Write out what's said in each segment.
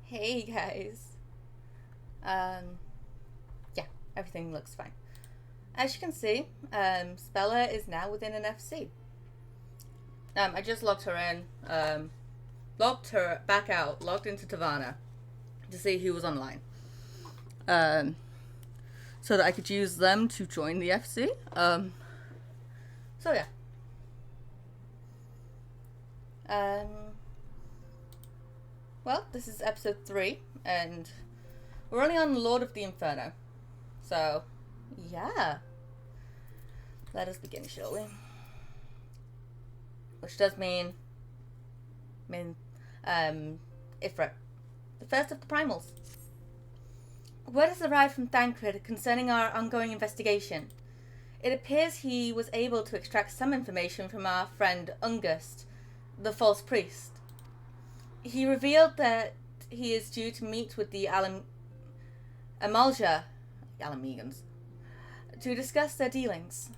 Hey guys. Um, yeah, everything looks fine. As you can see, Spella is now within an FC. I just logged her in, logged her back out, logged into Tavanna to see who was online. Um, so that I could use them to join the FC. So yeah. Um, well, this is episode 3, and we're only on Lord of the Inferno. So, yeah. Let us begin, shall we? Which does mean Ifrit, the first of the primals. Word has arrived from Thancred concerning our ongoing investigation. It appears he was able to extract some information from our friend Ungust, the false priest. He revealed that he is due to meet with the Amalja, Alamegans, to discuss their dealings.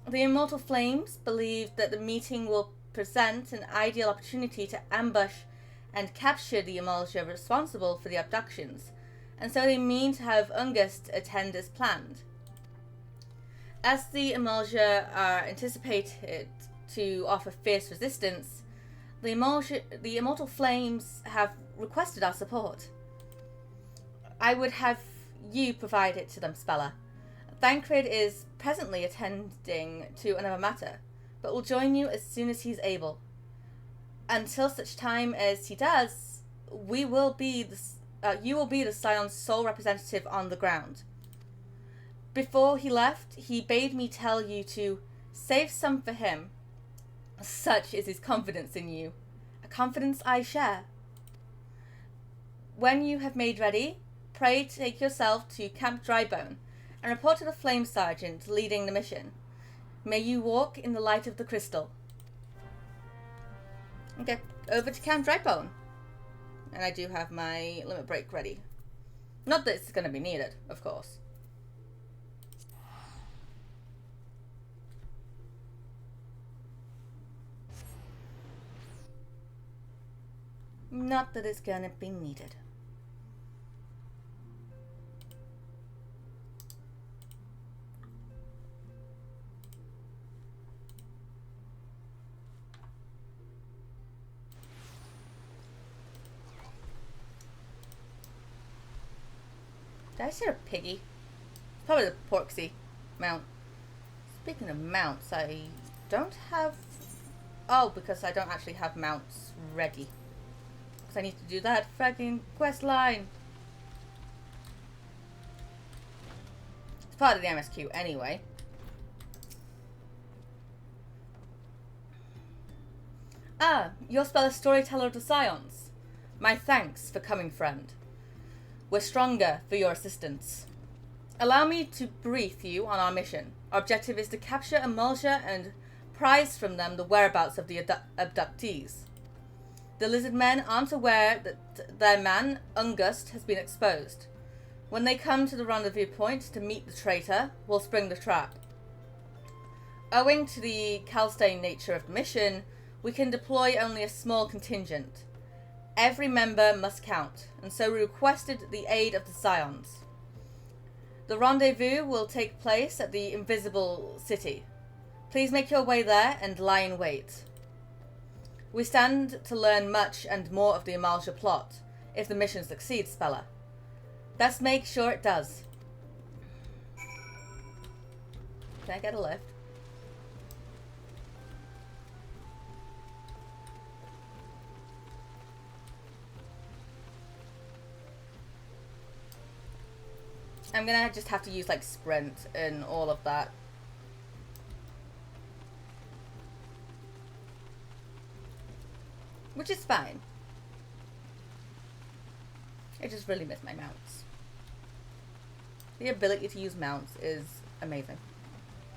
The Immortal Flames believe that the meeting will present an ideal opportunity to ambush and capture the Amalja responsible for the abductions, and so they mean to have Ungust attend as planned. As the Amalja are anticipated to offer fierce resistance, the Immortal Flames have requested our support. I would have you provide it to them, Spella. Thancred is presently attending to another matter, but will join you as soon as he's able. Until such time as he does, you will be the Scion's sole representative on the ground. Before he left, he bade me tell you to save some for him. Such is his confidence in you, a confidence I share. When you have made ready, pray take yourself to Camp Drybone and report to the Flame Sergeant leading the mission. May you walk in the light of the crystal. Okay, over to Camp Drybone. And I do have my limit break ready. Not that it's going to be needed, of course. Not that it's going to be needed. Did I see a piggy? Probably the Porksy mount. Speaking of mounts, I don't have... Oh, because I don't actually have mounts ready. Because I need to do that fucking quest line. It's part of the MSQ anyway. Ah, your spell is Storyteller of the Scions. My thanks for coming, friend. We're stronger for your assistance. Allow me to brief you on our mission. Our objective is to capture Amalja and prize from them the whereabouts of the abductees. The lizard men aren't aware that their man, Ungust, has been exposed. When they come to the rendezvous point to meet the traitor, we'll spring the trap. Owing to the Calstain nature of the mission, we can deploy only a small contingent. Every member must count, and so we requested the aid of the Scions. The rendezvous will take place at the Invisible City. Please make your way there and lie in wait. We stand to learn much and more of the Amalja plot, if the mission succeeds, Spella. Best make sure it does. Can I get a lift? I'm gonna just have to use like sprint and all of that. Which is fine. I just really miss my mounts. The ability to use mounts is amazing.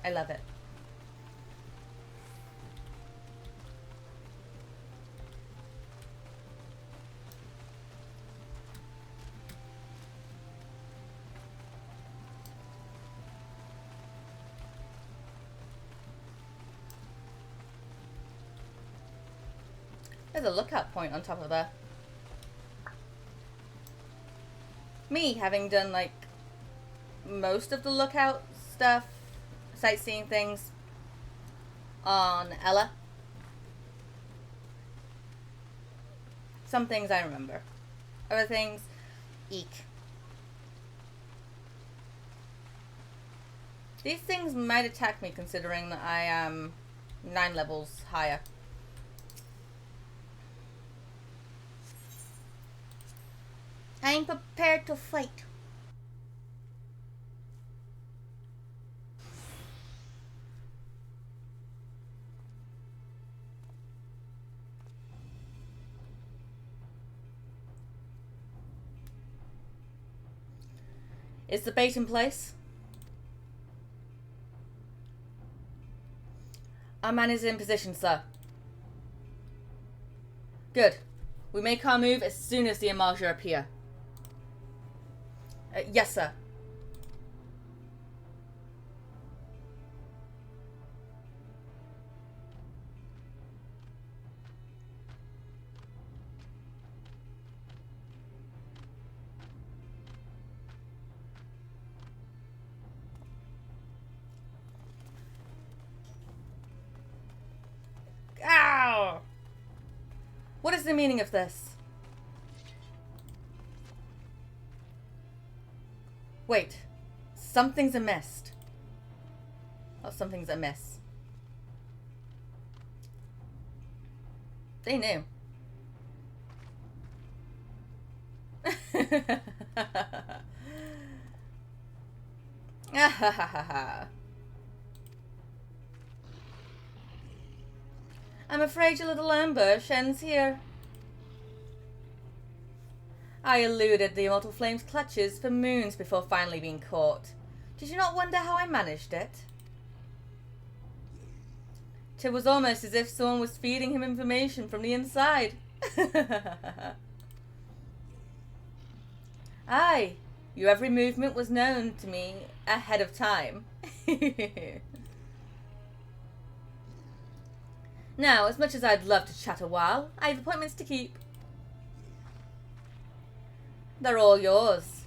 I love it. There's a lookout point on top of there. Me, having done, like, most of the lookout stuff, sightseeing things on Ella. Some things I remember. Other things, eek. These things might attack me considering that I am 9 levels higher. I'm prepared to fight. Is the bait in place? Our man is in position, sir. Good. We make our move as soon as the Imagia appear. Yes, sir. Ow! What is the meaning of this? Wait. Something's amiss. Oh, something's amiss. They knew. I'm afraid your little ambush ends here. I eluded the Immortal Flame's clutches for moons before finally being caught. Did you not wonder how I managed it? It was almost as if someone was feeding him information from the inside. Aye, your every movement was known to me ahead of time. Now, as much as I'd love to chat a while, I have appointments to keep. They're all yours.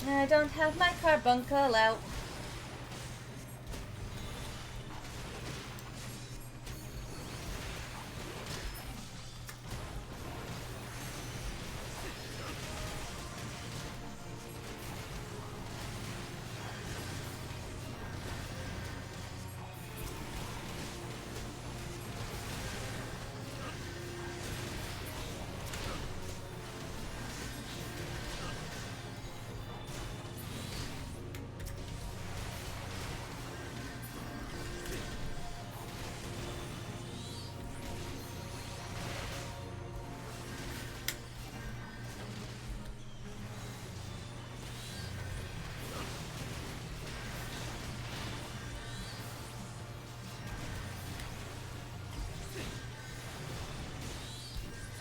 I don't have my carbuncle out.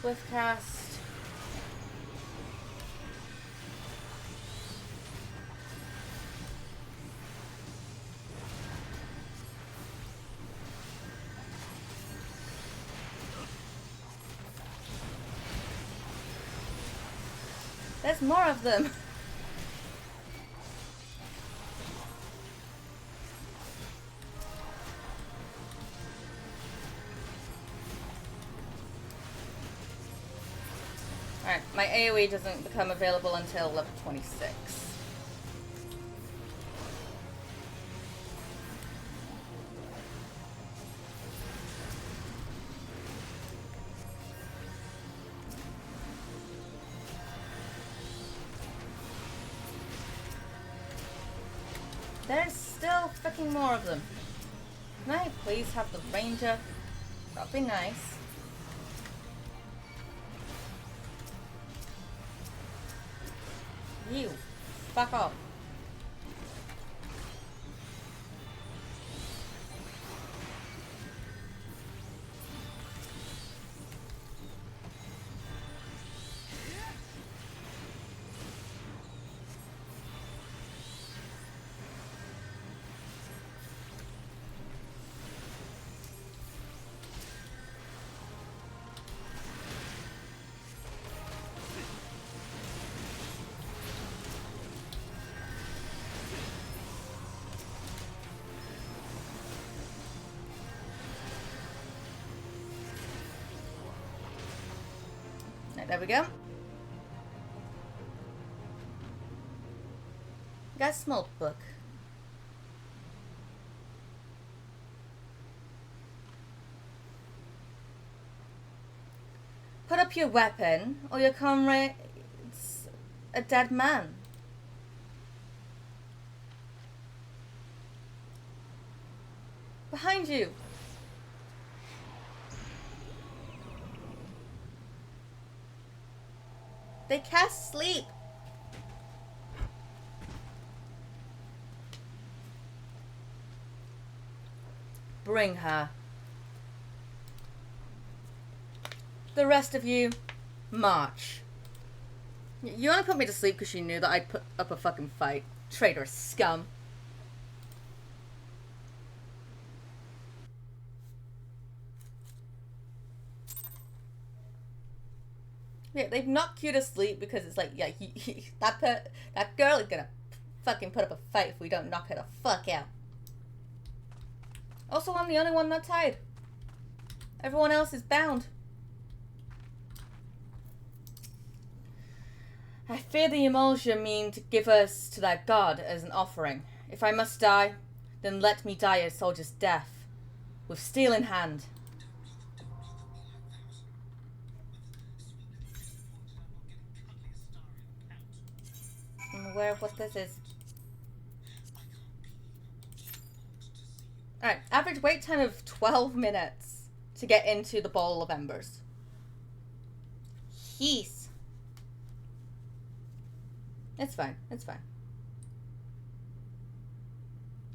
Swift cast. There's more of them. Alright, my AoE doesn't become available until level 26. There's still fucking more of them. Can I please have the ranger? That'd be nice. You. Fuck off. Right, there we go. Got a small book. Put up your weapon, or your comrade's a dead man. Behind you. They cast sleep. Bring her. The rest of you, march. You only put me to sleep because you knew that I'd put up a fucking fight. Traitor scum. Yeah, they've knocked you to sleep because it's like, yeah, that girl is gonna fucking put up a fight if we don't knock her the fuck out. Also, I'm the only one not tied. Everyone else is bound. I fear the emulsion mean to give us to that god as an offering. If I must die, then let me die a soldier's death, with steel in hand. I'm aware of what this is. Alright, average wait time of 12 minutes to get into the Bowl of Embers. Jeez. It's fine, it's fine.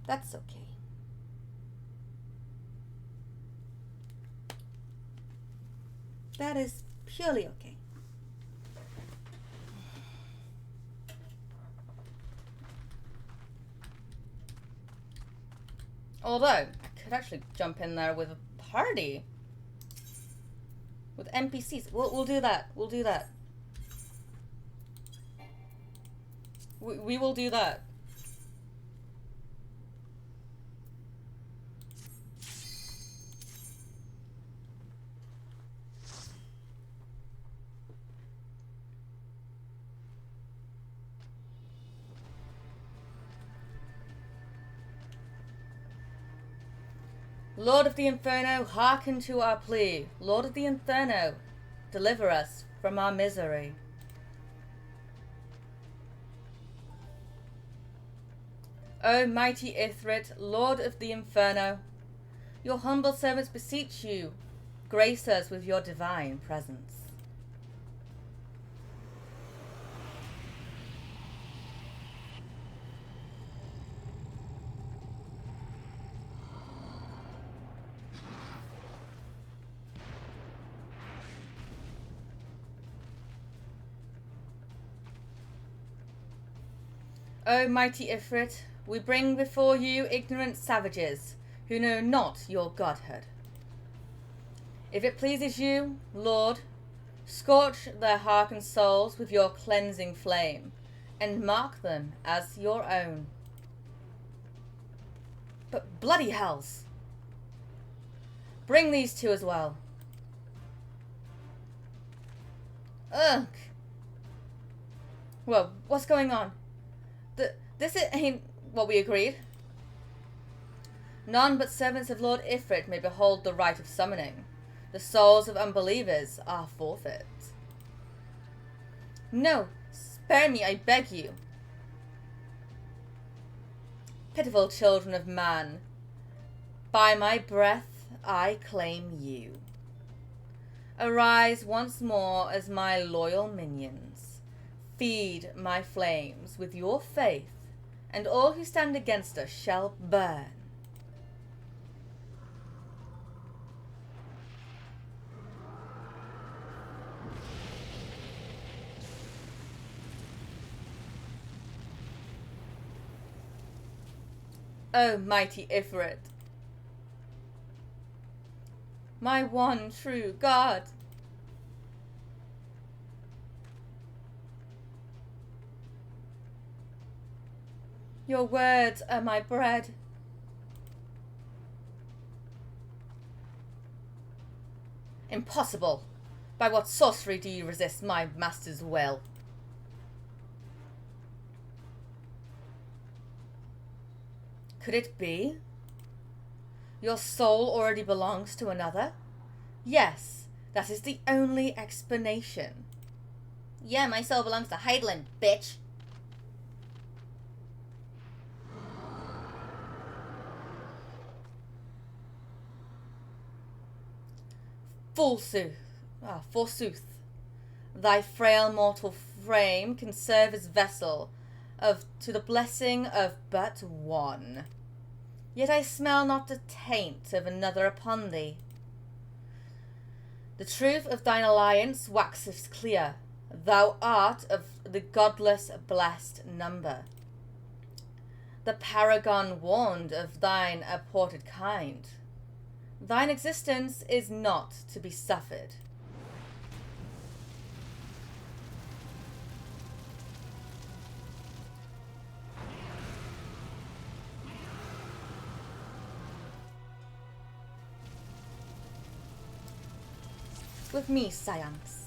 That's okay. That is purely okay. Although, I could actually jump in there with a party. With NPCs. We'll do that. We'll do that. We will do that. Lord of the Inferno, hearken to our plea. Lord of the Inferno, deliver us from our misery. O mighty Ithrit, Lord of the Inferno, your humble servants beseech you, grace us with your divine presence. O mighty Ifrit, we bring before you ignorant savages, who know not your godhood. If it pleases you, Lord, scorch their hearkened souls with your cleansing flame, and mark them as your own. But bloody hells! Bring these two as well. Ugh! Well, what's going on? This ain't what we agreed. None but servants of Lord Ifrit may behold the rite of summoning. The souls of unbelievers are forfeit. No, spare me, I beg you. Pitiful children of man, by my breath I claim you. Arise once more as my loyal minions. Feed my flames with your faith, and all who stand against us shall burn. O mighty Ifrit, my one true God, your words are my bread. Impossible. By what sorcery do you resist my master's will? Could it be? Your soul already belongs to another? Yes, that is the only explanation. Yeah, my soul belongs to Heidelin, bitch. Forsooth, thy frail mortal frame can serve as vessel to the blessing of but one. Yet I smell not the taint of another upon thee. The truth of thine alliance waxeth clear. Thou art of the godless blessed number. The paragon warned of thine apported kind. Thine existence is not to be suffered. With me, Science.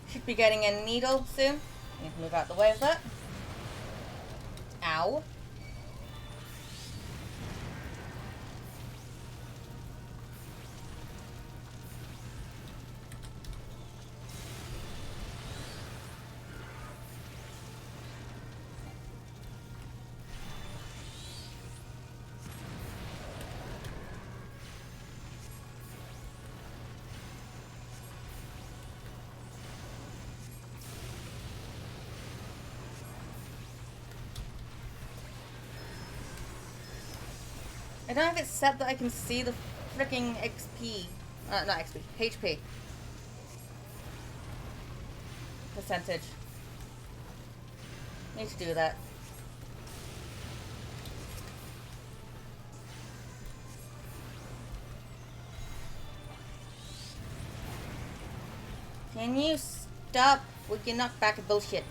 Should be getting a needle soon. Need to move out the way of that. Ow. I don't know if it's set that I can see the freaking XP. Not XP. HP. Percentage. Need to do that. Can you stop with your knockback bullshit?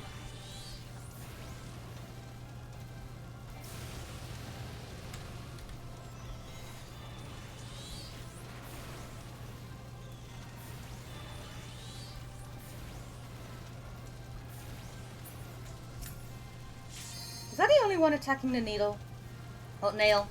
Is that the only one attacking the needle? Oh, nail.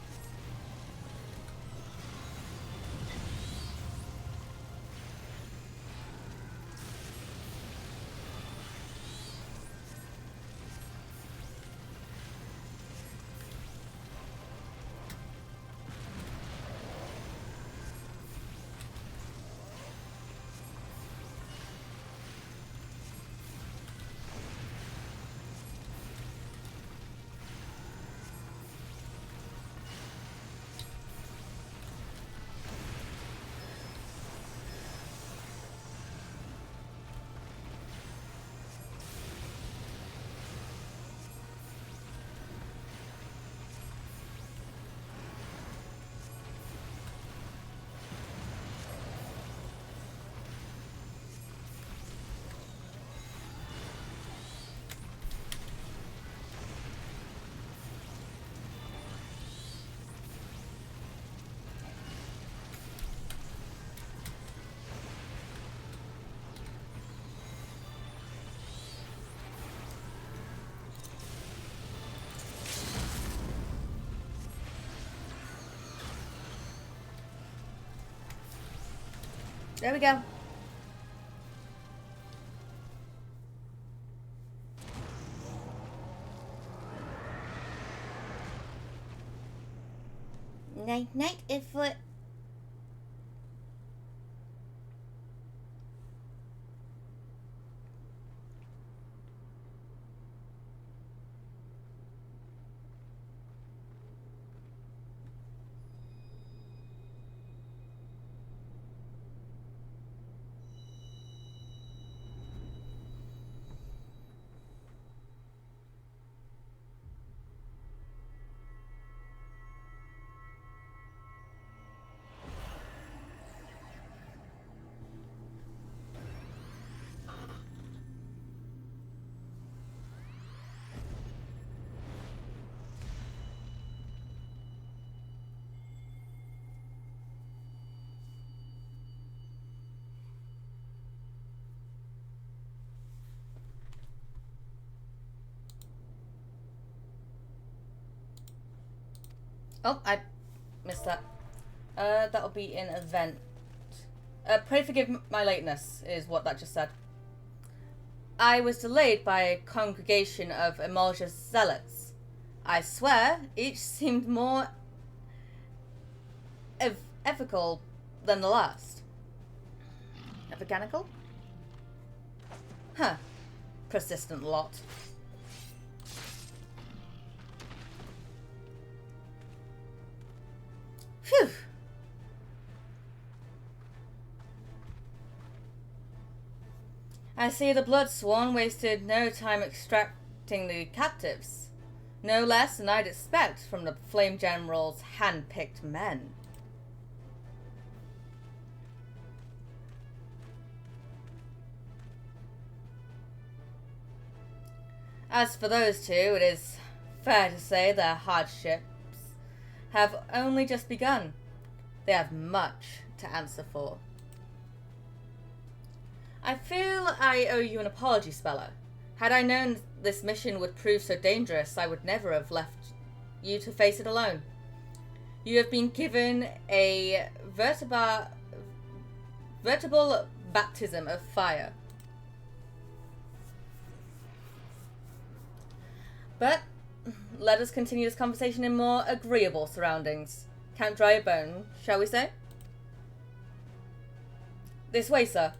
There we go. Night night, Iffoot. Oh, I missed that. That'll be in event. Pray forgive my lateness, is what that just said. I was delayed by a congregation of Emulsious zealots. I swear, each seemed more ethical than the last. Evangelical? Huh. Persistent lot. Phew. I see the Bloodsworn wasted no time extracting the captives. No less than I'd expect from the Flame General's hand-picked men. As for those two, it is fair to say their hardships have only just begun. They have much to answer for. I feel I owe you an apology, Spella. Had I known this mission would prove so dangerous, I would never have left you to face it alone. You have been given a veritable baptism of fire. But let us continue this conversation in more agreeable surroundings. Count Drybone, shall we say? This way, sir.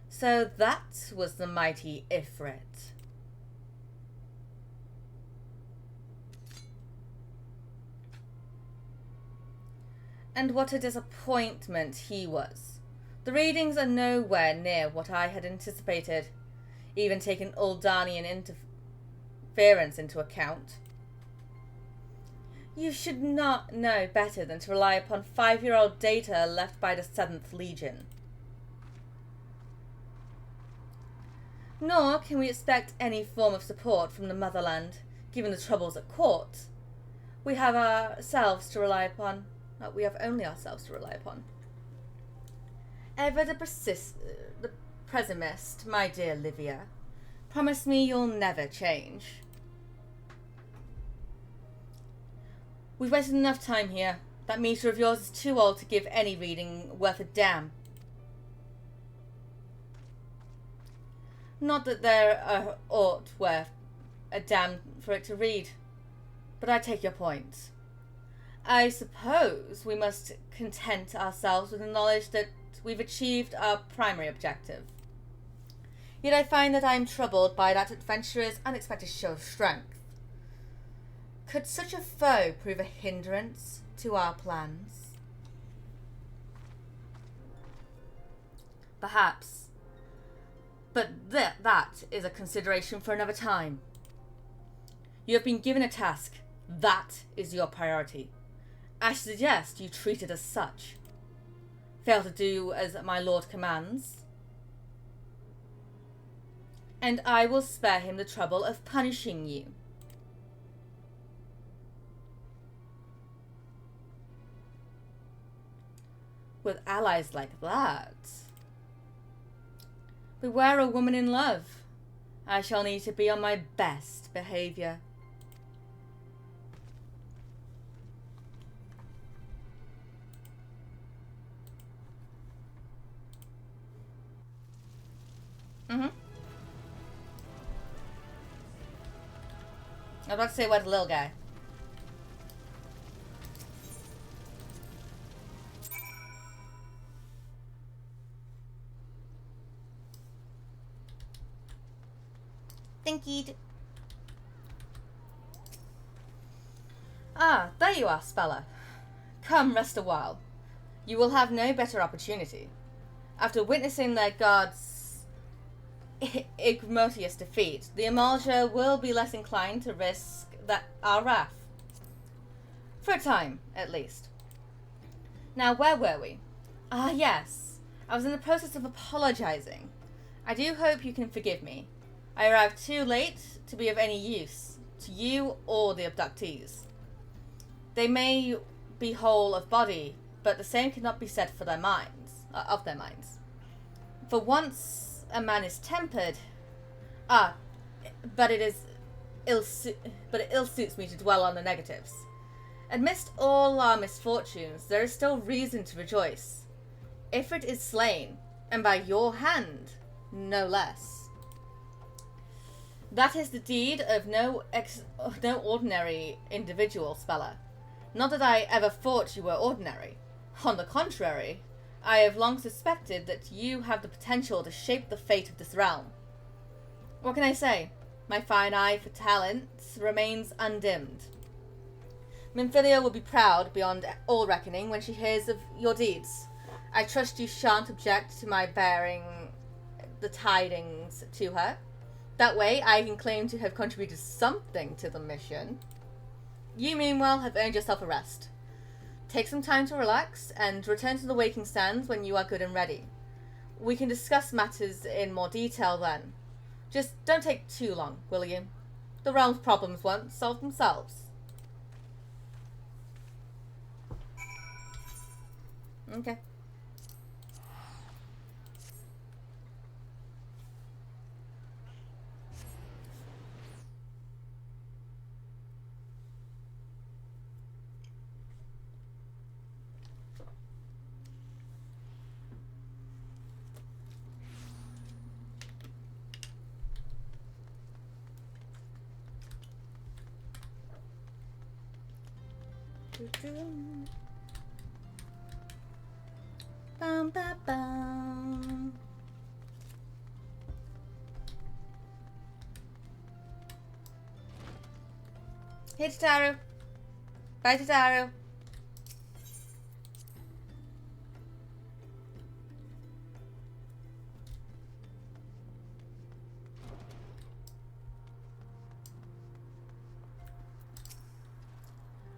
So that was the mighty Ifrit. And what a disappointment he was. The readings are nowhere near what I had anticipated, even taking Uldanian interference into account. You should not know better than to rely upon 5-year-old data left by the 7th Legion. Nor can we expect any form of support from the motherland, given the troubles at court. We have ourselves to rely upon. We have only ourselves to rely upon. Ever the pessimist, my dear Livia. Promise me you'll never change. We've wasted enough time here. That meter of yours is too old to give any reading worth a damn. Not that there are aught worth a damn for it to read, but I take your point. I suppose we must content ourselves with the knowledge that we've achieved our primary objective. Yet I find that I am troubled by that adventurer's unexpected show of strength. Could such a foe prove a hindrance to our plans? Perhaps. But that is a consideration for another time. You have been given a task. That is your priority. I suggest you treat it as such. Fail to do as my lord commands, and I will spare him the trouble of punishing you. With allies like that, beware a woman in love. I shall need to be on my best behavior. I was about to say, what, the little guy? Thank you. Ah, there you are, Spella. Come, rest a while. You will have no better opportunity. After witnessing their god's ignominious defeat, the Emulsia will be less inclined to risk our wrath. For a time, at least. Now, where were we? Ah, yes. I was in the process of apologizing. I do hope you can forgive me. I arrived too late to be of any use to you or the abductees. They may be whole of body, but the same cannot be said for their minds, of their minds. For once a man is tempered, but it ill suits me to dwell on the negatives. Amidst all our misfortunes, there is still reason to rejoice. Ifrit is slain, and by your hand, no less. That is the deed of no ordinary individual, Spella. Not that I ever thought you were ordinary. On the contrary, I have long suspected that you have the potential to shape the fate of this realm. What can I say? My fine eye for talent remains undimmed. Minfilia will be proud beyond all reckoning when she hears of your deeds. I trust you shan't object to my bearing the tidings to her. That way I can claim to have contributed something to the mission. You, meanwhile, have earned yourself a rest. Take some time to relax and return to the waking sands when you are good and ready. We can discuss matters in more detail then. Just don't take too long, will you? The realm's problems won't solve themselves. Okay. Bum, ba, bum. Hey, Tataru. Bye, Tataru.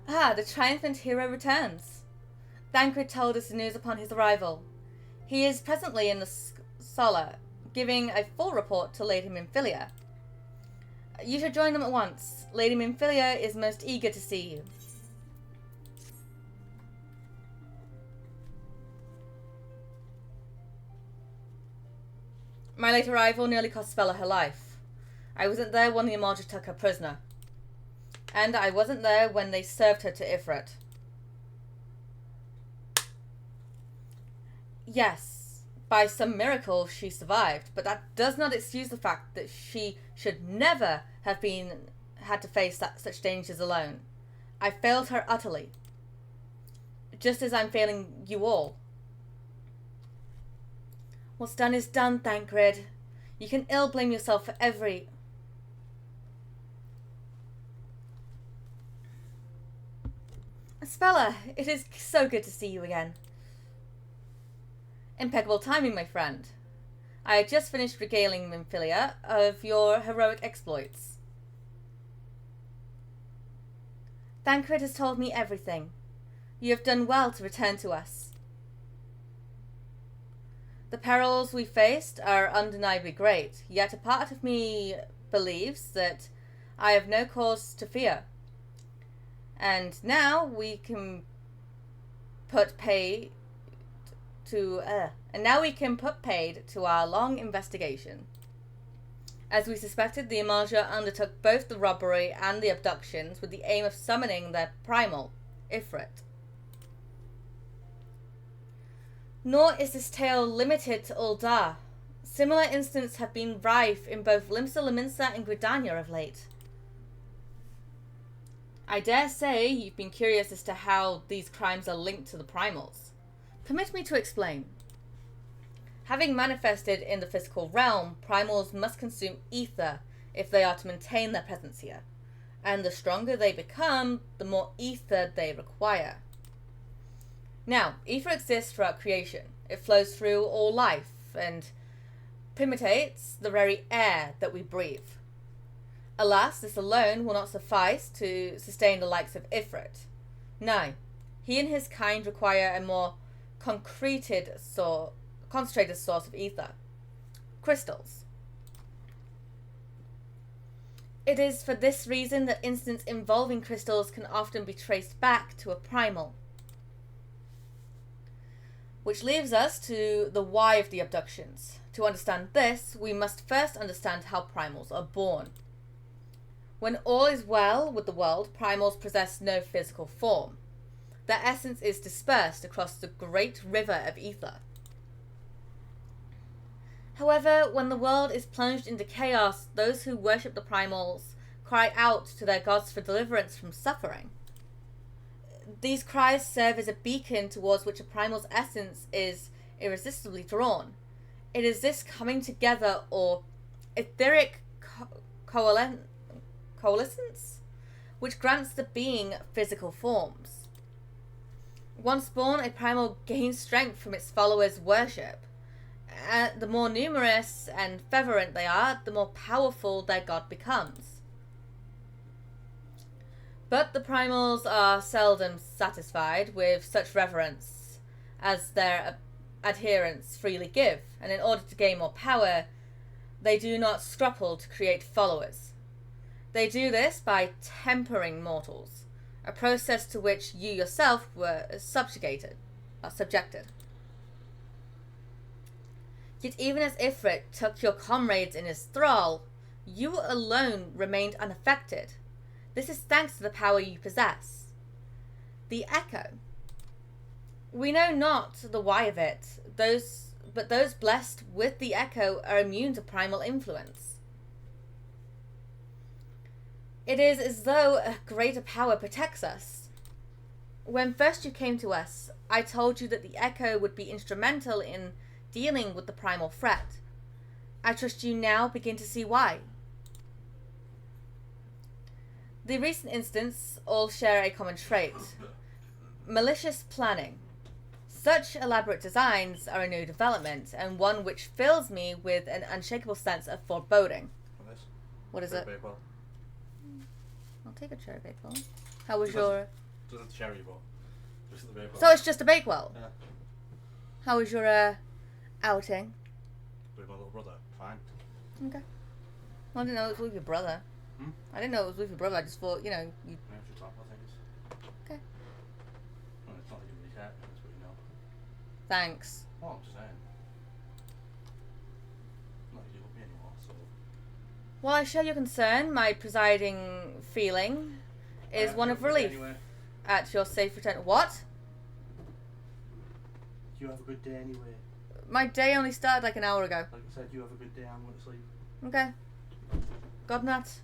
Ah, the triumphant hero returns. Thancred told us the news upon his arrival. He is presently in the Sola, giving a full report to Lady Minfilia. You should join them at once. Lady Minfilia is most eager to see you. My late arrival nearly cost Spella her life. I wasn't there when the Imaja took her prisoner. And I wasn't there when they served her to Ifrit. Yes, by some miracle she survived, but that does not excuse the fact that she should never have had to face such dangers alone. I failed her utterly. Just as I'm failing you all. What's done is done, Thancred. You can ill blame yourself for every... Spella, it is so good to see you again. Impeccable timing, my friend. I had just finished regaling Minfilia of your heroic exploits. Thancred has told me everything. You have done well to return to us. The perils we faced are undeniably great, yet a part of me believes that I have no cause to fear. And now we can put paid to our long investigation. As we suspected, the Imaja undertook both the robbery and the abductions with the aim of summoning their primal, Ifrit. Nor is this tale limited to Ul'dah. Similar incidents have been rife in both Limsa Lominsa and Gridania of late. I dare say you've been curious as to how these crimes are linked to the primals. Permit me to explain. Having manifested in the physical realm, primals must consume ether if they are to maintain their presence here. And the stronger they become, the more ether they require. Now, ether exists throughout creation. It flows through all life and permeates the very air that we breathe. Alas, this alone will not suffice to sustain the likes of Ifrit. No, he and his kind require a more concentrated source of ether. Crystals. It is for this reason that incidents involving crystals can often be traced back to a primal. Which leaves us to the why of the abductions. To understand this, we must first understand how primals are born. When all is well with the world, primals possess no physical form. Their essence is dispersed across the great river of ether. However, when the world is plunged into chaos, those who worship the primals cry out to their gods for deliverance from suffering. These cries serve as a beacon towards which a primal's essence is irresistibly drawn. It is this coming together or etheric coalescence which grants the being physical forms. Once born, a primal gains strength from its followers' worship. The more numerous and fervent they are, the more powerful their god becomes. But the primals are seldom satisfied with such reverence as their adherents freely give, and in order to gain more power, they do not scruple to create followers. They do this by tempering mortals, a process to which you yourself were subjected. Yet even as Ifrit took your comrades in his thrall, you alone remained unaffected. This is thanks to the power you possess. The echo. We know not the why of it, but those blessed with the echo are immune to primal influence. It is as though a greater power protects us. When first you came to us, I told you that the echo would be instrumental in dealing with the primal threat. I trust you now begin to see why. The recent incidents all share a common trait: malicious planning. Such elaborate designs are a new development, and one which fills me with an unshakable sense of foreboding. What is it? Bakewell. I'll take a cherry bakewell. How was your... Just a cherry, but just the bakewell. So it's just a bakewell? Yeah. How was your outing? With my little brother. Fine. Okay. I didn't know it was with your brother. I didn't know it was with your brother. I just thought, you know, you... Yeah, we should talk about things. Okay. Well, it's not like you really care, that's what you know. Thanks. Well, I'm just saying. Not that you love me anymore, so... While I share your concern, my presiding feeling is one of relief at your safe return. What? You have a good day anyway. My day only started like an hour ago. Like I said, you have a good day, I'm going to sleep. Okay. God nuts.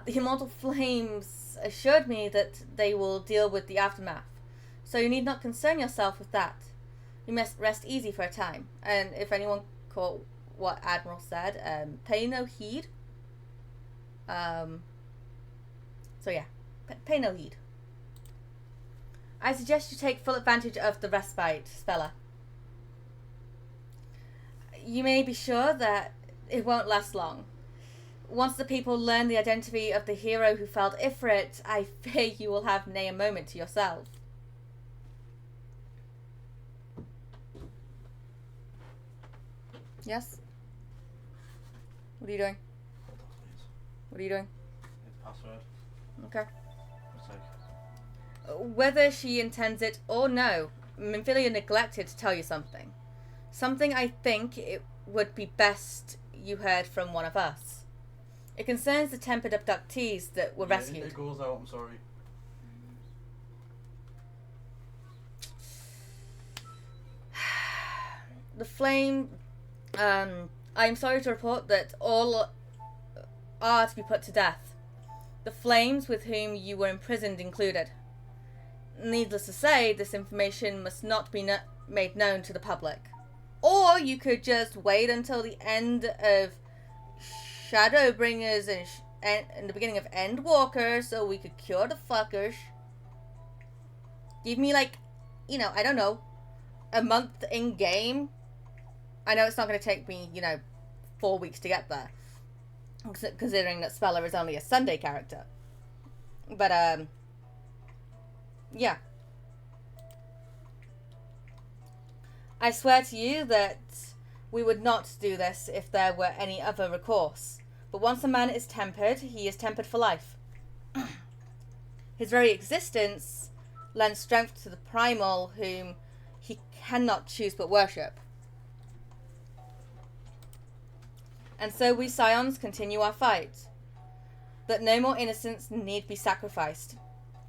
The immortal flames assured me that they will deal with the aftermath, so you need not concern yourself with that. You must rest easy for a time, and if anyone caught what Admiral said, pay no heed. So yeah, pay no heed. I suggest you take full advantage of the respite, Spella. You may be sure that it won't last long. Once the people learn the identity of the hero who felled Ifrit, I fear you will have nay a moment to yourself. Yes? What are you doing? Hold on, please. What are you doing? Hit the password. Okay. It's like... Whether she intends it or no, Minfilia neglected to tell you something. Something I think it would be best you heard from one of us. It concerns the tempered abductees that were rescued. It goes out, I'm sorry. The flame... I am sorry to report that all are to be put to death. The flames with whom you were imprisoned included. Needless to say, this information must not be made known to the public. Or you could just wait until the end of Shadowbringers and the beginning of Endwalker so we could cure the fuckers. Give me like, you know, I don't know, a month in game. I know it's not going to take me, 4 weeks to get there, considering that Spella is only a Sunday character. But, yeah. I swear to you that we would not do this if there were any other recourse. But once a man is tempered, he is tempered for life. His very existence lend strength to the primal whom he cannot choose but worship. And so we Scions continue our fight, that no more innocents need be sacrificed.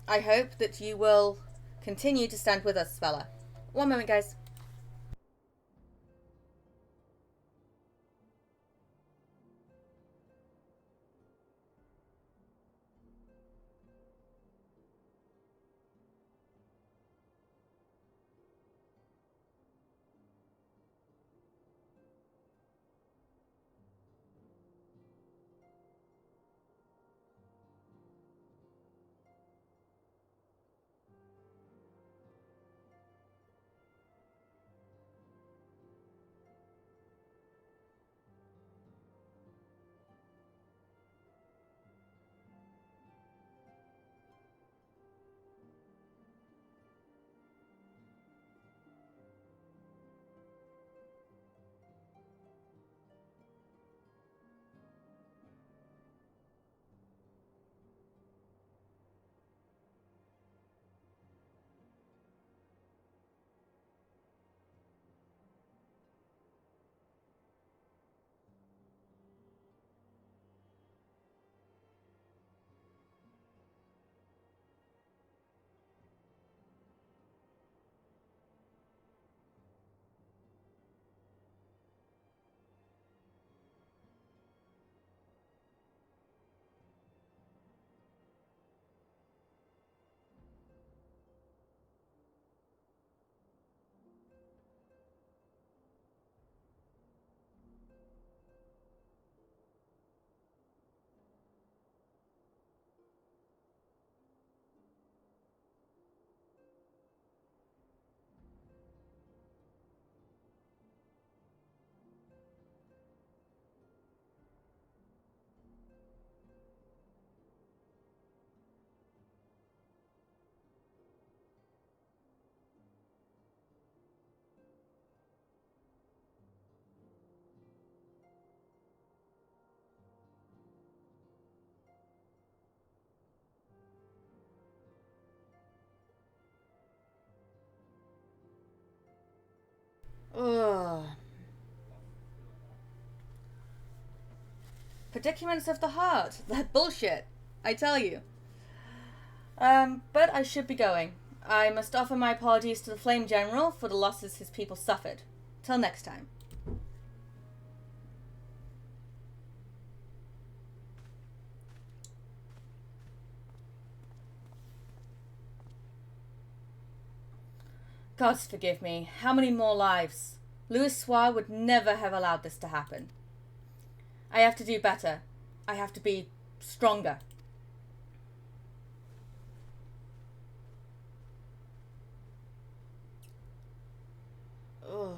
I hope that you will continue to stand with us, Spella. One moment, guys. Ugh. Predicaments of the heart. That bullshit. I tell you. But I should be going. I must offer my apologies to the Flame General for the losses his people suffered. Till next time. Gods forgive me. How many more lives? Louis Soir would never have allowed this to happen. I have to do better. I have to be stronger. Ugh.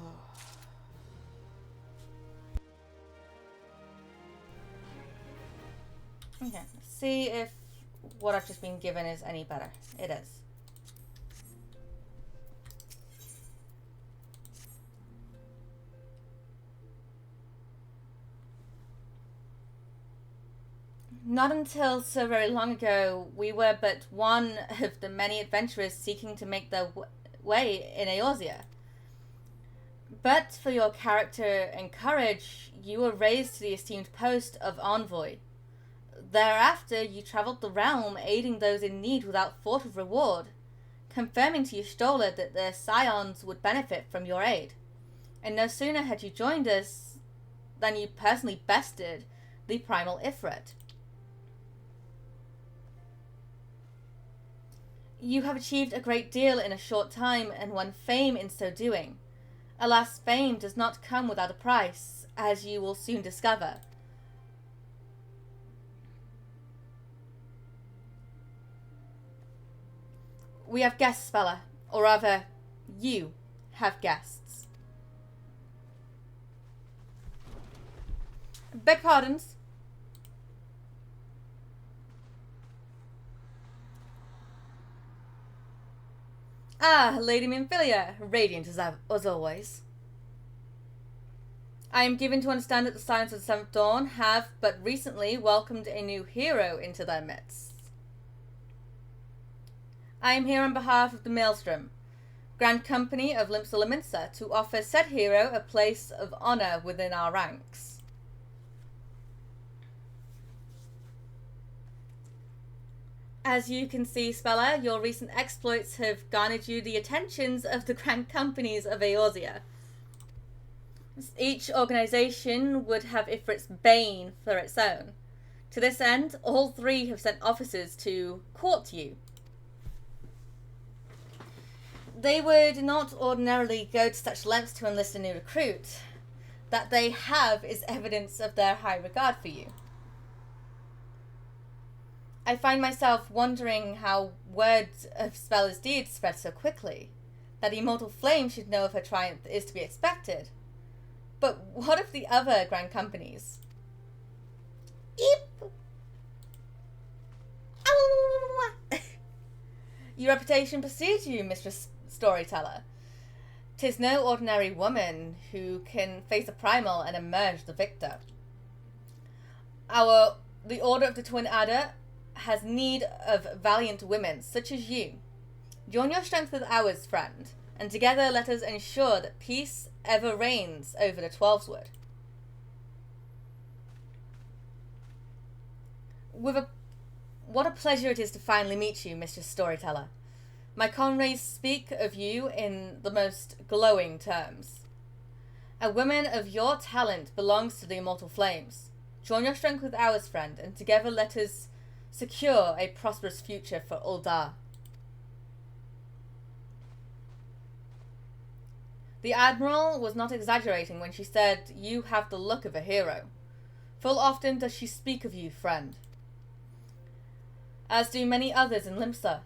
Okay, let's see if what I've just been given is any better. It is. Not until so very long ago, we were but one of the many adventurers seeking to make their way in Eorzea. But for your character and courage, you were raised to the esteemed post of envoy. Thereafter, you travelled the realm, aiding those in need without thought of reward, confirming to Storytella that their scions would benefit from your aid. And no sooner had you joined us than you personally bested the primal Ifrit. You have achieved a great deal in a short time and won fame in so doing. Alas, fame does not come without a price, as you will soon discover. We have guests, Spella. Or rather, you have guests. Beg pardons. Ah, Lady Minfilia, radiant as always. I am given to understand that the Scions of the Seventh Dawn have but recently welcomed a new hero into their midst. I am here on behalf of the Maelstrom, Grand Company of Limpsalaminsa, to offer said hero a place of honour within our ranks. As you can see, Spella, your recent exploits have garnered you the attentions of the Grand Companies of Eorzea. Each organisation would have Ifrit's bane for its own. To this end, all three have sent officers to court you. They would not ordinarily go to such lengths to enlist a new recruit. That they have is evidence of their high regard for you. I find myself wondering how word of Spella's deeds spread so quickly. That Immortal Flame should know of her triumph is to be expected. But what of the other Grand Companies? Eep! Ow! Your reputation precedes you, Mistress Storyteller. 'Tis no ordinary woman who can face a primal and emerge the victor. The Order of the Twin Adder has need of valiant women such as you. Join your strength with ours, friend, and together let us ensure that peace ever reigns over the Twelveswood. What a pleasure it is to finally meet you, Mistress Storyteller. My comrades speak of you in the most glowing terms. A woman of your talent belongs to the Immortal Flames. Join your strength with ours, friend, and together let us secure a prosperous future for Uldar. The Admiral was not exaggerating when she said you have the look of a hero. Full often does she speak of you, friend. As do many others in Limsa.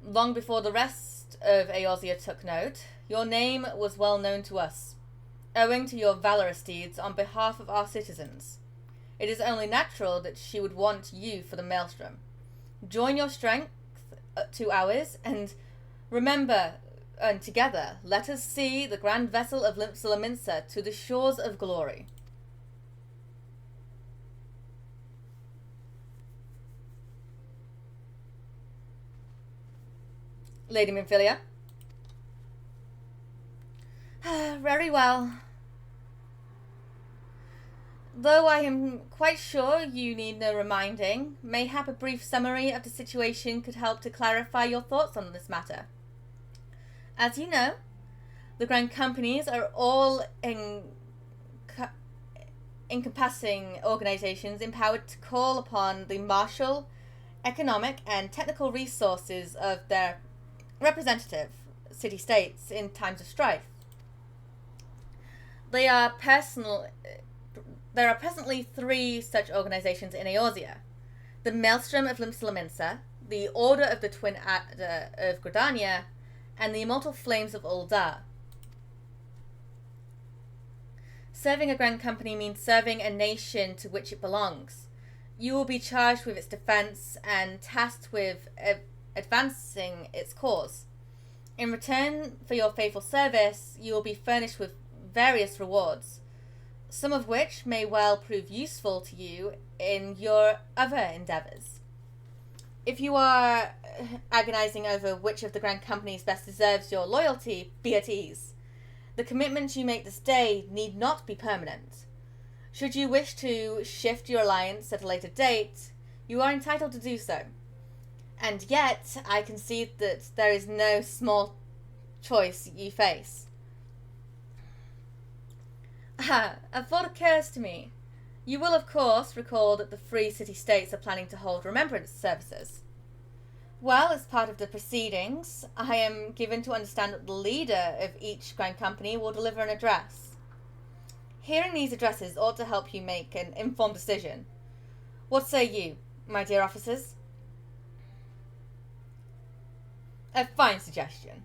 Long before the rest of Eorzea took note, your name was well known to us, owing to your valorous deeds on behalf of our citizens. It is only natural that she would want you for the Maelstrom. Join your strength to ours, and remember, and together, let us see the grand vessel of Limpsalaminsa to the shores of glory. Lady Minfilia. Very well. Though I am quite sure you need no reminding, mayhap a brief summary of the situation could help to clarify your thoughts on this matter. As you know, the Grand Companies are all encompassing organizations empowered to call upon the martial, economic, and technical resources of their representative city-states in times of strife. There are presently three such organizations in Eorzea: the Maelstrom of Limpsalaminsa, the Order of the Twin Adder of Gridania, and the Immortal Flames of Uldar. Serving a Grand Company means serving a nation to which it belongs. You will be charged with its defense and tasked with advancing its cause. In return for your faithful service, you will be furnished with various rewards, some of which may well prove useful to you in your other endeavours. If you are agonizing over which of the Grand Companies best deserves your loyalty, be at ease. The commitments you make this day need not be permanent. Should you wish to shift your alliance at a later date, you are entitled to do so. And yet, I concede that there is no small choice you face. A thought occurs to me. You will, of course, recall that the Free City-States are planning to hold remembrance services. Well, as part of the proceedings, I am given to understand that the leader of each Grand Company will deliver an address. Hearing these addresses ought to help you make an informed decision. What say you, my dear officers? A fine suggestion.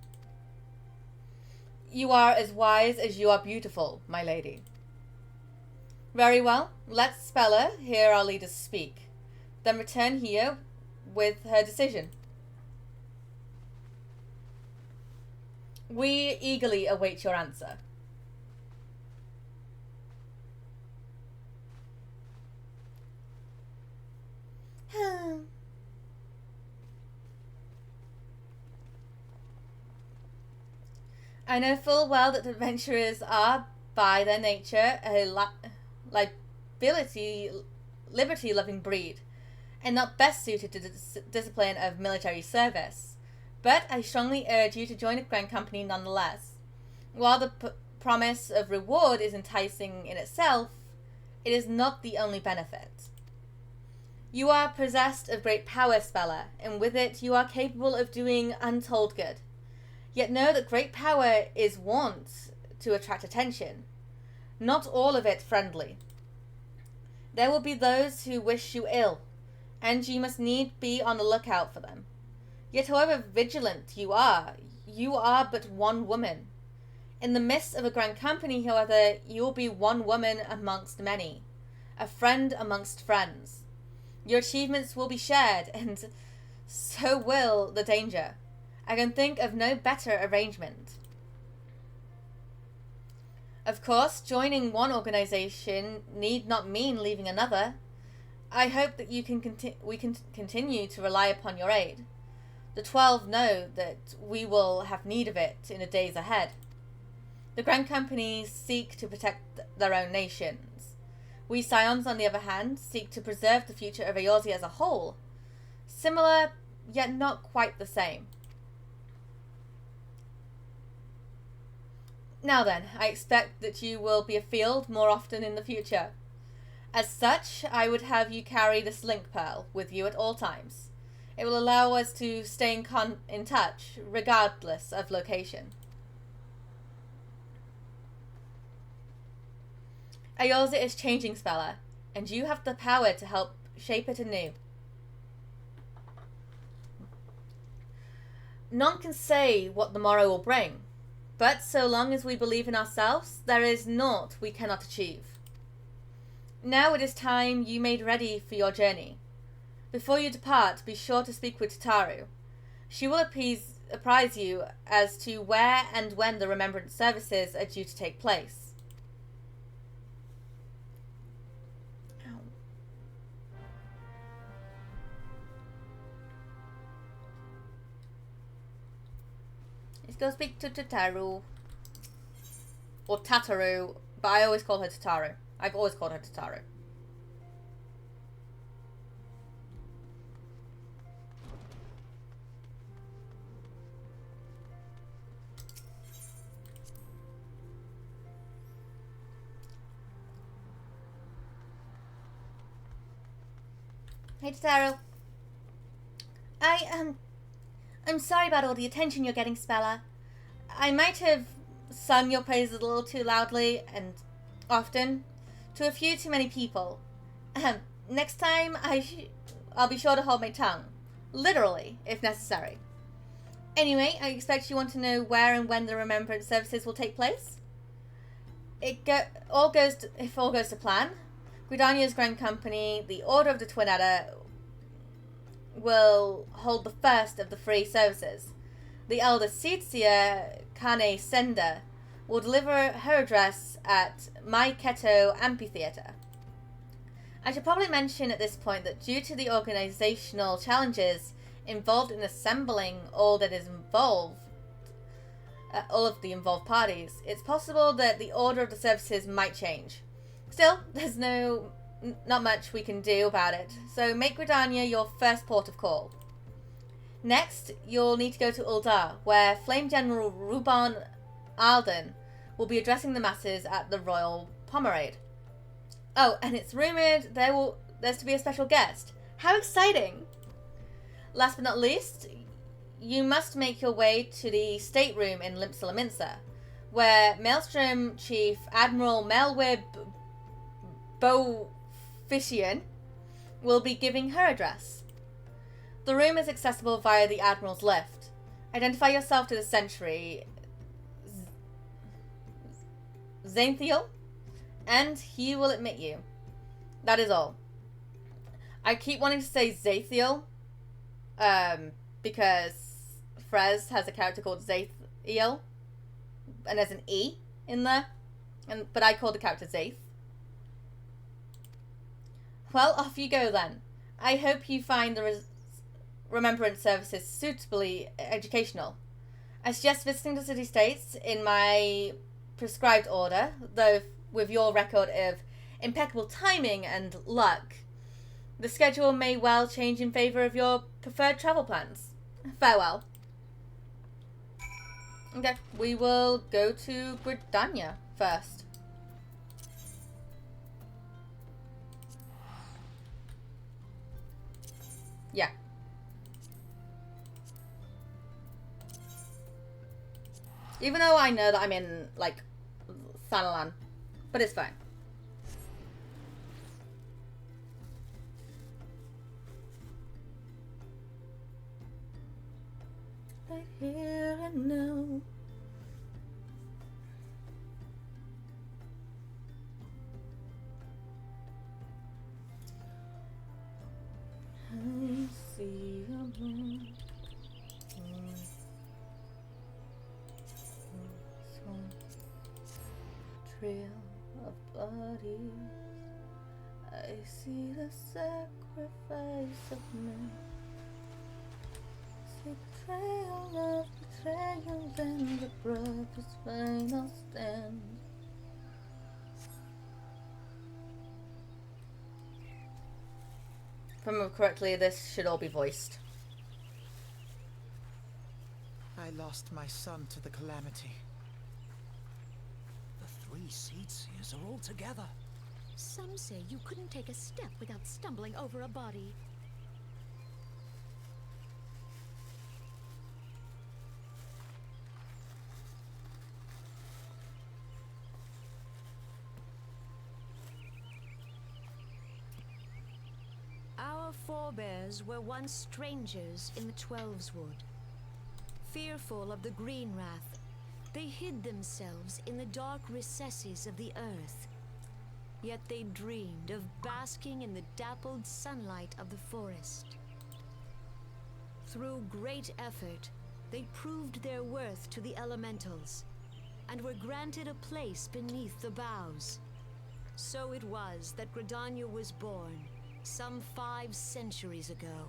You are as wise as you are beautiful, my lady. Very well, let Spella hear our leaders speak, then return here with her decision. We eagerly await your answer. I know full well that adventurers are, by their nature, a liberty-loving breed, and not best suited to the discipline of military service. But I strongly urge you to join a Grand Company nonetheless. While the promise of reward is enticing in itself, it is not the only benefit. You are possessed of great power, Spella, and with it you are capable of doing untold good. Yet know that great power is wont to attract attention, not all of it friendly. There will be those who wish you ill, and you must need be on the lookout for them. Yet however vigilant you are but one woman. In the midst of a grand company, however, you will be one woman amongst many, a friend amongst friends. Your achievements will be shared, and so will the danger. I can think of no better arrangement. Of course, joining one organization need not mean leaving another. I hope that we can continue to rely upon your aid. The 12 know that we will have need of it in the days ahead. The Grand Companies seek to protect their own nations. We Scions, on the other hand, seek to preserve the future of Eorzea as a whole. Similar, yet not quite the same. Now then, I expect that you will be afield more often in the future. As such, I would have you carry this link pearl with you at all times. It will allow us to stay in touch, regardless of location. Eorzea is changing, Spella, and you have the power to help shape it anew. None can say what the morrow will bring, but so long as we believe in ourselves, there is naught we cannot achieve. Now it is time you made ready for your journey. Before you depart, be sure to speak with Tataru. She will apprise you as to where and when the remembrance services are due to take place. Let's go speak to Tataru. Or Tataru, but I always call her Tataru. I've always called her Tataru. Hey, Tataru. I'm sorry about all the attention you're getting, Spella. I might have sung your praises a little too loudly and often to a few too many people. Next time, I'll be sure to hold my tongue. Literally, if necessary. Anyway, I expect you want to know where and when the remembrance services will take place? If all goes to plan, Gridania's Grand Company, the Order of the Twin Adder, will hold the first of the free services. The elder Seetsia Kane Senda will deliver her address at My Keto Amphitheatre. I should probably mention at this point that due to the organizational challenges involved in assembling all of the involved parties, it's possible that the order of the services might change. Still, there's not much we can do about it, so make Gridania your first port of call. Next, you'll need to go to Uldar, where Flame General Ruban Alden will be addressing the masses at the Royal Pomerade. Oh, and it's rumoured there's to be a special guest. How exciting! Last but not least, you must make your way to the stateroom in Limpsalaminsa, where Maelstrom Chief Admiral Melwib Bofishian will be giving her address. The room is accessible via the Admiral's lift. Identify yourself to the sentry, Zainthiel, and he will admit you. That is all. I keep wanting to say Zaithiel, because Frez has a character called Zaithiel, and there's an E in there, but I call the character Zaith. Well, off you go then. I hope you find the remembrance services suitably educational. I suggest visiting the city-states in my prescribed order, though with your record of impeccable timing and luck, the schedule may well change in favour of your preferred travel plans. Farewell. Okay, we will go to Gridania first. Yeah. Even though I know that I'm in, like, Thanalan. But it's fine. Right here and now. I see a moon. Trail of bodies. I see the sacrifice of men. See the trail of betrayal and the brother's final stand. If I remember correctly, this should all be voiced. I lost my son to the calamity. The 3 Seedseers are all together. Some say you couldn't take a step without stumbling over a body. Our forebears were once strangers in the Twelveswood. Fearful of the Green Wrath, they hid themselves in the dark recesses of the earth. Yet they dreamed of basking in the dappled sunlight of the forest. Through great effort, they proved their worth to the elementals, and were granted a place beneath the boughs. So it was that Gridania was born, some 5 centuries ago.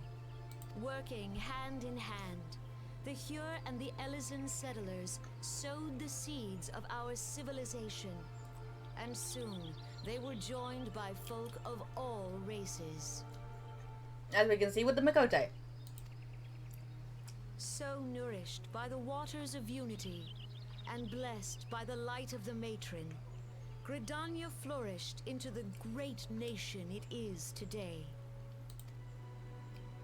Working hand in hand, the Hyur and the Elysian settlers sowed the seeds of our civilization, and soon they were joined by folk of all races. As we can see with the Makote. So nourished by the waters of unity, and blessed by the light of the matron, Gridania flourished into the great nation it is today.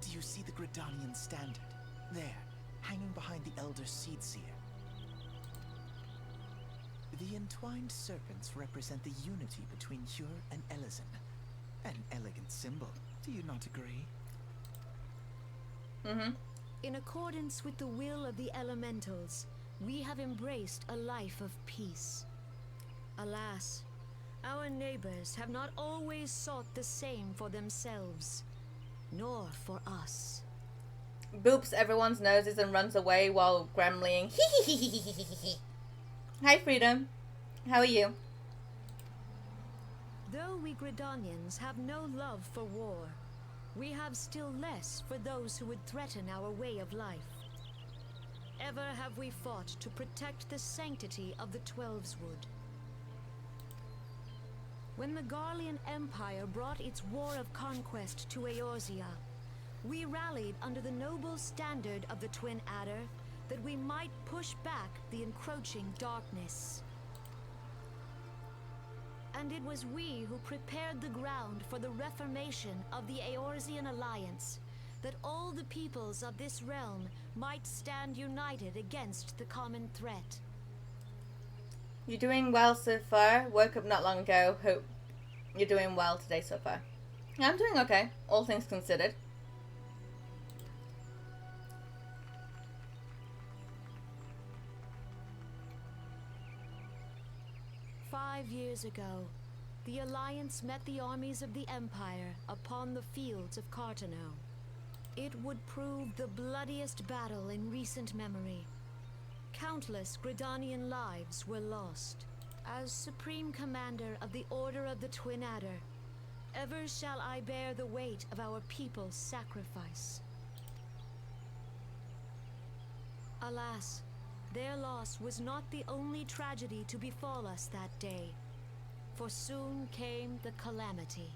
Do you see the Gridanian standard? There, hanging behind the Elder Seedseer. The entwined serpents represent the unity between Hyur and Elysian. An elegant symbol, do you not agree? Mm-hmm. In accordance with the will of the elementals, we have embraced a life of peace. Alas, our neighbors have not always sought the same for themselves, nor for us. Boops everyone's noses and runs away while gremling. Hi, Freedom. How are you? Though we Gridanians have no love for war, we have still less for those who would threaten our way of life. Ever have we fought to protect the sanctity of the Twelveswood. When the Garlean Empire brought its war of conquest to Eorzea, we rallied under the noble standard of the Twin Adder that we might push back the encroaching darkness. And it was we who prepared the ground for the reformation of the Eorzean Alliance, that all the peoples of this realm might stand united against the common threat. You're doing well so far. Woke up not long ago. Hope you're doing well today so far. I'm doing okay, all things considered. "5 years ago, the Alliance met the armies of the Empire upon the fields of Cartano. It would prove the bloodiest battle in recent memory. Countless Gridanian lives were lost. As Supreme Commander of the Order of the Twin Adder, ever shall I bear the weight of our people's sacrifice. Alas, Their loss was not the only tragedy to befall us that day, for soon came the calamity.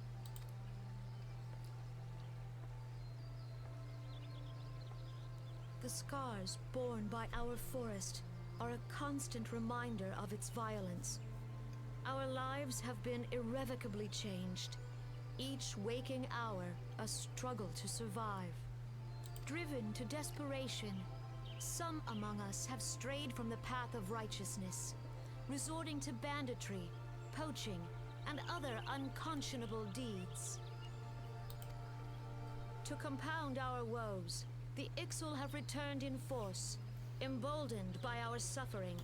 The scars borne by our forest are a constant reminder of its violence. Our lives have been irrevocably changed, each waking hour a struggle to survive. Driven to desperation, some among us have strayed from the path of righteousness, resorting to banditry, poaching, and other unconscionable deeds. To compound our woes, the Ixal have returned in force, emboldened by our suffering.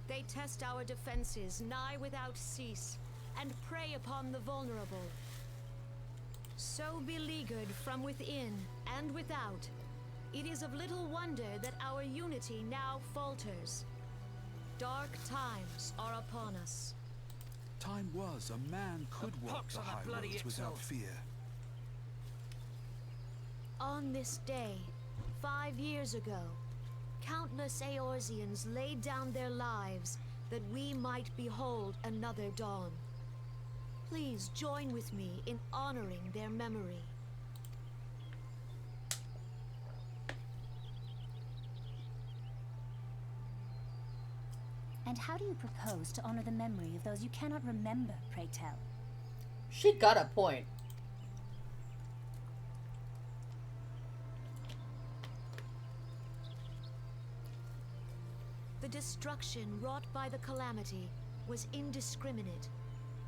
They test our defenses nigh without cease, and prey upon the vulnerable. So beleaguered from within and without, it is of little wonder that our unity now falters. Dark times are upon us. Time was a man could walk pox the on that high bloody roads without Ixal. fear. On this day, 5 years ago, countless Eorzeans laid down their lives that we might behold another dawn. Please join with me in honoring their memory. And how do you propose to honor the memory of those you cannot remember, pray tell? She got a point. The destruction wrought by the calamity was indiscriminate.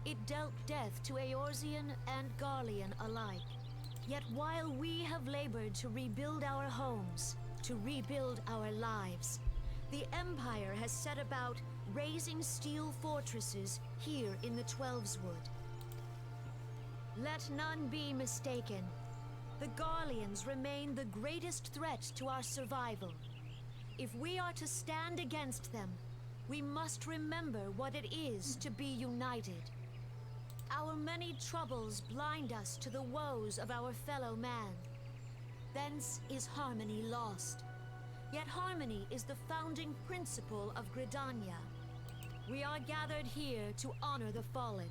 It dealt death to Eorzean and Garlean alike. Yet while we have labored to rebuild our homes, to rebuild our lives, the Empire has set about raising steel fortresses here in the Twelveswood. Let none be mistaken. The Garleans remain the greatest threat to our survival. If we are to stand against them, we must remember what it is to be united. Our many troubles blind us to the woes of our fellow man. Thence is harmony lost. Yet harmony is the founding principle of Gridania. We are gathered here to honor the fallen.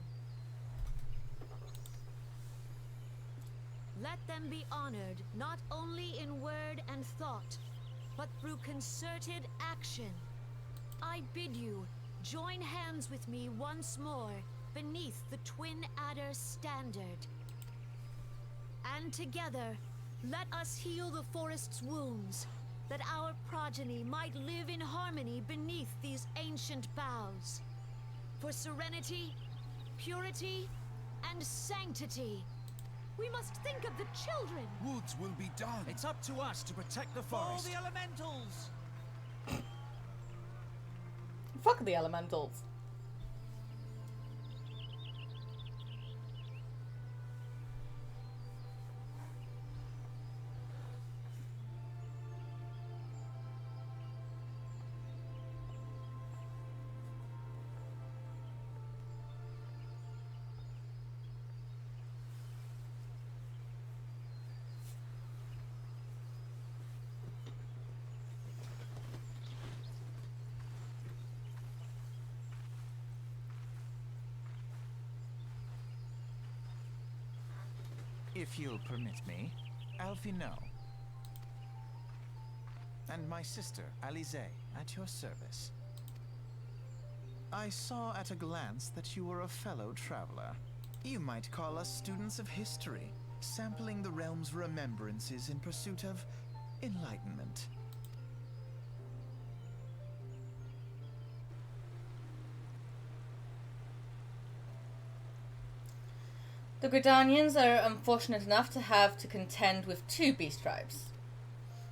Let them be honored not only in word and thought, but through concerted action. I bid you, join hands with me once more beneath the Twin Adder standard. And together, let us heal the forest's wounds, that our progeny might live in harmony beneath these ancient boughs. For serenity, purity, and sanctity, we must think of the children. Woods will be done. It's up to us to protect the For forest. the elementals! Fuck the elementals. If you'll permit me, Alfie no. And my sister, Alize, at your service. I saw at a glance that you were a fellow traveler. You might call us students of history, sampling the realm's remembrances in pursuit of enlightenment. The Gridanians are unfortunate enough to have to contend with two beast tribes.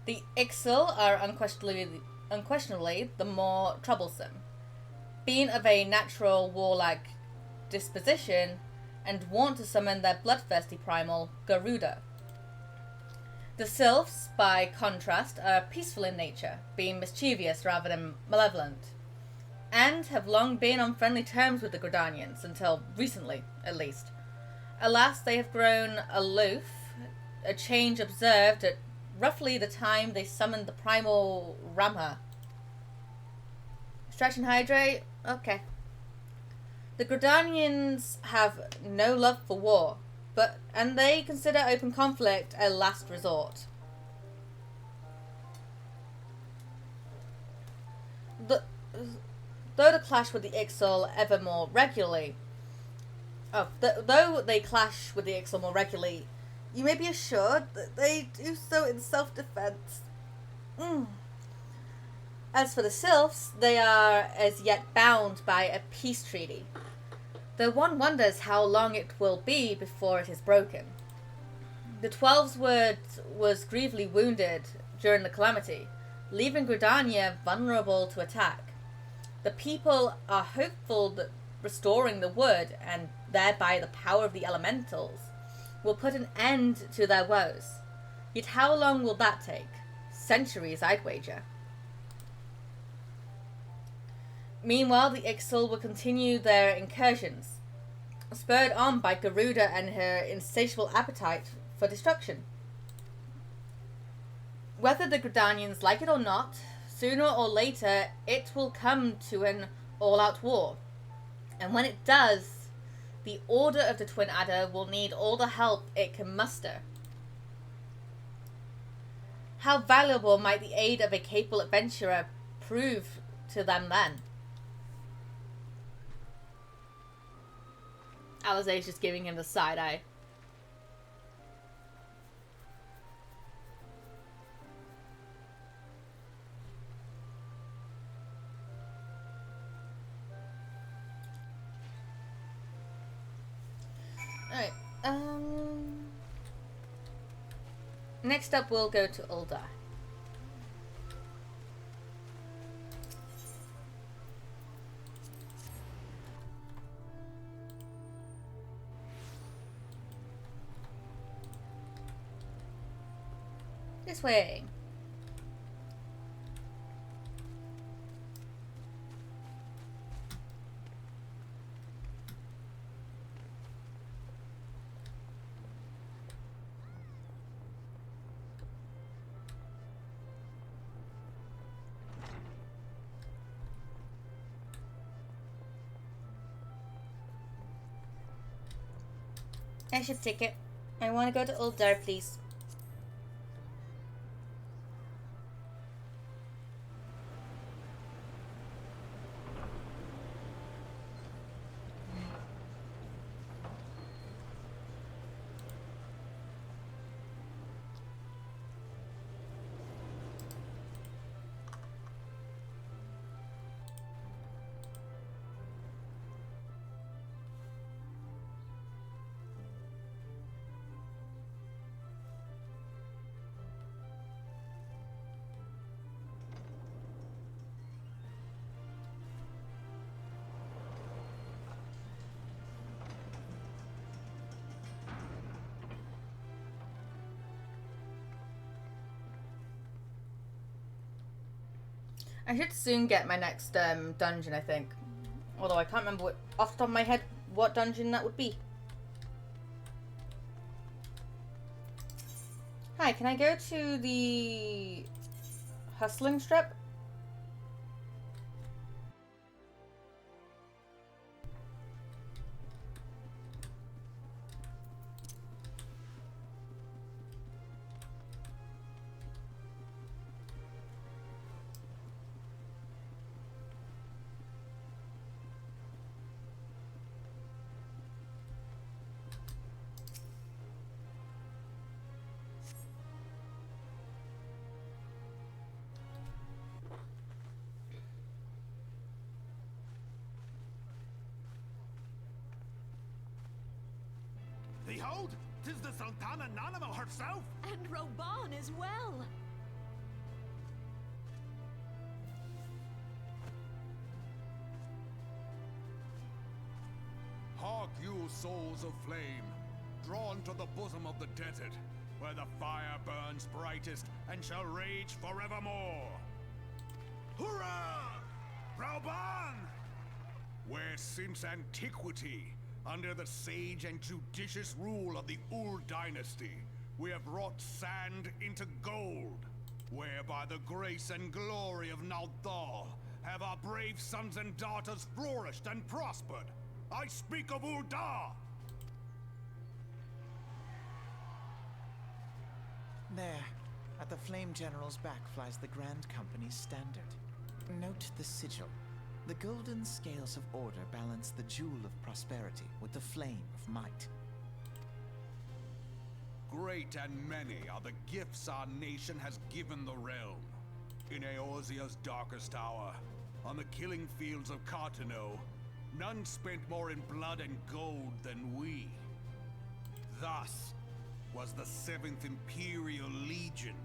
The Ixal are unquestionably the more troublesome, being of a natural warlike disposition and want to summon their bloodthirsty primal, Garuda. The Sylphs, by contrast, are peaceful in nature, being mischievous rather than malevolent, and have long been on friendly terms with the Gridanians, until recently, at least. Alas, they have grown aloof, a change observed at roughly the time they summoned the primal Ramha. Stretch and hydrate? Okay. The Gridanians have no love for war, and they consider open conflict a last resort. Though they clash with the Ixal ever more regularly, you may be assured that they do so in self-defense. As for the Sylphs, they are as yet bound by a peace treaty, though one wonders how long it will be before it is broken. The Twelve's word was gravely wounded during the calamity, leaving Gridania vulnerable to attack. The people are hopeful that restoring the wood, and thereby the power of the elementals, will put an end to their woes. Yet how long will that take? Centuries, I'd wager. Meanwhile, the Ixal will continue their incursions, spurred on by Garuda and her insatiable appetite for destruction. Whether the Gridanians like it or not, sooner or later it will come to an all-out war. And when it does, the Order of the Twin Adder will need all the help it can muster. How valuable might the aid of a capable adventurer prove to them then? Alizé's just giving him the side eye. Alright, next up we'll go to Ul'dah. This way. I should take it. I want to go to Ul'dah, please. I should soon get my next dungeon, I think. Although I can't remember off the top of my head what dungeon that would be. Hi, can I go to the hustling strip? Behold, 'tis the Sultana Nanamo herself! And Roban as well. Hark you, souls of flame, drawn to the bosom of the desert, where the fire burns brightest and shall rage forevermore. Hurrah! Rauban! Where since antiquity, under the sage and judicious rule of the Ul dynasty, we have wrought sand into gold, where by the grace and glory of Naldal, have our brave sons and daughters flourished and prospered. I speak of Uldar! There, at the Flame General's back flies the Grand Company's standard. Note the sigil. The golden scales of order balance the jewel of prosperity with the flame of might. Great and many are the gifts our nation has given the realm. In Eorzea's darkest hour, on the killing fields of Cartano, none spent more in blood and gold than we. Thus was the 7th Imperial Legion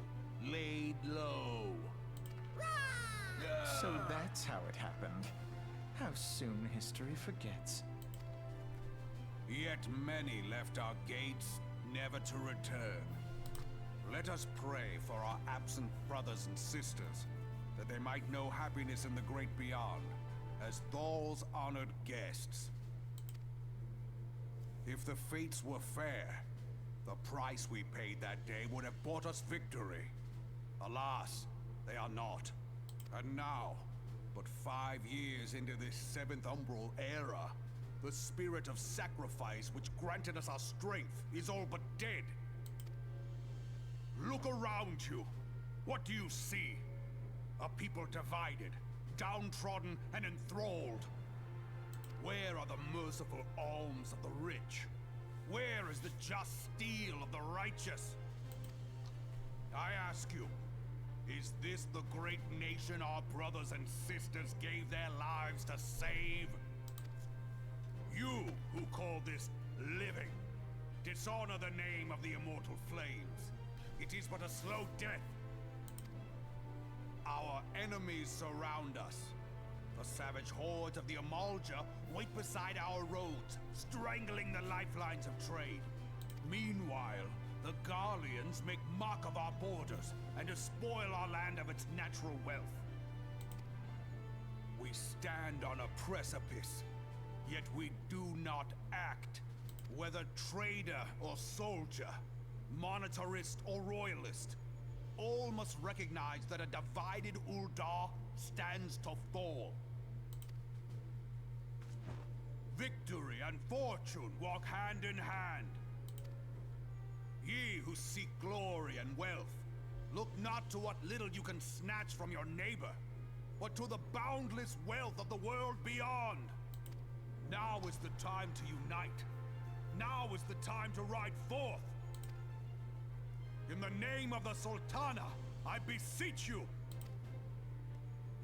laid low. So that's how it happened. How soon history forgets. Yet many left our gates, never to return. Let us pray for our absent brothers and sisters, that they might know happiness in the great beyond, as Thal's honored guests. If the fates were fair, the price we paid that day would have bought us victory. Alas, they are not. And now, but 5 years into this 7th Umbral era, the spirit of sacrifice which granted us our strength is all but dead. Look around you. What do you see? A people divided, downtrodden and enthralled. Where are the merciful alms of the rich? Where is the just steel of the righteous? I ask you, is this the great nation our brothers and sisters gave their lives to save? You who call this living, dishonor the name of the immortal flames. It is but a slow death. Our enemies surround us. The savage hordes of the Amalja wait beside our roads, strangling the lifelines of trade. Meanwhile, the Garleans make mock of our borders and despoil our land of its natural wealth. We stand on a precipice, yet we do not act. Whether trader or soldier, monetarist or royalist, all must recognize that a divided Uldar stands to fall. Victory and fortune walk hand in hand. Ye who seek glory and wealth, look not to what little you can snatch from your neighbor, but to the boundless wealth of the world beyond. Now is the time to unite. Now is the time to ride forth. In the name of the Sultana, I beseech you,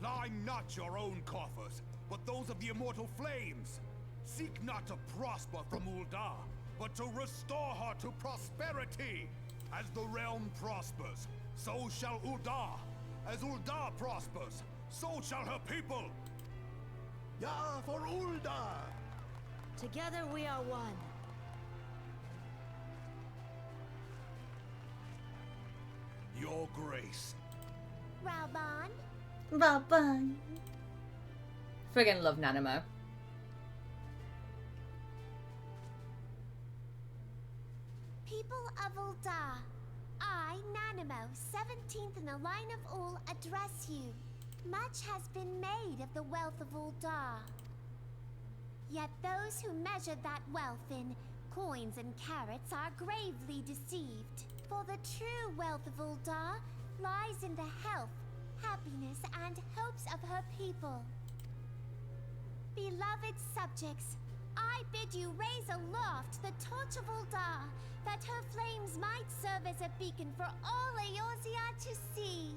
line not your own coffers, but those of the immortal flames. Seek not to prosper from Uldar, but to restore her to prosperity. As the realm prospers, so shall Uldar. As Uldar prospers, so shall her people. Ya for Uldar! Together we are one. Your grace. Rauban? Bye-bye. Friggin' love Nanimo. People of Uldar, I, Nanimo, 17th in the line of Ul, address you. Much has been made of the wealth of Uldar. Yet those who measure that wealth in coins and carats are gravely deceived. For the true wealth of Uldar lies in the health, happiness, and hopes of her people. Beloved subjects, I bid you raise aloft the torch of Uldar, that her flames might serve as a beacon for all Eorzea to see.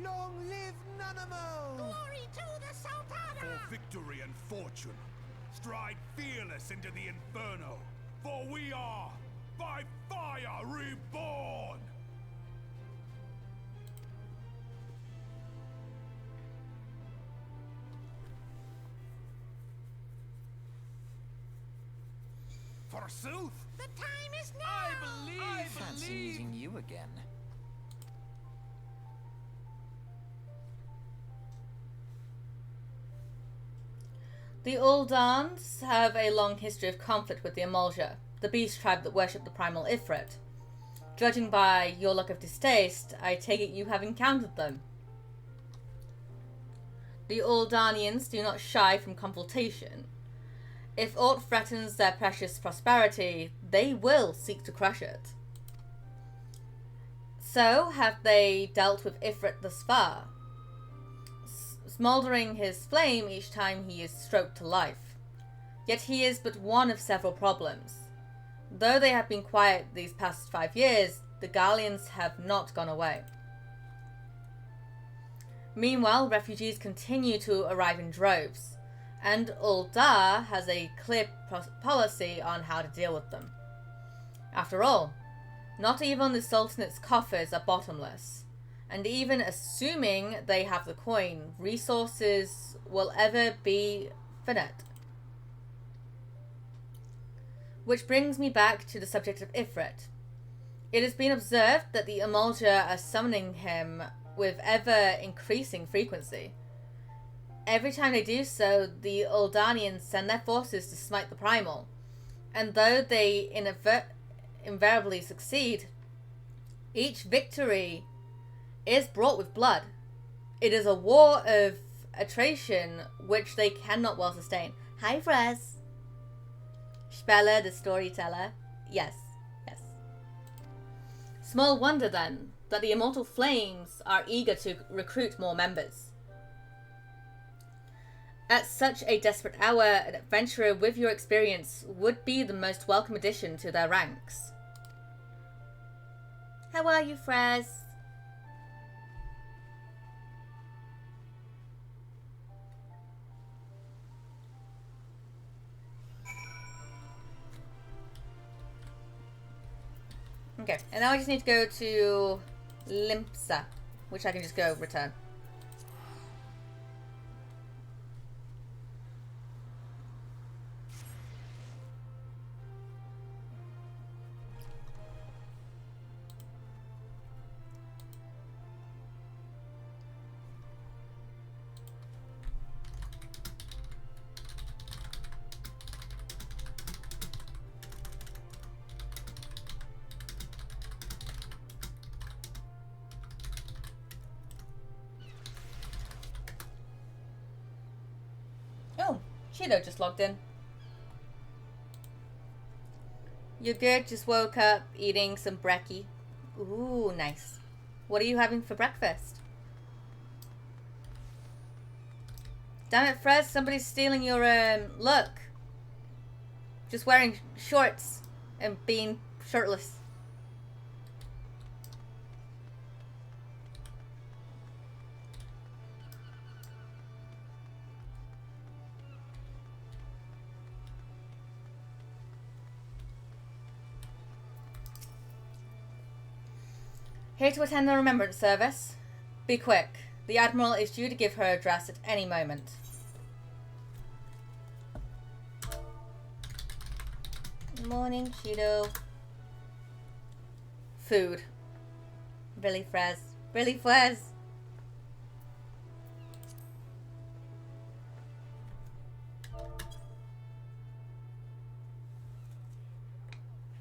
Long live Nanamo! Glory to the Sultana! For victory and fortune, stride fearless into the inferno, for we are by fire reborn! Forsooth! The time is now! I fancy meeting you again. The Uldans have a long history of conflict with the Amalja, the beast tribe that worship the primal Ifrit. Judging by your look of distaste, I take it you have encountered them. The Aldanians do not shy from confrontation. If aught threatens their precious prosperity, they will seek to crush it. So have they dealt with Ifrit thus far, smouldering his flame each time he is stroked to life. Yet he is but one of several problems. Though they have been quiet these past 5 years, the Gallians have not gone away. Meanwhile, refugees continue to arrive in droves, and Uldar has a clear policy on how to deal with them. After all, not even the Sultanate's coffers are bottomless, and even assuming they have the coin, resources will ever be finite. Which brings me back to the subject of Ifrit. It has been observed that the Amalja are summoning him with ever-increasing frequency. Every time they do so, the Uldanians send their forces to smite the Primal, and though they invariably succeed, each victory is brought with blood. It is a war of attrition which they cannot well sustain. Hi, Frez. Spella, the Storyteller. Yes, yes. Small wonder, then, that the Immortal Flames are eager to recruit more members. At such a desperate hour, an adventurer with your experience would be the most welcome addition to their ranks. How are you, Frez? Okay, and now I just need to go to Limsa, which I can just go return. Oh, Shido just logged in. You're good, just woke up, eating some brekkie. Ooh, nice. What are you having for breakfast? Damn it, Frez, somebody's stealing your, look. Just wearing shorts and being shirtless. Here to attend the remembrance service. Be quick. The Admiral is due to give her address at any moment. Morning, Cheeto. Food. Really, Frez. Really, Frez.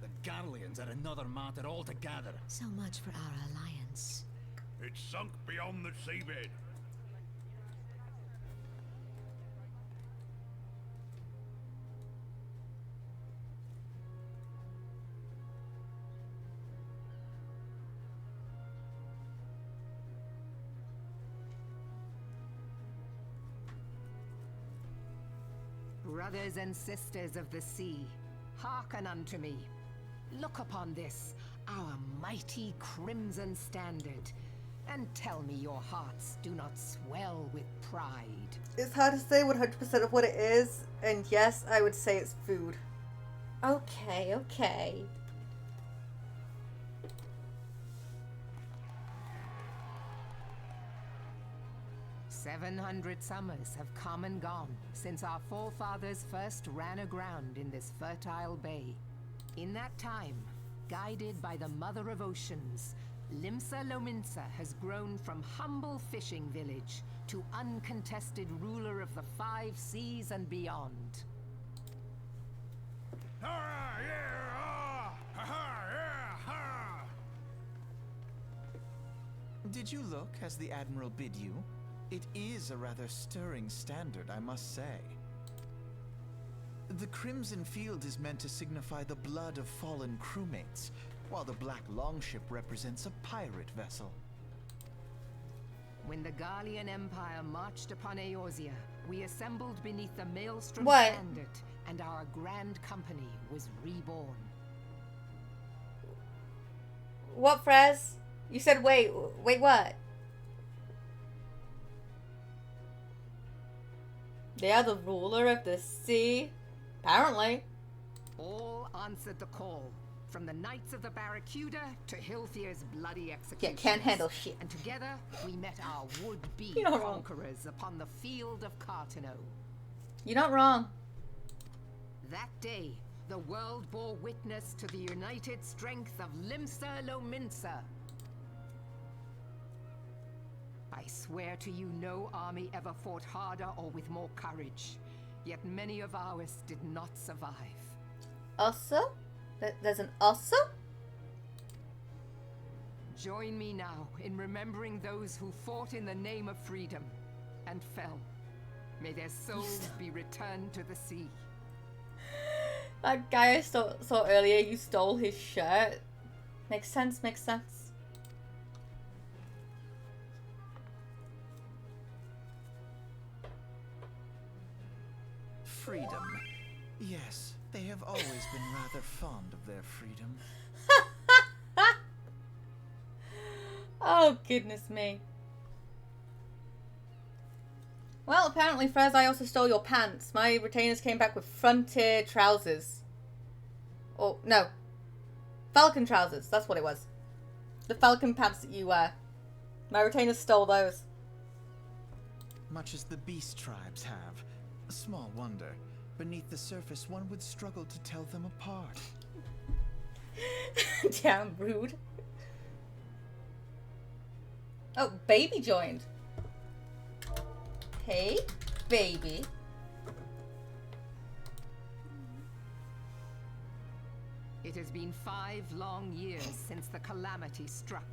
The Garleans are another matter altogether. So much for our alliance. It's sunk beyond the seabed. Brothers and sisters of the sea, hearken unto me. Look upon this, our mighty crimson standard, and tell me your hearts do not swell with pride. It's hard to say 100% of what it is, and yes, I would say it's food. Okay, okay. "700 summers have come and gone since our forefathers first ran aground in this fertile bay. In that time, guided by the Mother of Oceans, Limsa Lominsa has grown from humble fishing village to uncontested ruler of the 5 seas and beyond. Hurrah, yeah, ah! Ha-ha, yeah, ha! Did you look as the Admiral bid you? It is a rather stirring standard, I must say. The crimson field is meant to signify the blood of fallen crewmates, while the black longship represents a pirate vessel. When the Gallian Empire marched upon Eorzea, we assembled beneath the Maelstrom What? standard, and our grand company was reborn. What, Frez? You said wait what? They are the ruler of the sea? Apparently. All answered the call, from the Knights of the Barracuda to Hilthier's bloody Yeah, execution. can't handle shit. And together, we met our would-be You're not wrong. conquerors upon the field of Cartano. You're not wrong. That day, the world bore witness to the united strength of Limsa Lominsa. I swear to you, no army ever fought harder or with more courage. Yet many of ours did not survive. Also? There's an also? Join me now in remembering those who fought in the name of freedom and fell. May their souls be returned to the sea. That guy I saw earlier, you stole his shirt. Makes sense, makes sense. Freedom. Yes, they have always been rather fond of their freedom. Oh, goodness me. Well, apparently, Frez, I also stole your pants. My retainers came back with frontier trousers. Oh, no. Falcon trousers. That's what it was. The falcon pants that you wear. My retainers stole those. Much as the beast tribes have. Small wonder. Beneath the surface, one would struggle to tell them apart. Damn rude. Oh, baby joined. Hey, baby. It has been 5 long years since the calamity struck.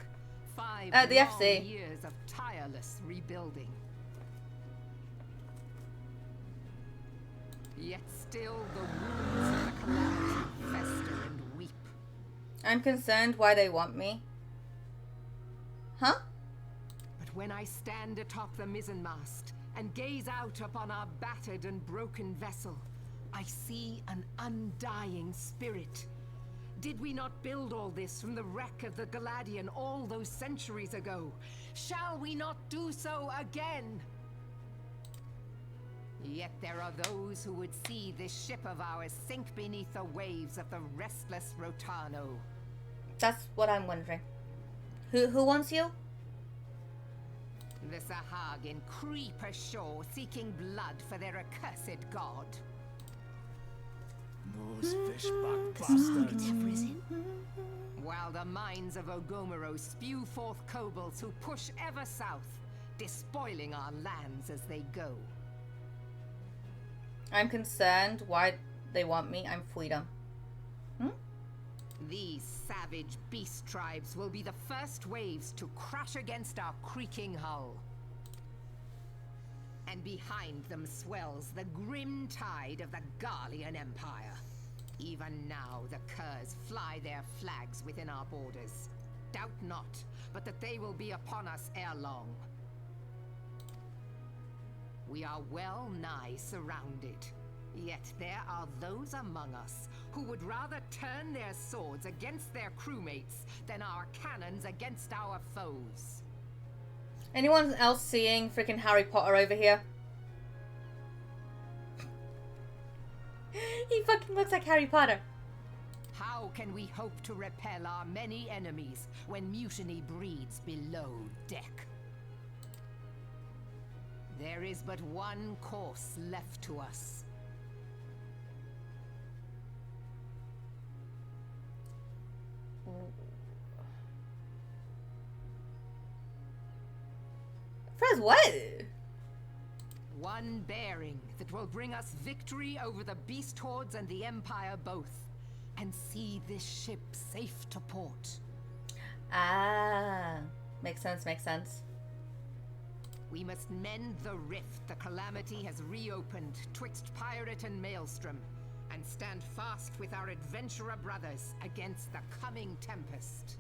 5 The long FC. years of tireless rebuilding. Yet still the wounds of the calamity fester and weep. I'm concerned why they want me. Huh? But when I stand atop the mizzenmast and gaze out upon our battered and broken vessel, I see an undying spirit. Did we not build all this from the wreck of the Galadian all those centuries ago? Shall we not do so again? Yet there are those who would see this ship of ours sink beneath the waves of the restless Rotano. That's what I'm wondering. Who wants you? The Sahagin creep ashore seeking blood for their accursed god. Those fishbug bastards. Have risen. While the mines of Ogomero spew forth kobolds who push ever south, despoiling our lands as they go. I'm concerned why they want me. I'm freedom. These savage beast tribes will be the first waves to crash against our creaking hull. And behind them swells the grim tide of the Gallian Empire. Even now the curs fly their flags within our borders. Doubt not, but that they will be upon us ere long. We are well nigh surrounded. Yet there are those among us who would rather turn their swords against their crewmates than our cannons against our foes. Anyone else seeing freaking Harry Potter over here? He fucking looks like Harry Potter. How can we hope to repel our many enemies when mutiny breeds below deck? There is but one course left to us. Frez, what? One bearing that will bring us victory over the beast hordes and the Empire both, and see this ship safe to port. Ah, makes sense, makes sense. We must mend the rift the calamity has reopened twixt pirate and maelstrom, and stand fast with our adventurer brothers against the coming tempest.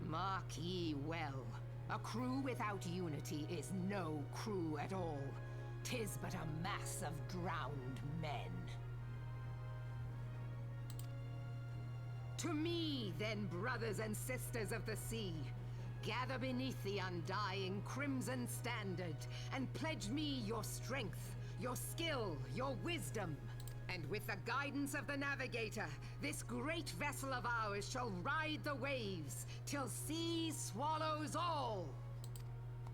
Mark ye well, a crew without unity is no crew at all. 'Tis but a mass of drowned men. To me, then, brothers and sisters of the sea, gather beneath the undying crimson standard, and pledge me your strength, your skill, your wisdom. And with the guidance of the navigator, this great vessel of ours shall ride the waves, till sea swallows all.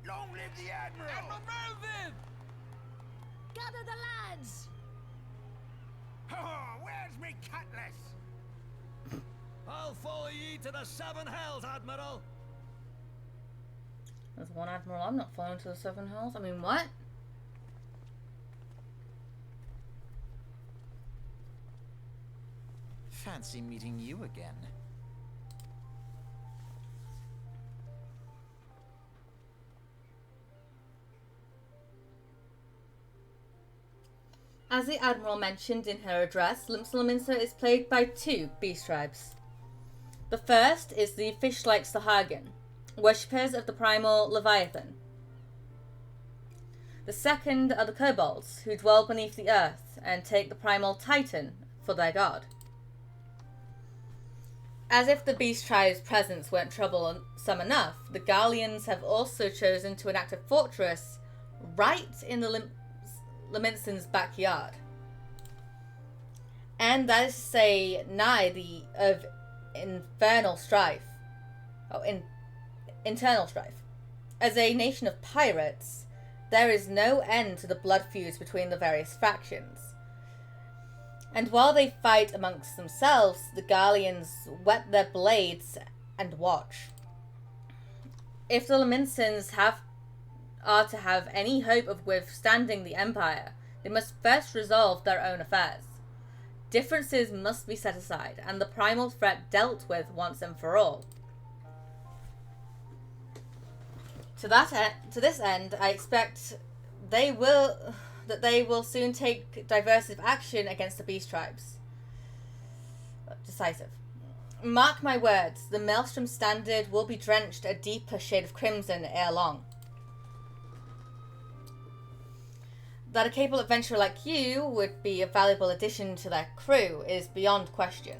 Long live the Admiral! Admiral Melvin! Gather the lads! Oh, where's me cutlass? I'll follow ye to the seven hells, Admiral! There's one admiral I'm not following to the Seven Hells. I mean, what? Fancy meeting you again. As the Admiral mentioned in her address, Limsa is plagued by two beast tribes. The first is the fish-like Sahagin, worshippers of the primal Leviathan. The second are the kobolds, who dwell beneath the earth and take the primal Titan for their god. As if the beast tribe's presence weren't troublesome enough, the Garleans have also chosen to enact a fortress right in the Laminson's backyard. And that is to say, nigh the of infernal strife. Internal strife. As a nation of pirates, there is no end to the blood feuds between the various factions. And while they fight amongst themselves, the Garleans whet their blades and watch. If the Laminsons are to have any hope of withstanding the Empire, they must first resolve their own affairs. Differences must be set aside, and the primal threat dealt with once and for all. To this end, I expect they will soon take decisive action against the beast tribes. Decisive. Mark my words, the Maelstrom standard will be drenched a deeper shade of crimson ere long. That a capable adventurer like you would be a valuable addition to their crew is beyond question.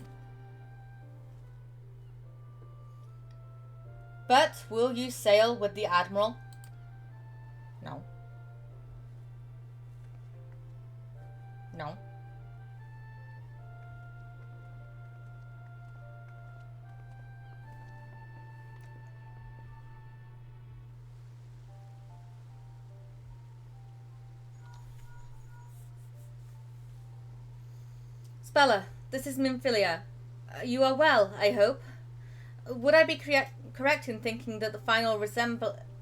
But will you sail with the Admiral? No. No. Spella, this is Minfilia. You are well, I hope. Would I be correct in thinking that the final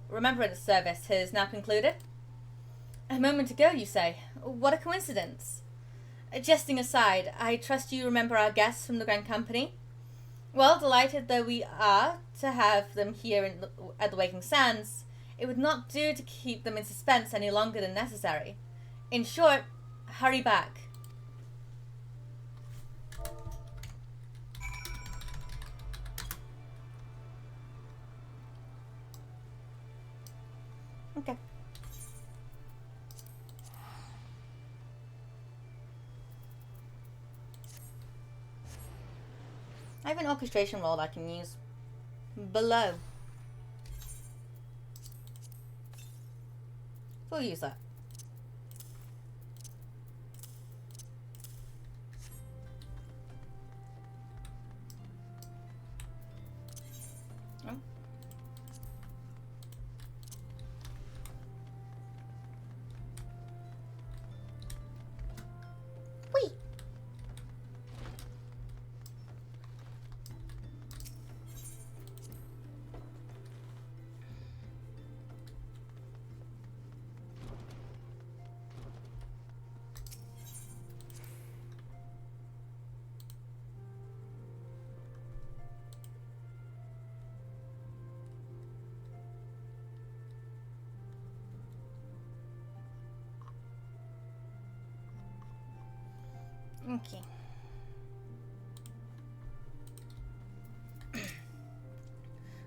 remembrance service has now concluded? A moment ago, you say? What a coincidence. Jesting aside, I trust you remember our guests from the Grand Company? Well, delighted though we are to have them here at the Waking Sands, it would not do to keep them in suspense any longer than necessary. In short, hurry back. Okay. I have an orchestration role I can use below. We'll use that. Oh. Whee! Okay.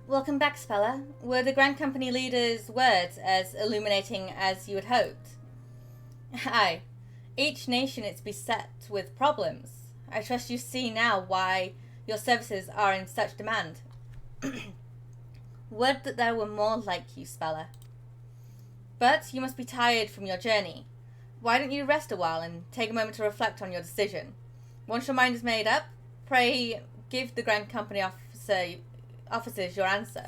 Welcome back, Spella. Were the Grand Company leader's words as illuminating as you had hoped? Aye. Each nation is beset with problems. I trust you see now why your services are in such demand. Would that there were more like you, Spella. But you must be tired from your journey. Why don't you rest a while and take a moment to reflect on your decision? Once your mind is made up, pray give the Grand Company officers your answer.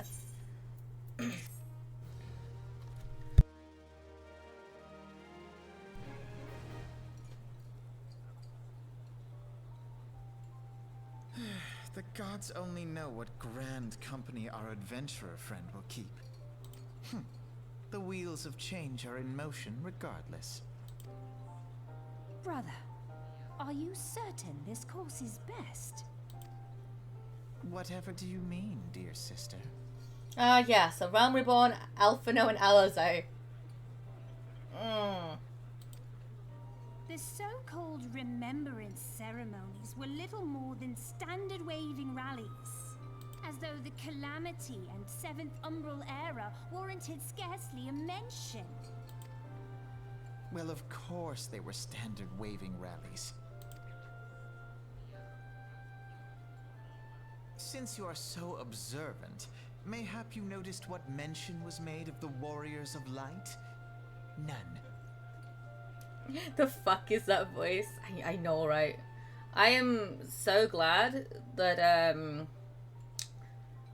The gods only know what grand company our adventurer friend will keep. The wheels of change are in motion regardless. Brother, are you certain this course is best? Whatever do you mean, dear sister? Yeah, so Realm Reborn, Alphino, and Alizé. The so-called remembrance ceremonies were little more than standard waving rallies. As though the Calamity and Seventh Umbral era warranted scarcely a mention. Well, of course they were standard waving rallies. Since you are so observant, mayhap you noticed what mention was made of the Warriors of Light? None. The fuck is that voice? I know, right? I am so glad that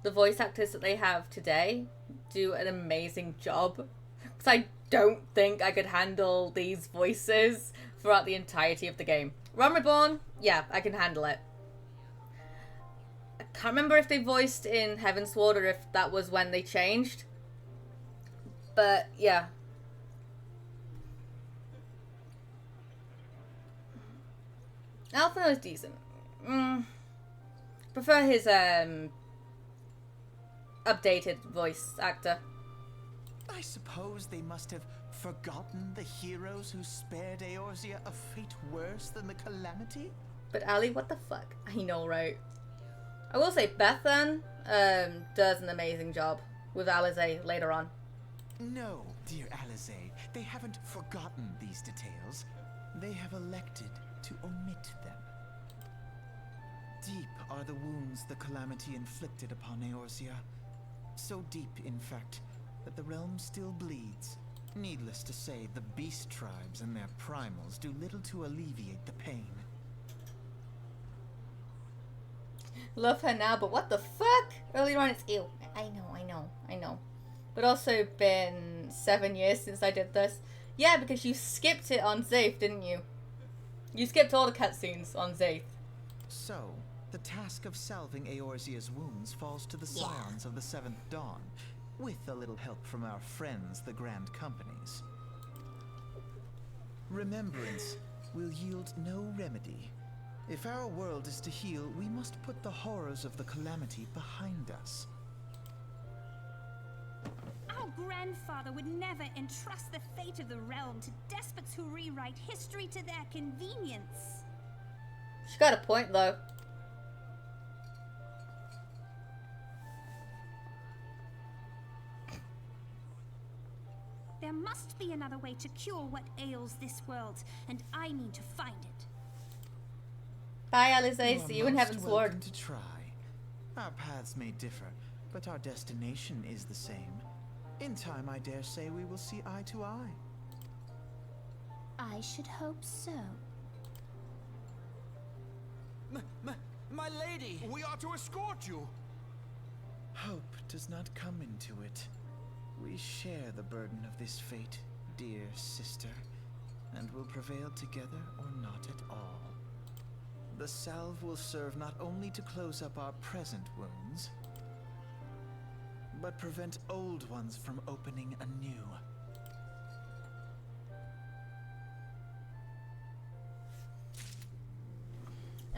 the voice actors that they have today do an amazing job. Because I don't think I could handle these voices throughout the entirety of the game. Realm Reborn, yeah, I can handle it. I can't remember if they voiced in Heavensward or if that was when they changed. But, yeah. Alpha is decent. Prefer his updated voice actor. I suppose they must have forgotten the heroes who spared Eorzea a fate worse than the Calamity? But Ali, what the fuck? I know, right? I will say Bethan does an amazing job with Alizé later on. No, dear Alizé, they haven't forgotten these details. They have elected to omit them. Deep are the wounds the Calamity inflicted upon Eorzea. So deep, in fact, that the realm still bleeds. Needless to say, the beast tribes and their primals do little to alleviate the pain. Love her now, but what the fuck? Earlier on it's ew. I know. But also been 7 years since I did this. Yeah, because you skipped it on Zaith, didn't you? You skipped all the cutscenes on Zaith. So, the task of salving Eorzea's wounds falls to the Scions of the Seventh Dawn, with a little help from our friends, the Grand Companies. Remembrance will yield no remedy. If our world is to heal, we must put the horrors of the Calamity behind us. Our grandfather would never entrust the fate of the realm to despots who rewrite history to their convenience. She got a point, though. There must be another way to cure what ails this world, and I need to find it. Bye, Alizé. See you in Heavensward. Welcome to try. Our paths may differ, but our destination is the same. In time, I dare say we will see eye to eye. I should hope so. My lady! We are to escort you. Hope does not come into it. We share the burden of this fate, dear sister, and will prevail together or not at all. The salve will serve not only to close up our present wounds, but prevent old ones from opening anew.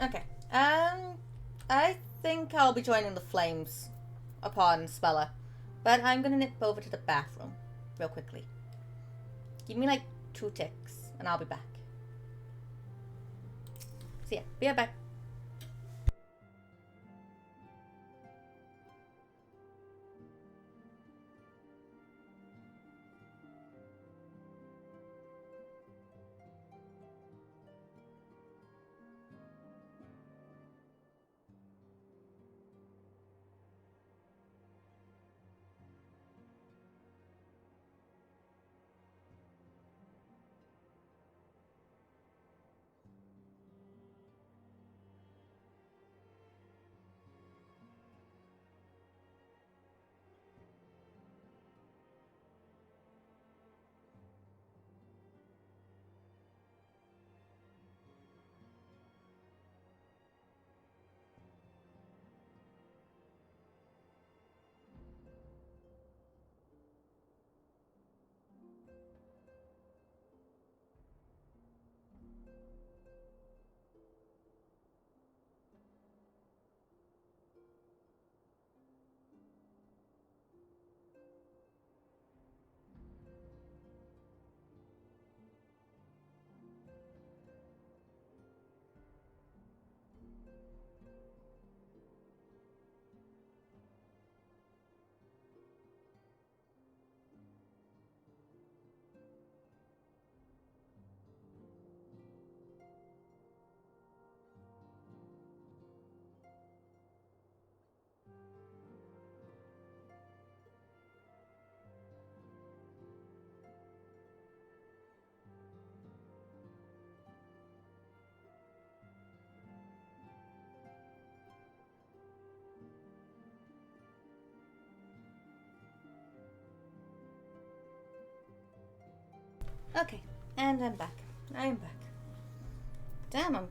Okay. I think I'll be joining the flames upon Spella. But I'm gonna nip over to the bathroom real quickly. Give me like 2 ticks and I'll be back. So yeah, be right back. Okay, and I'm back. I'm back. Damn,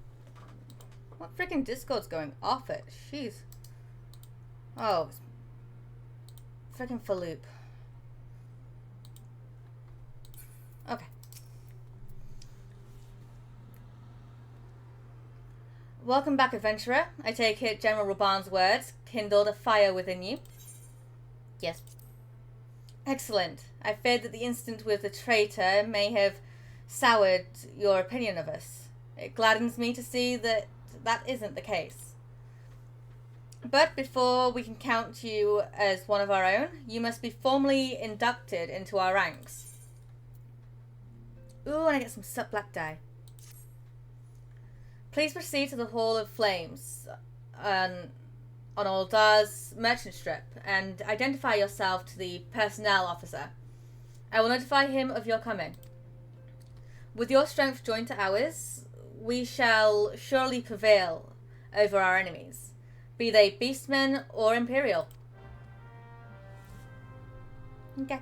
what freaking Discord's going off it? Jeez. Oh, it's freaking for loop. Okay. Welcome back, adventurer. I take it General Raban's words kindled a fire within you. Yes. Excellent. I feared that the incident with the traitor may have soured your opinion of us. It gladdens me to see that that isn't the case. But before we can count you as one of our own, you must be formally inducted into our ranks. Ooh, and I get some sub black dye. Please proceed to the Hall of Flames on Oldar's merchant strip and identify yourself to the personnel officer. I will notify him of your coming. With your strength joined to ours, we shall surely prevail over our enemies, be they beastmen or imperial. Okay.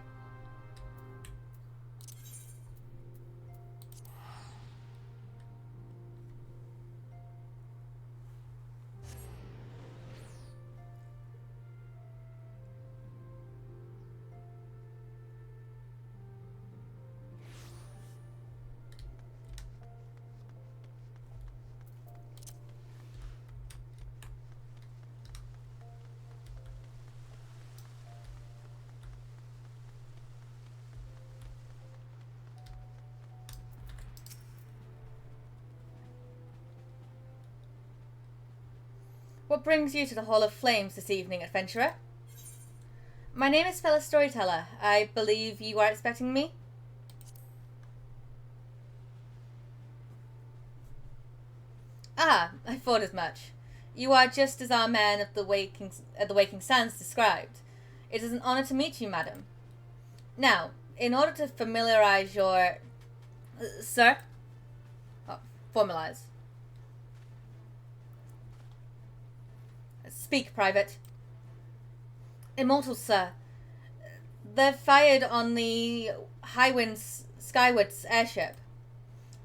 What brings you to the Hall of Flames this evening, adventurer? My name is Spella Storytella. I believe you are expecting me? Ah, I thought as much. You are just as our man of the Waking Sands described. It is an honour to meet you, madam. Now, in order to familiarise your... sir? Oh, formalise. Speak, Private. Immortals, sir. They're fired on the Highwinds Skyward's airship.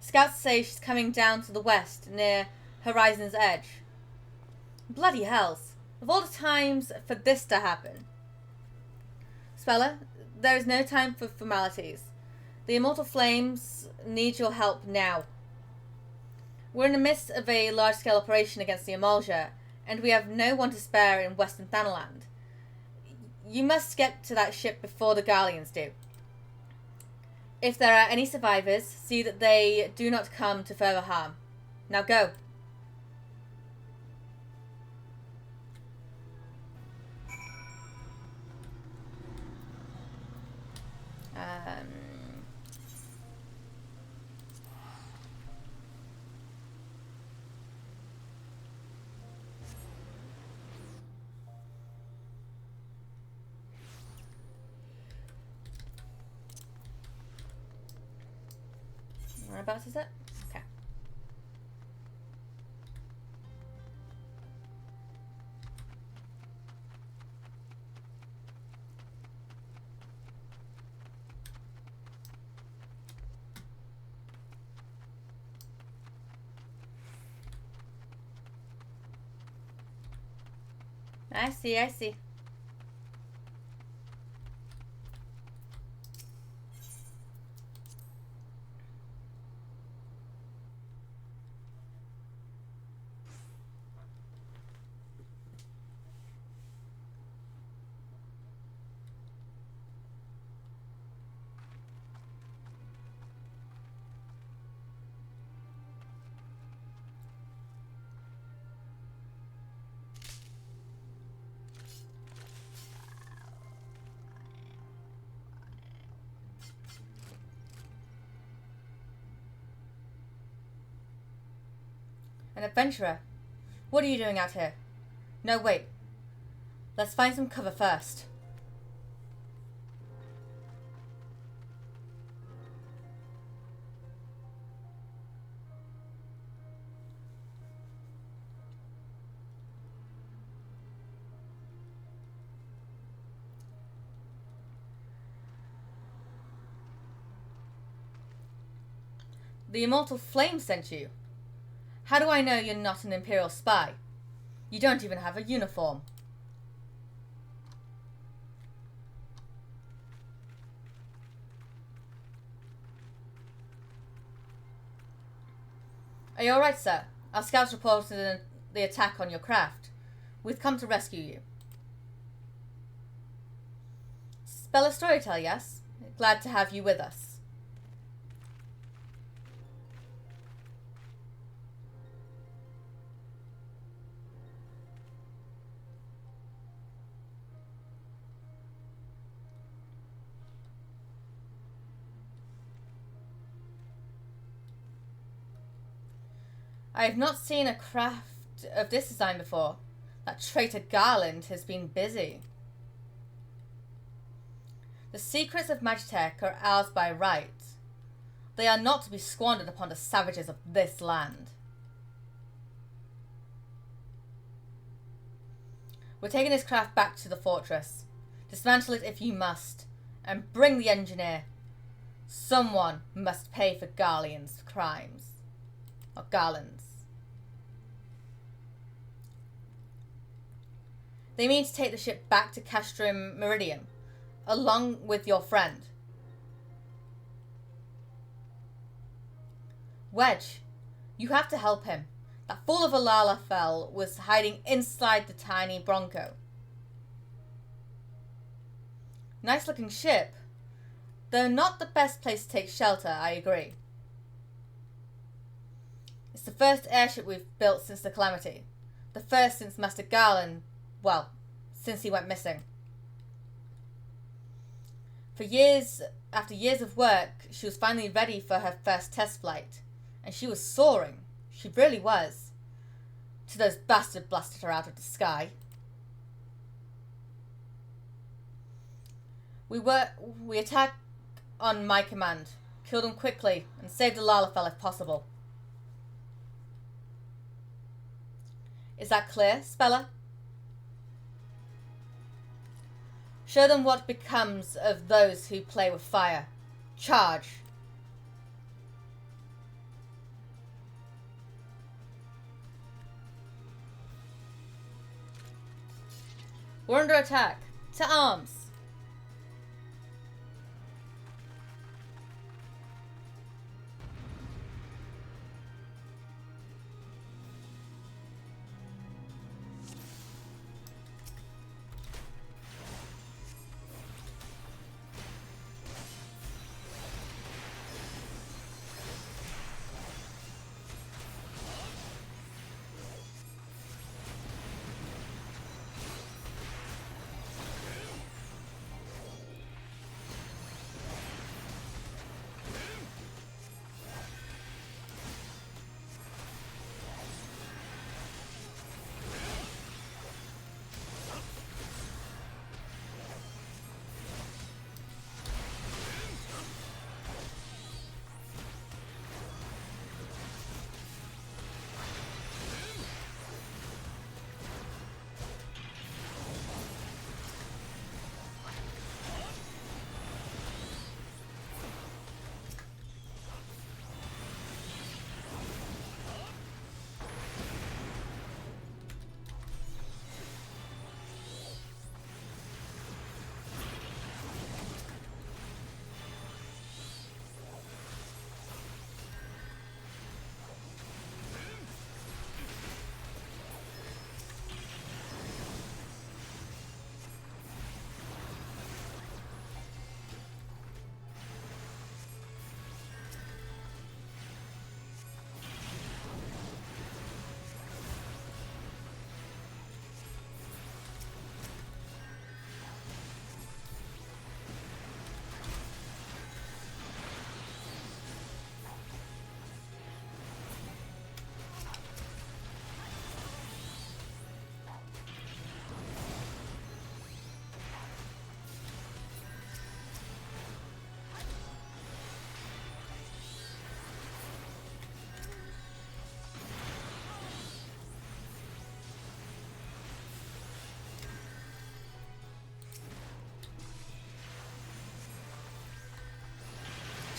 Scouts say she's coming down to the west, near Horizon's Edge. Bloody hells. Of all the times for this to happen. Spella, there is no time for formalities. The Immortal Flames need your help now. We're in the midst of a large-scale operation against the Amalja, and we have no one to spare in Western Thanaland. You must get to that ship before the Guardians do. If there are any survivors, see that they do not come to further harm. Now go. Whereabouts is it? Okay. I see, I see. An adventurer. What are you doing out here? No, wait. Let's find some cover first. The Immortal Flame sent you. How do I know you're not an Imperial spy? You don't even have a uniform. Are you alright, sir? Our scouts reported the attack on your craft. We've come to rescue you. Spella Storytella, yes? Glad to have you with us. I have not seen a craft of this design before. That traitor Garland has been busy. The secrets of Magitech are ours by right. They are not to be squandered upon the savages of this land. We're taking this craft back to the fortress. Dismantle it if you must, and bring the engineer. Someone must pay for Garlean's crimes. Or Garland's. They mean to take the ship back to Castrum Meridian, along with your friend. Wedge, you have to help him. That fool of a Lalafell was hiding inside the tiny Bronco. Nice looking ship, though not the best place to take shelter, I agree. It's the first airship we've built since the Calamity. The first since Master Garland, well, since he went missing. For years, after years of work, she was finally ready for her first test flight. And she was soaring. She really was. Till those bastards blasted her out of the sky. We attacked on my command. Killed them quickly and saved the Lalafell if possible. Is that clear, Spella? Show them what becomes of those who play with fire. Charge. We're under attack. To arms.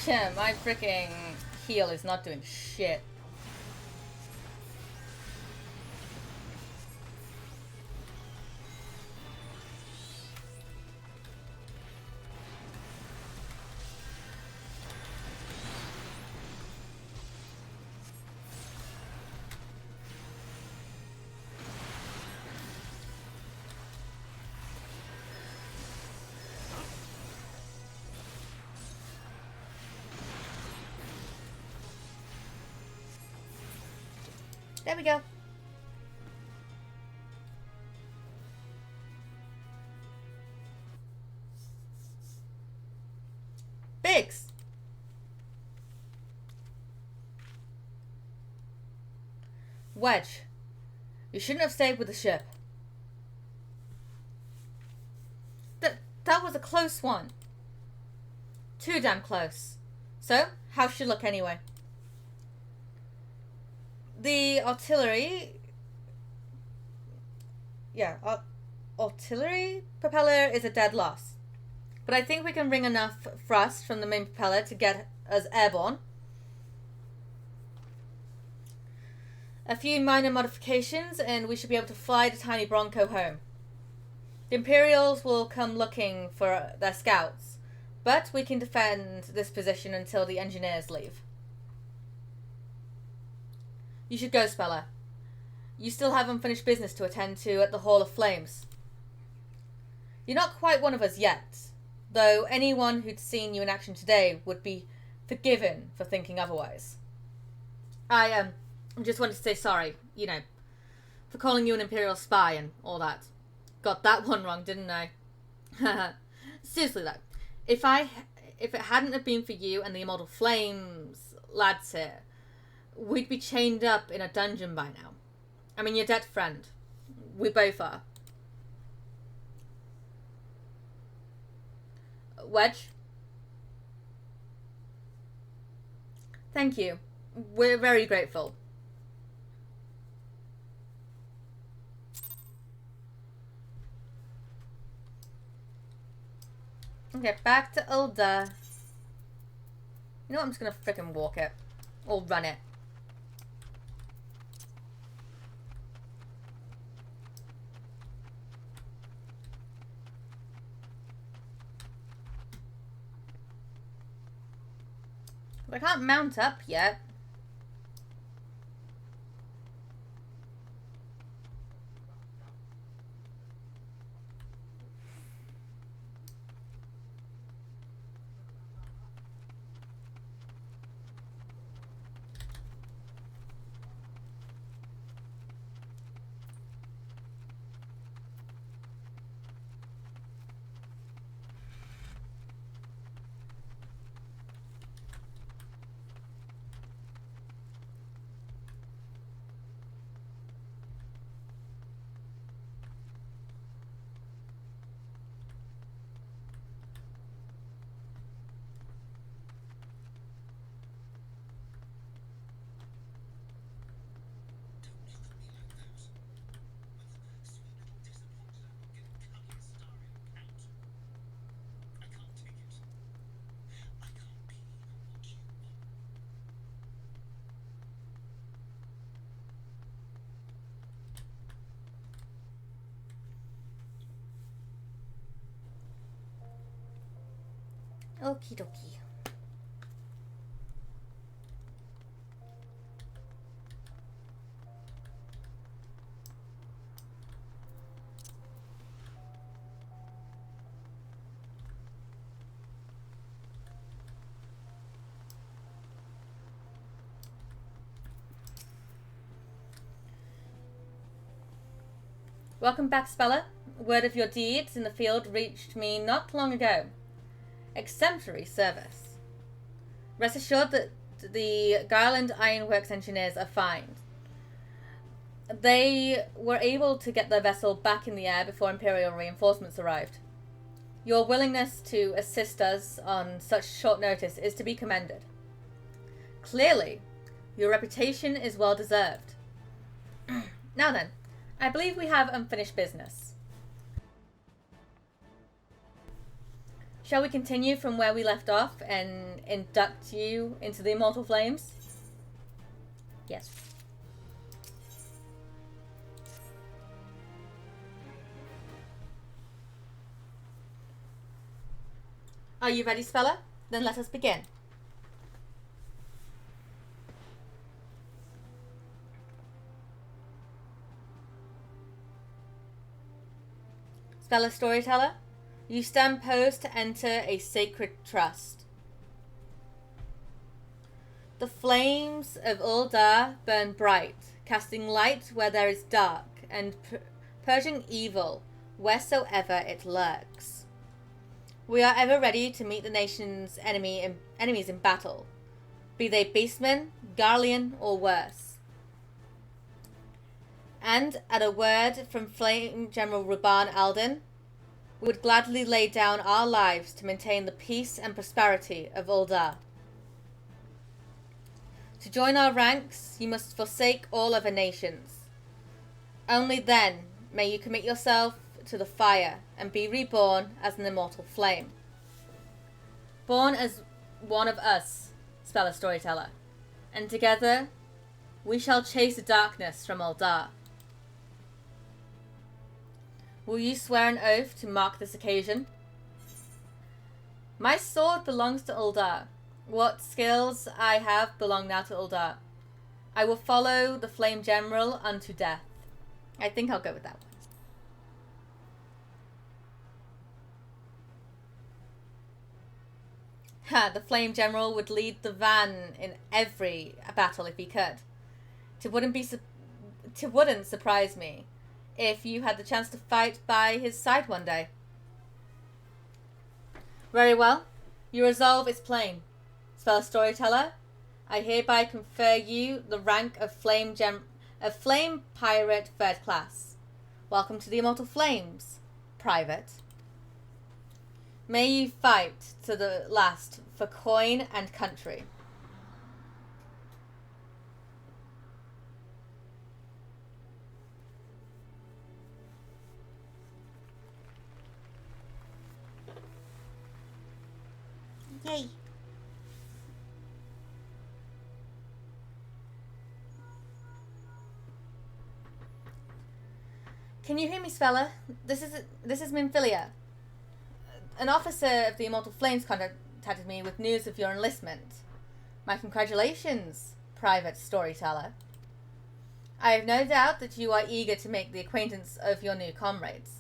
My freaking heal is not doing shit. There we go. Biggs! Wedge, you shouldn't have stayed with the ship. That was a close one. Too damn close. So, how's she look anyway? The artillery... Yeah, artillery propeller is a dead loss. But I think we can wring enough thrust from the main propeller to get us airborne. A few minor modifications and we should be able to fly the tiny Bronco home. The Imperials will come looking for their scouts, but we can defend this position until the engineers leave. You should go, Spella. You still have unfinished business to attend to at the Hall of Flames. You're not quite one of us yet, though anyone who'd seen you in action today would be forgiven for thinking otherwise. I just wanted to say sorry, you know, for calling you an Imperial spy and all that. Got that one wrong, didn't I? Seriously though, if it hadn't have been for you and the Immortal Flames lads here, we'd be chained up in a dungeon by now. I mean, your dead friend. We both are. Wedge? Thank you. We're very grateful. Okay, back to Ulda. You know what? I'm just gonna frickin' walk it. Or run it. I can't mount up yet. Okie dokie. Welcome back, Spella. Word of your deeds in the field reached me not long ago. Exemplary service. Rest assured that the Garland Ironworks engineers are fine. They were able to get their vessel back in the air before Imperial reinforcements arrived. Your willingness to assist us on such short notice is to be commended. Clearly, your reputation is well deserved. Now then, I believe we have unfinished business. Shall we continue from where we left off and induct you into the Immortal Flames? Yes. Are you ready, Spella? Then let us begin. Spella Storyteller, you stand posed to enter a sacred trust. The flames of Uldar burn bright, casting light where there is dark, and purging evil wheresoever it lurks. We are ever ready to meet the nation's enemies in battle, be they beastmen, Garlean, or worse. And at a word from Flame General Ruban Alden, we would gladly lay down our lives to maintain the peace and prosperity of Uldar. To join our ranks, you must forsake all other nations. Only then may you commit yourself to the fire and be reborn as an immortal flame. Born as one of us, Spella Storyteller, and together we shall chase the darkness from Uldar. Will you swear an oath to mark this occasion? My sword belongs to Uldar. What skills I have belong now to Uldar. I will follow the Flame General unto death. I think I'll go with that one. Ha, the Flame General would lead the van in every battle if he could. It wouldn't surprise me if you had the chance to fight by his side one day. Very well. Your resolve is plain. Spell Storyteller, I hereby confer you the rank of Flame Pirate 3rd Class. Welcome to the Immortal Flames, Private. May you fight to the last for coin and country. Yay. Can you hear me, Spella? This is Minfilia. An officer of the Immortal Flames contacted me with news of your enlistment. My congratulations, Private Storyteller. I have no doubt that you are eager to make the acquaintance of your new comrades,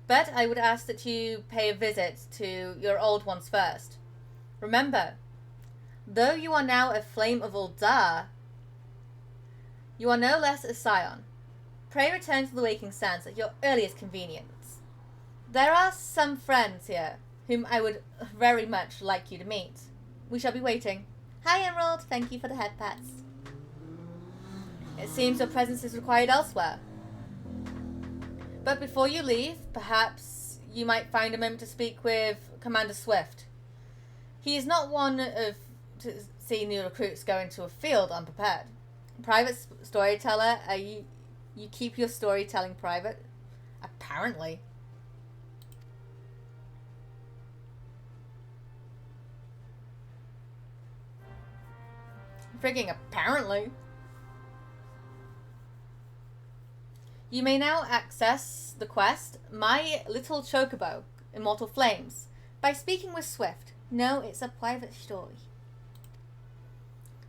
but I would ask that you pay a visit to your old ones first. Remember, though you are now a Flame of Uldar, you are no less a scion. Pray return to the Waking Sands at your earliest convenience. There are some friends here whom I would very much like you to meet. We shall be waiting. Hi, Emerald. Thank you for the head pats. It seems your presence is required elsewhere. But before you leave, perhaps you might find a moment to speak with Commander Swift. He is not one to see new recruits go into a field unprepared. Private Storyteller, you keep your storytelling private? Apparently. Frigging apparently. You may now access the quest, My Little Chocobo, Immortal Flames, by speaking with Swift. No, it's a private story.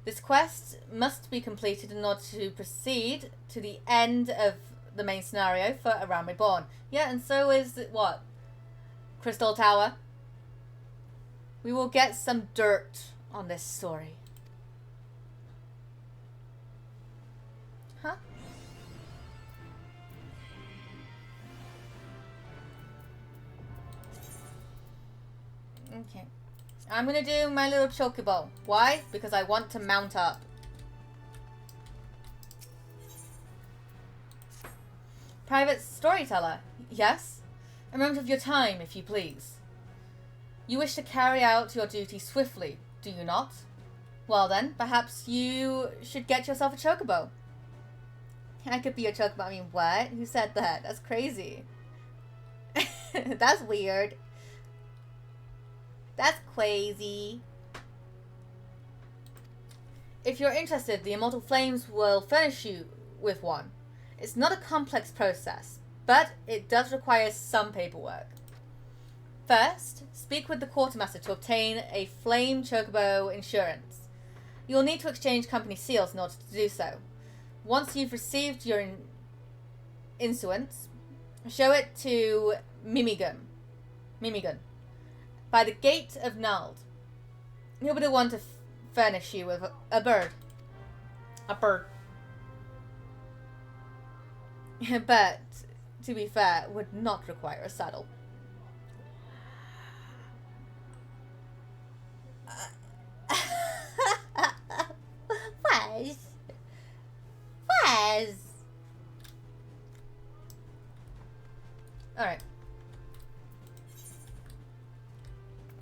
This quest must be completed in order to proceed to the end of the main scenario for A Realm Reborn. Yeah, and so is, what? Crystal Tower. We will get some dirt on this story. Huh? Okay. I'm gonna do my little chocobo. Why? Because I want to mount up. Private Storyteller. Yes? A moment of your time, if you please. You wish to carry out your duty swiftly, do you not? Well then, perhaps you should get yourself a chocobo. I could be a chocobo. I mean, what? Who said that? That's crazy. That's weird. That's crazy. If you're interested, the Immortal Flames will furnish you with one. It's not a complex process, but it does require some paperwork. First, speak with the quartermaster to obtain a Flame Chocobo insurance. You'll need to exchange company seals in order to do so. Once you've received your insuance, show it to Mimigun by the Gate of Nald. He'll be the one to furnish you with a bird. A bird. But, to be fair, would not require a saddle. Where's? Alright.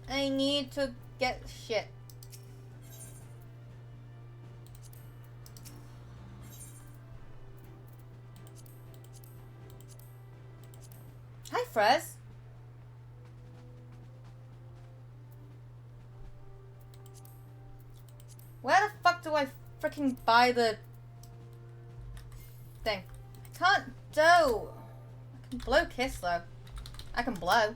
I need to get shit. Hi, Frez. Where the fuck do I freaking buy the thing? I can't do. I can blow kiss though. I can blow.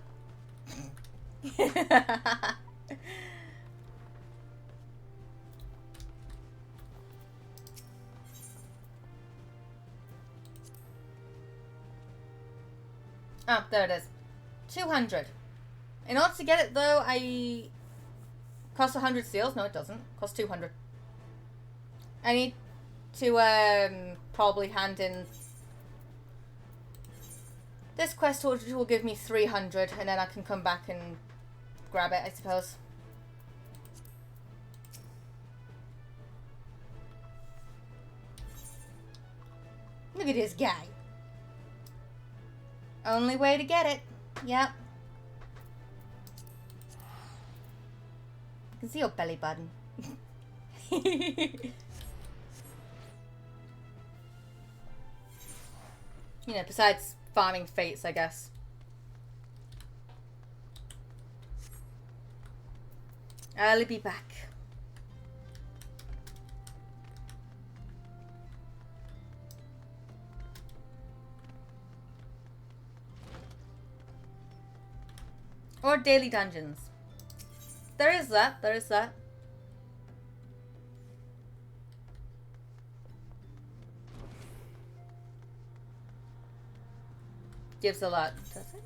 Oh, there it is. 200. In order to get it though, I cost 100 seals. No, it doesn't. Cost 200. I need to probably hand in this quest, which will give me 300, and then I can come back and grab it, I suppose. Look at this guy. Only way to get it. Yep. I can see your belly button. You know, besides farming fates, I guess. I'll be back. Or daily dungeons. There is that, there is that. Gives a lot, does it?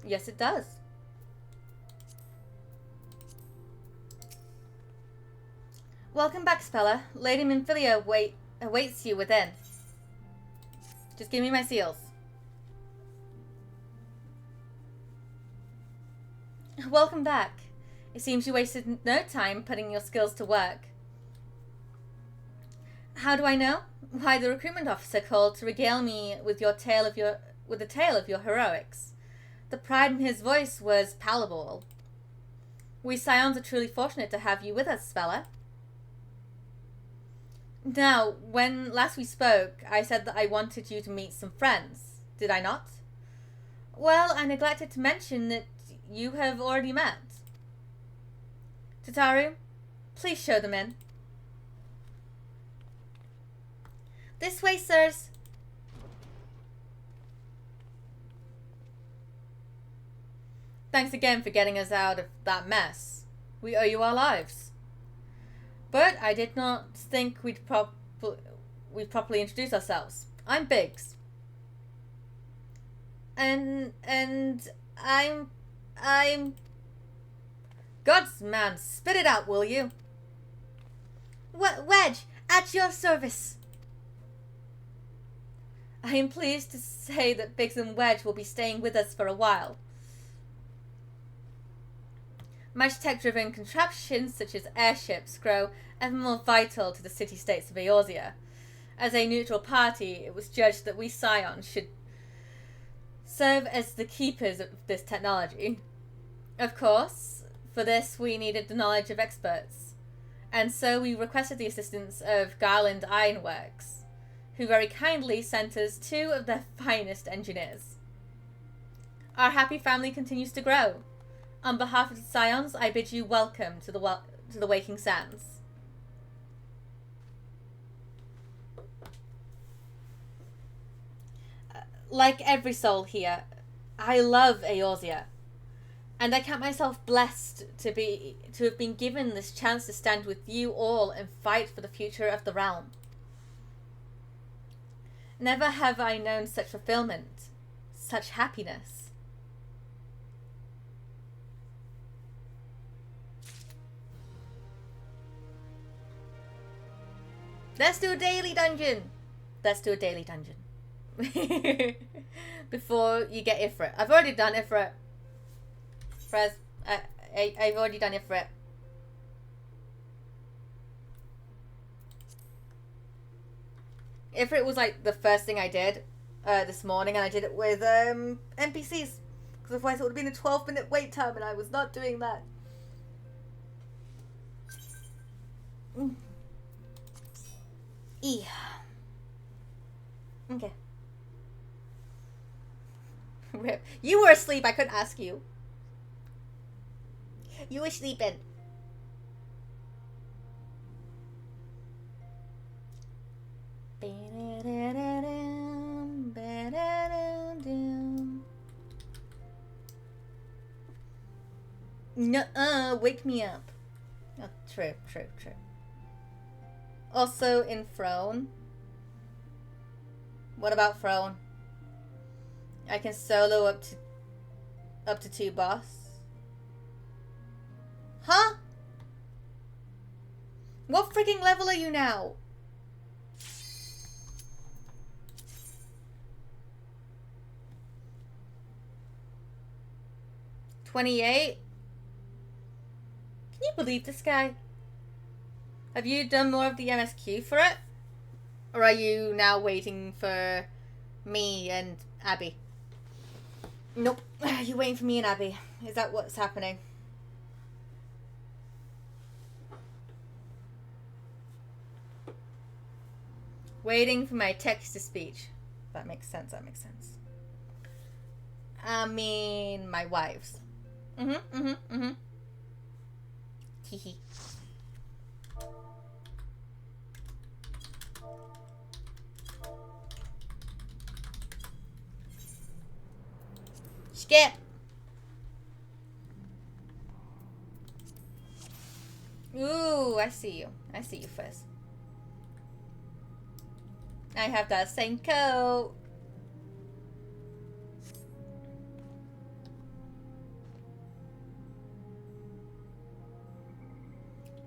Yes, it does. Welcome back, Spella. Lady Minfilia awaits you within. Just give me my seals. Welcome back. It seems you wasted no time putting your skills to work. How do I know? Why, the recruitment officer called to regale me with the tale of your heroics. The pride in his voice was palpable. We Scions are truly fortunate to have you with us, Spella. Now, when last we spoke, I said that I wanted you to meet some friends. Did I not? Well, I neglected to mention that you have already met. Tataru, please show them in. This way, sirs. Thanks again for getting us out of that mess. We owe you our lives. But I did not think we'd properly introduce ourselves. I'm Biggs. And I'm... God's man, spit it out, will you? Wedge, at your service. I am pleased to say that Biggs and Wedge will be staying with us for a while. Magitech-driven contraptions such as airships grow ever more vital to the city-states of Eorzea. As a neutral party, it was judged that we Scions should serve as the keepers of this technology. Of course, for this we needed the knowledge of experts, and so we requested the assistance of Garland Ironworks, who very kindly sent us 2 of their finest engineers. our happy family continues to grow. On behalf of the Scions, I bid you welcome to the Waking Sands. Like every soul here, I love Eorzea, and I count myself blessed to have been given this chance to stand with you all and fight for the future of the realm. Never have I known such fulfillment, such happiness. Let's do a daily dungeon. Let's do a daily dungeon. Before you get Ifrit. I've already done Ifrit. Frez, I've already done Ifrit. Ifrit was like the first thing I did this morning, and I did it with NPCs. Because otherwise it would have been a 12-minute wait time, and I was not doing that. Okay. Rip. You were asleep. I couldn't ask you. You were sleeping. No, wake me up. Oh, true. Also in Throne. What about Throne? I can solo up to 2 boss. Huh? What freaking level are you now? $28? Can you believe this guy? Have you done more of the MSQ for it? Or are you now waiting for me and Abby? Nope. You're waiting for me and Abby. Is that what's happening? Waiting for my text-to-speech. That makes sense. I mean, my wives. Hee. Skip. Ooh, I see you. I see you first. I have that same coat.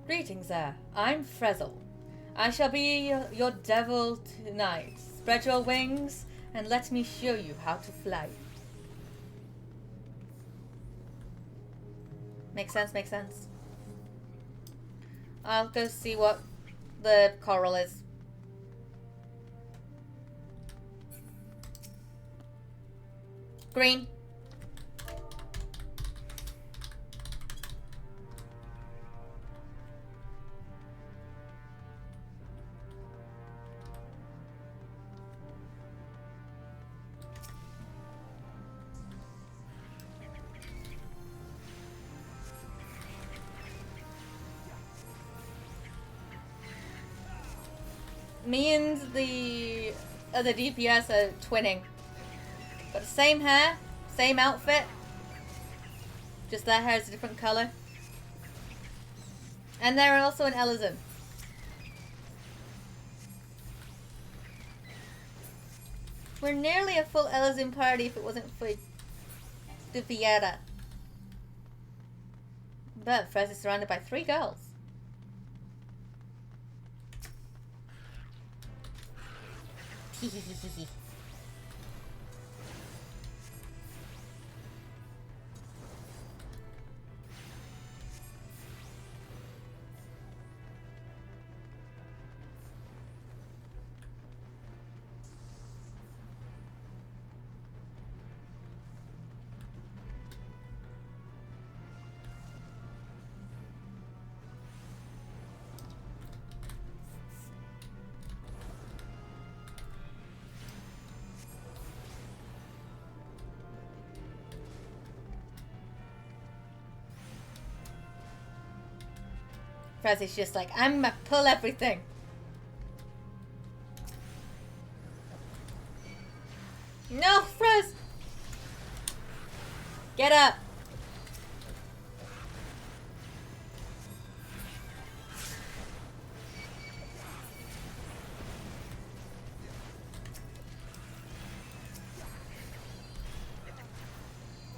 Greetings there. I'm Frizzle. I shall be your devil tonight. Spread your wings and let me show you how to fly. Makes sense. I'll go see what the coral is. Green. Me and the other DPS are twinning. Got the same hair, same outfit. Just their hair is a different colour. And they're also an Elysian. We're nearly a full Elysian party if it wasn't for the Viera. But Fez is surrounded by 3 girls. Fraz is just like, I'm gonna pull everything. No, Fraz! Get up!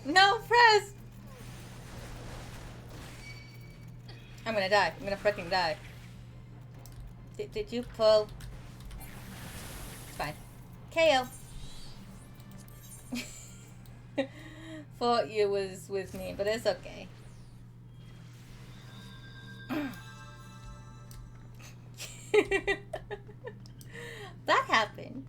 No, Fraz! I'm gonna die. I'm gonna freaking die. Did you pull? It's fine. KO. Thought you was with me, but it's okay. That happened.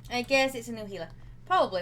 I guess it's a new healer. Probably.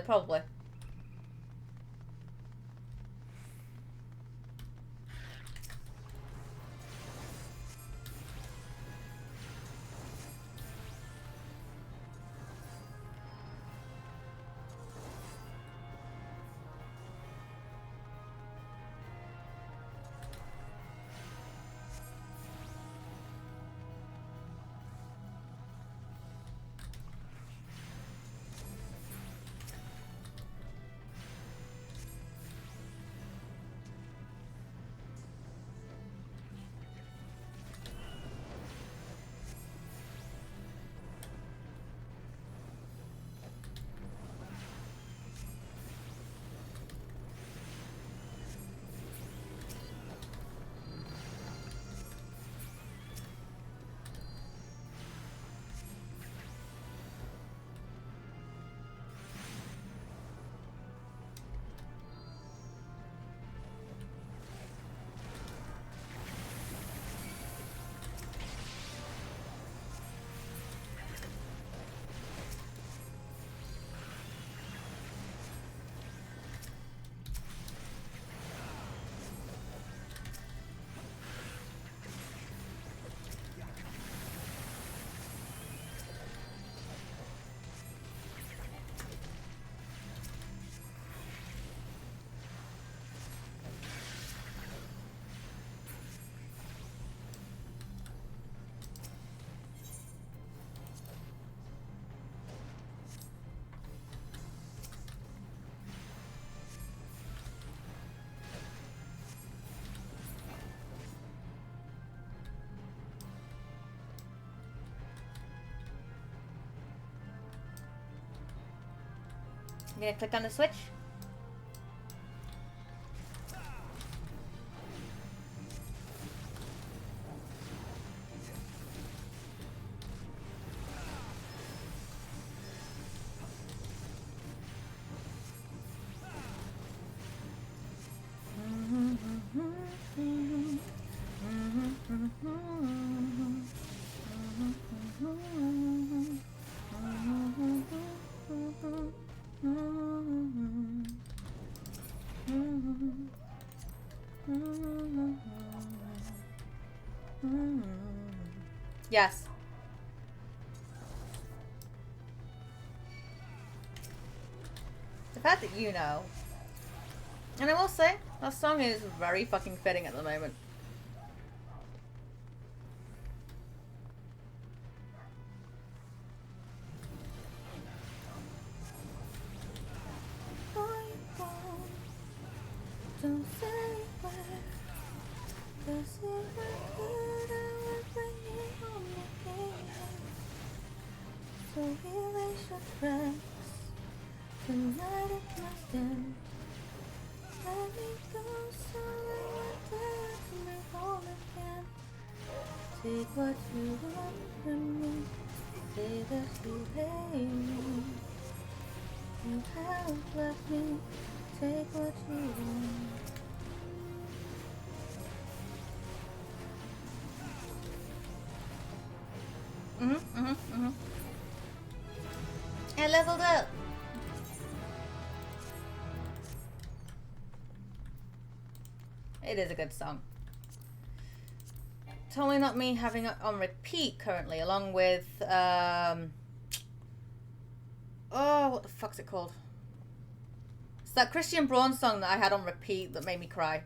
I'm gonna click on the switch. Yes. The fact that you know. And I will say, that song is very fucking fitting at the moment. Don't say where, 'cause if I could, I would bring it home again. So erase your tracks. Tonight it must end. Let me go so I won't dare to be home again. Take what you want from me. Say that you hate me. You have left me. Take what you want. I leveled up. It is a good song. totally not me having it on repeat currently, along with, oh, what the fuck's it called? It's that Christian Braun song that I had on repeat that made me cry.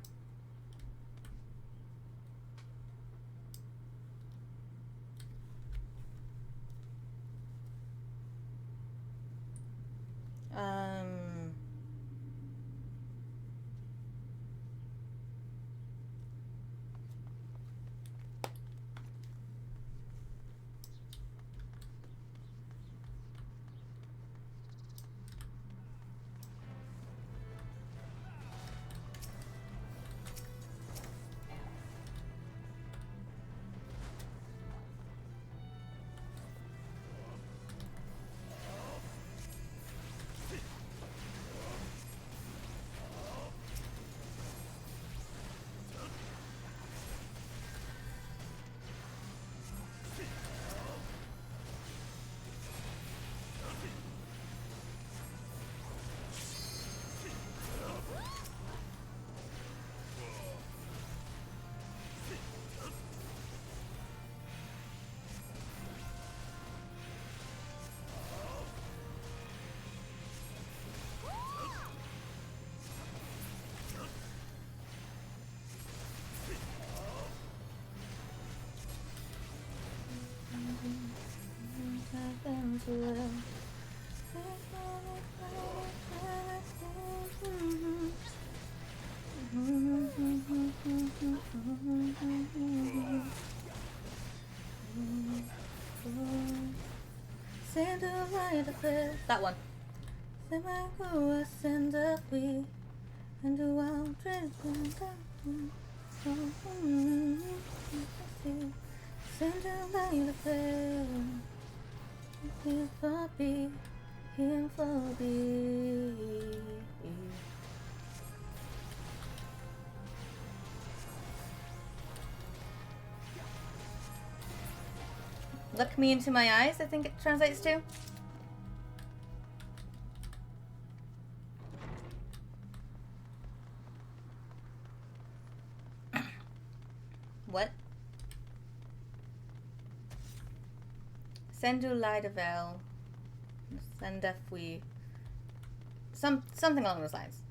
That one. Look me into my eyes, I think it translates to. What? Sendu Lidavel. Sendefui. Something along those lines.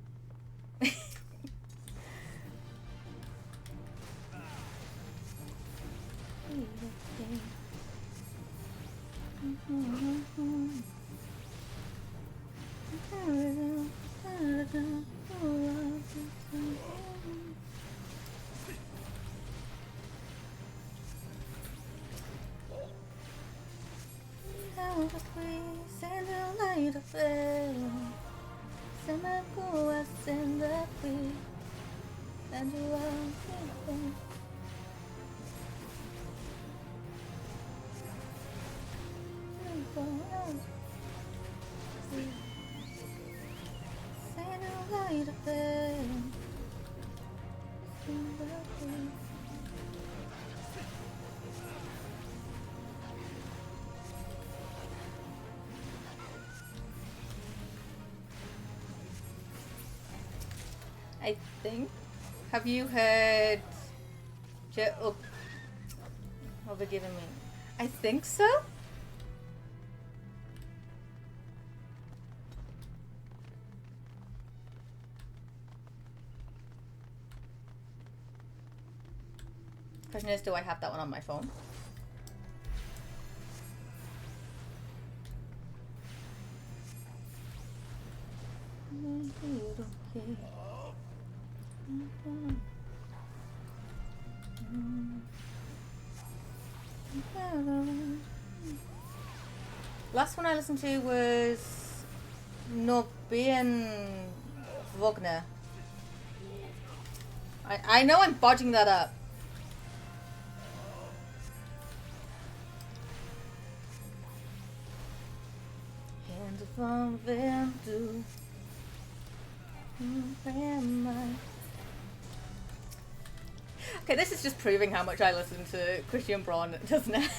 I think. Have you heard? Oh, forgiven me. I think so. Question is, do I have that one on my phone? Last one I listened to was Norbian Wagner. I know I'm bodging that up. Hand from them do. Okay, this is just proving how much I listen to Christian Braun, doesn't it?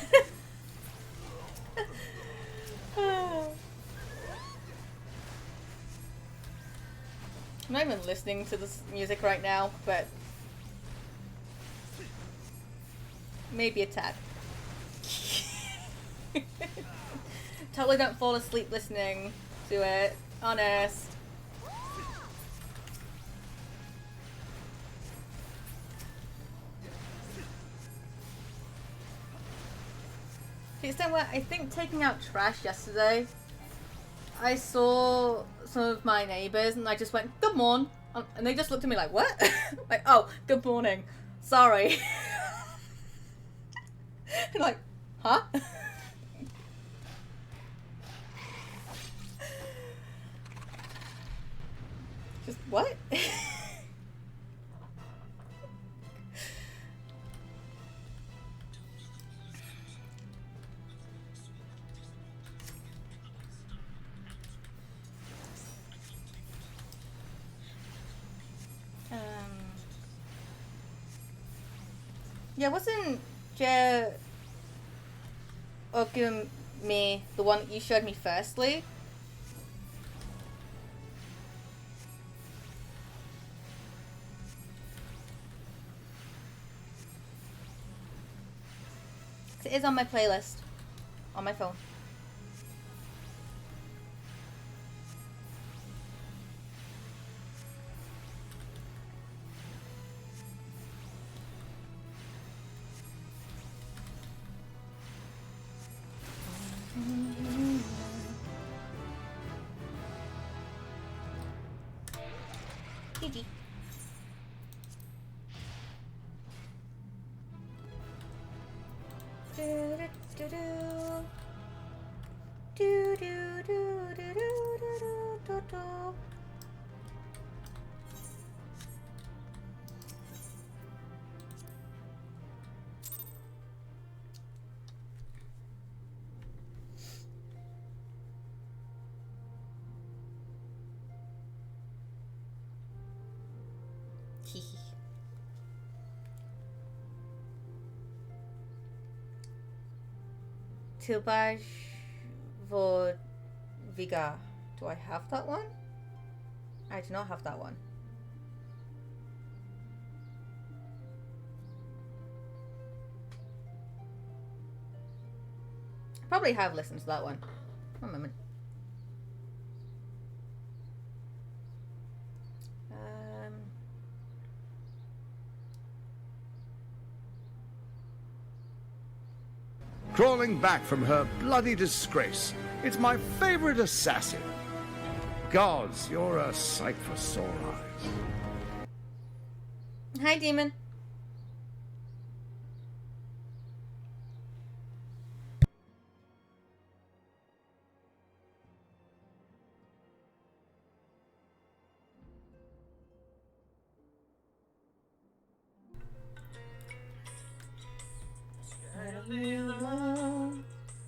I'm not even listening to this music right now, but Maybe a tad. Totally don't fall asleep listening to it. Honest. To the extent where I think taking out trash yesterday, I saw some of my neighbours and I just went, "Good morning," and they just looked at me like, "What?" Like, "Oh, good morning. Sorry." And like, huh? Just what? Yeah, wasn't Jer me the one that you showed me firstly? It is on my playlist on my phone. GG. Tilbaj Vodviga. Do I have that one? I do not have that one. Probably have listened to that one. One moment. Crawling back from her bloody disgrace. It's my favorite assassin. Gods, you're a sight for sore eyes. Hi, demon.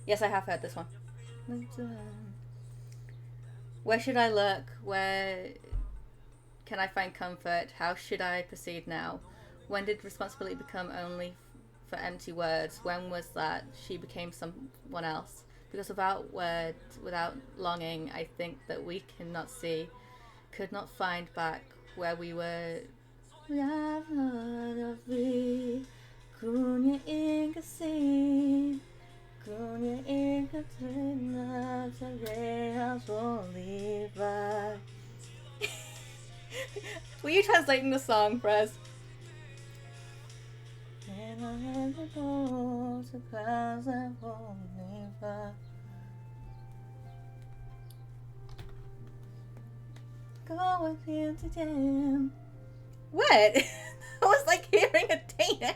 Yes, I have heard this one. Where should I look? Where can I find comfort? How should I proceed now? When did responsibility become only for empty words? When was that she became someone else? Because without words, without longing, I think that we cannot see, could not find back where we were. Were you translating the song, Prez? Go with him to jam. What? I was like hearing a Dana.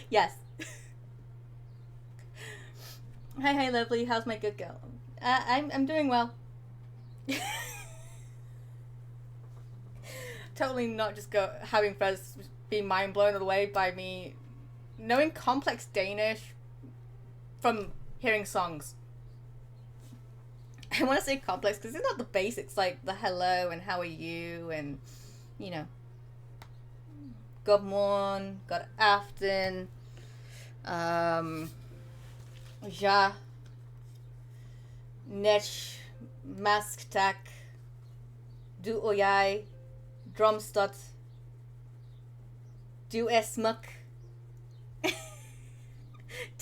Yes. Hi, lovely. How's my good girl? I'm doing well. Totally not just having Fres be mind blown away by me knowing complex Danish from hearing songs. I want to say complex because it's not the basics like the hello and how are you and, you know, god morgen, god aften, ja, nech, mask tak, du og jeg, Dromstad. Du es muck.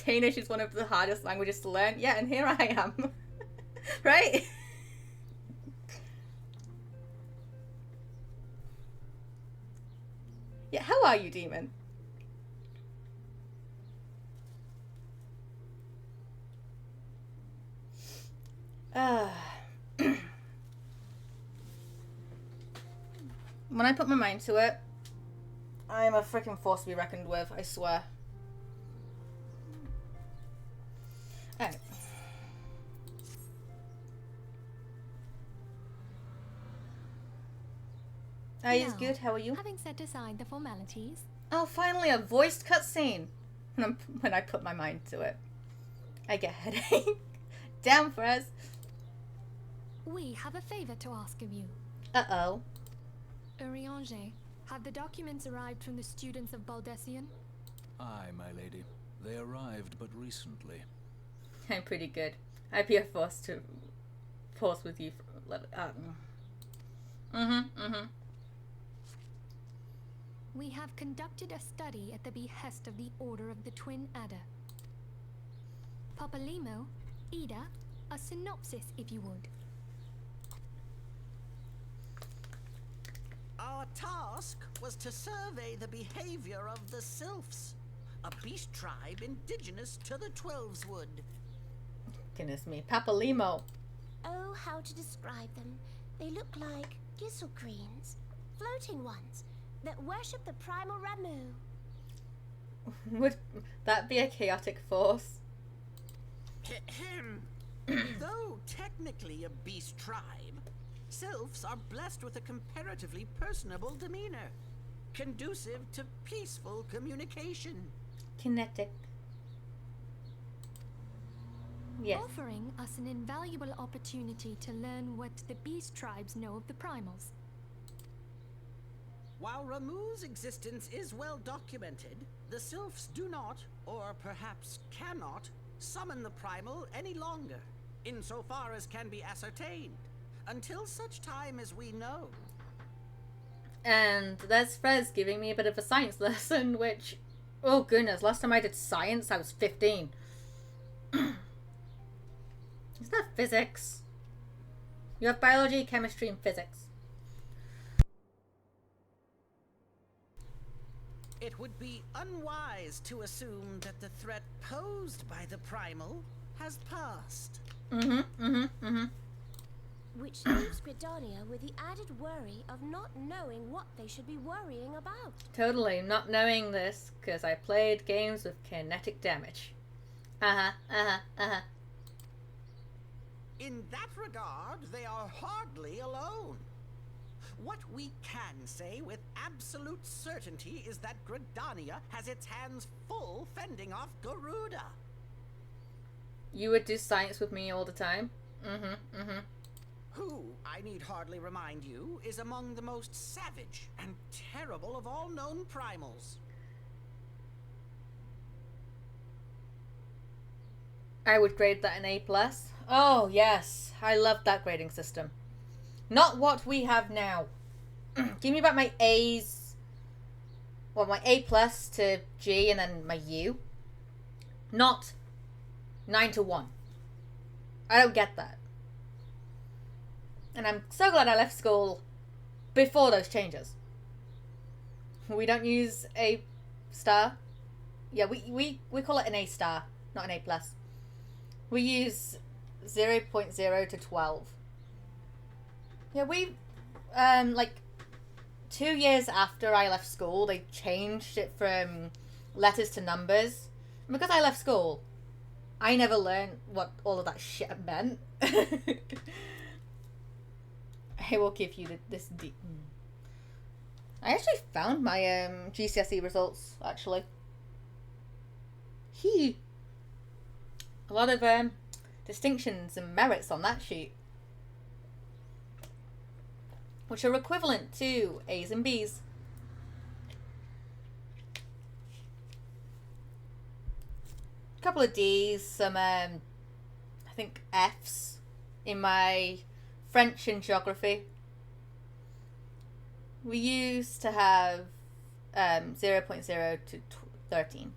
Danish is one of the hardest languages to learn. Yeah, and here I am. Right? Yeah, how are you, demon? When I put my mind to it, I'm a freaking force to be reckoned with, I swear. Alright. Is good, how are you? Having set aside the formalities. Oh, finally a voiced cutscene. When I put my mind to it. I get a headache. Damn, Frez. We have a favor to ask of you. Uh-oh. Urianger, have the documents arrived from the students of Baldessian? Aye, my lady. They arrived but recently. I'm pretty good. I'd be a force with you. We have conducted a study at the behest of the Order of the Twin Adder. Papalimo, Ida, a synopsis if you would. Our task was to survey the behavior of the Sylphs, a beast tribe indigenous to the Twelveswood. Goodness me. Papalimo. Oh, how to describe them. They look like gizzle-greens, floating ones, that worship the primal Ramu. Would that be a chaotic force? Though technically a beast tribe, Sylphs are blessed with a comparatively personable demeanor, conducive to peaceful communication. Kinetic. Yes. Offering us an invaluable opportunity to learn what the beast tribes know of the primals. While Ramu's existence is well documented, the Sylphs do not, or perhaps cannot, summon the primal any longer, insofar as can be ascertained, until such time as we know. And there's Frez giving me a bit of a science lesson, which, oh goodness, last time I did science I was 15. Isn't that physics? You have biology, chemistry, and physics. It would be unwise to assume that the threat posed by the primal has passed. Which leaves Gridania with the added worry of not knowing what they should be worrying about. Totally not knowing this, because I played games with kinetic damage. In that regard, they are hardly alone. What we can say with absolute certainty is that Gridania has its hands full fending off Garuda. You would do science with me all the time? Who, I need hardly remind you, is among the most savage and terrible of all known primals. I would grade that an A+. Oh, yes. I love that grading system. Not what we have now. Give me back my A's. Well, my A+ to G and then my U. Not 9 to 1. I don't get that. And I'm so glad I left school before those changes. We don't use A star. Yeah, we call it an A star, not an A+. We use 0.0 to 12. Yeah, we, like, 2 years after I left school, they changed it from letters to numbers. And because I left school, I never learned what all of that shit meant. I will give you this deep. I actually found my GCSE results, actually. A lot of distinctions and merits on that sheet, which are equivalent to A's and B's. A couple of D's, some I think F's in my French and geography. We used to have 0.0 to 13.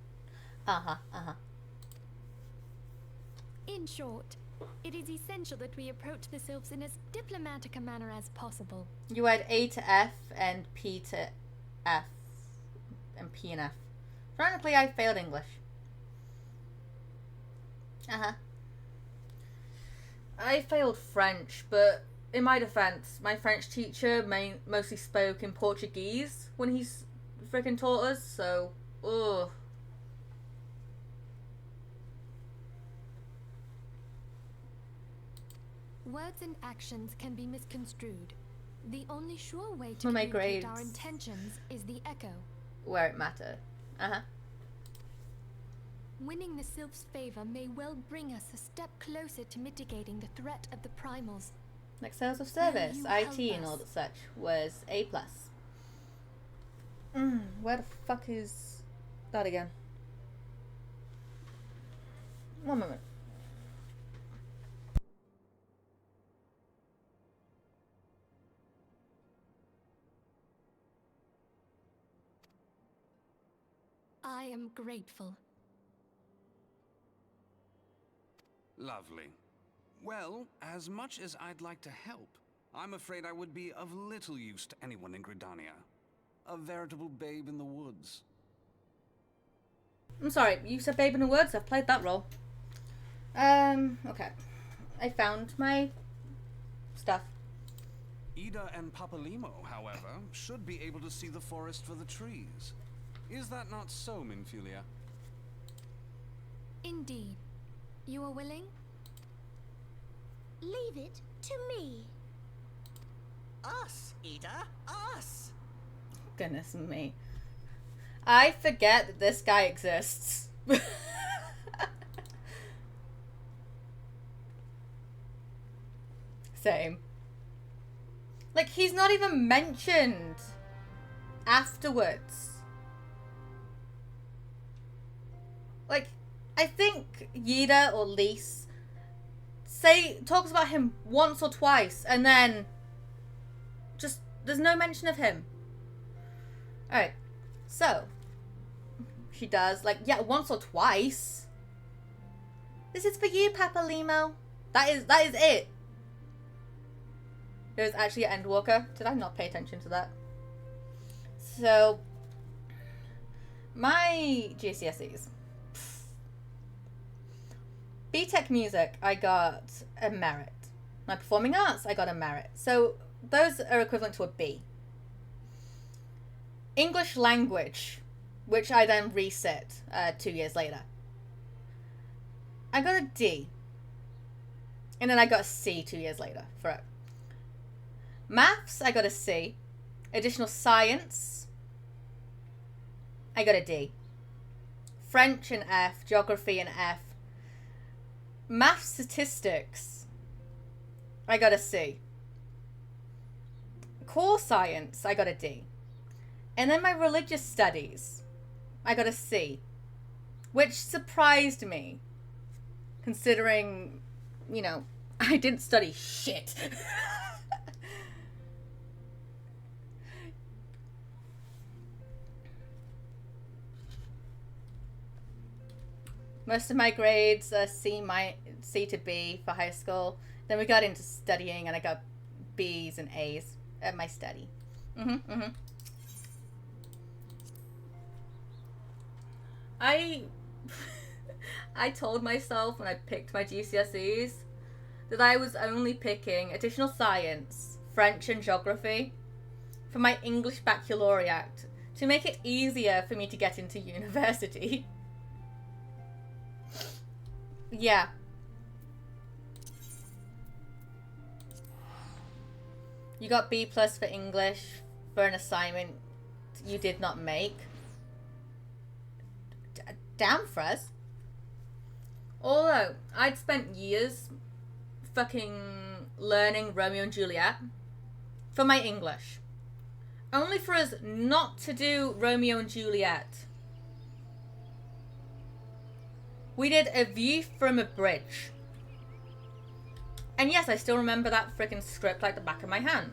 In short, it is essential that we approach the sylphs in as diplomatic a manner as possible. You had A to F and P to F. And P and F. Frankly, I failed English. I failed French, but in my defense, my French teacher mostly spoke in Portuguese when he freaking taught us, so, ugh. Words and actions can be misconstrued. The only sure way to For my communicate our grades. intentions is the echo. Where it mattered. Winning the sylph's favor may well bring us a step closer to mitigating the threat of the primals. Like sales of service, you IT help and us? all that such was A+. Where the fuck is that again? One moment. I am grateful. Lovely. Well, as much as I'd like to help, I'm afraid I would be of little use to anyone in Gridania. A veritable babe in the woods. I'm sorry, you said Babe in the Woods. I've played that role. Okay. I found my stuff. Ida and Papalimo, however, should be able to see the forest for the trees. Is that not so, Minfilia? Indeed. You are willing? Leave it to me. Us, Ida, us! Goodness me. I forget that this guy exists. Same. Like, he's not even mentioned afterwards. Like, I think Yida or Lise talks about him once or twice, and then just there's no mention of him. Alright, so she does, like, yeah, once or twice. This is for you, Papalimo. That is it. There's actually an Endwalker. Did I not pay attention to that? So, my GCSEs. BTEC music, I got a merit. My performing arts, I got a merit. So, those are equivalent to a B. English language, which I then resit 2 years later. I got a D. And then I got a C 2 years later for it. Maths, I got a C. Additional science, I got a D. French, an F. Geography, an F. Math statistics, I got a C. Core science, I got a D. And then my religious studies, I got a C. Which surprised me, considering, you know, I didn't study shit. Most of my grades are C to B for high school. Then we got into studying, and I got B's and A's at my study. I told myself when I picked my GCSEs that I was only picking additional science, French, and geography for my English baccalaureate to make it easier for me to get into university. Yeah. You got B+ for English for an assignment you did not make. Damn, Frez. Although, I'd spent years fucking learning Romeo and Juliet for my English. Only for us not to do Romeo and Juliet. We did A View from a Bridge. And yes, I still remember that freaking script like the back of my hand.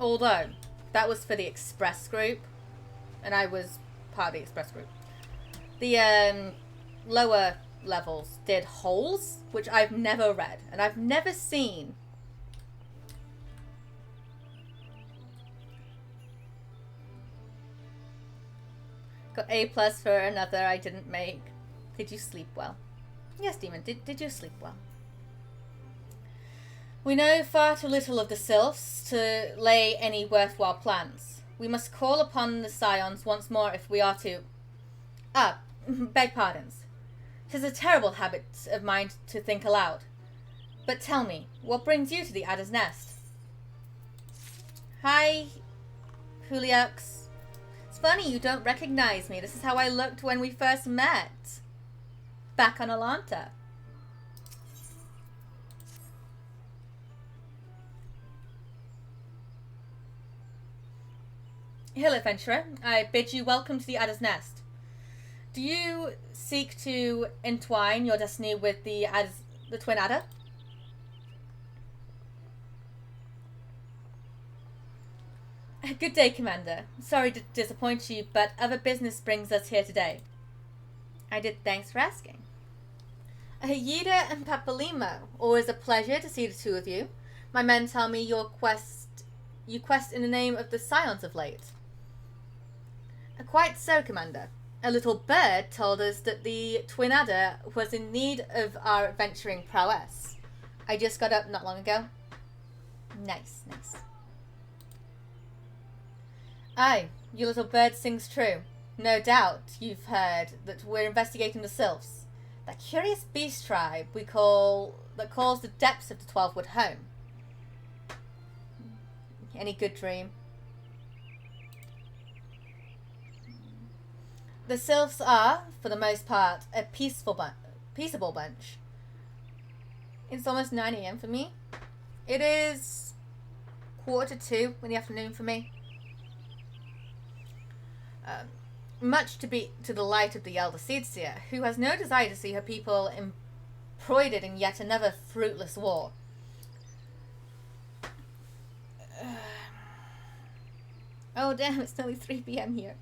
Although, that was for the Express group, and I was part of the Express group. The lower levels did Holes, which I've never read, and I've never seen. Got A+ for another I didn't make. Did you sleep well? Yes, Demon, did you sleep well? We know far too little of the Sylphs to lay any worthwhile plans. We must call upon the Scions once more if we are to... beg pardons. 'Tis a terrible habit of mine to think aloud. But tell me, what brings you to the Adder's Nest? Hi, Juliux. It's funny you don't recognize me. This is how I looked when we first met. Back on Alanta. Hill Adventurer, I bid you welcome to the Adder's Nest. Do you seek to entwine your destiny with the Twin Adder? Good day, Commander. Sorry to disappoint you, but other business brings us here today. I did, thanks for asking. Yida and Papalimo, always a pleasure to see the two of you. My men tell me you quest in the name of the Scions of late. Quite so, Commander. A little bird told us that the Twin Adder was in need of our adventuring prowess. I just got up not long ago. Nice, nice. Aye, your little bird sings true. No doubt you've heard that we're investigating the Sylphs, that curious beast tribe that calls the depths of the 12-Wood home. Any good dream? The Sylphs are, for the most part, a peaceable bunch. It's almost 9 AM for me. It is 1:45 in the afternoon for me. Much to the delight of the Elder Seedseer, who has no desire to see her people embroidered in yet another fruitless war. Oh damn, it's nearly 3 PM here.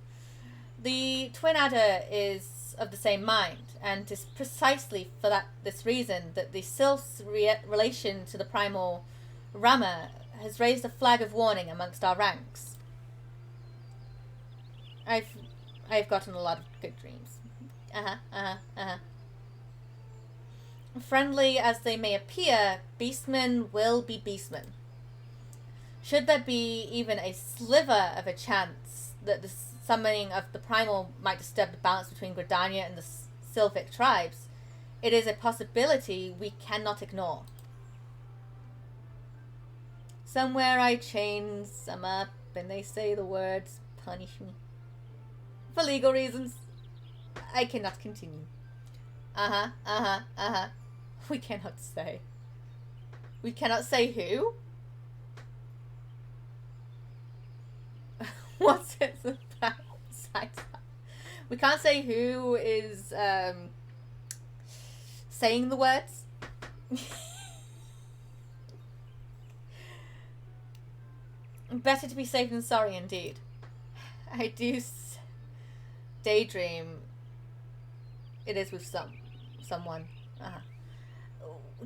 The Twin Adder is of the same mind, and is precisely for this reason that the Sylph's relation to the primal Rama has raised a flag of warning amongst our ranks. I've gotten a lot of good dreams. Friendly as they may appear, beastmen will be beastmen. Should there be even a sliver of a chance that the summoning of the primal might disturb the balance between Gridania and the Sylphic tribes, it is a possibility we cannot ignore. Somewhere I chain some up and they say the words, punish me. For legal reasons, I cannot continue. We cannot say. We cannot say who? What's it about? We can't say who is saying the words. Better to be safe than sorry, indeed. I do daydream. It is with someone.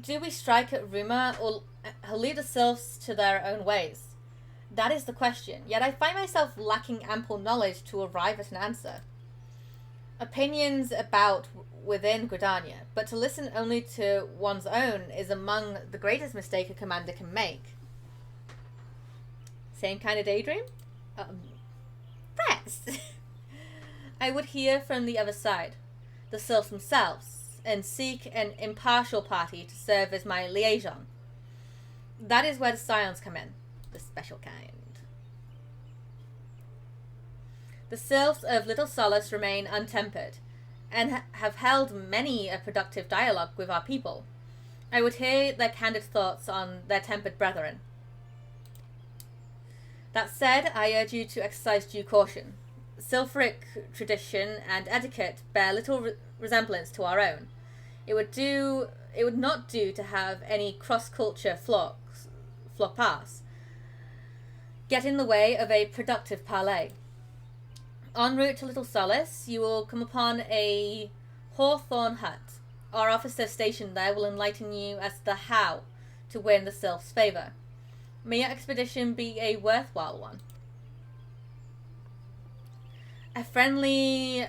Do we strike at Ruma or lead the Sylphs to their own ways? That is the question, yet I find myself lacking ample knowledge to arrive at an answer. Opinions about within Gridania, but to listen only to one's own is among the greatest mistake a commander can make. Same kind of daydream? Perhaps. I would hear from the other side, the Sylphs themselves, and seek an impartial party to serve as my liaison. That is where the Scions come in. The special kind. The Sylphs of Little Solace remain untempered, and have held many a productive dialogue with our people. I would hear their candid thoughts on their tempered brethren. That said, I urge you to exercise due caution. Sylphric tradition and etiquette bear little resemblance to our own. It would not do to have any cross-culture flock pass. get in the way of a productive parley. En route to Little Solace, you will come upon a hawthorn hut. Our officer stationed there will enlighten you as to how to win the sylph's favour. May your expedition be a worthwhile one. A friendly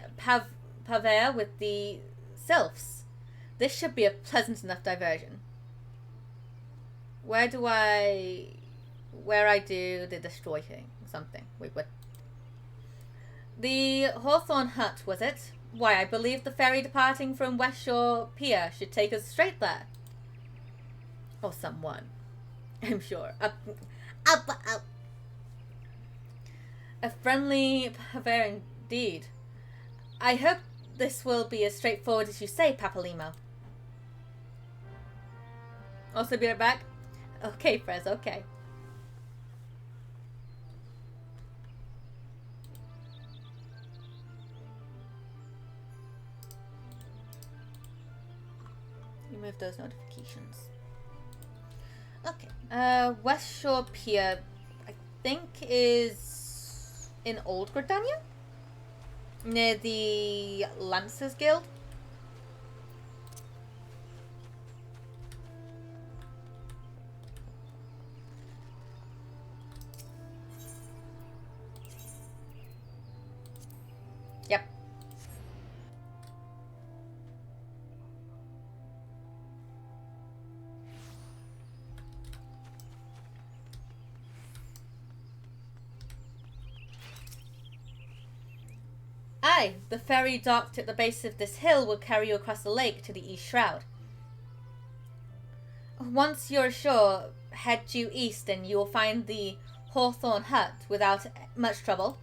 purveyor with the sylphs. This should be a pleasant enough diversion. Where I do the destroy thing? Something. Wait, what? The Hawthorne Hut, was it? Why, I believe the ferry departing from West Shore Pier should take us straight there. Or someone. I'm sure. Up. A friendly purveyor indeed. I hope this will be as straightforward as you say, Papalimo. Also be right back. Okay, Frez, okay. Remove those notifications. Okay. West Shore Pier, I think, is in Old Gridania? Near the Lancers Guild? Yep. Aye, the ferry docked at the base of this hill will carry you across the lake to the East Shroud. Once you're ashore, head due east and you will find the Hawthorne Hut without much trouble.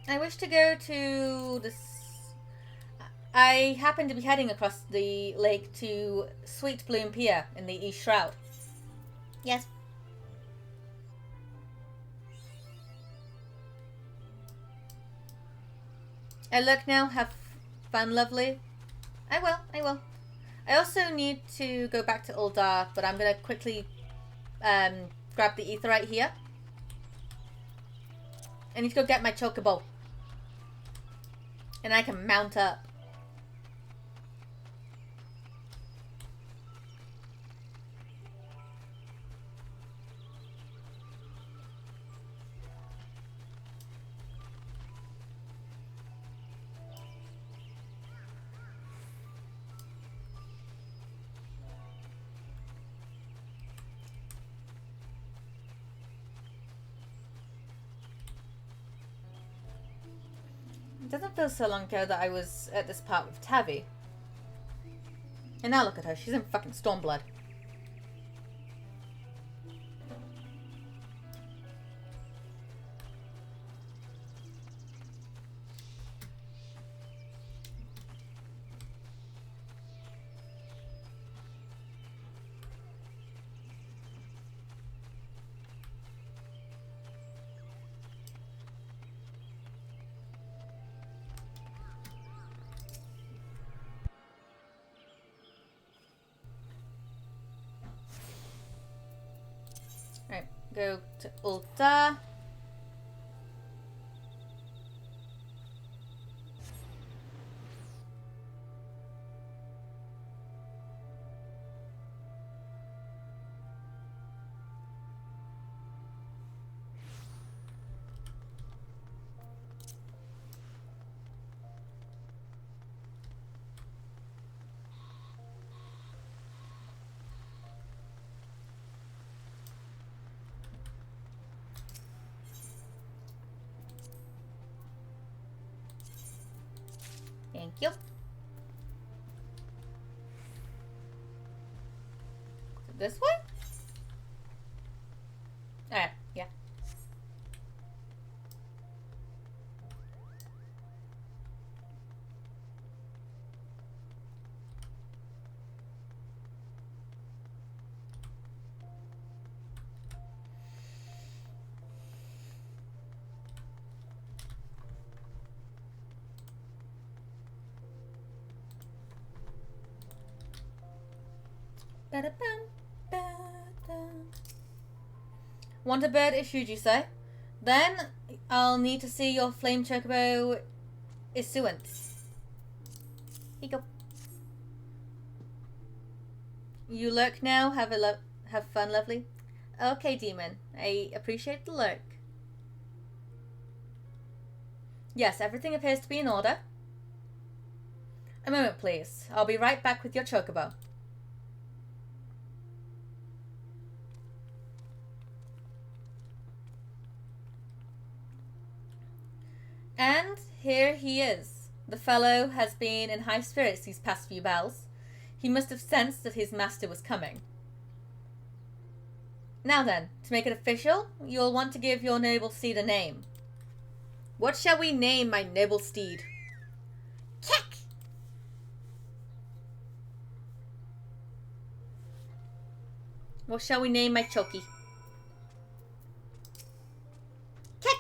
I wish to go to this. I happen to be heading across the lake to Sweet Bloom Pier in the East Shroud. Yes. Look now, have fun, lovely. I will. I also need to go back to Uldar, but I'm going to quickly grab the Aetheryte here. I need to go get my Chocobo. And I can mount up. It doesn't feel so long ago that I was at this part with Tavi. And now look at her, she's in fucking Stormblood. Right, go to Ulta. Thank you. This way? Alright, yeah. Want a bird issued, you say? Then I'll need to see your flame chocobo issuance. Here you go. You lurk now. Have fun, lovely. Okay, demon. I appreciate the lurk. Yes, everything appears to be in order. A moment, please. I'll be right back with your chocobo. And here he is. The fellow has been in high spirits these past few bells. He must have sensed that his master was coming. Now then, to make it official, you'll want to give your noble steed a name. What shall we name my noble steed? Keck! What shall we name my chokey? Keck!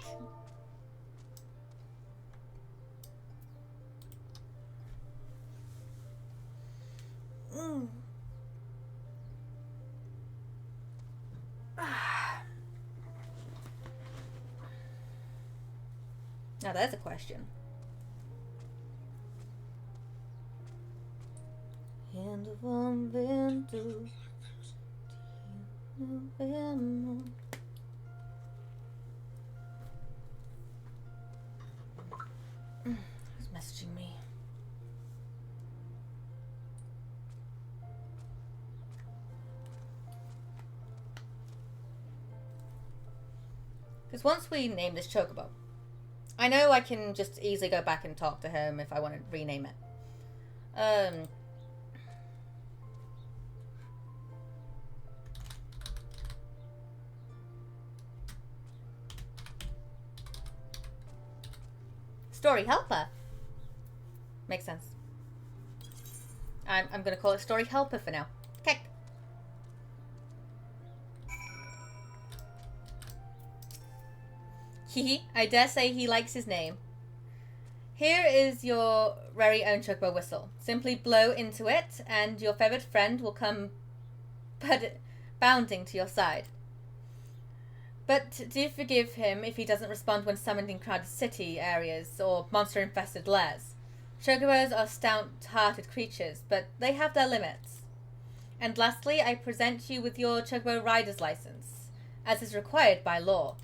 Now there's a question. Hand of one window. Who's messaging me? Because once we name this chocobo, I know I can just easily go back and talk to him if I want to rename it. Story Helper. Makes sense. I'm going to call it Story Helper for now. Okay. Hehe, I dare say he likes his name. Here is your very own chocobo whistle. Simply blow into it and your feathered friend will come bounding to your side. But do forgive him if he doesn't respond when summoned in crowded city areas or monster-infested lairs. Chocobos are stout-hearted creatures, but they have their limits. And lastly, I present you with your chocobo rider's license, as is required by law.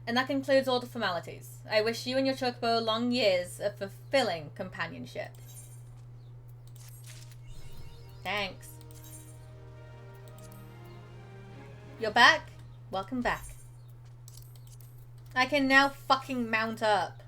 And that concludes all the formalities. I wish you and your chocobo long years of fulfilling companionship. Thanks. You're back? Welcome back. I can now fucking mount up.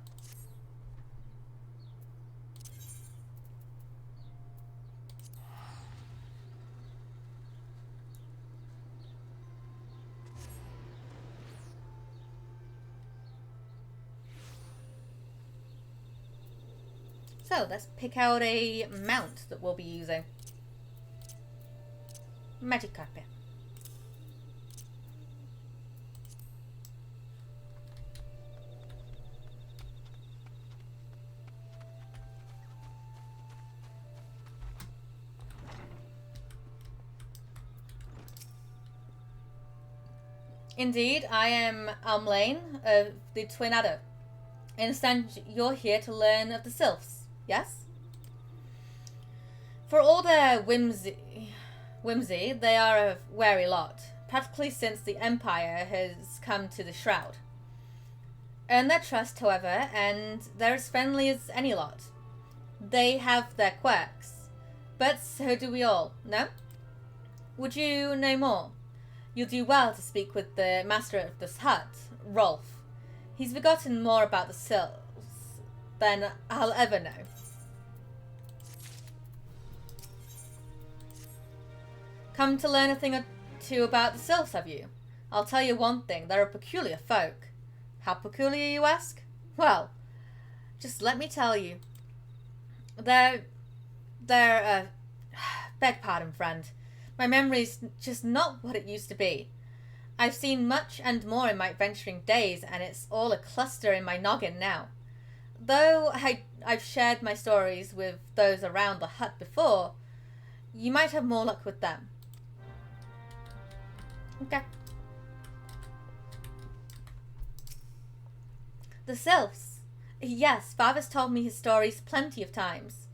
So let's pick out a mount that we'll be using. Magic carpet. Indeed, I am Almlane of the Twin Adder. I understand you're here to learn of the Sylphs, yes? For all their whimsy, they are a wary lot, practically since the Empire has come to the Shroud. Earn their trust, however, and they're as friendly as any lot. They have their quirks, but so do we all, no? Would you know more? You'll do well to speak with the master of this hut, Rolf. He's forgotten more about the Sylphs than I'll ever know. Come to learn a thing or two about the Sylphs, have you? I'll tell you one thing, they're a peculiar folk. How peculiar, you ask? Well, just let me tell you. Beg pardon, friend. My memory's just not what it used to be. I've seen much and more in my adventuring days, and it's all a cluster in my noggin now. Though I've shared my stories with those around the hut before, You might have more luck with them. Okay. The sylphs. Yes, Father's told me his stories plenty of times.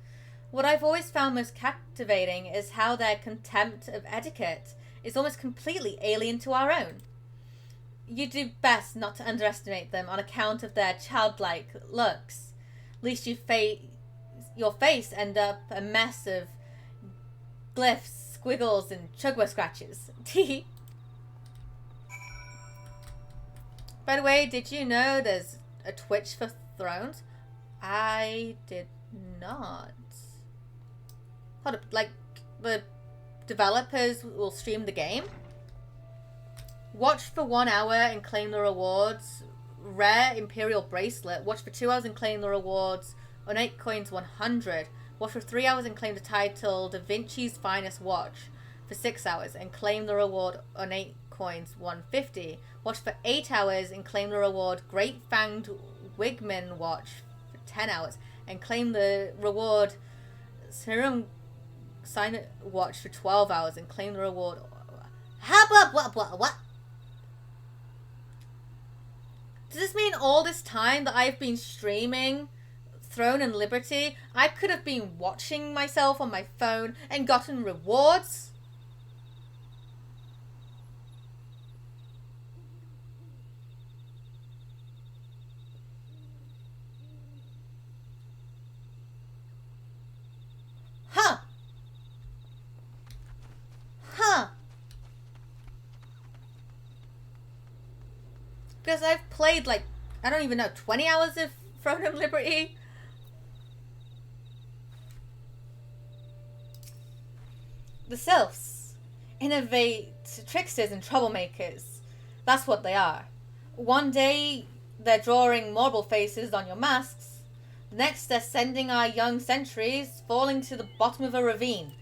What I've always found most captivating is how their contempt of etiquette is almost completely alien to our own. You do best not to underestimate them on account of their childlike looks. Least your face end up a mess of glyphs, squiggles, and chugwa scratches. By the way, did you know there's a Twitch for Thrones? I did not. Hold up, like, the developers will stream the game? Watch for 1 hour and claim the rewards. Rare Imperial Bracelet. Watch for 2 hours and claim the rewards. Ornate Coins 100. Watch for 3 hours and claim the title Da Vinci's Finest Watch for 6 hours and claim the reward Ornate Coins 150. Watch for 8 hours and claim the reward Great Fanged Wigman Watch for 10 hours and claim the reward Serum Signet Watch for 12 hours and claim the reward. What? Does this mean all this time that I've been streaming Throne and Liberty, I could have been watching myself on my phone and gotten rewards? Huh. Because I've played, like, I don't even know, 20 hours of Throne and Liberty. The sylphs. Innovate tricksters and troublemakers. That's what they are. One day, they're drawing marble faces on your masks. The next, they're sending our young sentries falling to the bottom of a ravine.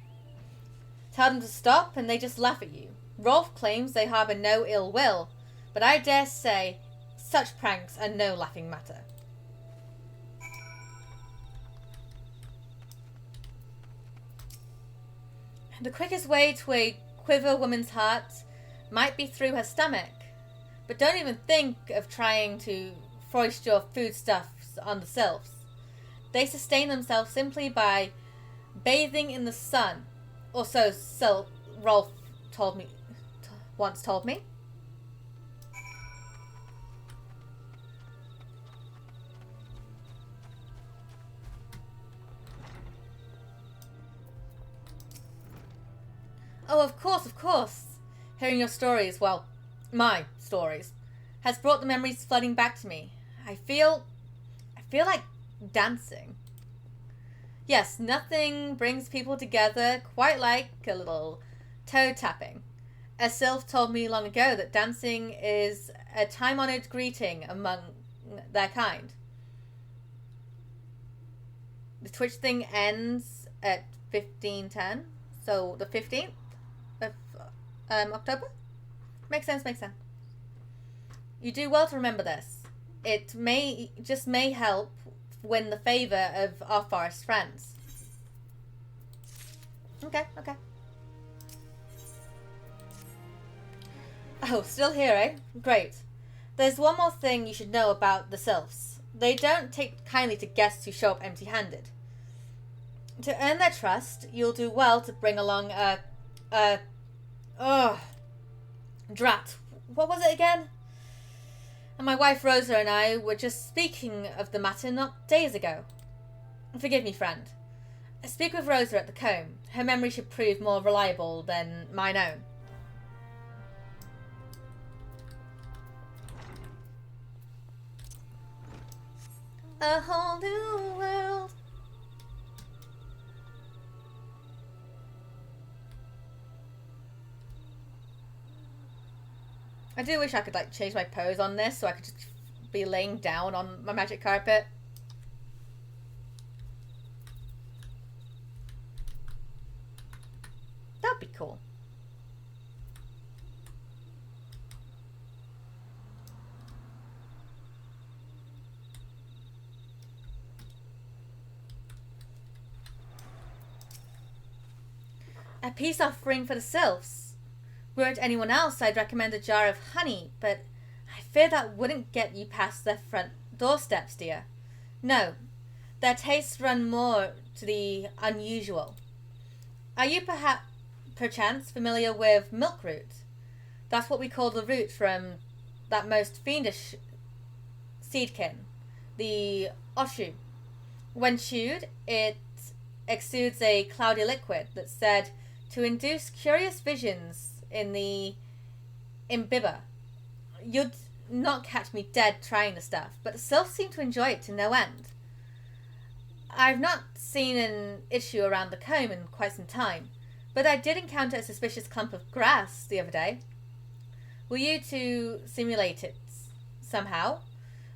Tell them to stop and they just laugh at you. Rolf claims they harbour no ill will, but I dare say such pranks are no laughing matter. The quickest way to a quiver woman's heart might be through her stomach, but don't even think of trying to foist your foodstuffs on the sylphs. They sustain themselves simply by bathing in the sun, or so Rolf once told me. Oh, of course. Hearing your stories, well, my stories, has brought the memories flooding back to me. I feel like dancing. Yes, nothing brings people together quite like a little toe tapping. A sylph told me long ago that dancing is a time-honored greeting among their kind. The Twitch thing ends at 15:10, so the 15th of October? Makes sense. You do well to remember this. It may help win the favour of our forest friends. Okay. Oh, still here, eh? Great. There's one more thing you should know about the sylphs. They don't take kindly to guests who show up empty-handed. To earn their trust, you'll do well to bring along drat. What was it again? And my wife Rosa and I were just speaking of the matter not days ago. Forgive me, friend. Speak with Rosa at the comb. Her memory should prove more reliable than mine own. A whole new world. I do wish I could like change my pose on this so I could just be laying down on my magic carpet. That'd be cool. A peace offering for the sylphs. Were it anyone else, I'd recommend a jar of honey, but I fear that wouldn't get you past their front doorsteps, dear. No, their tastes run more to the unusual. Are you perchance familiar with milkroot? That's what we call the root from that most fiendish seedkin, the oshu. When chewed, it exudes a cloudy liquid that's said to induce curious visions in the imbiber. You'd not catch me dead trying the stuff, but the sylphs seem to enjoy it to no end. I've not seen an issue around the comb in quite some time, but I did encounter a suspicious clump of grass the other day. Were you to simulate it somehow,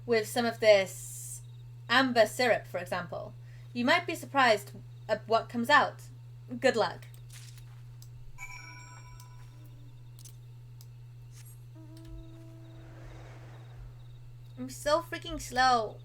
with some of this amber syrup, for example, you might be surprised at what comes out. Good luck. I'm so freaking slow.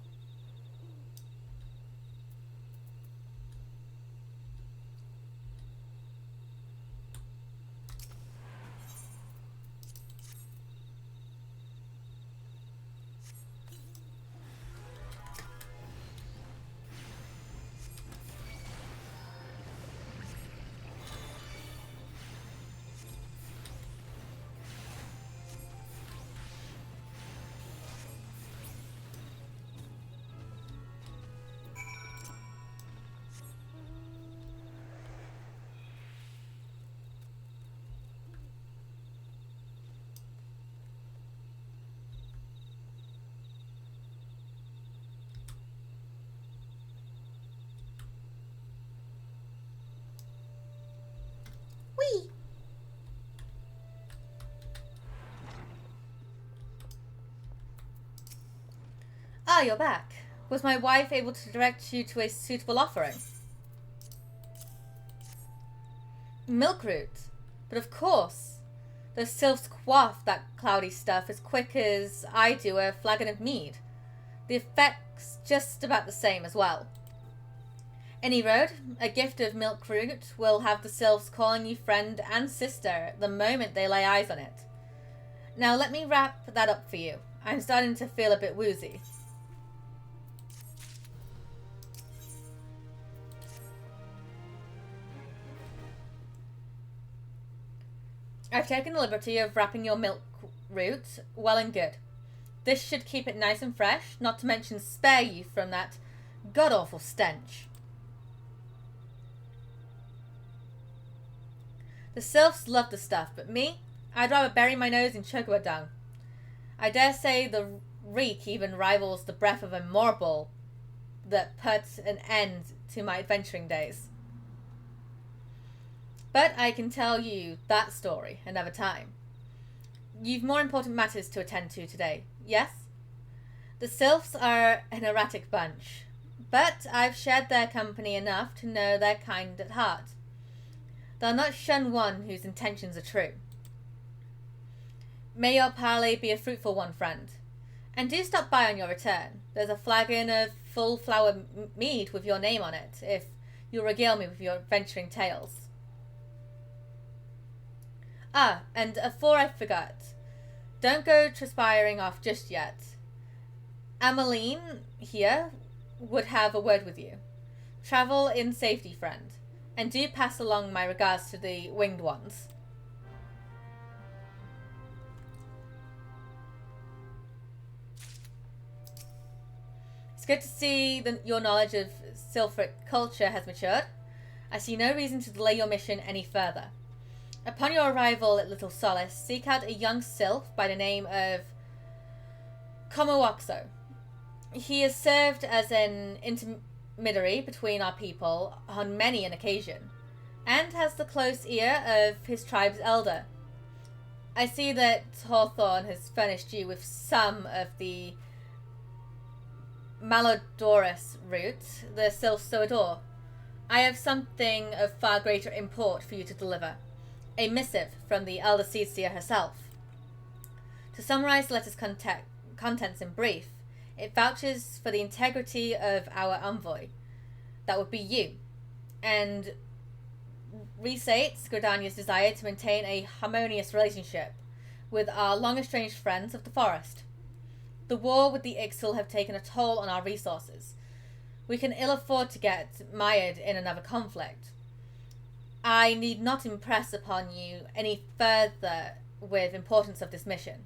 Whee! Ah, you're back. Was my wife able to direct you to a suitable offering? Milkroot. But of course. The sylphs quaff that cloudy stuff as quick as I do a flagon of mead. The effect's just about the same as well. Any road, a gift of milkroot will have the sylphs calling you friend and sister the moment they lay eyes on it. Now let me wrap that up for you. I'm starting to feel a bit woozy. I've taken the liberty of wrapping your milk root well and good. This should keep it nice and fresh, not to mention spare you from that god-awful stench. The sylphs love the stuff, but me, I'd rather bury my nose in chocobo dung. I dare say the reek even rivals the breath of a morbol that put an end to my adventuring days. But I can tell you that story another time. You've more important matters to attend to today, yes? The sylphs are an erratic bunch, but I've shared their company enough to know they're kind at heart. They'll not shun one whose intentions are true. May your parley be a fruitful one, friend. And do stop by on your return. There's a flagon of full flower mead with your name on it, if you'll regale me with your adventuring tales. Ah, and before I forgot, don't go transpiring off just yet. Ameline here would have a word with you. Travel in safety, friend, and do pass along my regards to the winged ones. It's good to see that your knowledge of Sylphric culture has matured. I see no reason to delay your mission any further. Upon your arrival at Little Solace, seek out a young sylph by the name of Komowaxo. He has served as an intermediary between our people on many an occasion, and has the close ear of his tribe's elder. I see that Hawthorne has furnished you with some of the Malodorus root the sylphs so adore. I have something of far greater import for you to deliver. A missive from the Elder Seedseer herself. To summarize the letter's contents in brief, it vouches for the integrity of our envoy. That would be you. And restates Gridania's desire to maintain a harmonious relationship with our long-estranged friends of the forest. The war with the Ixal have taken a toll on our resources. We can ill afford to get mired in another conflict. I need not impress upon you any further with importance of this mission.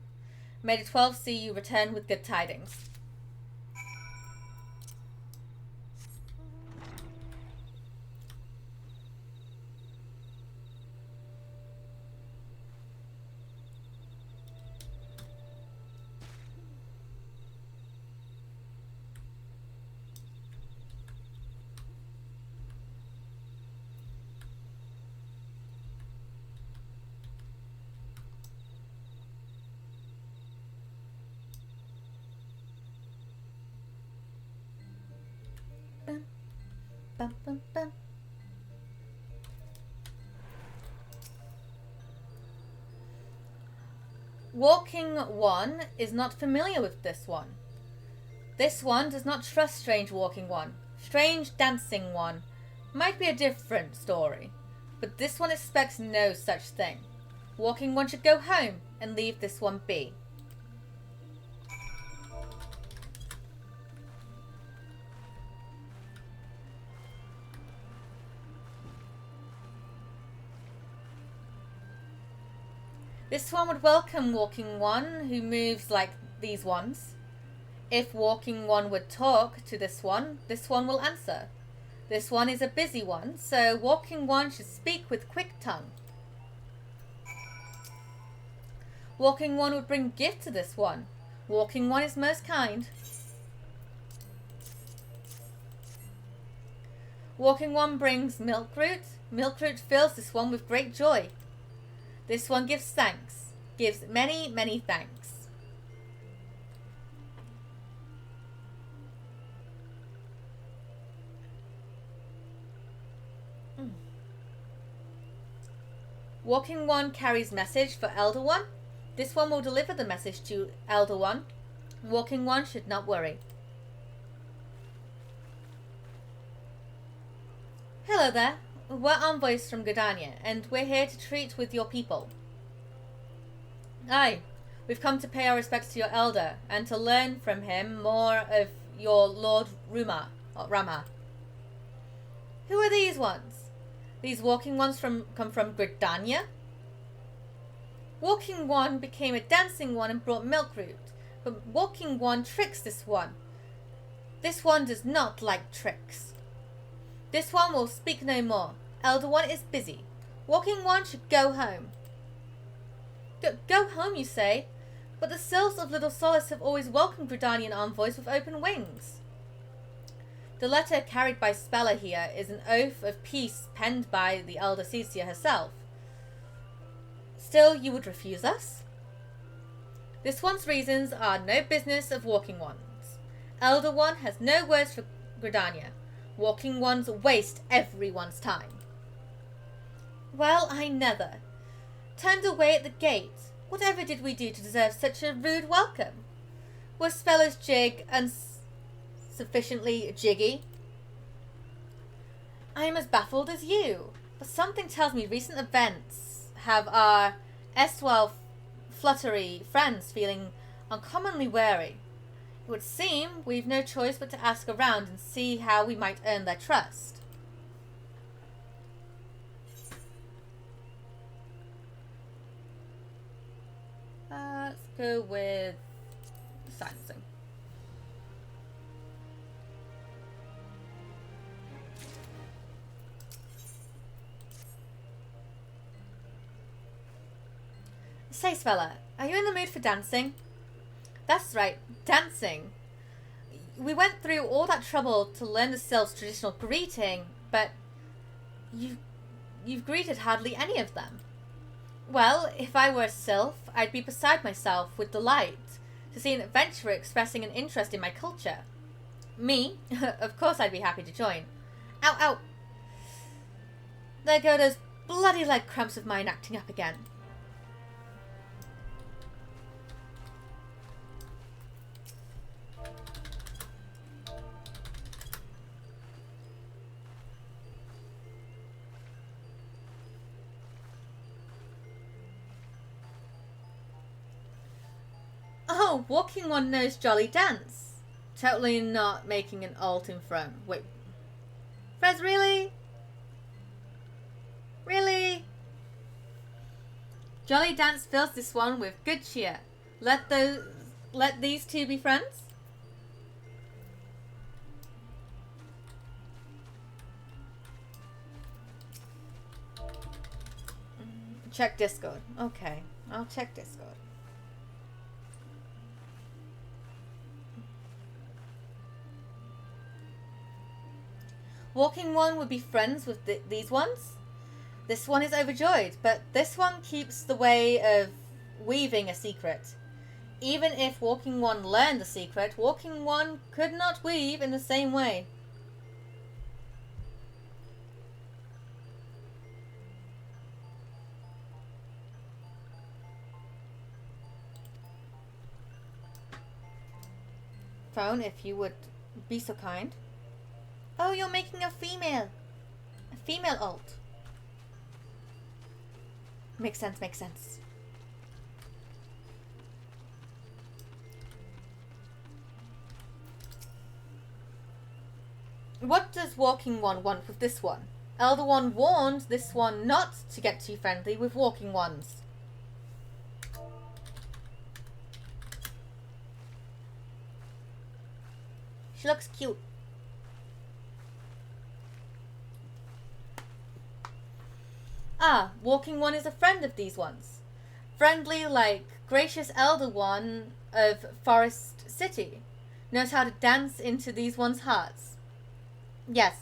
May the 12 see you return with good tidings. Bum, bum, bum. Walking One is not familiar with this one. This one does not trust Strange Walking One. Strange Dancing One might be a different story, but this one expects no such thing. Walking One should go home and leave this one be. This one would welcome Walking One, who moves like these ones. If Walking One would talk to this one will answer. This one is a busy one, so Walking One should speak with quick tongue. Walking One would bring gift to this one. Walking One is most kind. Walking One brings milkroot. Milkroot fills this one with great joy. This one gives thanks. Gives many, many thanks. Walking One carries message for Elder One. This one will deliver the message to Elder One. Walking One should not worry. Hello there. We're envoys from Gridania, and we're here to treat with your people. Aye, we've come to pay our respects to your elder, and to learn from him more of your Lord Rama. Who are these ones? These walking ones come from Gridania? Walking One became a dancing one and brought milkroot, but Walking One tricks this one. This one does not like tricks. This one will speak no more. Elder One is busy. Walking One should go home. Go home, you say? But the Sylphs of Little Solace have always welcomed Gridanian envoys with open wings. The letter carried by Spella here is an oath of peace penned by the Elder Cecia herself. Still, you would refuse us? This one's reasons are no business of Walking One's. Elder One has no words for Gridania. Walking Ones waste everyone's time. Well, I never. Turned away at the gate. Whatever did we do to deserve such a rude welcome? Was Spella's jig sufficiently jiggy? I am as baffled as you, but something tells me recent events have our erstwhile fluttery friends feeling uncommonly wary. It would seem we've no choice but to ask around and see how we might earn their trust. Let's go with silencing. Say, Spella, are you in the mood for dancing? That's right, dancing. We went through all that trouble to learn the Sylph's traditional greeting, but you've greeted hardly any of them. Well, if I were a Sylph, I'd be beside myself with delight to see an adventurer expressing an interest in my culture. Me? Of course I'd be happy to join. Ow, ow! There go those bloody leg cramps of mine acting up again. Oh, Walking One knows Jolly Dance. Totally not making an alt in front. Wait. Fres, really? Really? Jolly Dance fills this one with good cheer. Let these two be friends? Check Discord. Okay, I'll check Discord. Walking One would be friends with these ones. This one is overjoyed, but this one keeps the way of weaving a secret. Even if Walking One learned the secret, Walking One could not weave in the same way. Phone, if you would be so kind. Oh, you're making a female alt. Makes sense, makes sense. What does Walking One want with this one? Elder One warned this one not to get too friendly with Walking Ones. She looks cute. Ah, Walking One is a friend of these ones. Friendly like Gracious Elder One of Forest City. Knows how to dance into these ones' hearts. Yes.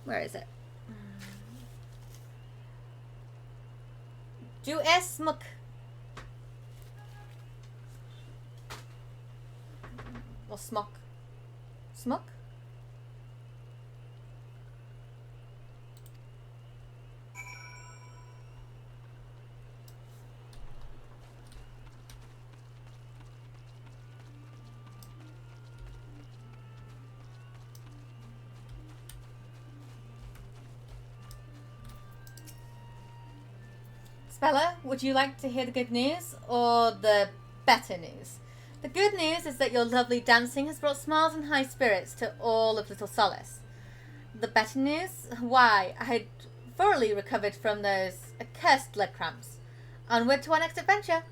Where is it? Du es smuk. Or smok. Smok? Spella, would you like to hear the good news or the better news? The good news is that your lovely dancing has brought smiles and high spirits to all of Little Solace. The better news? Why, I had thoroughly recovered from those accursed leg cramps. Onward to our next adventure.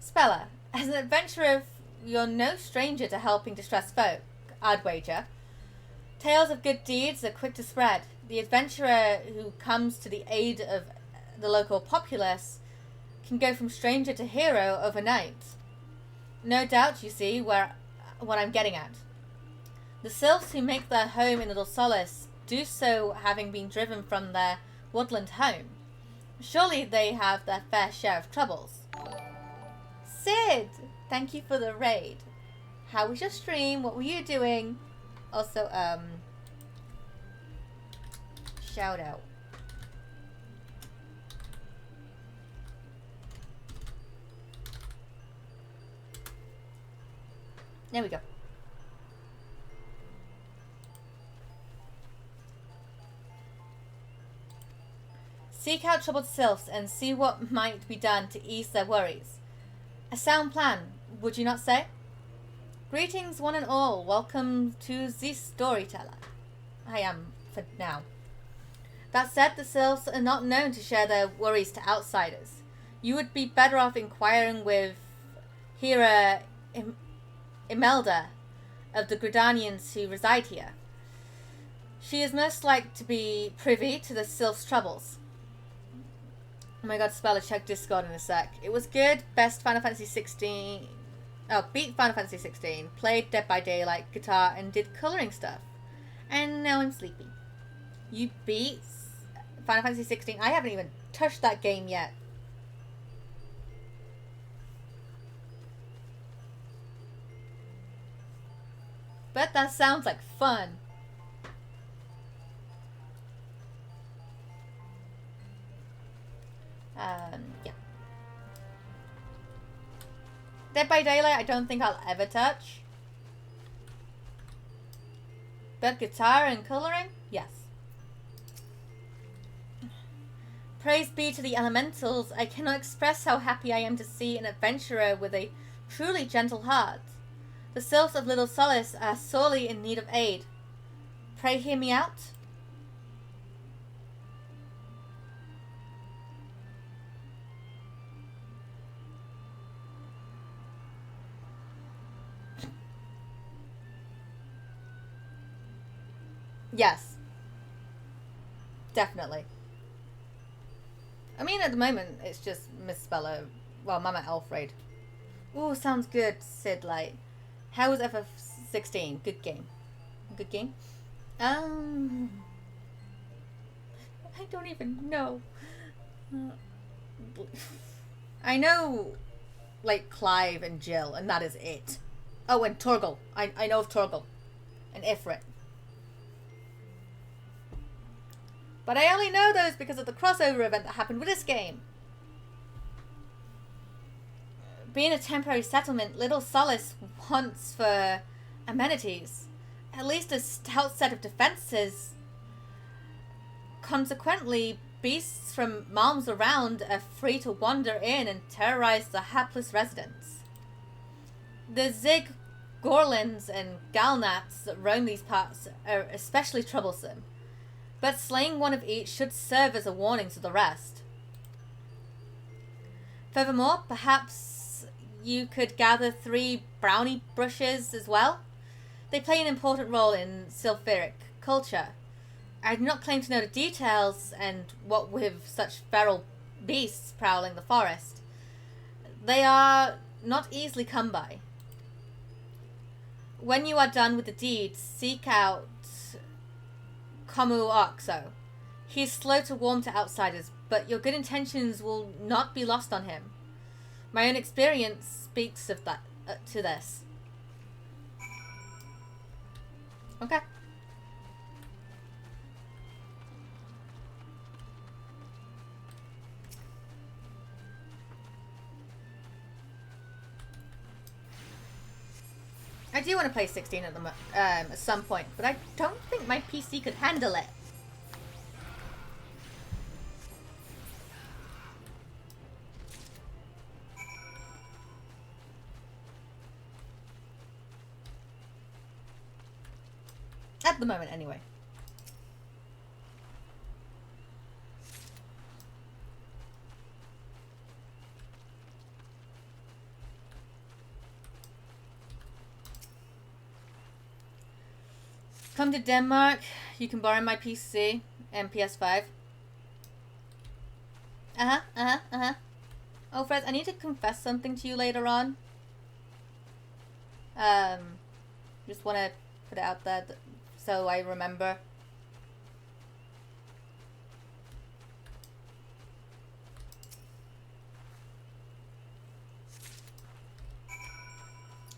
Spella, as an adventurer, you're no stranger to helping distressed folk, I'd wager. Tales of good deeds are quick to spread. The adventurer who comes to the aid of the local populace can go from stranger to hero overnight. No doubt you see what I'm getting at. The sylphs who make their home in Little Solace do so having been driven from their woodland home. Surely they have their fair share of troubles. Sid! Thank you for the raid. How was your stream? What were you doing? Also, shout out. There we go. Seek out troubled sylphs and see what might be done to ease their worries. A sound plan, would you not say? Greetings one and all, welcome to the Storytella. I am, for now. That said, the sylphs are not known to share their worries to outsiders. You would be better off inquiring with Hera Imelda of the Gridanians who reside here. She is most like to be privy to the sylphs' troubles. Oh my god, Spella, check Discord in a sec. It was good. Best Final Fantasy 16. Oh, beat Final Fantasy 16. Played Dead by Daylight guitar and did colouring stuff. And now I'm sleepy. You beat Final Fantasy 16? I haven't even touched that game yet. But that sounds like fun. Yeah. Dead by Daylight I don't think I'll ever touch. But guitar and coloring? Yes. Praise be to the elementals. I cannot express how happy I am to see an adventurer with a truly gentle heart. The sylphs of Little Solace are sorely in need of aid. Pray hear me out. Yes. Definitely. I mean, at the moment, it's just Miss Spella. Well, Mama Alfred. Ooh, sounds good, Sid Light. How was FF16? Good game. Good game? I don't even know. I know, like, Clive and Jill, and that is it. Oh, and Torgal. I know of Torgal. And Ifrit. But I only know those because of the crossover event that happened with this game. Being a temporary settlement, Little Solace wants for amenities. At least a stout set of defenses. Consequently, beasts from realms around are free to wander in and terrorize the hapless residents. The Zig, Gorlins, and Galnats that roam these parts are especially troublesome. But slaying one of each should serve as a warning to the rest. Furthermore, perhaps you could gather 3 brownie brushes as well. They play an important role in Sylphiric culture. I do not claim to know the details, and what with such feral beasts prowling the forest, they are not easily come by. When you are done with the deed, seek out Komu Oxo. He is slow to warm to outsiders, but your good intentions will not be lost on him. My own experience speaks of that to this. Okay. I do want to play 16 at some point, but I don't think my PC could handle it. At the moment, anyway. Come to Denmark. You can borrow my PC and PS5. Oh, Fred, I need to confess something to you later on. Just want to put it out there so I remember.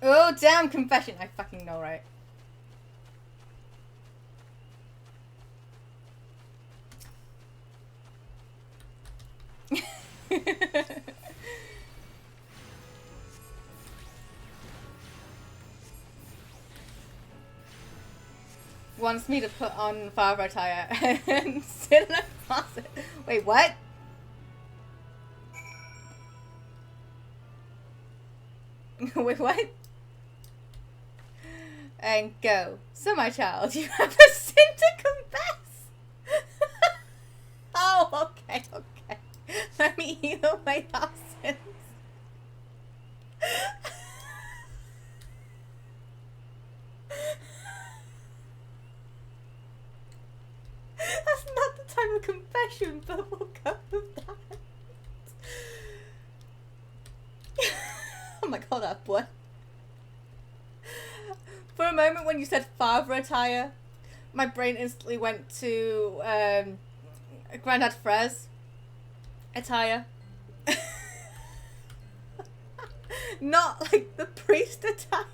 Oh, damn confession. I fucking know, right? Wants me to put on father attire and sit in a closet. Wait, what? Wait, what? And go. So, my child, you have a sin to confess. Oh, okay, okay. Let me heal my sins. That's not the time of confession, but we'll go with that. Oh my god, that boy. For a moment when you said father attire, my brain instantly went to Grandad Frez attire. Not like the priest attire.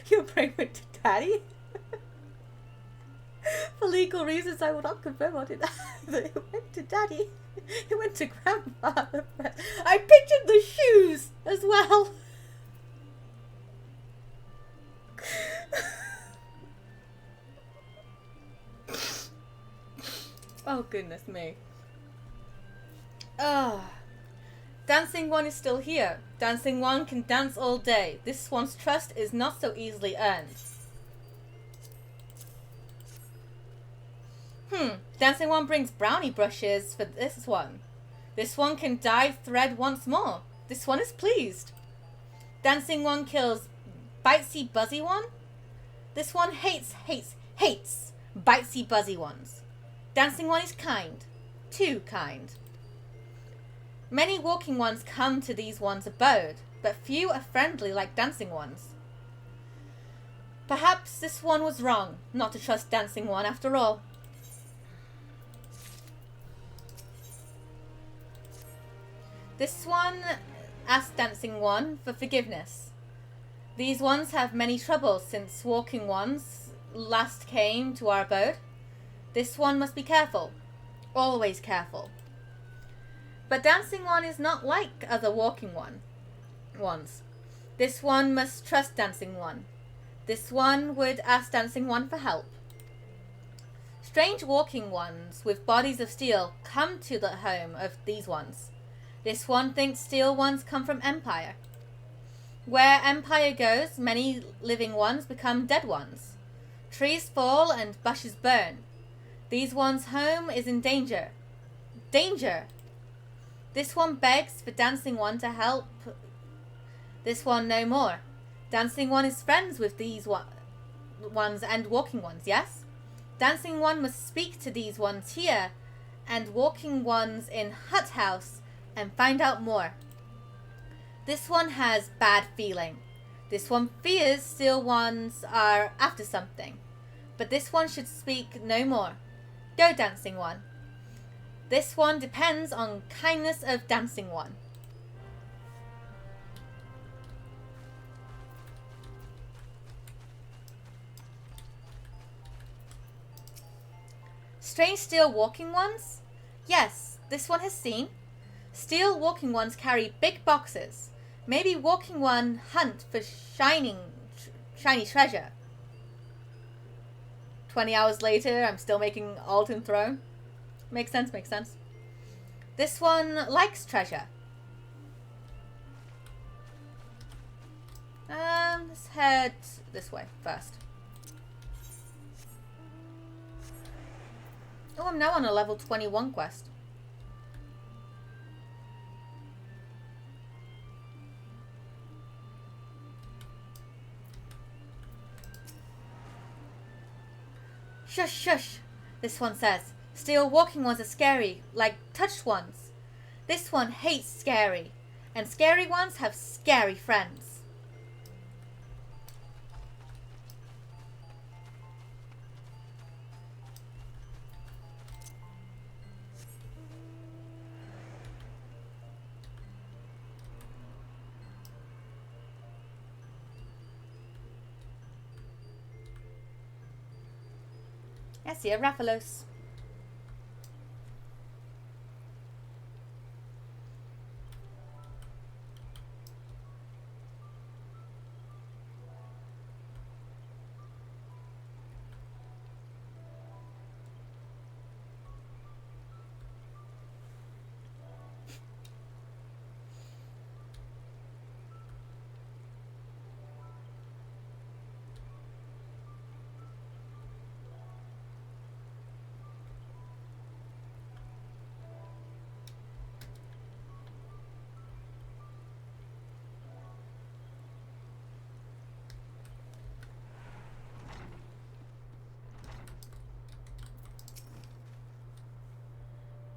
Your brain went to daddy? For legal reasons I will not confirm or deny that it went to Daddy. It went to Grandfather. I pictured the shoes as well. Oh, goodness me. Oh. Dancing One is still here. Dancing One can dance all day. This one's trust is not so easily earned. Dancing One brings brownie brushes for this one. This one can dye thread once more. This one is pleased. Dancing One kills Bitesy Buzzy One. This one hates Bitesy Buzzy Ones. Dancing One is kind. Too kind. Many walking ones come to these ones' abode, but few are friendly like dancing ones. Perhaps this one was wrong not to trust Dancing One after all. This one asked Dancing One for forgiveness. These ones have many troubles since walking ones last came to our abode. This one must be careful. Always careful. But Dancing One is not like other walking ones. This one must trust Dancing One. This one would ask Dancing One for help. Strange walking ones with bodies of steel come to the home of these ones. This one thinks steel ones come from Empire. Where Empire goes, many living ones become dead ones. Trees fall and bushes burn. These ones' home is in danger. Danger! This one begs for Dancing One to help. This one no more. Dancing One is friends with these ones and walking ones, yes? Dancing One must speak to these ones here and walking ones in Hut House and find out more. This one has bad feeling. This one fears steel ones are after something. But this one should speak no more. Go, Dancing One. This one depends on kindness of Dancing One. Strange steel walking ones? Yes, this one has seen. Steel walking ones carry big boxes. Maybe walking one hunt for shiny treasure. 20 hours later, I'm still making Alton Throne. Makes sense, makes sense. This one likes treasure. Let's head this way first. Oh, I'm now on a level 21 quest. Shush, shush, this one says. Steel walking ones are scary, like touched ones. This one hates scary, and scary ones have scary friends. I see a Rathalos.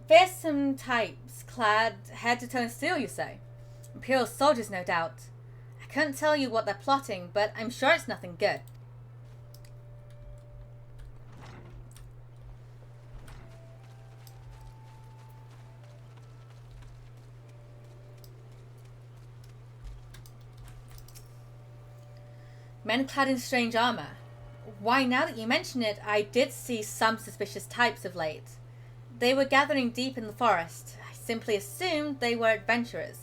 Fearsome types, clad head to toe in steel, you say? Imperial soldiers, no doubt. I couldn't tell you what they're plotting, but I'm sure it's nothing good. Men clad in strange armor. Why, now that you mention it, I did see some suspicious types of late. They were gathering deep in the forest. I simply assumed they were adventurers.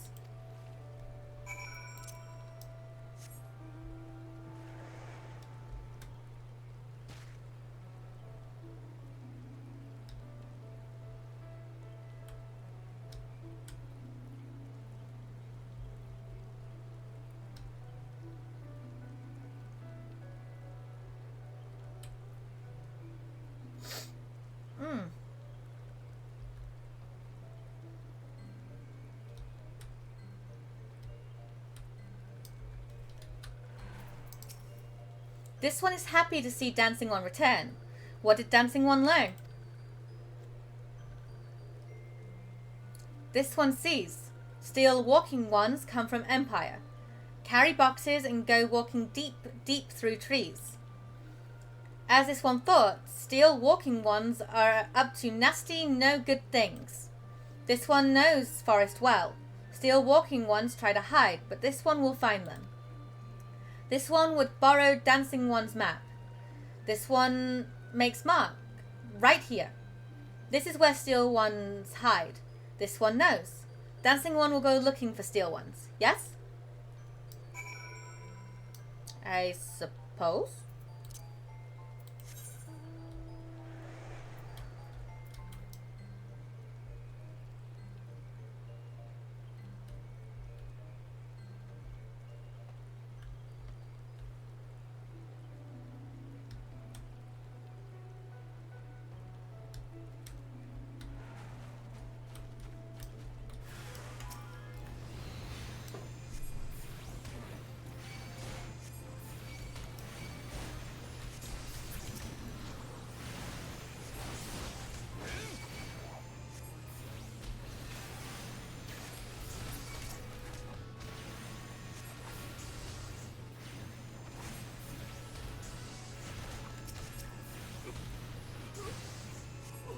This one is happy to see Dancing One return. What did Dancing One learn? This one sees. Steel walking ones come from Empire. Carry boxes and go walking deep, deep through trees. As this one thought, steel walking ones are up to nasty, no good things. This one knows forest well. Steel walking ones try to hide, but this one will find them. This one would borrow Dancing One's map. This one makes mark. Right here. This is where steel ones hide. This one knows. Dancing One will go looking for steel ones. Yes? I suppose.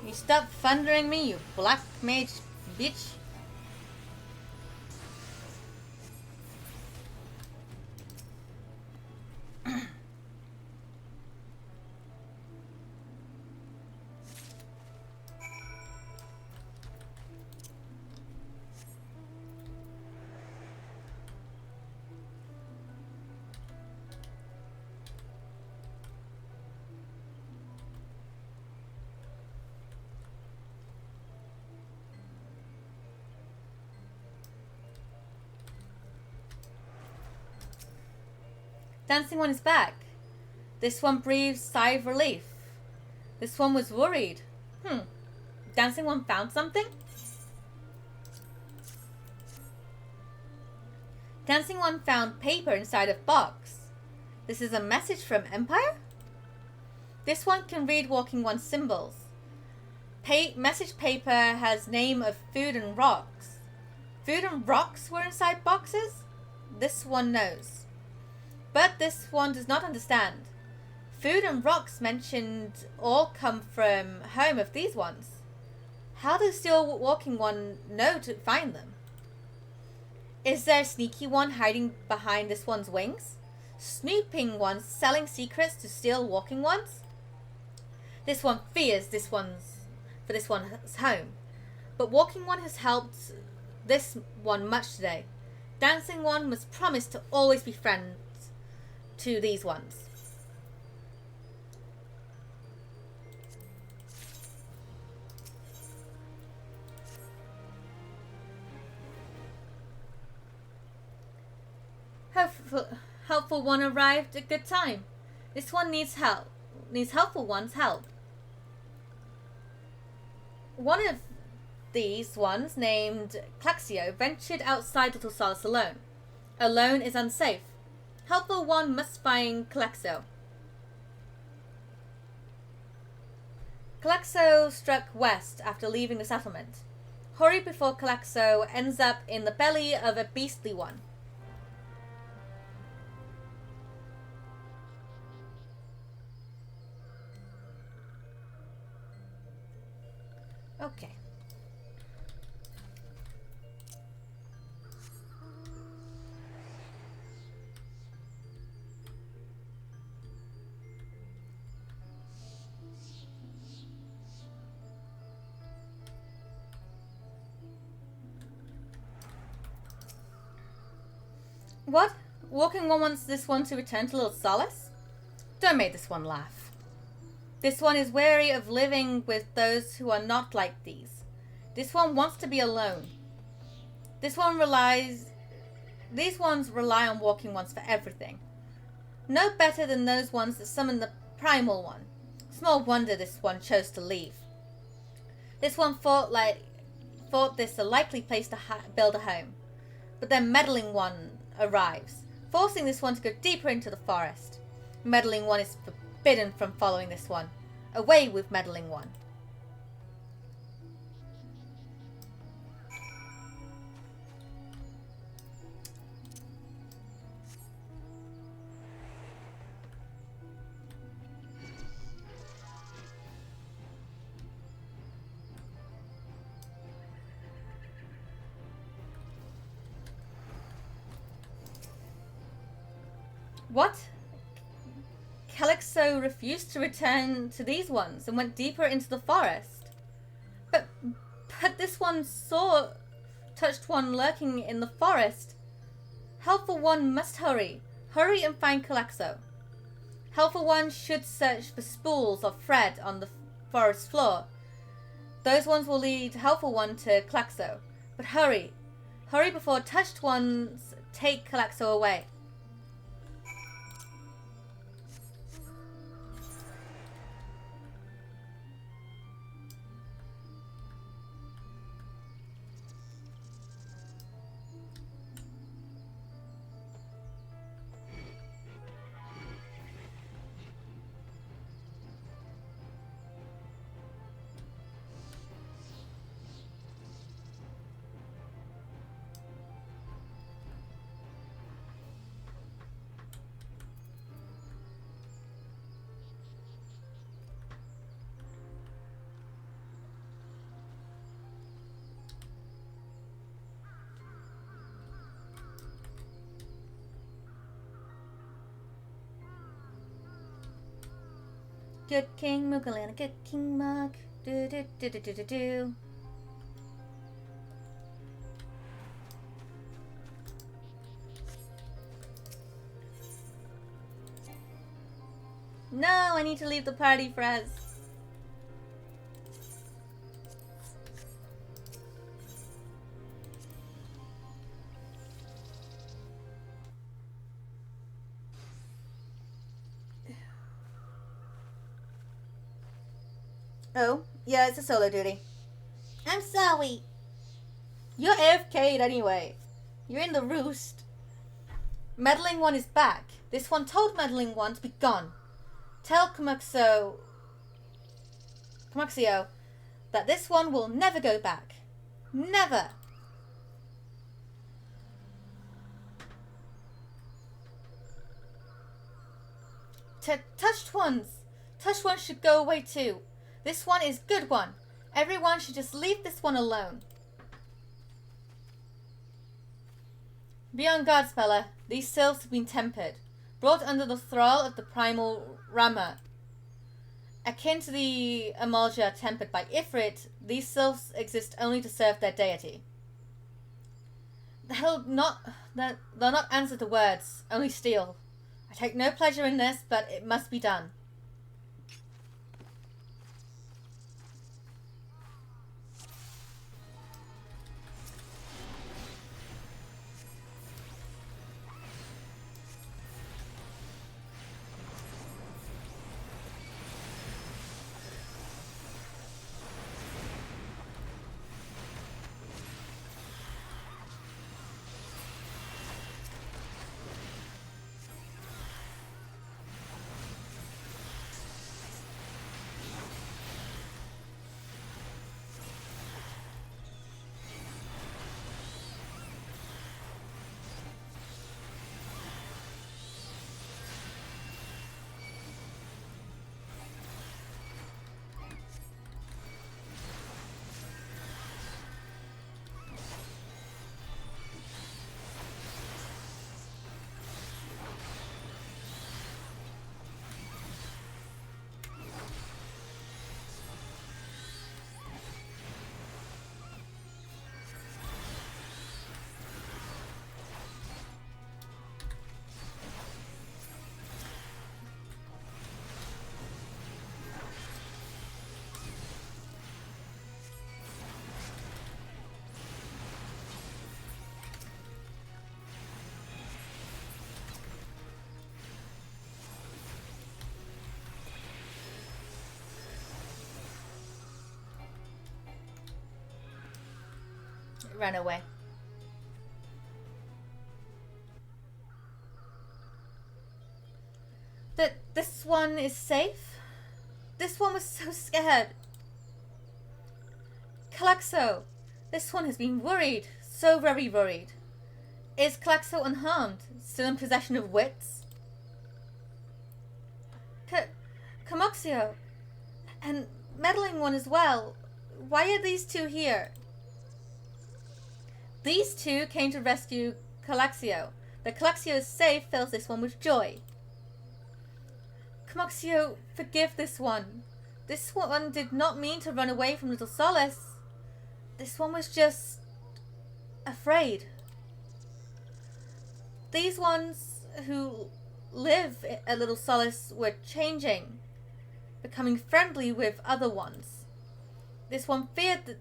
You stop thundering me, you black mage bitch. Dancing One is back. This one breathes sigh of relief. This one was worried. Dancing One found something? Dancing One found paper inside a box. This is a message from Empire? This one can read Walking One's symbols. Message paper has name of food and rocks. Food and rocks were inside boxes? This one knows. But this one does not understand. Food and rocks mentioned all come from home of these ones. How does Steel Walking One know to find them? Is there a sneaky one hiding behind this one's wings? Snooping ones selling secrets to Steel Walking Ones? This one fears this one's home. But Walking One has helped this one much today. Dancing One must promise to always be friends to these ones. Helpful one arrived at good time. This one needs help. Needs helpful one's help. One of these ones, named Claxio, ventured outside Little Solace alone. Alone is unsafe. Helpful one must find Claxo. Claxo struck west after leaving the settlement. Hurry before Claxo ends up in the belly of a beastly one. Okay. What? Walking One wants this one to return to Little Solace? Don't make this one laugh. This one is weary of living with those who are not like these. This one wants to be alone. These ones rely on Walking Ones for everything. No better than those ones that summon the Primal One. Small wonder this one chose to leave. This one thought this a likely place to build a home. But then Meddling One arrives, forcing this one to go deeper into the forest. Meddling One is forbidden from following this one. Away with Meddling One. What? Calixo refused to return to these ones and went deeper into the forest. But this one touched one lurking in the forest. Helpful One must hurry. Hurry and find Calixo. Helpful One should search for spools of thread on the forest floor. Those ones will lead Helpful One to Calixo. But hurry. Hurry before touched ones take Calixo away. Good King Moogle and a good King Mug. Do do do do do do do. No, I need to leave the party, Frez. Oh, yeah, it's a solo duty. I'm sorry. You're AFK'd anyway. You're in the roost. Meddling One is back. This one told Meddling One to be gone. Tell Camuxio that this one will never go back. Never. Touched ones. Touched ones should go away too. This one is good one. Everyone should just leave this one alone. Be on guard, Spella. These sylphs have been tempered, brought under the thrall of the primal Rama. Akin to the Amalja tempered by Ifrit, these sylphs exist only to serve their deity. They'll not answer to words, only steel. I take no pleasure in this, but it must be done. ran away. That this one is safe? This one was so scared. Calaxo, this one has been worried, so very worried. Is Calaxo unharmed, still in possession of wits? Camoxio, and meddling one as well. Why are these two here? These two came to rescue Calaxio. That Calaxio is safe fills this one with joy. Camoxio, forgive this one. This one did not mean to run away from Little Solace. This one was just afraid. These ones who live at Little Solace were changing, becoming friendly with other ones. This one feared that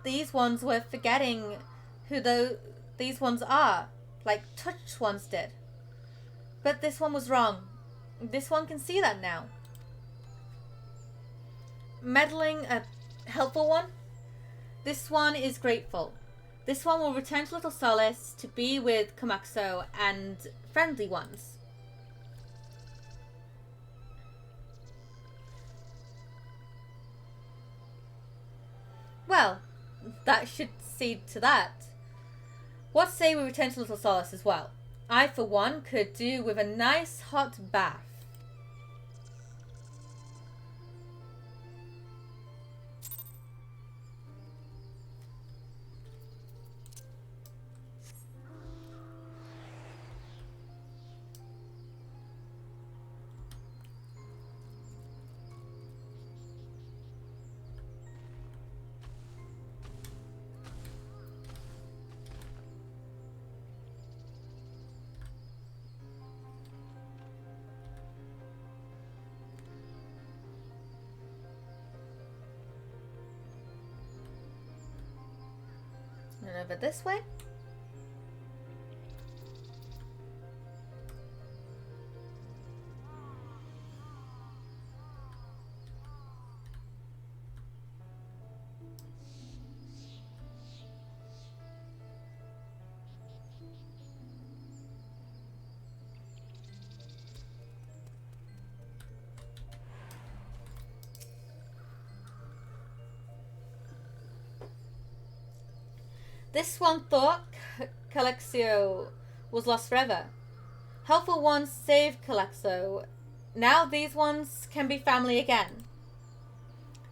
these ones were forgetting who these ones are, like Touch once did. But this one was wrong. This one can see that now. Meddling a helpful one? This one is grateful. This one will return to Little Solace to be with Camoxo and friendly ones. Well, that should see to that. What say we return to Little Solace as well? I, for one, could do with a nice hot bath. And over this way. This one thought Calaxio was lost forever. Helpful ones saved Calaxo. Now these ones can be family again.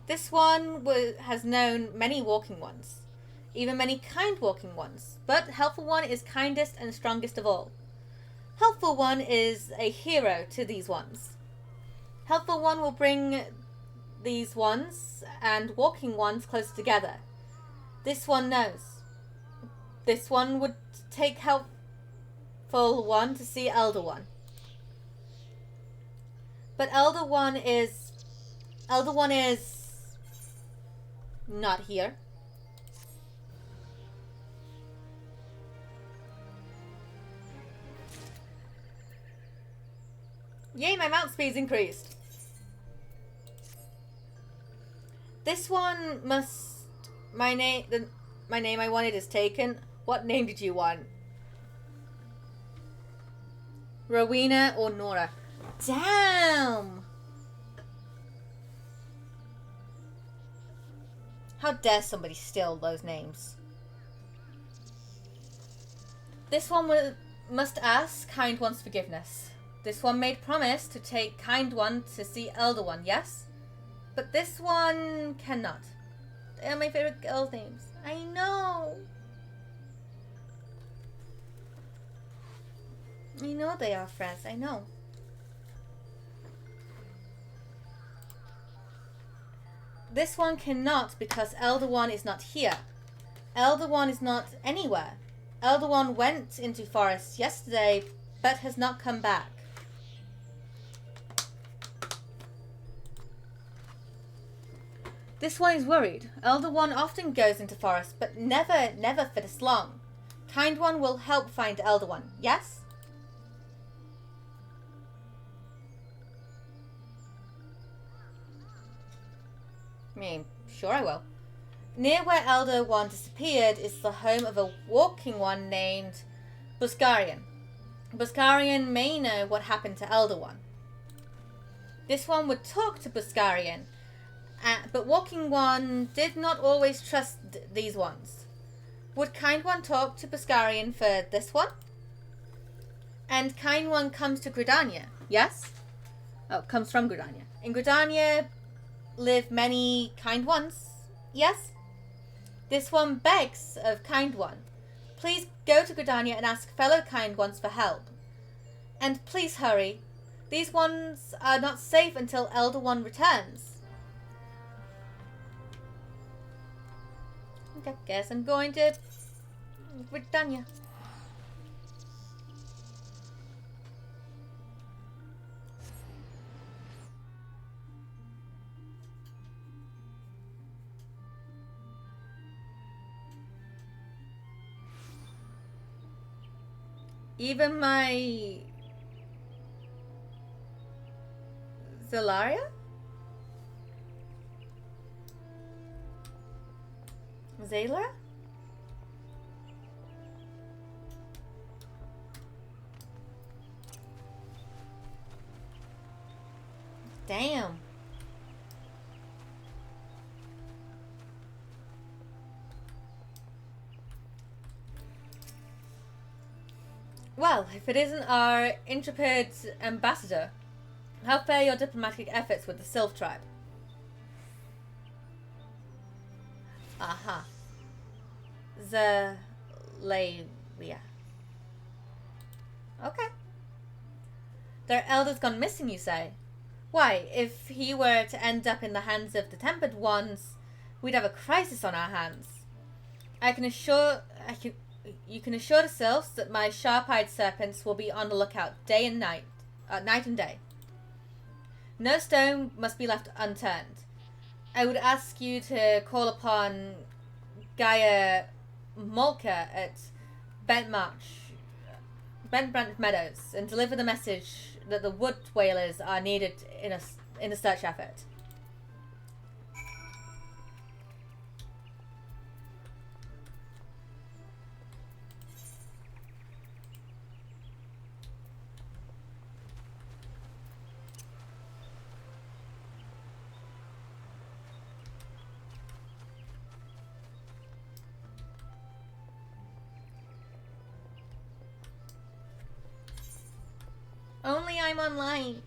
This one has known many walking ones, even many kind walking ones, but Helpful One is kindest and strongest of all. Helpful One is a hero to these ones. Helpful One will bring these ones and walking ones closer together. This one knows. This one would take Helpful One to see Elder One. But Elder One is not here. Yay, my mount speed's increased. This one must... My name I wanted is taken. What name did you want? Rowena or Nora? Damn! How dare somebody steal those names? This one must ask Kind One's forgiveness. This one made promise to take Kind One to see Elder One, yes? But this one cannot. They are my favorite girls' names. I know. I know they are friends. I know. This one cannot because Elder One is not here. Elder One is not anywhere. Elder One went into forest yesterday, but has not come back. This one is worried. Elder One often goes into forest, but never for this long. Kind One will help find Elder One, yes? I mean, sure I will. Near where Elder One disappeared is the home of a walking one named Buscarian. Buscarian may know what happened to Elder One. This one would talk to Buscarian, but Walking One did not always trust these ones. Would Kind One talk to Buscarian for this one? And Kind One comes to Gridania, yes? Oh, comes from Gridania. In Gridania live many Kind Ones, yes? This one begs of Kind One. Please go to Gridania and ask fellow Kind Ones for help. And please hurry. These ones are not safe until Elder One returns. Okay, guess I'm going to Gridania. Even my Zelaria? Zayla? Damn. Well, if it isn't our intrepid ambassador, how fare your diplomatic efforts with the Sylph tribe? Aha. Zelaria. Okay. Their elder's gone missing, you say? Why, if he were to end up in the hands of the Tempered Ones, we'd have a crisis on our hands. You can assure the Sylphs that my sharp-eyed serpents will be on the lookout day and night and day. No stone must be left unturned. I would ask you to call upon Gaia Molka at Bentbranch Meadows and deliver the message that the wood whalers are needed in a search effort. Only I'm online.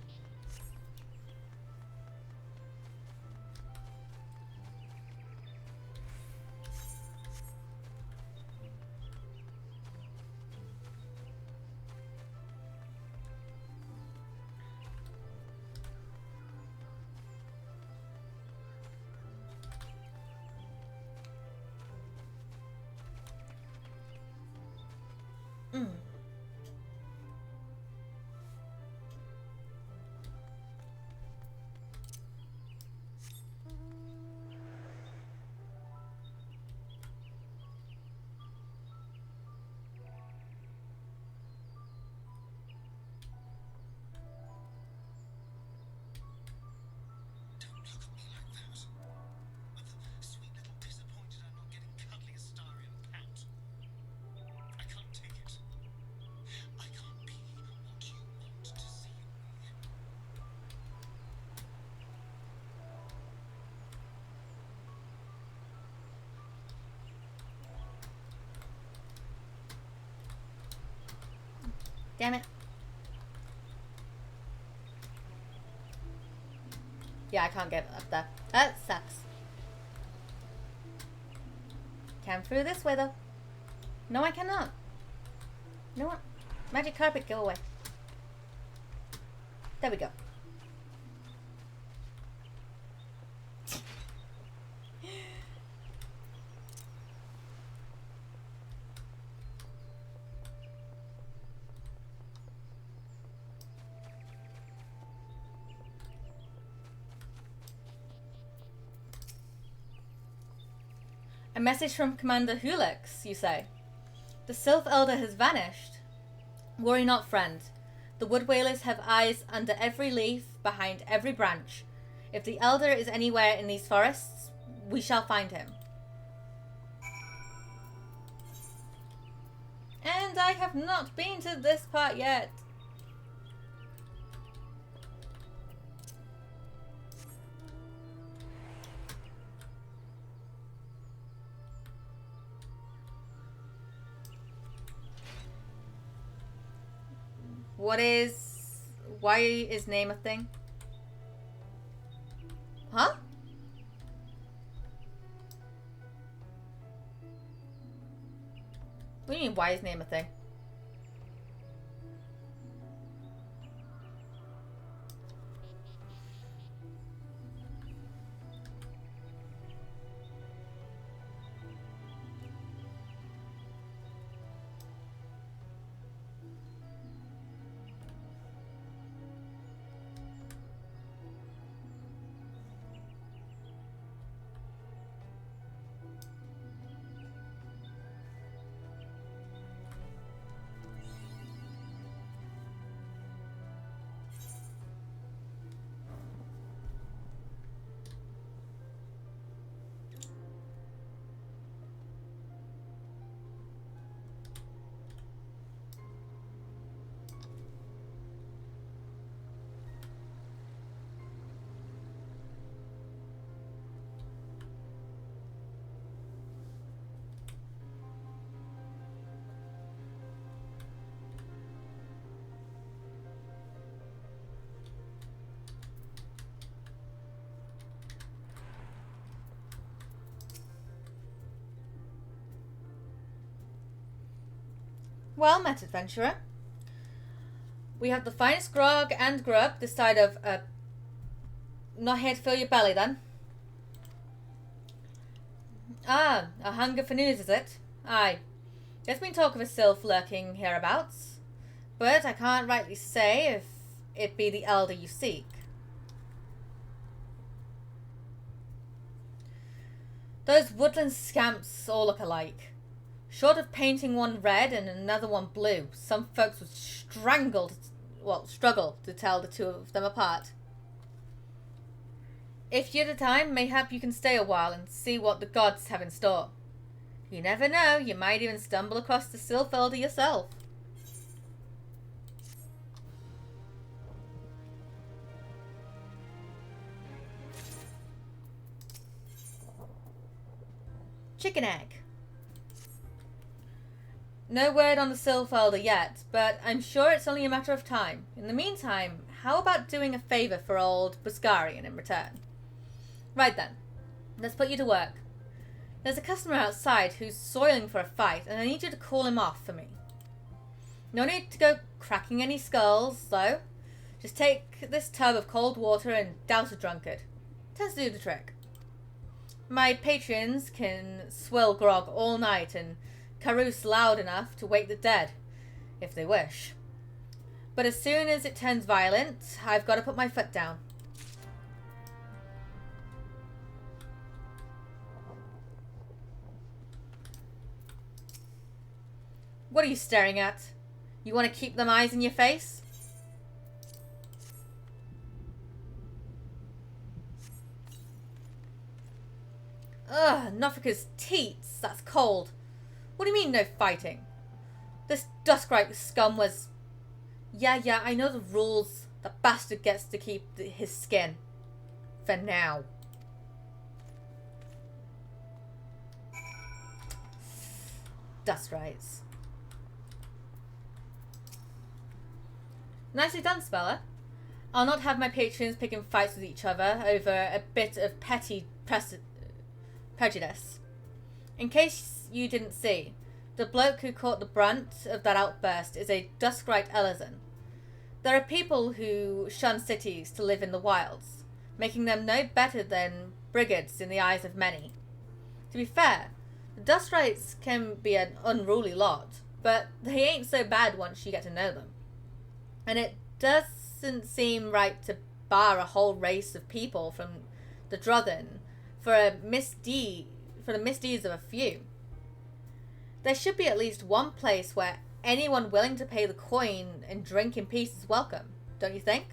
Damn it. Yeah, I can't get up there. That sucks. Come through this way, though. No, I cannot. You know what? Magic carpet, go away. There we go. A message from Commander Hulix, you say? The Sylph Elder has vanished. Worry not, friend. The wood whalers have eyes under every leaf, behind every branch. If the Elder is anywhere in these forests, we shall find him. And I have not been to this part yet. Why is name a thing? Huh? What do you mean, why is name a thing? Well met, adventurer. We have the finest grog and grub this side of, not here to fill your belly, then? Ah, a hunger for news, is it? Aye. There's been talk of a sylph lurking hereabouts, but I can't rightly say if it be the elder you seek. Those woodland scamps all look alike. Short of painting one red and another one blue, some folks would struggle to tell the two of them apart. If you're the time, mayhap you can stay a while and see what the gods have in store. You never know, you might even stumble across the sylph elder yourself. Chicken egg. No word on the sylph elder yet, but I'm sure it's only a matter of time. In the meantime, how about doing a favour for old Buscarian in return? Right then, let's put you to work. There's a customer outside who's soiling for a fight, and I need you to call him off for me. No need to go cracking any skulls, though. Just take this tub of cold water and douse a drunkard. Tends to do the trick. My patrons can swill grog all night and carouse loud enough to wake the dead, if they wish. But as soon as it turns violent, I've got to put my foot down. What are you staring at? You want to keep them eyes in your face? Ugh, Nofika's teats, that's cold. What do you mean, no fighting? This Duskrite scum was... Yeah, I know the rules. The bastard gets to keep his skin. For now. Duskrites. Nicely done, Spella. I'll not have my patrons picking fights with each other over a bit of petty prejudice. In case you didn't see, the bloke who caught the brunt of that outburst is a Duskrite Elizan. There are people who shun cities to live in the wilds, making them no better than brigands in the eyes of many. To be fair, the Duskrites can be an unruly lot, but they ain't so bad once you get to know them. And it doesn't seem right to bar a whole race of people from the Drothin for the misdeeds of a few. There should be at least one place where anyone willing to pay the coin and drink in peace is welcome, don't you think?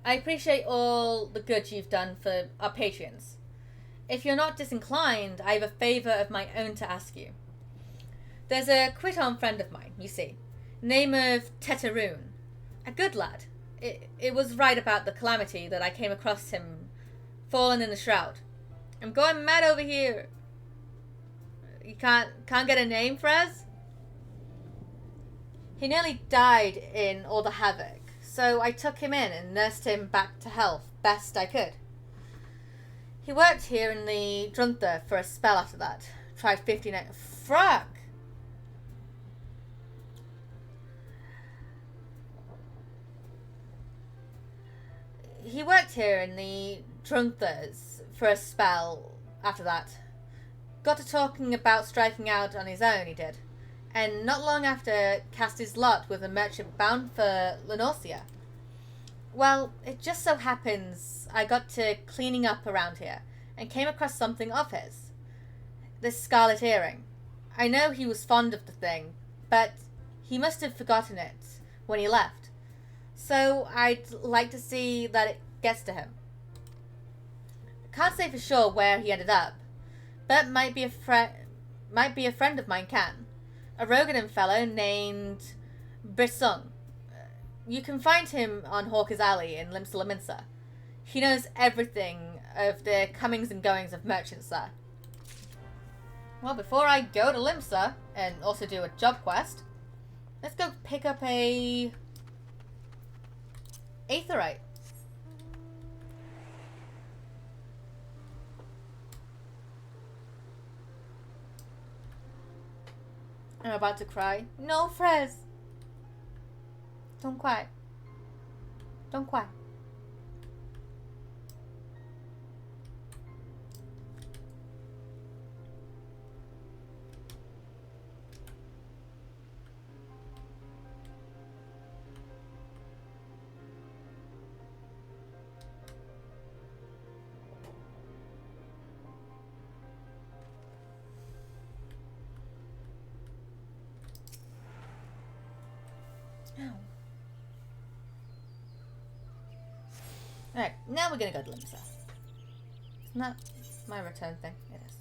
I appreciate all the good you've done for our patrons. If you're not disinclined, I have a favour of my own to ask you. There's a quit-on friend of mine, you see, name of Tetaroon. A good lad. It was right about the calamity that I came across him fallen in the shroud. I'm going mad over here. You can't get a name, Frez? He nearly died in all the havoc, so I took him in and nursed him back to health best I could. He worked here in the Druntha for a spell after that. Tried 59... Fuck! He worked here in the Drunthas for a spell after that. Got to talking about striking out on his own, he did. And not long after, cast his lot with a merchant bound for Lenorcia. Well, it just so happens I got to cleaning up around here and came across something of his. This scarlet earring. I know he was fond of the thing, but he must have forgotten it when he left. So I'd like to see that it gets to him. Can't say for sure where he ended up, but might be a friend of mine can. A Rogadan fellow named Brisung. You can find him on Hawker's Alley in Limsa. He knows everything of the comings and goings of merchants there. Well, before I go to Limsa and also do a job quest, let's go pick up a Aetherite. I'm about to cry. No, Frez! Don't cry. Don't cry. Alright, now we're gonna go to Limsa. It's not my return thing. It is.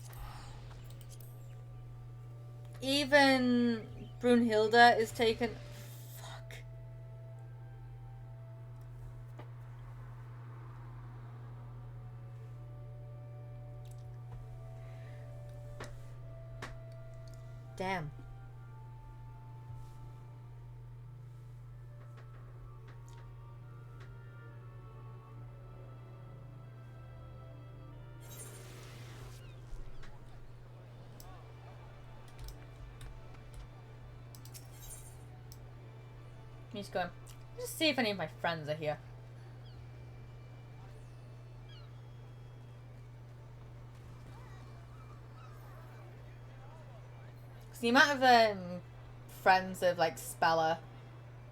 Even Brunhilde is taken. Fuck. Damn. He's going. Just see if any of my friends are here. Because the amount of friends of like Spella,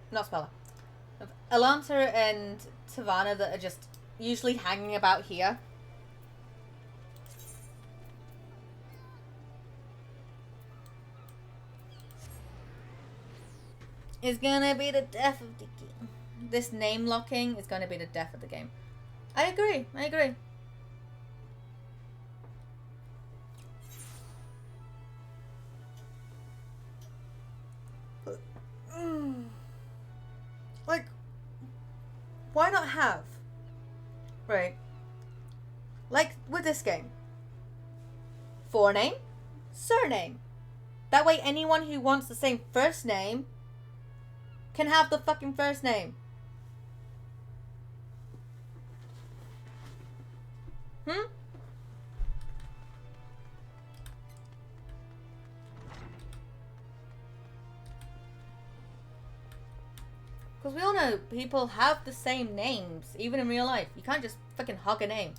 not Spella, of Elanta and Tavana that are just usually hanging about here. Is gonna be the death of the game. This name locking is gonna be the death of the game. I agree. I agree. Like, why not have? Right. Like with this game. Forename, surname. That way anyone who wants the same first name can have the fucking first name. Hmm? Because we all know people have the same names, even in real life. You can't just fucking hog a name.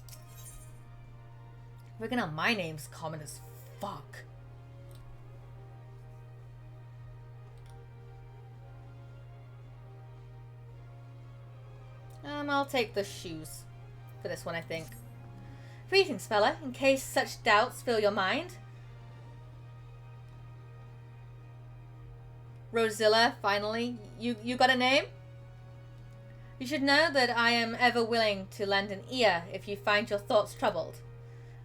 Freaking hell, my name's common as fuck. I'll take the shoes for this one, I think. Greetings, fella, in case such doubts fill your mind. Rosilla, finally. You got a name? You should know that I am ever willing to lend an ear if you find your thoughts troubled.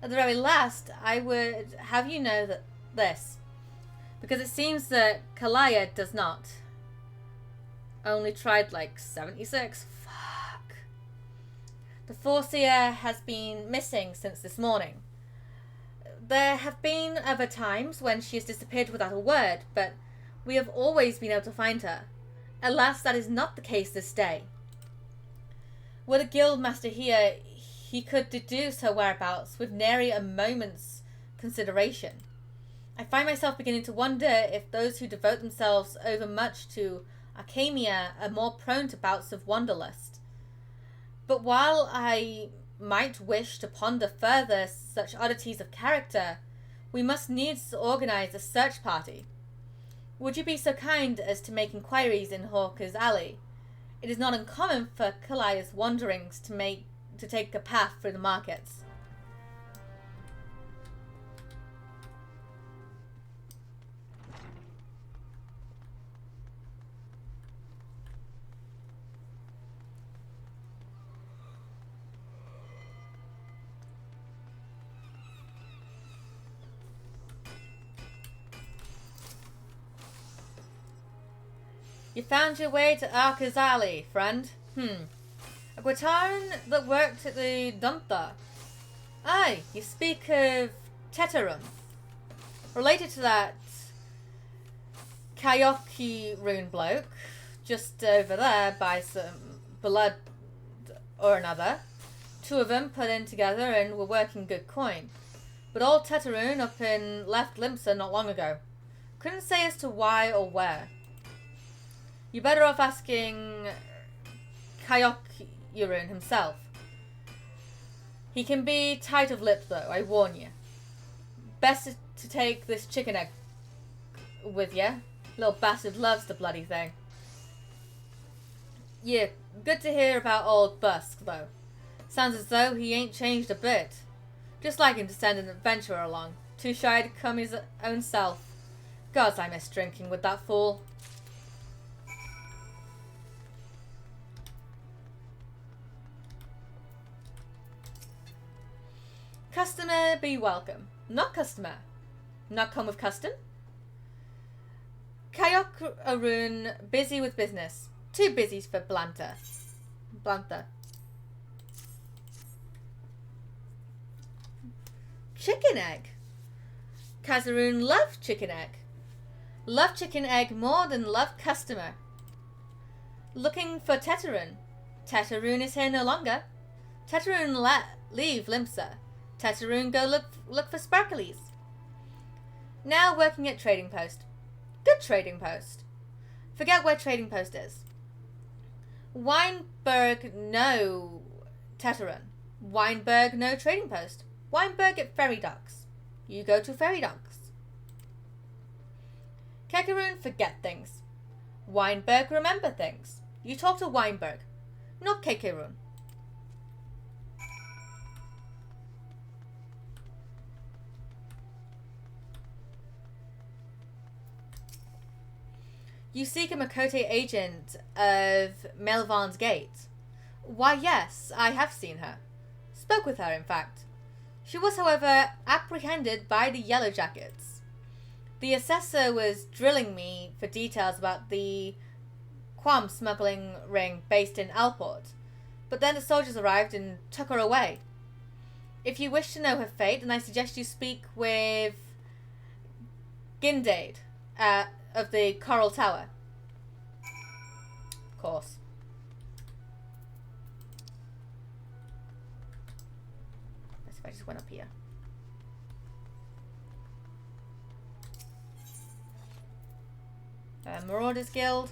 At the very last, I would have you know that this, because it seems that Kalaya does not. Only tried like 76. Fuck. The Foreseer has been missing since this morning. There have been other times when she has disappeared without a word, but we have always been able to find her. Alas, that is not the case this day. Were the Guildmaster here, he could deduce her whereabouts with nary a moment's consideration. I find myself beginning to wonder if those who devote themselves overmuch to Arcamia are more prone to bouts of wanderlust. But while I might wish to ponder further such oddities of character, we must needs organize a search party. Would you be so kind as to make inquiries in Hawker's Alley? It is not uncommon for Kalaya's wanderings to take a path through the markets. You found your way to Arca's Alley, friend. A Guitaran that worked at the Dunta. Aye, you speak of Tetarun. Related to that Kayoki rune bloke, just over there by some blood or another. Two of them put in together and were working good coin. But old Tetarun up in left Limsa not long ago. Couldn't say as to why or where. You're better off asking Kayokyurun himself. He can be tight of lip though, I warn you. Best to take this chicken egg with you. Little bastard loves the bloody thing. Yeah, good to hear about old Busk though. Sounds as though he ain't changed a bit. Just like him to send an adventurer along. Too shy to come his own self. Gods, I miss drinking with that fool. Customer be welcome. Not customer. Not come with custom. Kayok Arun busy with business. Too busy for Blanta. Chicken egg. Kazarun love chicken egg. Love chicken egg more than love customer. Looking for Tetarun. Tetarun is here no longer. Tetarun leave Limsa. Tetarun go look for Sparklies. Now working at Trading Post. Good Trading Post. Forget where Trading Post is. Weinberg no Tetarun. Weinberg no Trading Post. Weinberg at Ferry Docks. You go to Ferry Docks. Kekarun forget things. Weinberg remember things. You talk to Weinberg, not Kekarun. You seek a Makote agent of Melvan's Gate. Why, yes, I have seen her. Spoke with her, in fact. She was, however, apprehended by the Yellow Jackets. The assessor was drilling me for details about the Quam smuggling ring based in Alport, but then the soldiers arrived and took her away. If you wish to know her fate, then I suggest you speak with Gindade of the Coral Tower. Of course. Let's see if I just went up here. Marauders Guild.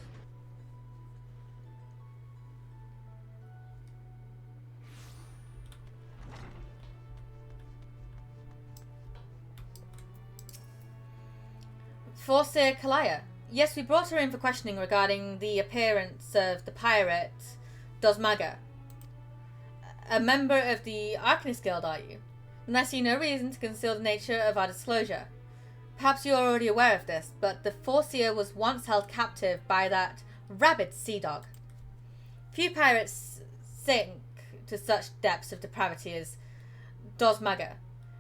Forsyr Kalaya. Yes, we brought her in for questioning regarding the appearance of the pirate Dosmaga. A member of the Arcanist Guild, are you? Then I see no reason to conceal the nature of our disclosure. Perhaps you are already aware of this, but the Forsyr was once held captive by that rabid sea dog. Few pirates sink to such depths of depravity as Dosmaga.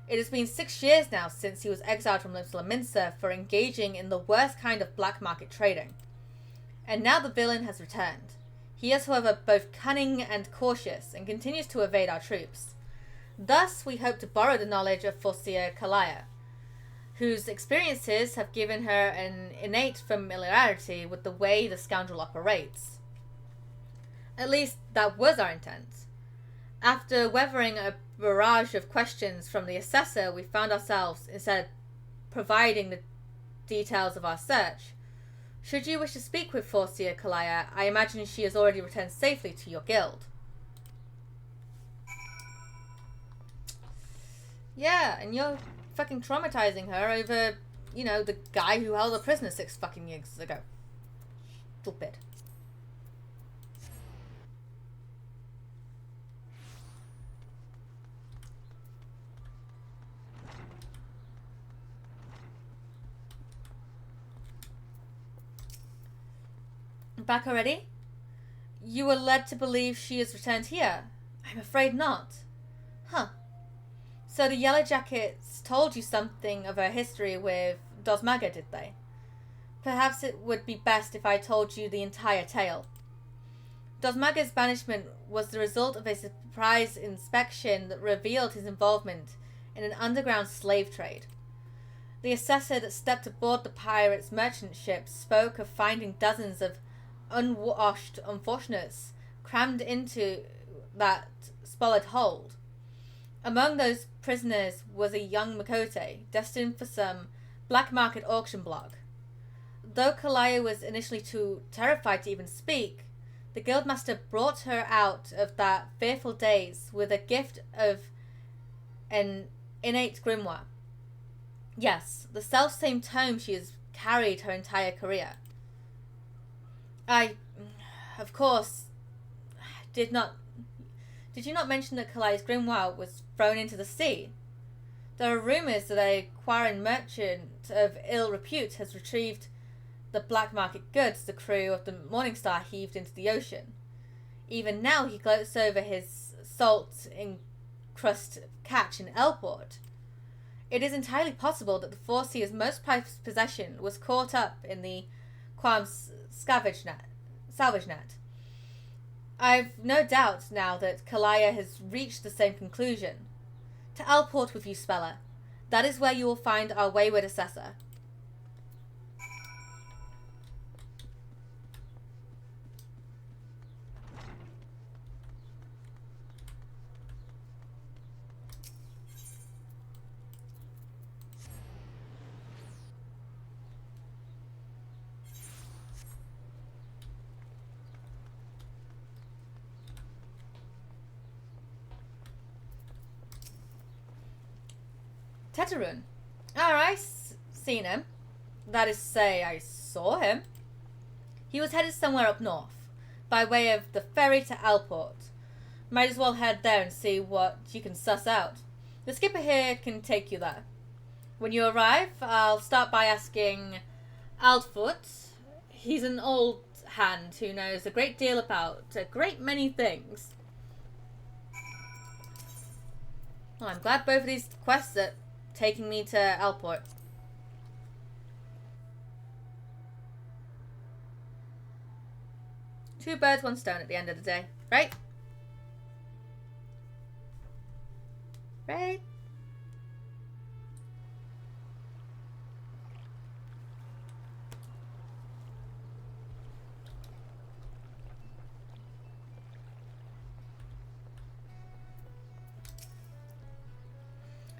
It has been 6 years now since he was exiled from Limsa for engaging in the worst kind of black market trading. And now the villain has returned. He is, however, both cunning and cautious, and continues to evade our troops. Thus, we hope to borrow the knowledge of Forcia Kalaya, whose experiences have given her an innate familiarity with the way the scoundrel operates. At least, that was our intent. After weathering a barrage of questions from the assessor, we found ourselves, instead of providing the details of our search. Should you wish to speak with Forcia Kalaya, I imagine she has already returned safely to your guild. Yeah, and you're fucking traumatizing her over, you know, the guy who held her prisoner 6 fucking years ago. Stupid. Back already? You were led to believe she has returned here. I'm afraid not. Huh. So the Yellow Jackets told you something of her history with Dosmaga, did they? Perhaps it would be best if I told you the entire tale. Dosmaga's banishment was the result of a surprise inspection that revealed his involvement in an underground slave trade. The assessor that stepped aboard the pirates' merchant ship spoke of finding dozens of unwashed unfortunates crammed into that Spella'd hold. Among those prisoners was a young Makote, destined for some black market auction block. Though Kalaya was initially too terrified to even speak, the guildmaster brought her out of that fearful daze with a gift of an innate grimoire. Yes, the self-same tome she has carried her entire career. Of course, did you not mention that Kalaya's grimoire was thrown into the sea? There are rumours that a Quarren merchant of ill repute has retrieved the black market goods the crew of the Morningstar heaved into the ocean. Even now he gloats over his salt-encrusted catch in Elport. It is entirely possible that the Forcia's most prized possession was caught up in the Quam's salvage net. I've no doubt now that Kalaya has reached the same conclusion. To Elport with you, Spella. That is where you will find our wayward assessor. Tetarun. Alright, seen him. That is to say, I saw him. He was headed somewhere up north, by way of the ferry to Elport. Might as well head there and see what you can suss out. The skipper here can take you there. When you arrive, I'll start by asking Aldfoot. He's an old hand who knows a great deal about a great many things. Well, I'm glad both of these quests are taking me to Elport. Two birds, one stone at the end of the day, right? Right?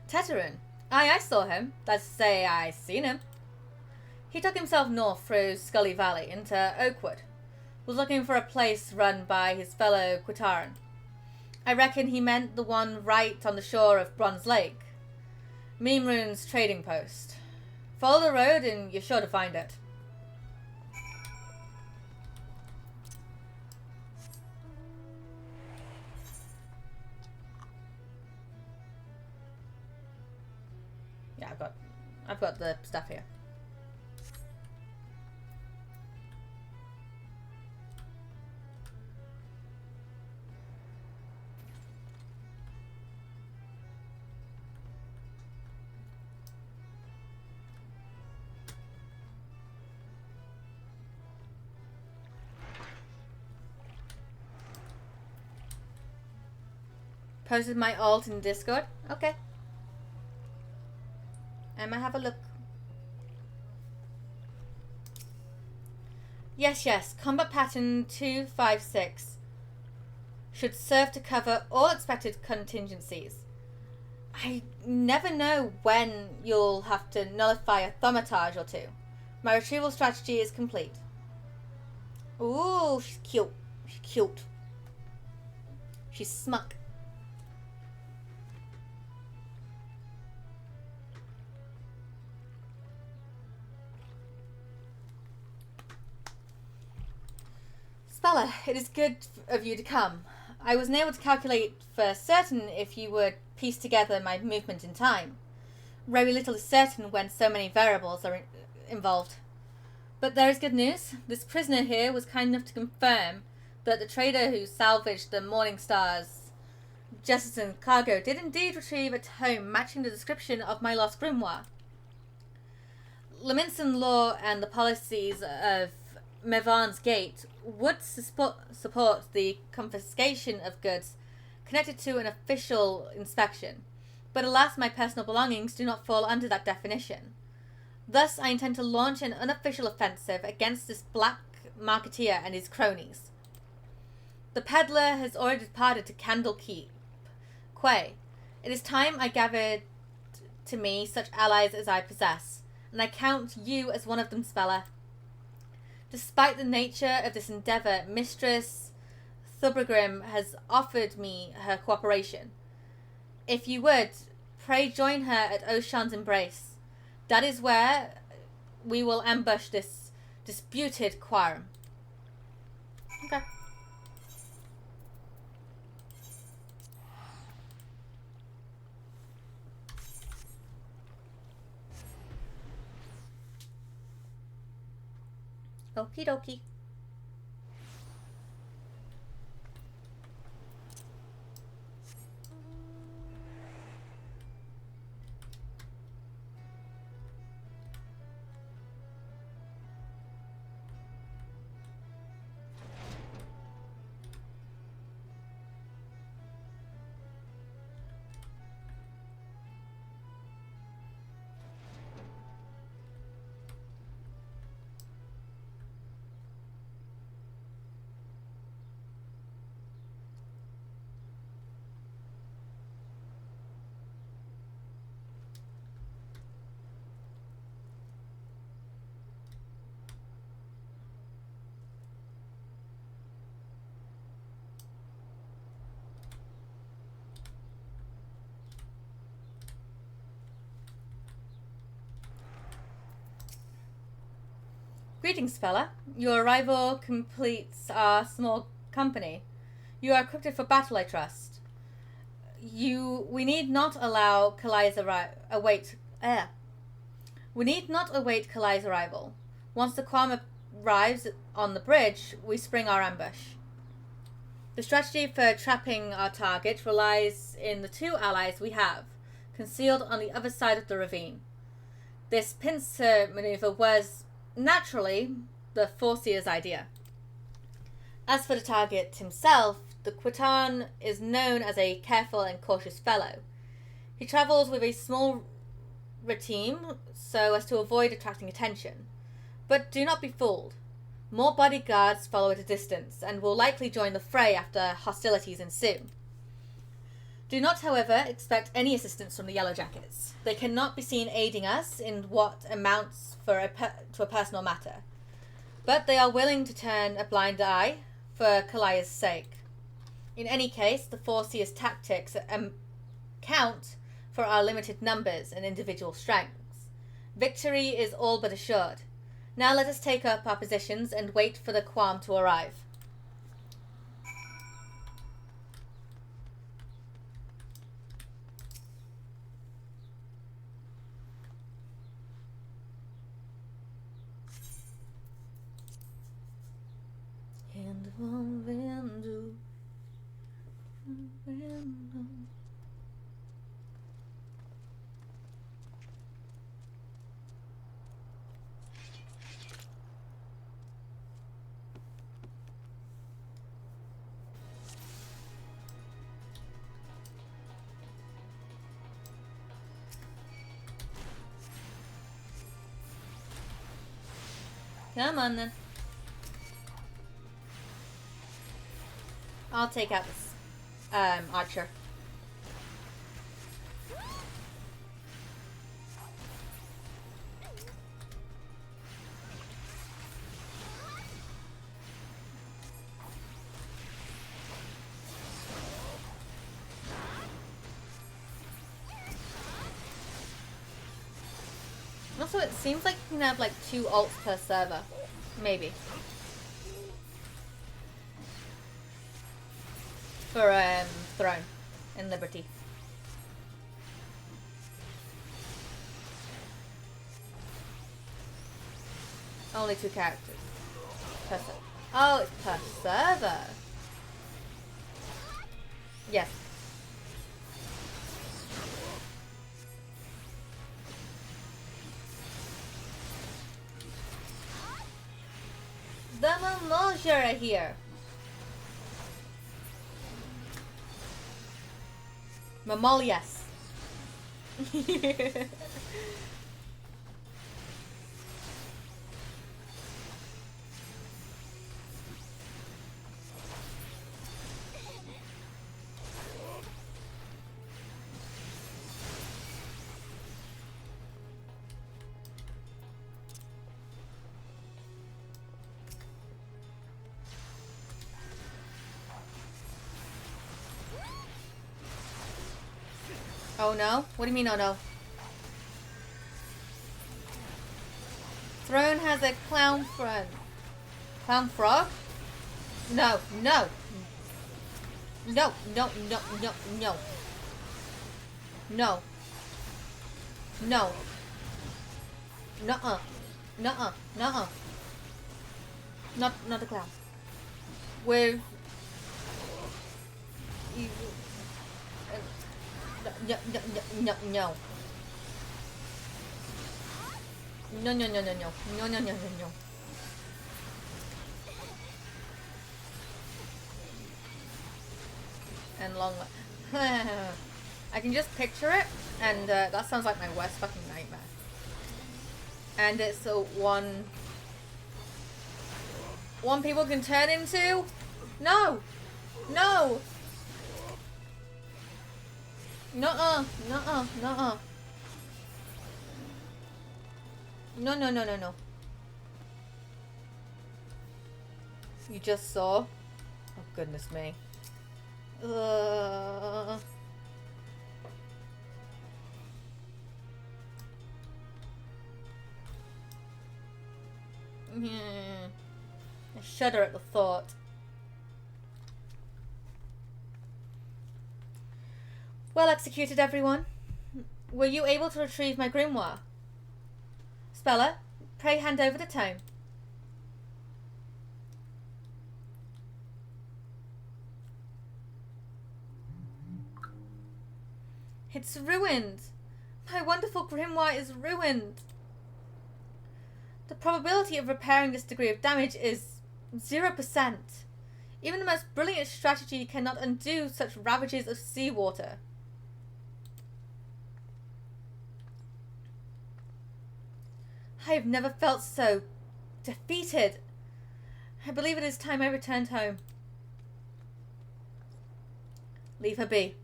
Tetarun. I saw him. That's to say, I seen him. He took himself north through Scully Valley into Oakwood. Was looking for a place run by his fellow Quitaran. I reckon he meant the one right on the shore of Bronze Lake. Meemrune's trading post. Follow the road and you're sure to find it. Yeah, I've got the stuff here. posted my alt in Discord. Okay. I might have a look. Yes. Combat pattern 256 should serve to cover all expected contingencies. I never know when you'll have to nullify a thaumatage or two. My retrieval strategy is complete. Ooh, she's cute. She's cute. She's smug. Spella, it is good of you to come. I was unable to calculate for certain if you would piece together my movement in time. Very little is certain when so many variables are involved. But there is good news. This prisoner here was kind enough to confirm that the trader who salvaged the Morning Star's Jesserson's cargo did indeed retrieve a tome matching the description of my lost grimoire. Leminson law and the policies of Mevan's Gate would support the confiscation of goods connected to an official inspection, but alas, my personal belongings do not fall under that definition. Thus, I intend to launch an unofficial offensive against this black marketeer and his cronies. The peddler has already departed to Candlekeep Quay. It is time I gathered to me such allies as I possess, and I count you as one of them, Spella. Despite the nature of this endeavour, Mistress Thubbergrim has offered me her cooperation. If you would, pray join her at Oshan's Embrace. That is where we will ambush this disputed quorum. Okay. Okie dokie. Greetings, Spella. Your arrival completes our small company. You are equipped for battle, I trust. We need not await Kalai's arrival. Once the Quam arrives on the bridge, we spring our ambush. The strategy for trapping our target relies in the two allies we have, concealed on the other side of the ravine. This pincer maneuver was, naturally, the Forcier's idea. As for the target himself, the Quitan is known as a careful and cautious fellow. He travels with a small team so as to avoid attracting attention. But do not be fooled. More bodyguards follow at a distance and will likely join the fray after hostilities ensue. Do not, however, expect any assistance from the Yellow Jackets. They cannot be seen aiding us in what amounts to a personal matter. But they are willing to turn a blind eye for Kalaya's sake. In any case, the Forcier's tactics count for our limited numbers and individual strengths. Victory is all but assured. Now let us take up our positions and wait for the Quam to arrive. Come on then. I'll take out this archer. Also, it seems like you can have like 2 ults per server. Maybe. For Throne and Liberty. Only 2 characters. Per server. Oh, it's per server. Yes. The Mamals are here. Mamal, yes. Oh no? What do you mean, oh no? Throne has a clown friend. Clown frog? No, no. No, no, no, no, no. No. No. Nuh-uh. Nuh-uh. Nuh-uh. Not a clown. With... No, no, no, no. No, no, no, no, no. No, no, no, no, no. And long... I can just picture it, and that sounds like my worst fucking nightmare. And it's one people can turn into? No! No! Nuh-uh. Nuh-uh. Nuh-uh. No, no, no, no, no. You just saw? Oh, goodness me. I shudder at the thought. Well executed, everyone. Were you able to retrieve my grimoire? Spella, pray hand over the tome. It's ruined. My wonderful grimoire is ruined. The probability of repairing this degree of damage is 0%. Even the most brilliant strategy cannot undo such ravages of seawater. I have never felt so defeated. I believe it is time I returned home. Leave her be.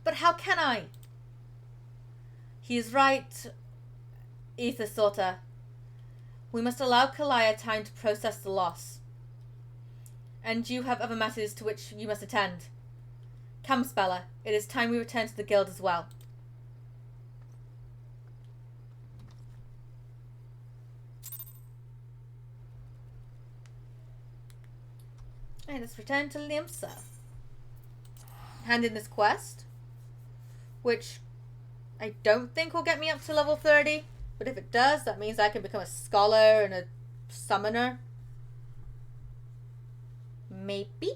But how can I? He is right, Ether Sorter. We must allow Kalaya time to process the loss. And you have other matters to which you must attend. Come, Spella. It is time we return to the guild as well. And let's return to Limsa. Hand in this quest, which I don't think will get me up to level 30, but if it does, that means I can become a scholar and a summoner. Maybe?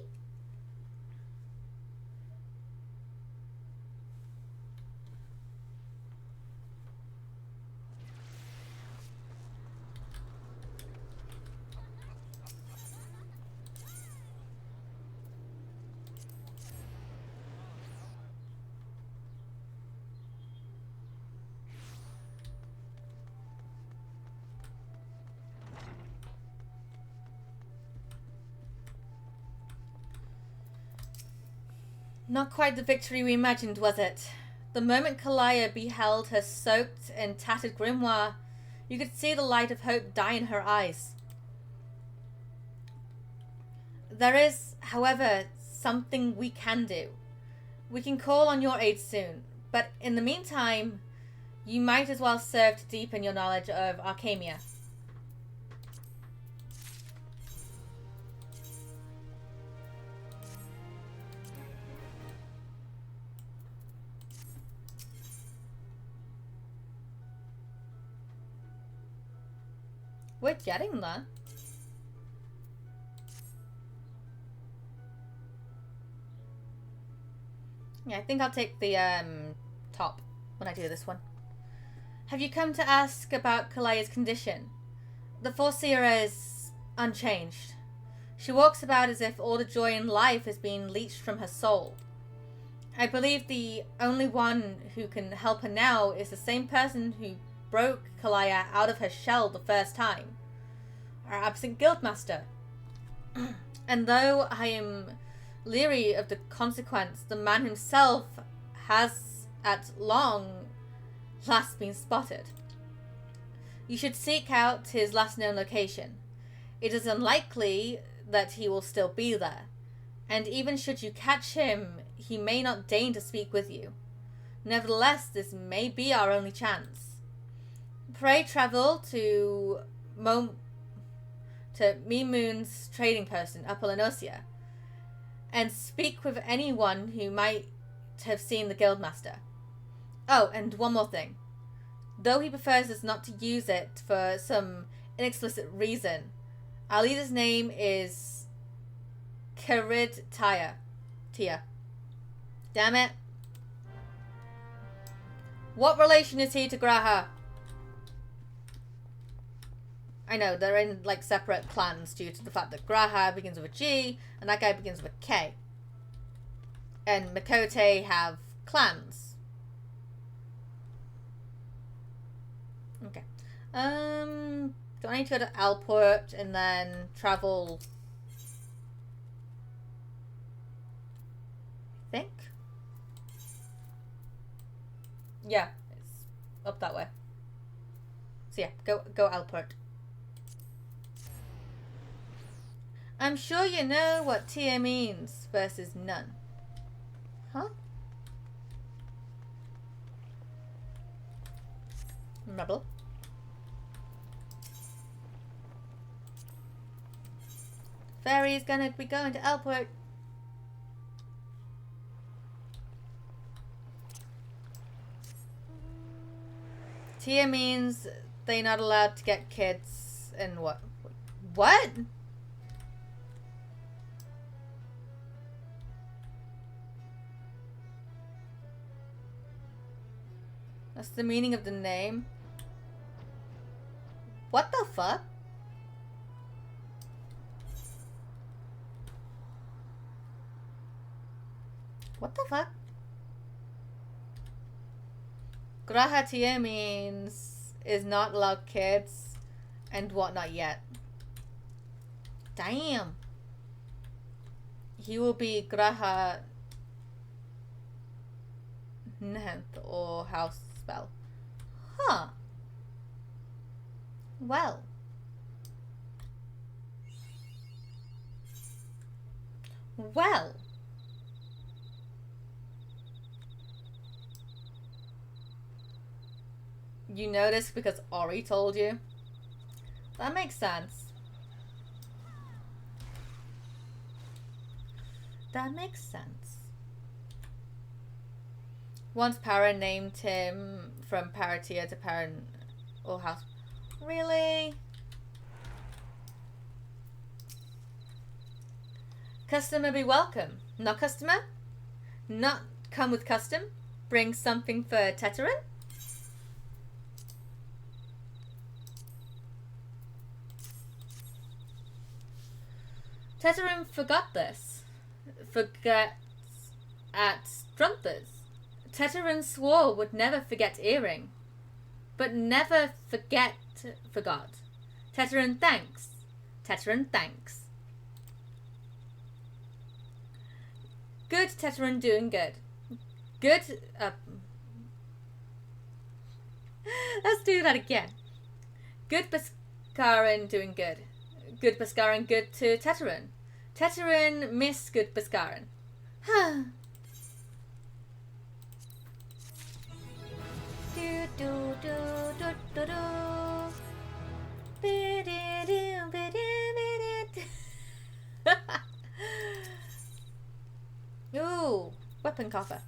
Not quite the victory we imagined, was it? The moment Kalaya beheld her soaked and tattered grimoire, you could see the light of hope die in her eyes. There is, however, something we can do. We can call on your aid soon, but in the meantime, you might as well serve to deepen your knowledge of Arcamia. We're getting there. Yeah, I think I'll take the top when I do this one. Have you come to ask about Kalaya's condition? The Foreseer is unchanged. She walks about as if all the joy in life has been leached from her soul. I believe the only one who can help her now is the same person who broke Kalaya out of her shell the first time. Our absent guildmaster. And though I am leery of the consequence, the man himself has at long last been spotted. You should seek out his last known location. It is unlikely that he will still be there, and even should you catch him, he may not deign to speak with you. Nevertheless, this may be our only chance. Pray travel to Mimoon's trading post in Upper Lenosia, and speak with anyone who might have seen the guildmaster. Oh, and one more thing. Though he prefers us not to use it for some inexplicit reason, our leader's name is Tia. Damn it. What relation is he to Graha? I know, they're in like separate clans due to the fact that Graha begins with a G and that guy begins with a K. And Makote have clans. Okay. Do I need to go to Alport and then travel? I think. Yeah, it's up that way. So yeah, go Alport. I'm sure you know what Tia means versus none. Huh? Rebel. Fairy's gonna be going to Alport. Tia means they're not allowed to get kids and what? What? That's the meaning of the name. What the fuck? What the fuck? Grahatia means is not allowed kids and whatnot yet. Damn. He will be Graha Nth or house spell. Huh. Well. Well. You know this because Ori told you? That makes sense. That makes sense. Once Para named him from Paratia to Paran or House. Really? Customer be welcome. Not customer? Not come with custom? Bring something for Teteran? Teteran forgot this. Forget at Strumpers. Teteran swore would never forget earring. But never forgot. Teteran thanks. Teteran thanks. Good Teteran doing good. Good. Let's do that again. Good Baskaran doing good. Good Baskaran good to Teteran. Teteran miss good Baskaran. Do do do do do do. Be-do, be-do, be-do. Ooh, weapon coffer.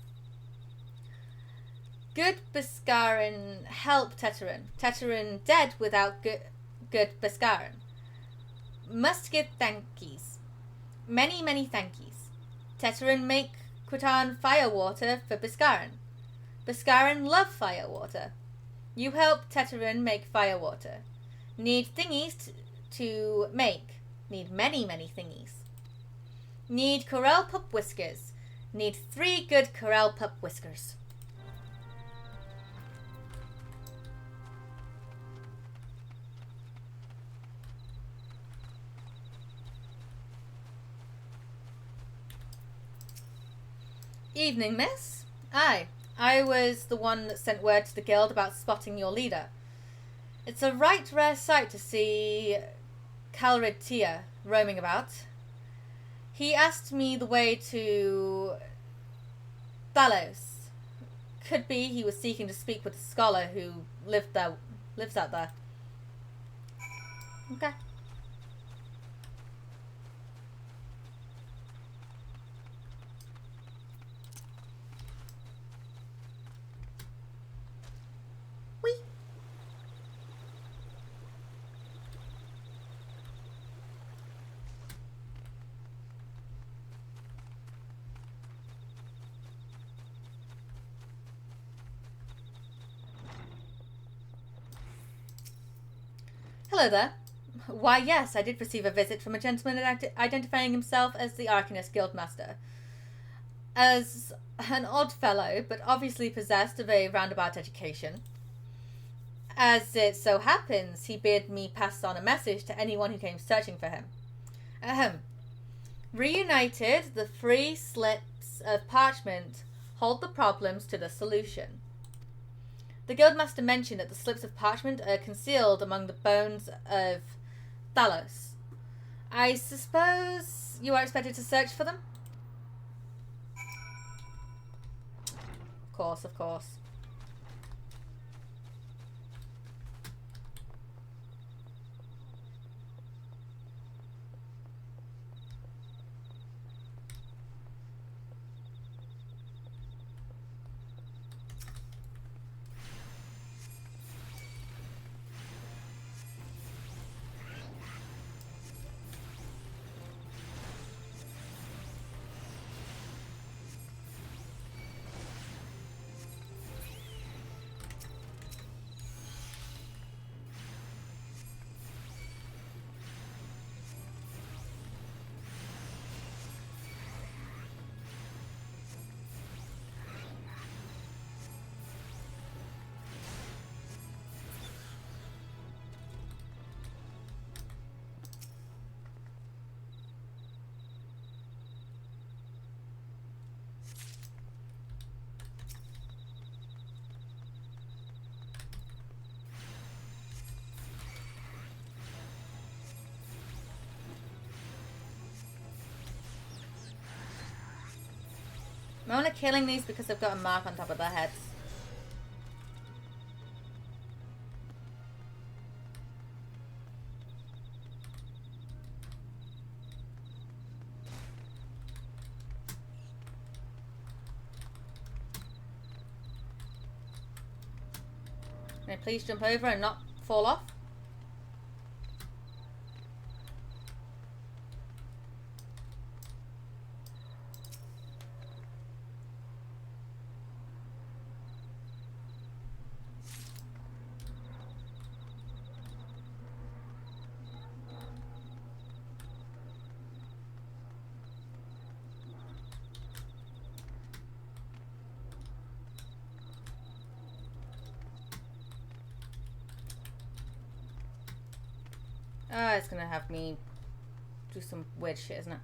Good Baskaran help Teteran. Teteran dead without good Baskaran. Must give thankies. Many, many thankies. Teteran make Quitan fire water for Baskaran. Baskaran love fire water. You help Teteran make fire water. Need thingies to make. Need many, many thingies. Need corral pup whiskers. Need 3 good corral pup whiskers. Evening, miss. Aye, I was the one that sent word to the guild about spotting your leader. It's a right rare sight to see Calrid Tia roaming about. He asked me the way to Thalos. Could be he was seeking to speak with a scholar who lives out there. Okay. Hello there. Why, yes, I did receive a visit from a gentleman identifying himself as the Arcanist Guildmaster. As an odd fellow, but obviously possessed of a roundabout education. As it so happens, he bid me pass on a message to anyone who came searching for him. Ahem. Reunited, the 3 slips of parchment hold the problems to the solution. The Guildmaster mentioned that the slips of parchment are concealed among the bones of Thalos. I suppose you are expected to search for them? Of course, of course. I'm only killing these because they've got a mark on top of their heads. Can I please jump over and not fall off? It's gonna have me do some weird shit, isn't it?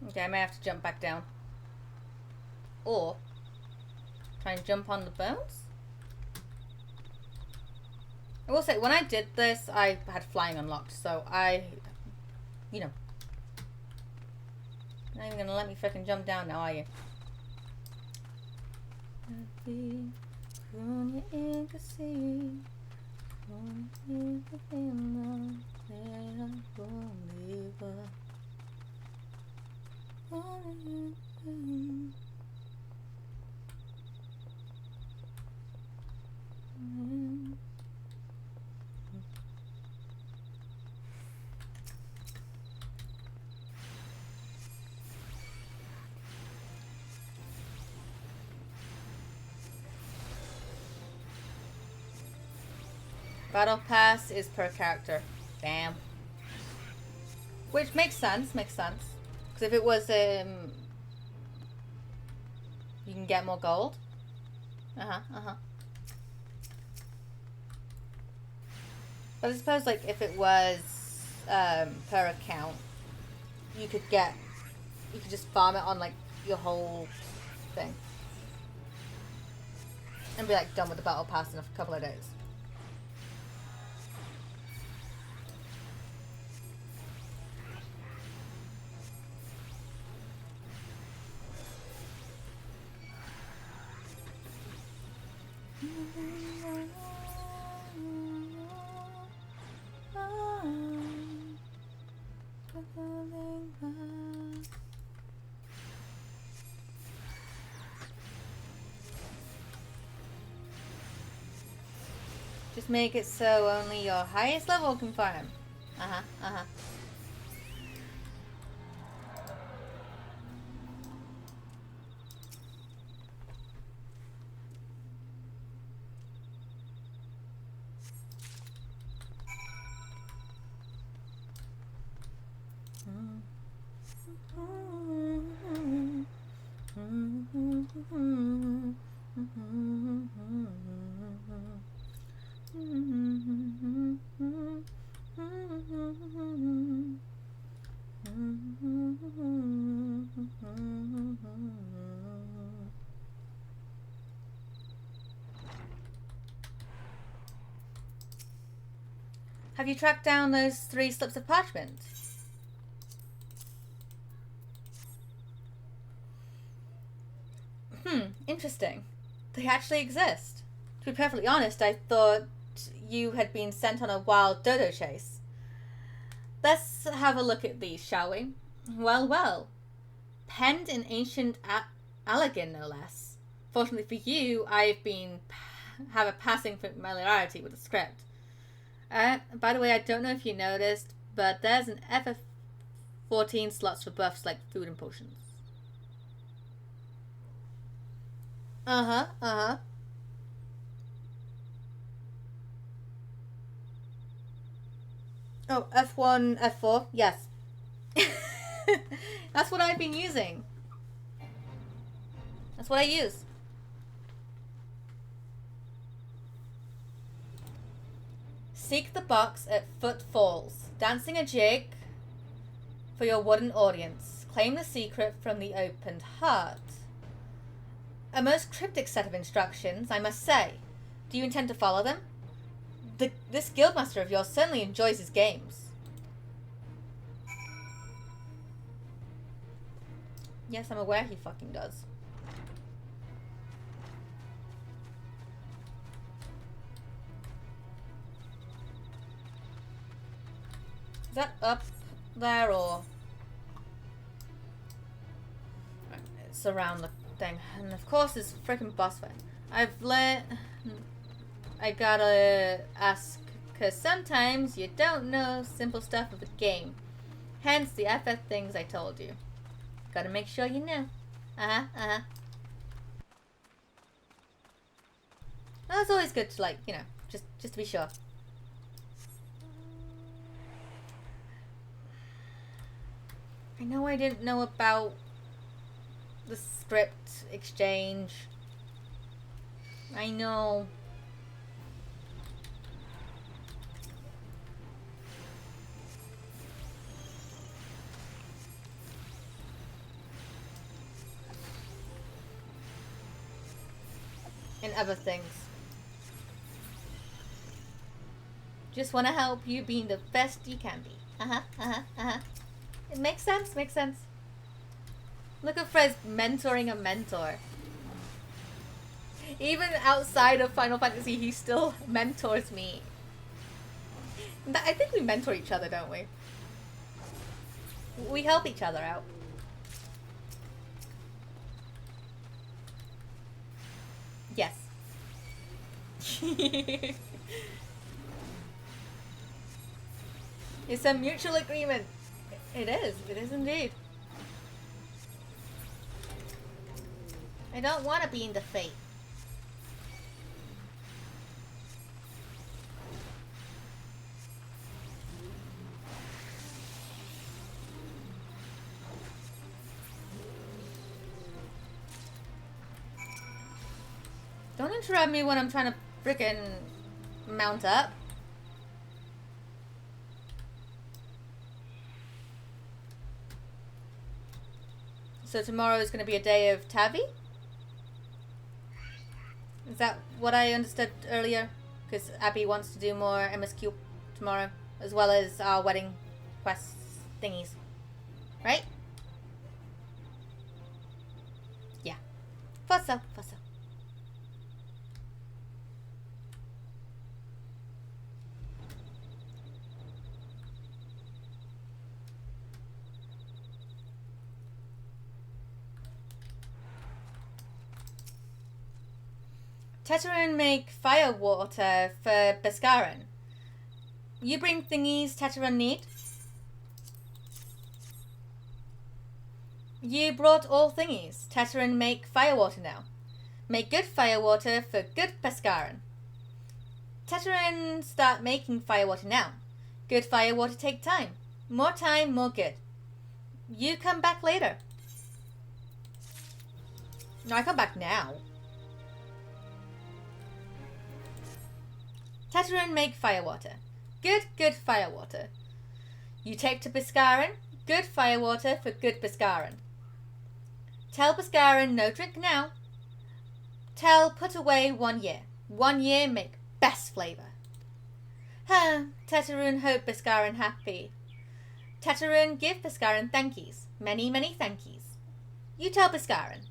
Okay, I may have to jump back down. Or try and jump on the bones? I will say, when I did this, I had flying unlocked, so you know. You're not even gonna let me frickin' jump down now, are you? Battle pass is per character. Damn. Which makes sense, Because if it was, you can get more gold. But I suppose, like, if it was, per account, you could just farm it on, like, your whole thing. And be, like, done with the battle pass in a couple of days. Just make it so only your highest level can farm. Have you tracked down those 3 slips of parchment? Interesting. They actually exist. To be perfectly honest, I thought you had been sent on a wild dodo chase. Let's have a look at these, shall we? Well, well. Penned in ancient Allegan, no less. Fortunately for you, have a passing familiarity with the script. By the way, I don't know if you noticed, but there's an FF14 slots for buffs like food and potions. Oh, F1, F4, yes. That's what I've been using. That's what I use. Seek the box at Footfalls. Dancing a jig for your wooden audience. Claim the secret from the opened heart. A most cryptic set of instructions, I must say. Do you intend to follow them? This guildmaster of yours certainly enjoys his games. Yes, I'm aware he fucking does. Is that up there or? It's around the thing. And of course this freaking boss fight. I gotta ask, cause sometimes you don't know simple stuff of the game. Hence the FF things I told you. Gotta make sure you know. Well, it's always good to, like, you know, just to be sure. I know I didn't know about the script exchange. I know. other things. Just want to help you being the best you can be. It makes sense, makes sense. Look at Fred's mentoring a mentor. Even outside of Final Fantasy, he still mentors me. I think we mentor each other, don't we? We help each other out. Yes. It's a mutual agreement. It is indeed. I don't want to be in the fate. Don't interrupt me when I'm trying to frickin' mount up. So tomorrow is going to be a day of Tavi? Is that what I understood earlier? Because Abby wants to do more MSQ tomorrow, as well as our wedding quest thingies. Right? Yeah. Thought so. Teteran make fire water for Beskaren. You bring thingies Teteran need. You brought all thingies. Teteran make fire water now. Make good fire water for good Beskaren. Teteran start making fire water now. Good fire water take time. More time, more good. You come back later. No, I come back now. Teteran make firewater. Good firewater. You take to Beskaren. Good firewater for good Beskaren. Tell Beskaren no drink now. Tell put away 1 year. 1 year make best flavor. Teteran hope Beskaren happy. Teteran give Beskaren thankies. Many thankies. You tell Beskaren.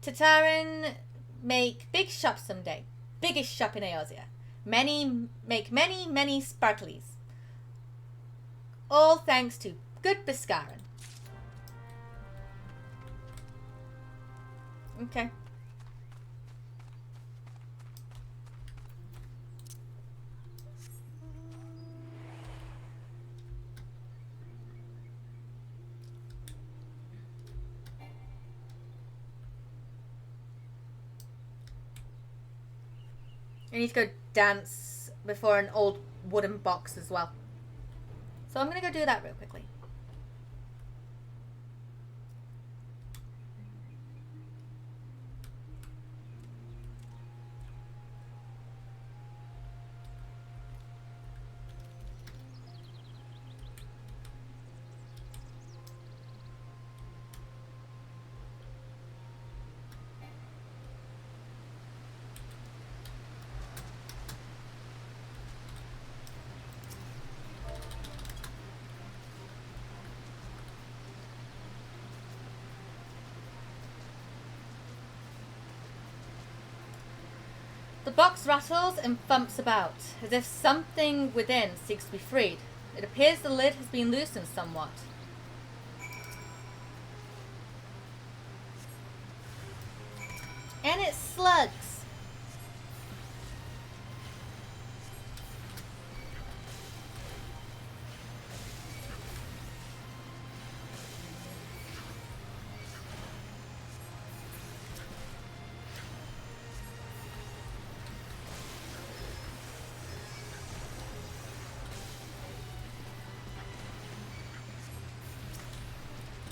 Tataran make big shop someday. Biggest shop in Eorzea. Make many sparklies. All thanks to good Beskaren. Okay. I need to go dance before an old wooden box as well. So I'm going to go do that real quickly. The box rattles and thumps about, as if something within seeks to be freed. It appears the lid has been loosened somewhat. And it's slugs.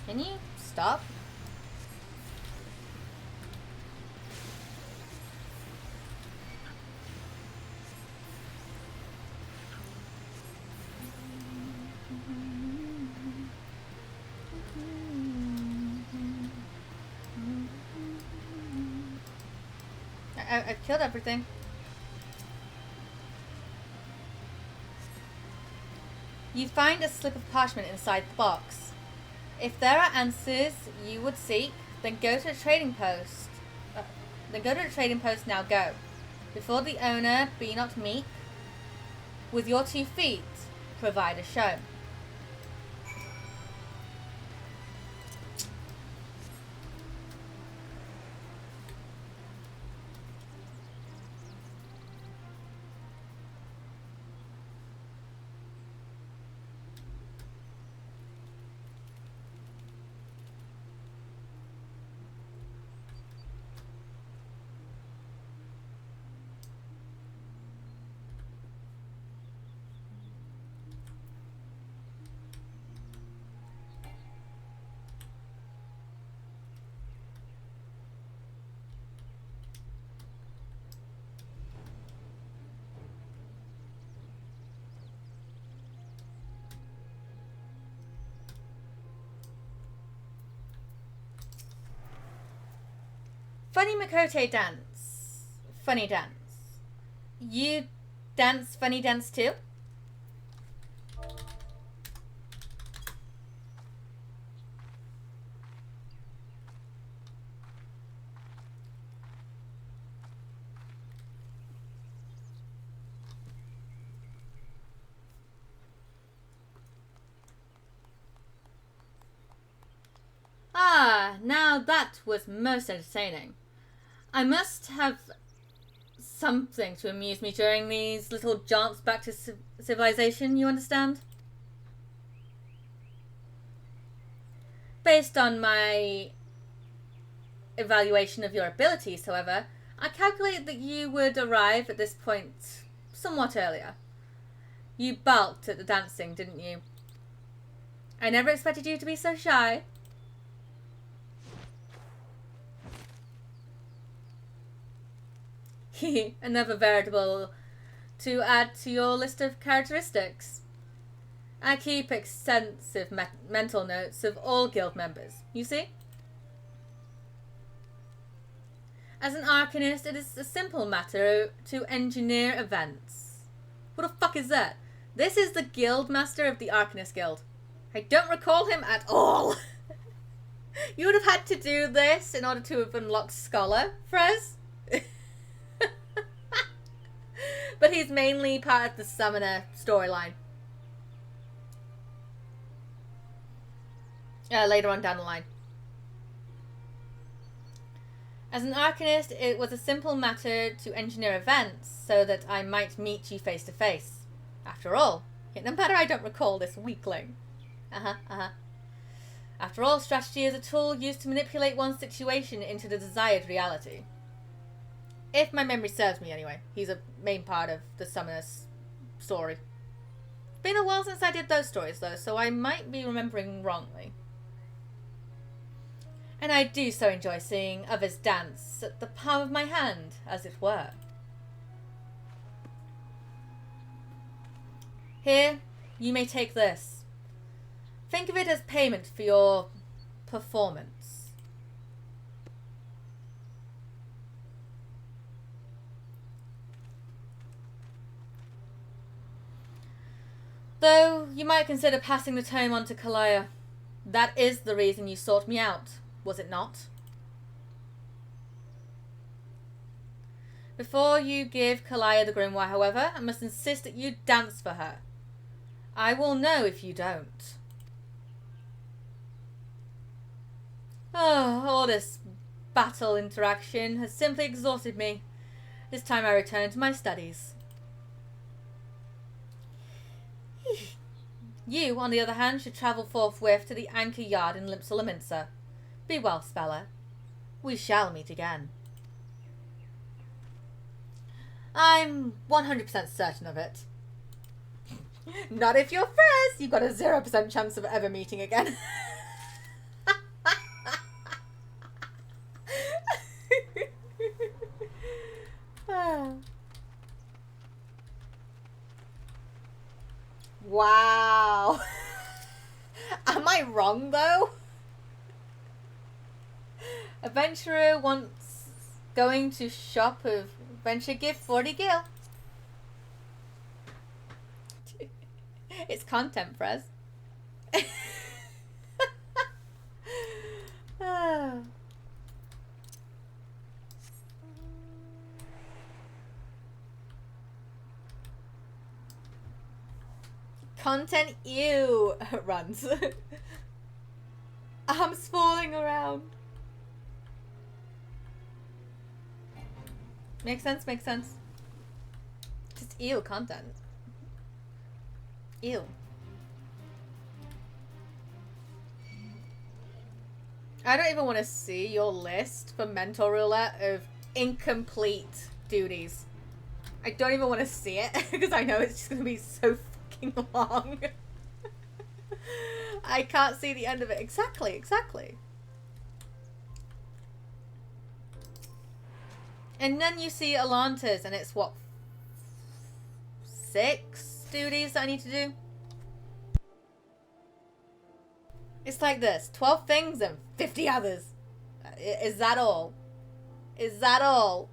Can you stop? I've killed everything. You find a slip of parchment inside the box. If there are answers you would seek, then go to the trading post. Now go. Before the owner, be not meek. With your 2 feet, provide a show. Funny Makote dance. Funny dance. You dance funny dance too? Ah, now that was most entertaining. I must have something to amuse me during these little jaunts back to civilization, you understand? Based on my evaluation of your abilities, however, I calculate that you would arrive at this point somewhat earlier. You balked at the dancing, didn't you? I never expected you to be so shy. Another variable to add to your list of characteristics. I keep extensive mental notes of all guild members, you see? As an arcanist, it is a simple matter to engineer events. What the fuck is that? This is the guild master of the Arcanist Guild. I don't recall him at all. You would have had to do this in order to have unlocked Scholar, Frez. But he's mainly part of the Summoner storyline. Later on down the line. As an Arcanist, it was a simple matter to engineer events so that I might meet you face to face. After all, yet no matter I don't recall this weakling. After all, strategy is a tool used to manipulate one's situation into the desired reality. If my memory serves me anyway. He's a main part of the Summoner's story. It's been a while since I did those stories though, so I might be remembering wrongly. And I do so enjoy seeing others dance at the palm of my hand, as it were. Here, you may take this. Think of it as payment for your performance. Though, you might consider passing the tome on to Kalaya. That is the reason you sought me out, was it not? Before you give Kalaya the grimoire, however, I must insist that you dance for her. I will know if you don't. Oh, all this battle interaction has simply exhausted me. This time I return to my studies. You, on the other hand, should travel forthwith to the anchor yard in Limpsalaminsa. Be well, Spella. We shall meet again. I'm 100% certain of it. Not if you're Frez. You've got a 0% chance of ever meeting again. Wow. Am I wrong though? Adventurer wants going to shop of venture gift 40 gil. It's content for us. Oh. Content, ew, runs. Arms falling around. Makes sense, makes sense. Just ew content. Ew. I don't even want to see your list for mental roulette of incomplete duties. I don't even want to see it because I know it's just going to be so fucking long. I can't see the end of it. Exactly, exactly. And then you see Alanta's and it's what? 6 duties that I need to do? It's like this, 12 things and 50 others. Is that all? Is that all?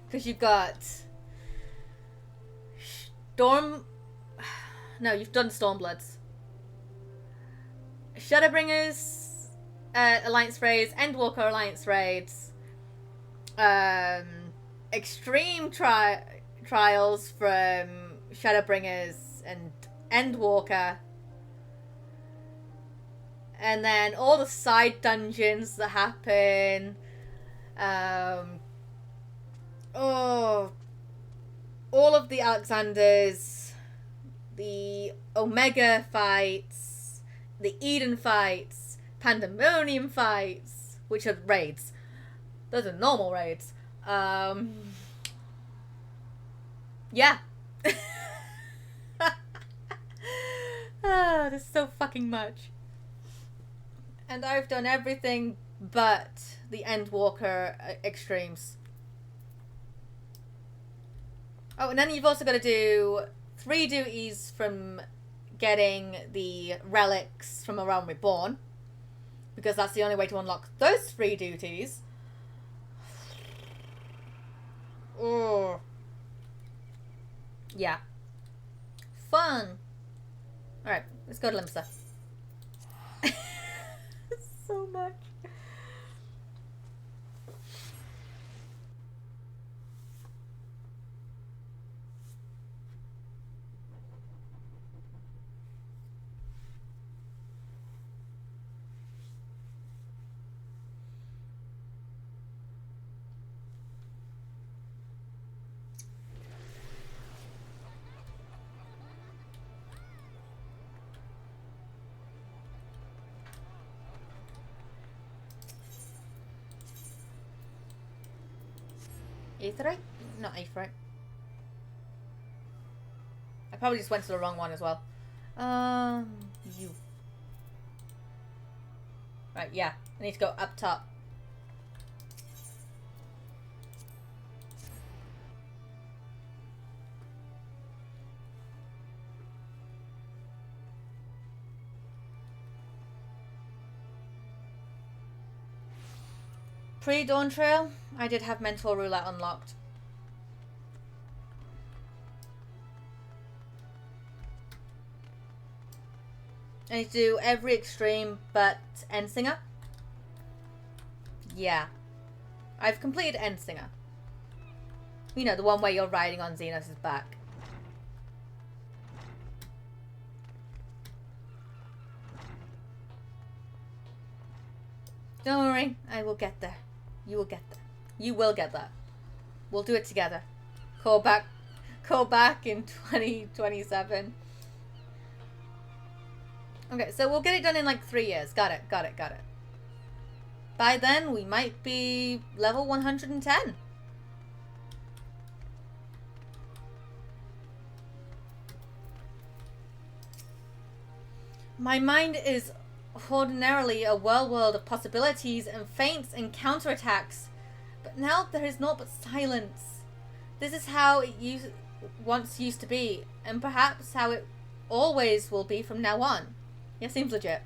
Because you've got Storm... No, you've done Stormbloods. Shadowbringers, Alliance Raids, Endwalker Alliance Raids. Extreme Trials from Shadowbringers and Endwalker, and then all the side dungeons that happen, all of the Alexanders, the Omega fights, the Eden fights, Pandemonium fights, which are raids. Those are normal raids. Yeah. Ah, there's so fucking much. And I've done everything but the Endwalker extremes. Oh, and then you've also got to do 3 duties from getting the relics from A Realm Reborn, because that's the only way to unlock those 3 duties. Oh. Yeah. Fun. Alright, let's go to Limsa. So much. Aetherite? Not Aetherite. I probably just went to the wrong one as well. You. Right, yeah. I need to go up top. Pre-Dawn Trail, I did have Mental Roulette unlocked. I need to do every extreme but Endsinger. Yeah. I've completed Endsinger. You know, the one where you're riding on Xenos' back. Don't worry, I will get there. You will get there. You will get there. We'll do it together. Call back in 2027. Okay, so we'll get it done in like 3 years. Got it. By then, we might be level 110. My mind is ordinarily a whirlwind of possibilities and feints and counterattacks, but now there is naught but silence. This is how it once used to be, and perhaps how it always will be from now on. Yeah, seems legit.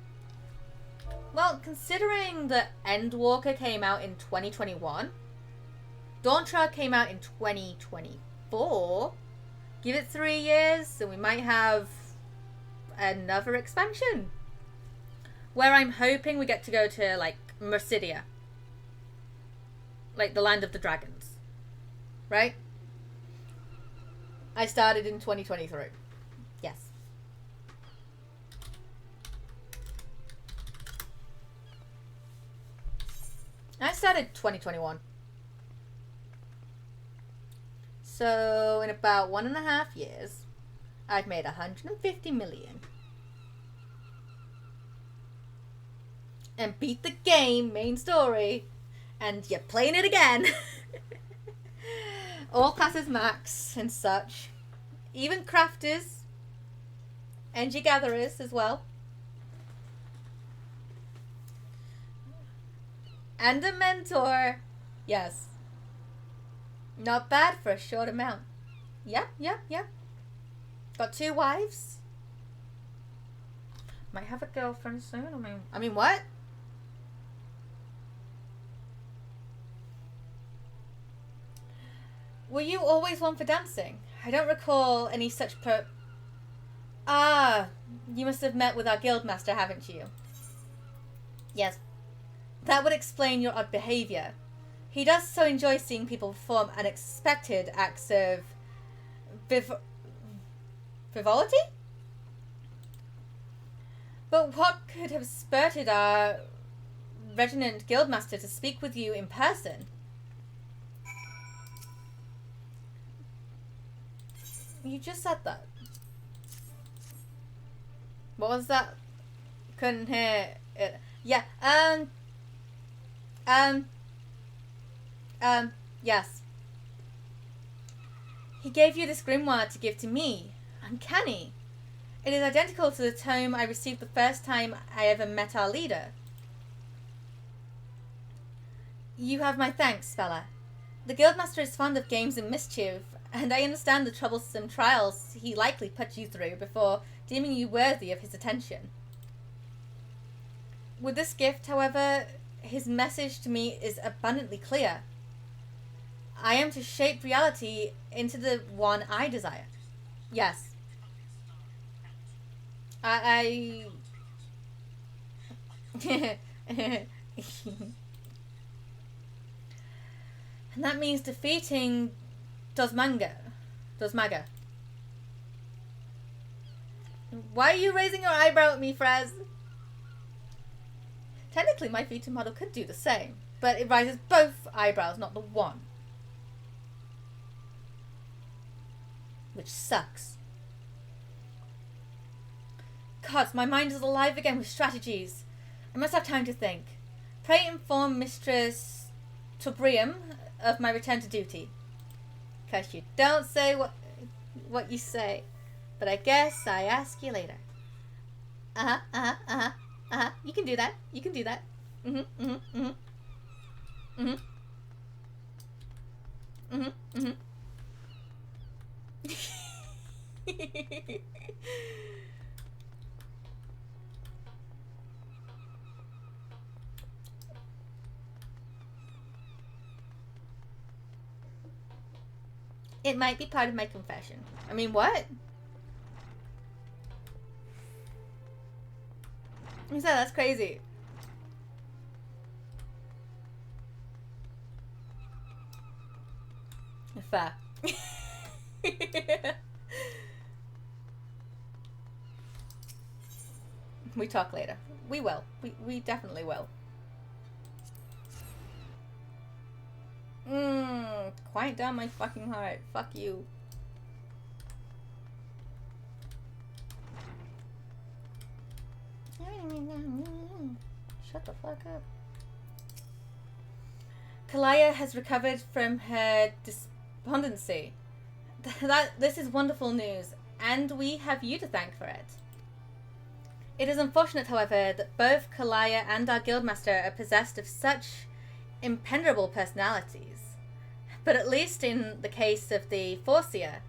Well, considering that Endwalker came out in 2021, Dawntrad came out in 2024, give it 3 years and we might have another expansion. Where I'm hoping we get to go to, like, Mercidia. Like, the Land of the Dragons. Right? I started in 2023. Yes. I started 2021. So, in about 1.5 years, I've made 150 million. And beat the game, main story. And you're playing it again. All classes max and such. Even crafters. Energy gatherers as well. And a mentor. Yes. Not bad for a short amount. Yep. Got 2 wives. Might have a girlfriend soon. I mean what? Were you always one for dancing? I don't recall any such Ah, you must have met with our guildmaster, haven't you? Yes. That would explain your odd behaviour. He does so enjoy seeing people perform unexpected acts of frivolity? But what could have spurred our Reginald Guildmaster to speak with you in person? You just said that. What was that? Couldn't hear it. Yeah, yes. He gave you this grimoire to give to me. Uncanny. It is identical to the tome I received the first time I ever met our leader. You have my thanks, Spella. The Guildmaster is fond of games and mischief, and I understand the troublesome trials he likely put you through before deeming you worthy of his attention. With this gift, however, his message to me is abundantly clear. I am to shape reality into the one I desire. Yes. I and that means defeating Dosmaga. Why are you raising your eyebrow at me, Frez? Technically, my feature model could do the same, but it raises both eyebrows, not the one. Which sucks. God, my mind is alive again with strategies. I must have time to think. Pray inform Mistress Tobrium of my return to duty. 'Cause you don't say what you say. But I guess I ask you later. You can do that. You can do that. It might be part of my confession. I mean, what? He said that's crazy. Fair. We talk later. We will. We definitely will. Quiet down my fucking heart. Fuck you. Shut the fuck up. Kalaya has recovered from her despondency. This is wonderful news, and we have you to thank for it. It is unfortunate, however, that both Kalaya and our guildmaster are possessed of such impenetrable personalities. But at least in the case of the Forcia,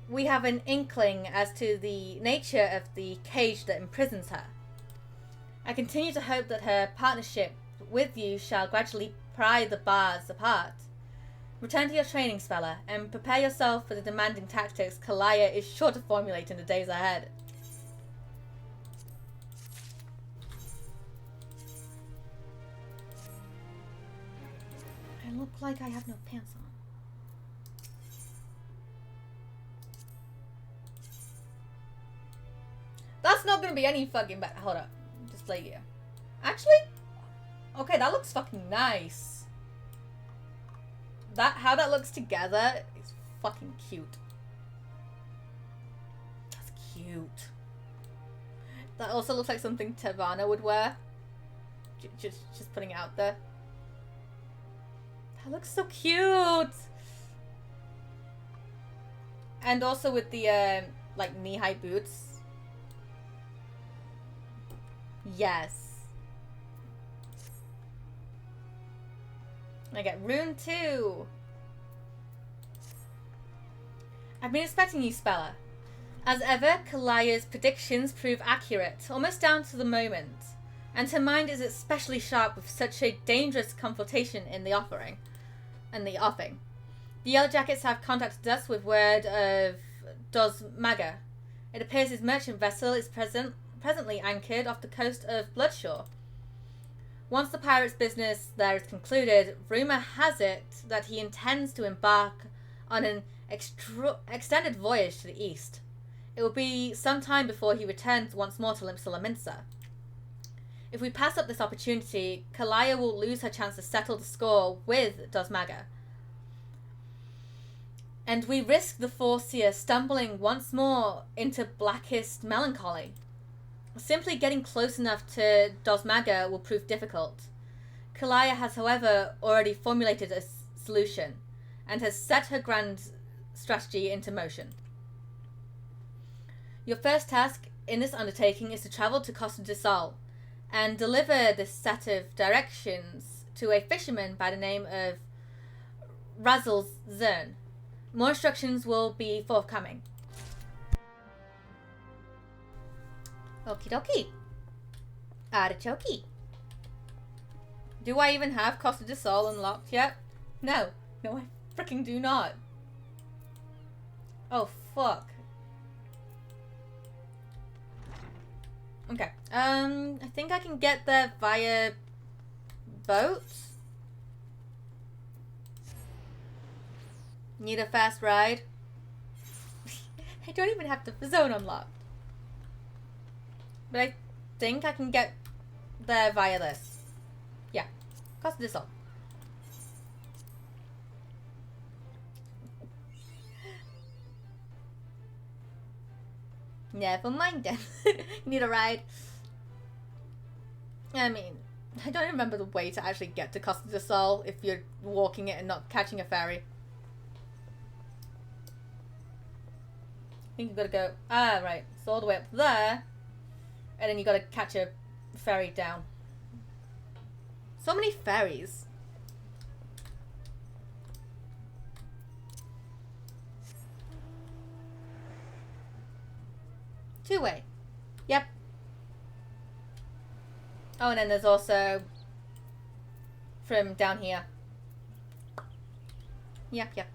we have an inkling as to the nature of the cage that imprisons her. I continue to hope that her partnership with you shall gradually pry the bars apart. Return to your training, Spella, and prepare yourself for the demanding tactics Kalaya is sure to formulate in the days ahead. I look like I have no pants on. That's not gonna be any fucking bad. Hold up. Display gear. Actually? Okay, that looks fucking nice. How that looks together is fucking cute. That's cute. That also looks like something Tavana would wear. Just putting it out there. That looks so cute. And also with the like knee-high boots. Yes. I get rune 2. I've been expecting you, Spella. As ever, Kalaya's predictions prove accurate, almost down to the moment. And her mind is especially sharp with such a dangerous confrontation in the offing. The Yellow Jackets have contacted us with word of Dos Maga. It appears his merchant vessel is presently anchored off the coast of Bloodshore. Once the pirate's business there is concluded, rumour has it that he intends to embark on an extended voyage to the east. It will be some time before he returns once more to Limsa. If we pass up this opportunity, Kalaya will lose her chance to settle the score with Dosmaga. And we risk the Forseer stumbling once more into blackest melancholy. Simply getting close enough to Dosmaga will prove difficult. Kalaya has, however, already formulated a solution and has set her grand strategy into motion. Your first task in this undertaking is to travel to Costa de Sol and deliver this set of directions to a fisherman by the name of Razzle Zern. More instructions will be forthcoming. Okie dokie. Artichoke. Do I even have Costa de Sol unlocked yet? No. No, I freaking do not. Oh, fuck. Okay. I think I can get there via boat. Need a fast ride. I don't even have the zone unlocked. But I think I can get there via this. Yeah. Costa de Sol. Never mind then. Need a ride. I mean, I don't remember the way to actually get to Costa de Sol if you're walking it and not catching a ferry. I think you've got to go... Ah, right. So all the way up there. And then you got to catch a ferry down. So many ferries. Two-way. Yep. Oh, and then there's also from down here. Yep.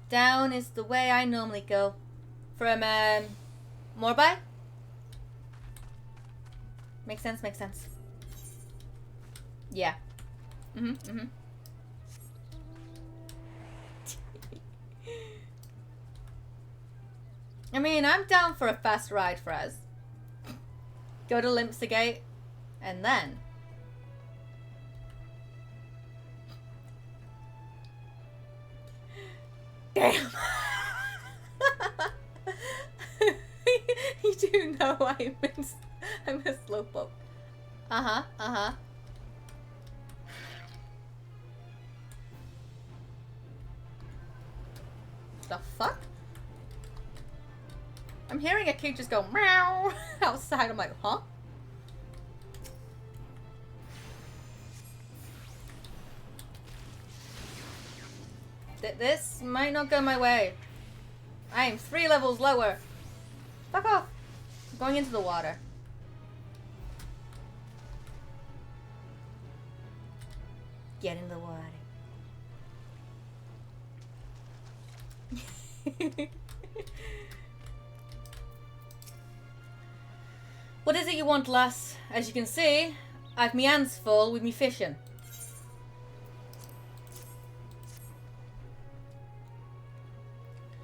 Down is the way I normally go. From, Morbai? Makes sense. Yeah. I mean, I'm down for a fast ride, Frez. Go to Limsa, and then... Damn! You do know I'm a slowpoke. Uh-huh. The fuck? I'm hearing a kid just go meow outside. I'm like, huh? This might not go my way. I am 3 levels lower. Fuck off. I'm going into the water. Get in the water. What is it you want, lass? As you can see, I've me hands full with me fishing.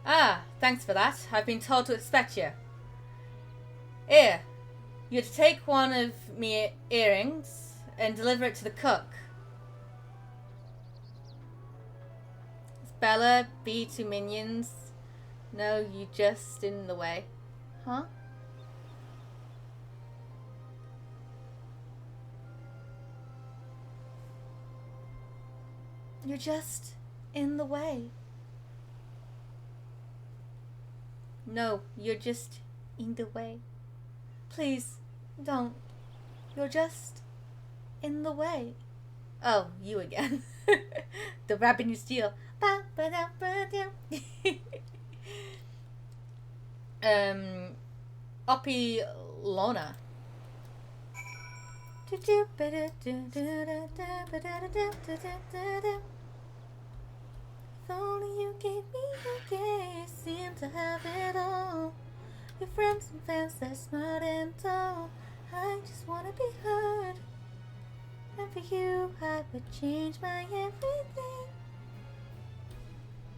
Ah, thanks for that. I've been told to expect you. Here, you're to take one of me earrings and deliver it to the cook. Spella, B2 minions. No, you just in the way. Huh? You're just in the way. No, you're just in the way. Please, don't. You're just in the way. Oh, you again. The rabbit you steal. Oppie Lona. If only you gave me a gaze, seem to have it all. Your friends and fans, they're smart and tall. I just wanna be heard. And for you, I would change my everything.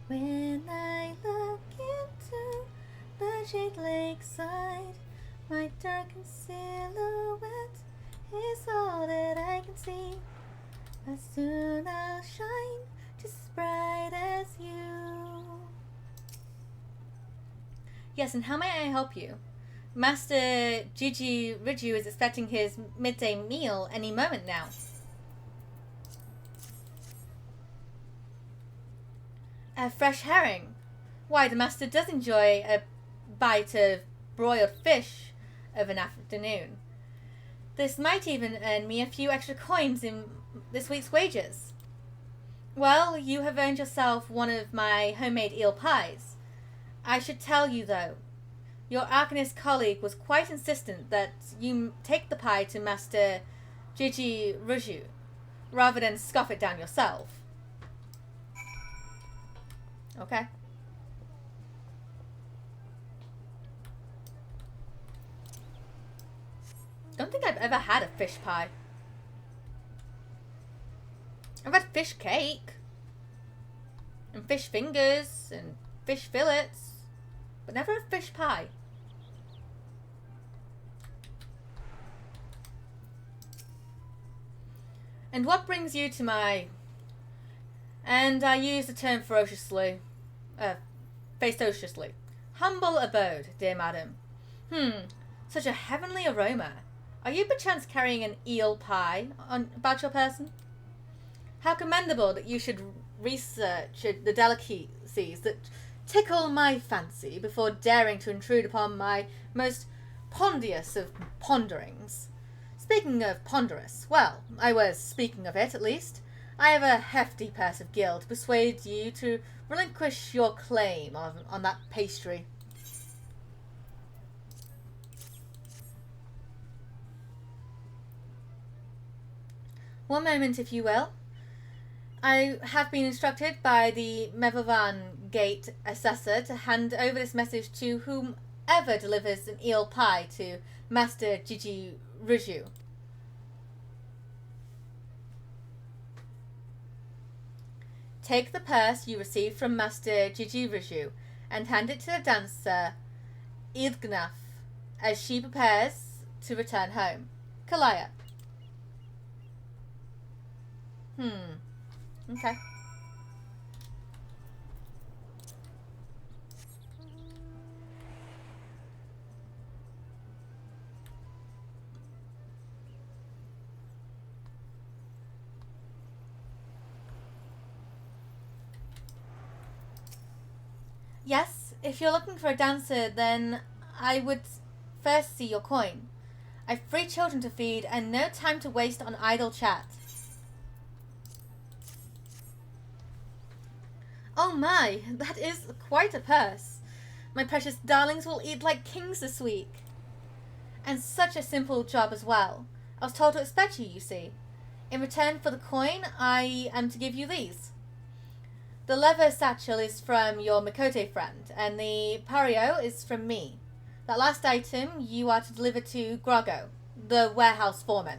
When I look into the shade lakeside, my darkened silhouette is all that I can see. But soon I'll shine just as bright as you. Yes, and how may I help you? Master Gigi Riju is expecting his midday meal any moment now. A fresh herring. Why, the master does enjoy a bite of broiled fish of an afternoon. This might even earn me a few extra coins in this week's wages. Well, you have earned yourself one of my homemade eel pies. I should tell you, though, your Arcanist colleague was quite insistent that you take the pie to Master Gigi Riju, rather than scoff it down yourself. Okay. Don't think I've ever had a fish pie. I've had fish cake. And fish fingers. And fish fillets. But never a fish pie. And what brings you to my... And I use the term ferociously. Facetiously. Humble abode, dear madam. Such a heavenly aroma. Are you perchance carrying an eel pie about your person? How commendable that you should research the delicacies that tickle my fancy before daring to intrude upon my most ponderous of ponderings. Speaking of ponderous, well, I was speaking of it at least. I have a hefty purse of gil to persuade you to relinquish your claim on that pastry. One moment, if you will. I have been instructed by the Mevavan Gate Assessor to hand over this message to whomever delivers an eel pie to Master Gigi Riju. Take the purse you received from Master Gigi Riju and hand it to the dancer Idgnaf as she prepares to return home. Kalaya. Okay. Yes, if you're looking for a dancer, then I would first see your coin. I've 3 children to feed and no time to waste on idle chat. Oh my, that is quite a purse. My precious darlings will eat like kings this week. And such a simple job as well. I was told to expect you, you see. In return for the coin, I am to give you these. The leather satchel is from your Mikote friend, and the pario is from me. That last item you are to deliver to Grogo, the warehouse foreman.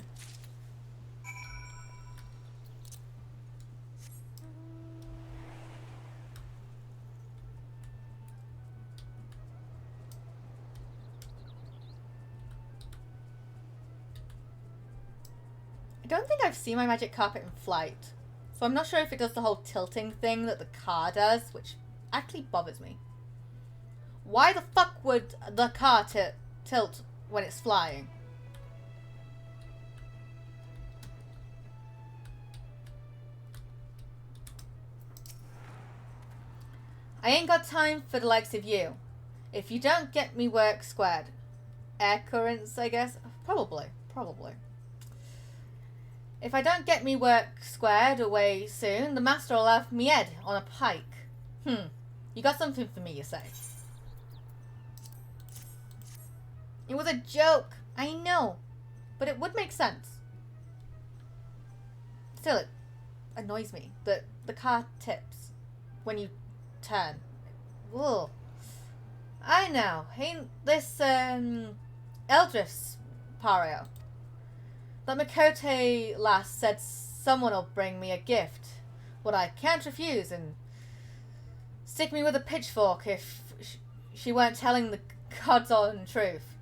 I don't think I've seen my magic carpet in flight, so I'm not sure if it does the whole tilting thing that the car does, which actually bothers me. Why the fuck would the car tilt when it's flying? I ain't got time for the likes of you. If you don't get me work squared. Air currents, I guess? Probably. If I don't get me work squared away soon, the master will have me head on a pike. You got something for me, you say? It was a joke, I know, but it would make sense. Still, it annoys me that the car tips when you turn. Whoa. I know, ain't this, Eldris Pario? That Mikote lass said someone will bring me a gift, what I can't refuse, and stick me with a pitchfork if she weren't telling the God's own truth.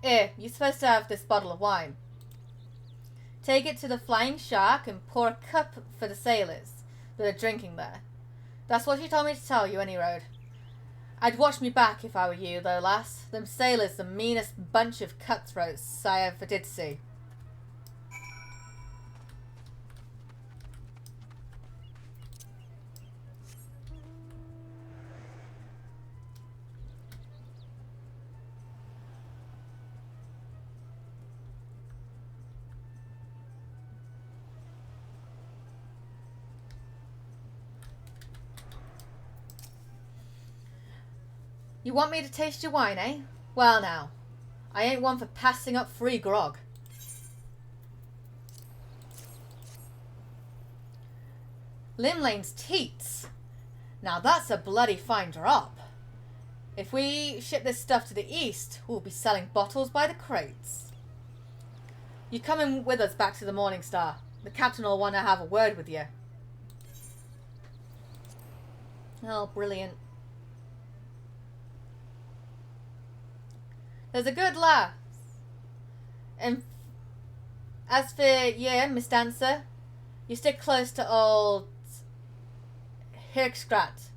Here, you're supposed to have this bottle of wine. Take it to the Flying Shark and pour a cup for the sailors that are drinking there. That's what she told me to tell you, any road. I'd watch me back if I were you, though, lass. Them sailors the meanest bunch of cutthroats I ever did see. You want me to taste your wine, eh? Well now, I ain't one for passing up free grog. Limlane's teats. Now that's a bloody fine drop. If we ship this stuff to the east, we'll be selling bottles by the crates. You coming with us back to the Morning Star. The captain will want to have a word with you. Oh, brilliant. There's a good laugh. And as for you, Miss Dancer, you stick close to old Hirkskrat.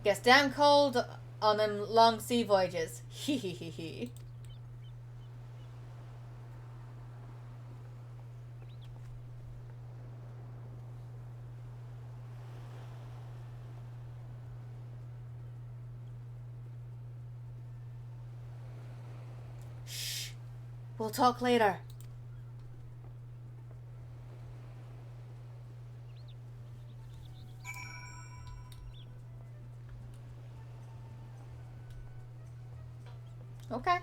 Gets damn cold on them long sea voyages. Hee hee hee hee. We'll talk later. Okay.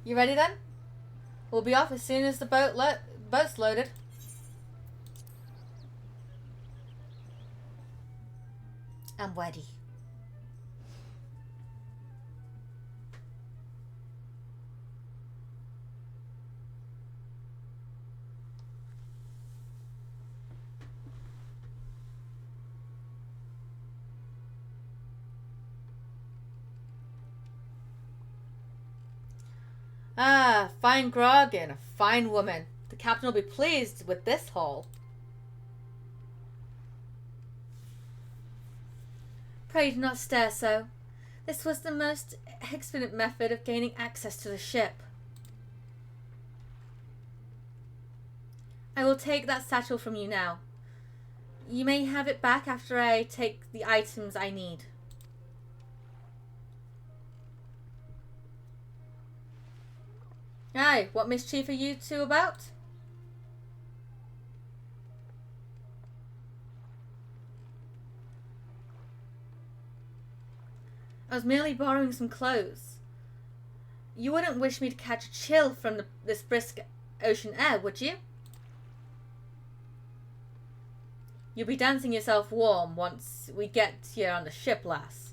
You ready then? We'll be off as soon as the boat's loaded. I'm ready. Ah, fine grog and a fine woman. The captain will be pleased with this haul. Pray do not stare so. This was the most expedient method of gaining access to the ship. I will take that satchel from you now. You may have it back after I take the items I need. Aye, what mischief are you two about? I was merely borrowing some clothes. You wouldn't wish me to catch a chill from this brisk ocean air, would you? You'll be dancing yourself warm once we get here on the ship, lass.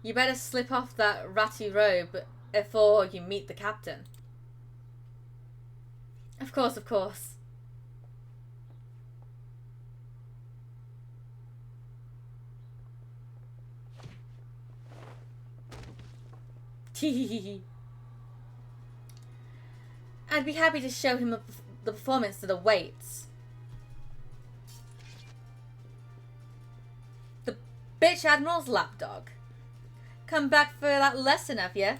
You better slip off that ratty robe before you meet the captain. Of course, of course. I'd be happy to show him the performance that awaits. The bitch Admiral's lapdog. Come back for that lesson, have you?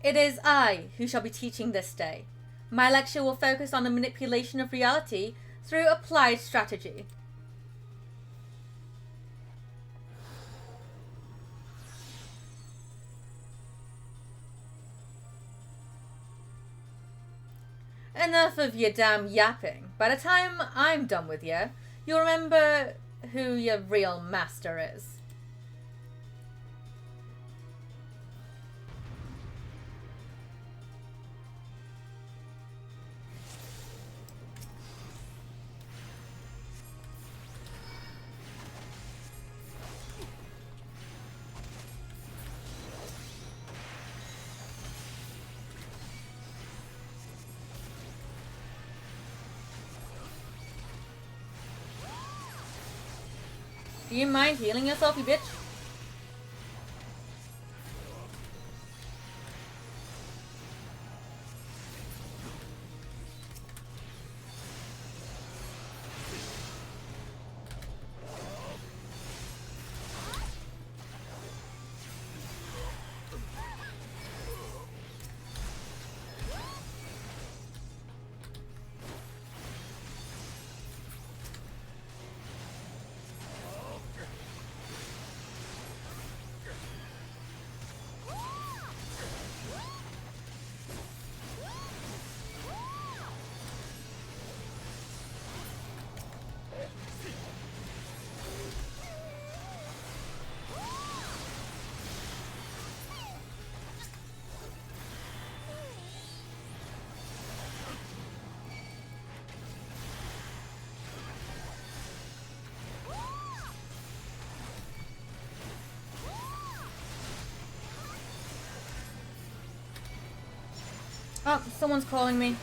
It is I who shall be teaching this day. My lecture will focus on the manipulation of reality through applied strategy. Enough of your damn yapping. By the time I'm done with you, you'll remember who your real master is. Do you mind healing yourself, you bitch? Oh, someone's calling me.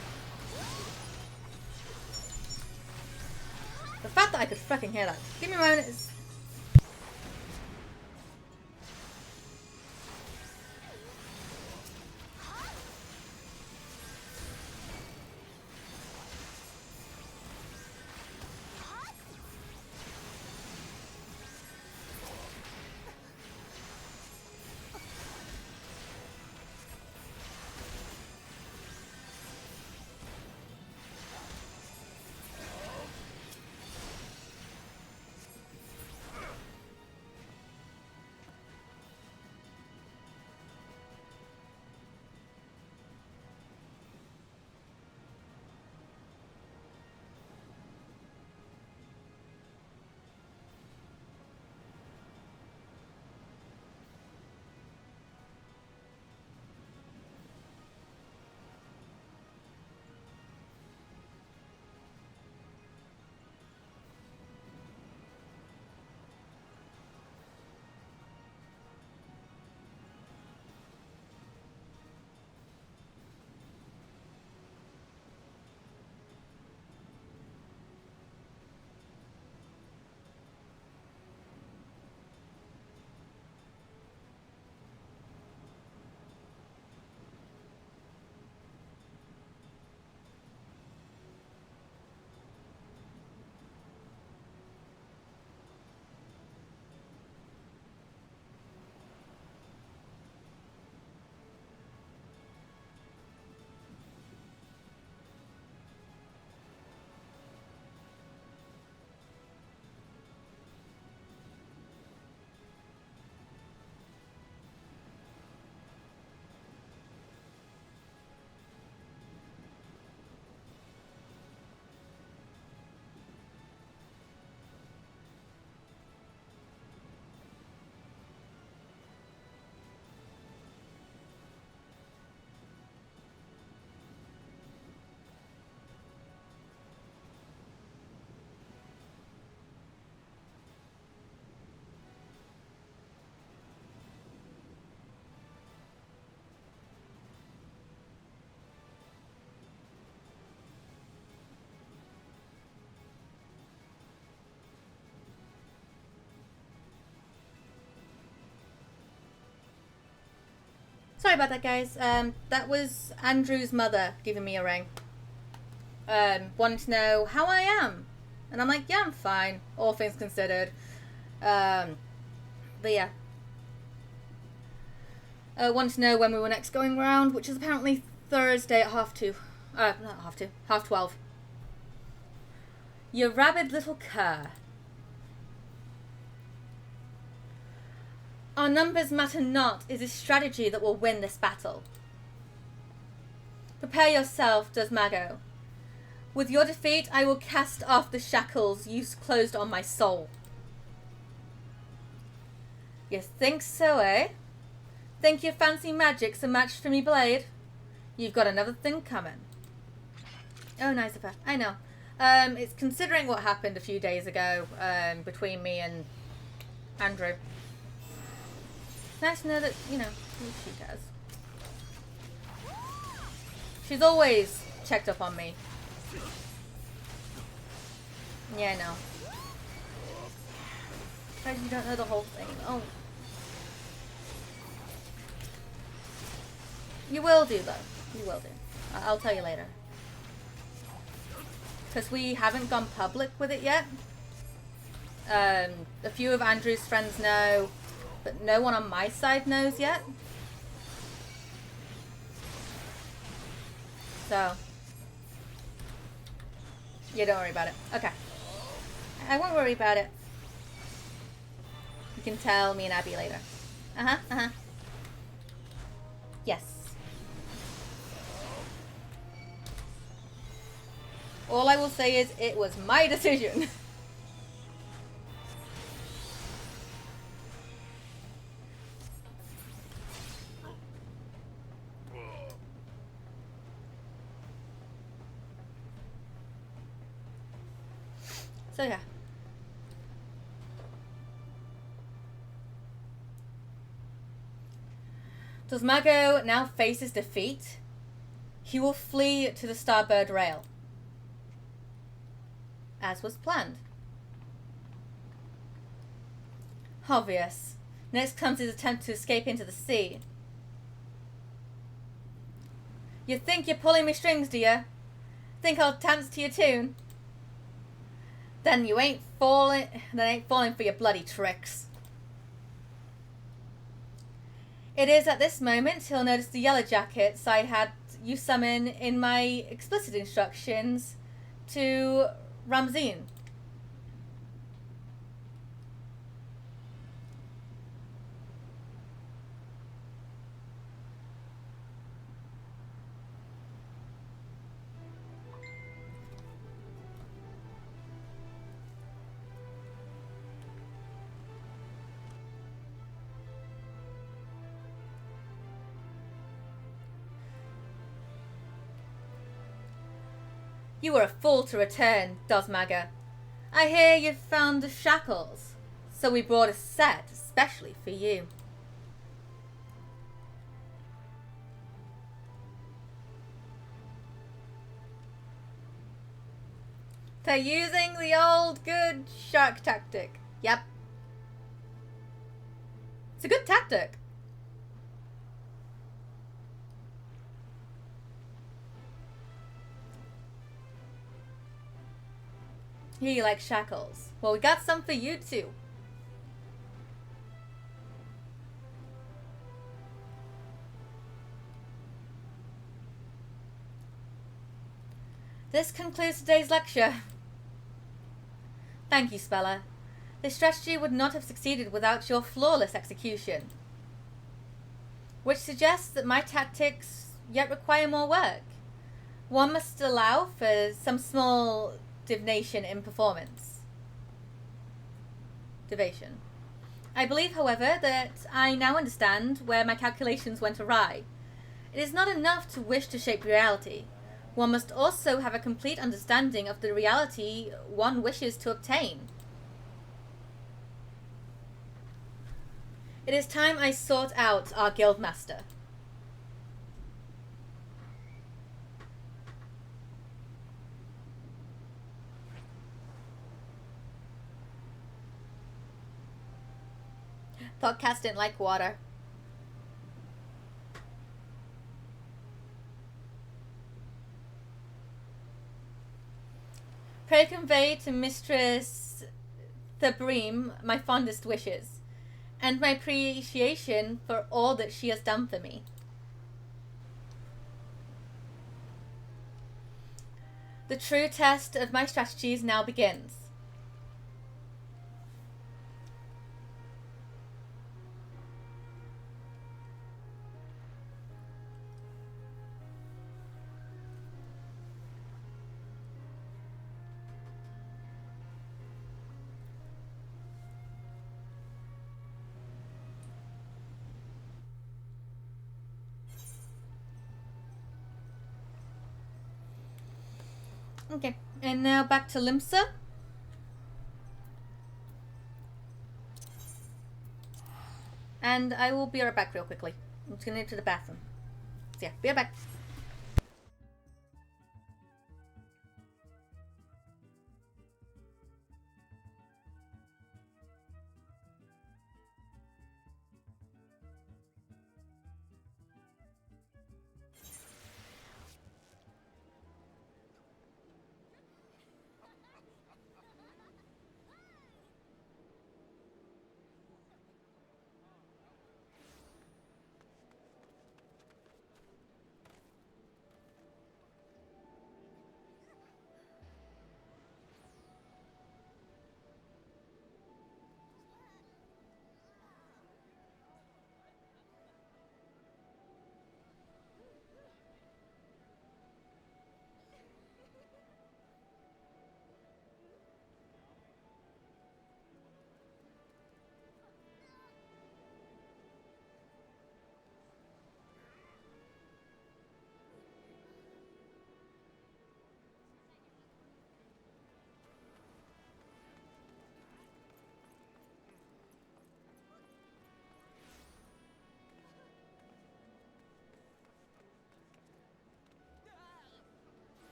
The fact that I could fucking hear that. Give me a moment. Sorry about that, guys. That was Andrew's mother giving me a ring. Wanting to know how I am. And I'm like, yeah, I'm fine, all things considered. But yeah. Wanted to know when we were next going round, which is apparently Thursday at 2:30. Not 2:30, 12:30. You rabid little cur. Our numbers matter not, it is strategy that will win this battle. Prepare yourself, does Mago. With your defeat, I will cast off the shackles you closed on my soul. You think so, eh? Think your fancy magic's a match for me blade? You've got another thing coming. Oh, nice of her. I know. It's considering what happened a few days ago between me and Andrew. Nice to know that, you know, she does. She's always checked up on me. Yeah, I know. But you don't know the whole thing. Oh. You will do, though. You will do. I'll tell you later. Because we haven't gone public with it yet. A few of Andrew's friends know, but no one on my side knows yet. So, yeah, don't worry about it. Okay. I won't worry about it. You can tell me and Abby later. Uh-huh, uh-huh. Yes. All I will say is, it was my decision. So yeah. Does Mago now face his defeat? He will flee to the starboard rail. As was planned. Obvious. Next comes his attempt to escape into the sea. You think you're pulling me strings, do you? Think I'll dance to your tune? Then you ain't falling. Then ain't falling for your bloody tricks. It is at this moment he'll notice the yellow jackets I had you summon in my explicit instructions to Ramzeen. You were a fool to return, Dosmaga. I hear you've found the shackles, so we brought a set especially for you. They're using the old good shark tactic. Yep. It's a good tactic. Here you like shackles. Well, we got some for you too. This concludes today's lecture. Thank you, Spella. This strategy would not have succeeded without your flawless execution. Which suggests that my tactics yet require more work. One must allow for some small divination in performance. Divation. I believe, however, that I now understand where my calculations went awry. It is not enough to wish to shape reality. One must also have a complete understanding of the reality one wishes to obtain. It is time I sought out our guildmaster. Thought cats didn't like water. Pray convey to Mistress Thebreem my fondest wishes, and my appreciation for all that she has done for me. The true test of my strategies now begins. Okay, and now back to Limsa. And I will be right back real quickly. I'm just gonna go to the bathroom. So yeah, be right back.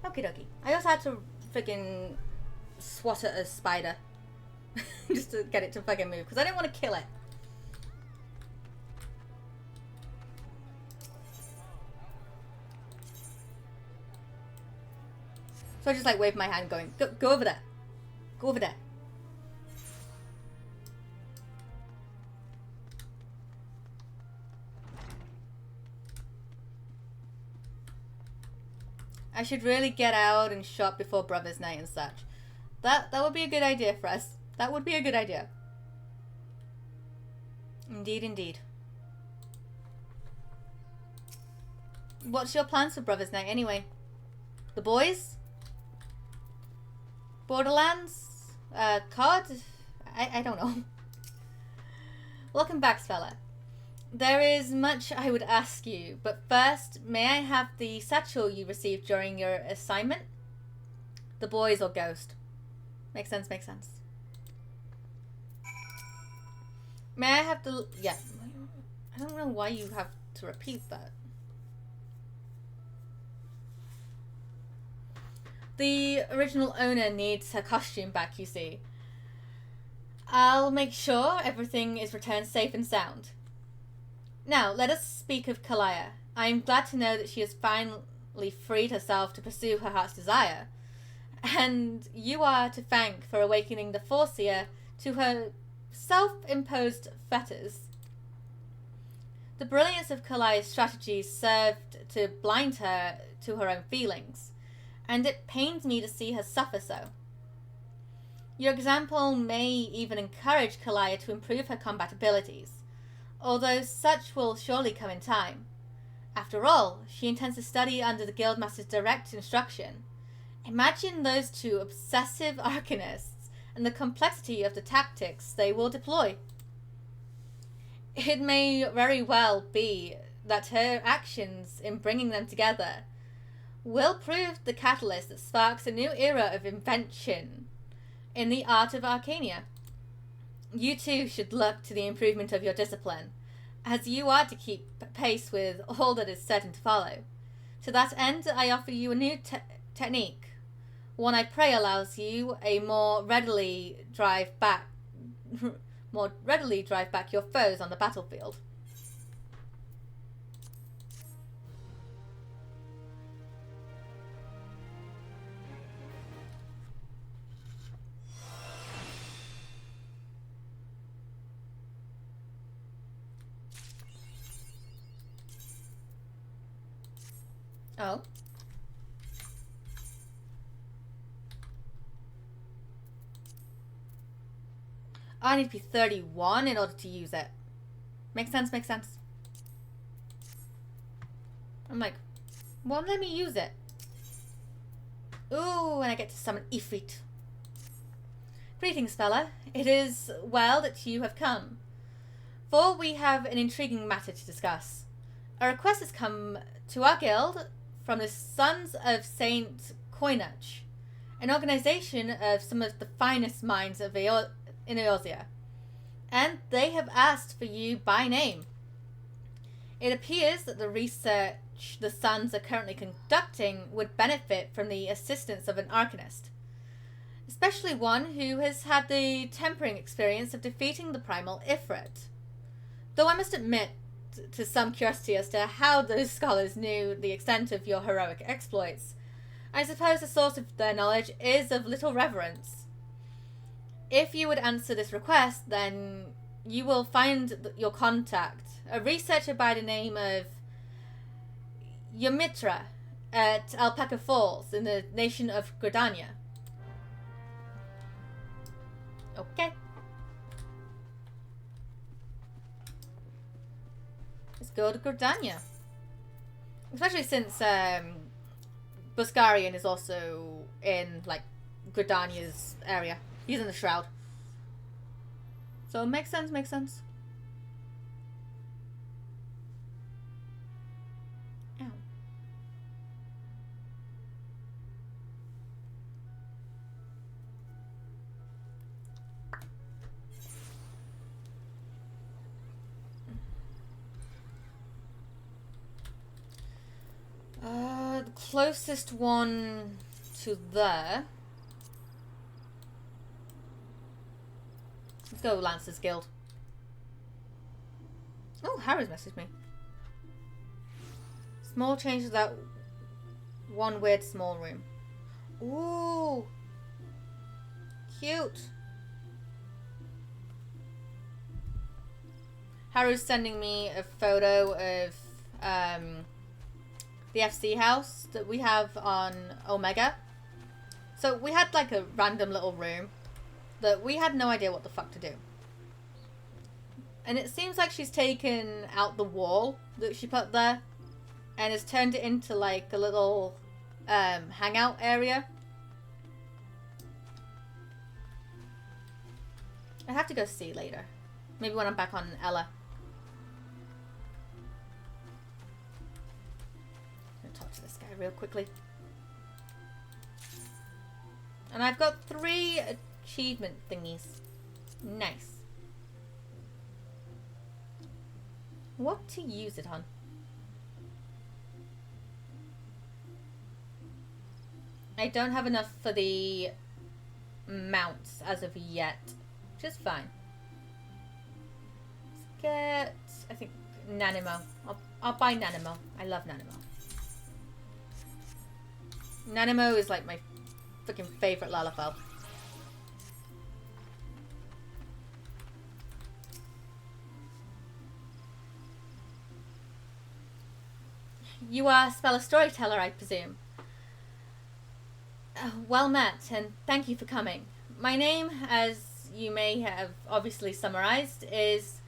Okie dokie. I also had to freaking swat at a spider. Just to get it to fucking move. Because I didn't want to kill it. So I just like waved my hand going, go over there. Go over there. I should really get out and shop before Brother's Night and such. That would be a good idea for us. That would be a good idea. Indeed, indeed. What's your plans for Brother's Night anyway? The boys? Borderlands? COD? I don't know. Welcome back, Spella. There is much I would ask you, but first, may I have the satchel you received during your assignment? The boys or ghost? Makes sense, makes sense. May I have the... Yeah. I don't know why you have to repeat that. The original owner needs her costume back, you see. I'll make sure everything is returned safe and sound. Now, let us speak of Kalaya. I am glad to know that she has finally freed herself to pursue her heart's desire. And you are to thank for awakening the Forseer to her self-imposed fetters. The brilliance of Kalaya's strategies served to blind her to her own feelings, and it pains me to see her suffer so. Your example may even encourage Kalaya to improve her combat abilities, although such will surely come in time. After all, she intends to study under the Guildmaster's direct instruction. Imagine those two obsessive arcanists and the complexity of the tactics they will deploy. It may very well be that her actions in bringing them together will prove the catalyst that sparks a new era of invention in the art of Arcania. You too should look to the improvement of your discipline, as you are to keep pace with all that is certain to follow. To that end, I offer you a new technique, one I pray allows you a more readily drive back your foes on the battlefield. Oh. I need to be 31 in order to use it. Makes sense, makes sense. I'm like, won't let me use it. Ooh, and I get to summon Ifrit. Greetings, Spella. It is well that you have come. For we have an intriguing matter to discuss. A request has come to our guild from the Sons of Saint Coinage, an organization of some of the finest minds of in Eorzea, and they have asked for you by name. It appears that the research the Sons are currently conducting would benefit from the assistance of an arcanist, especially one who has had the tempering experience of defeating the primal Ifrit. Though I must admit to some curiosity as to how those scholars knew the extent of your heroic exploits, I suppose the source of their knowledge is of little reverence. If you would answer this request, then you will find your contact, a researcher by the name of Ymitra at Alpaca Falls in the nation of Gridania. Okay. Let's go to Gridania. Especially since Buscarian is also in, like, Gridania's area. He's in the Shroud. So it makes sense, makes sense. Ow. The closest one to there. Let's go Lancer's Guild. Oh, Harry's messaged me. Small change to that one weird small room. Ooh. Cute. Haru's sending me a photo of the FC house that we have on Omega. So we had like a random little room that we had no idea what the fuck to do. And it seems like she's taken out the wall that she put there and has turned it into like a little hangout area. I have to go see later. Maybe when I'm back on Ella. I'm gonna talk to this guy real quickly. And I've got 3 achievement thingies. Nice. What to use it on? I don't have enough for the mounts as of yet. Which is fine. Let's get, I think, Nanimo. I'll buy Nanimo. I love Nanimo. Nanimo is like my freaking favorite Lalafell. You are Spella Storyteller, I presume. Well met, and thank you for coming. My name, as you may have obviously summarized, is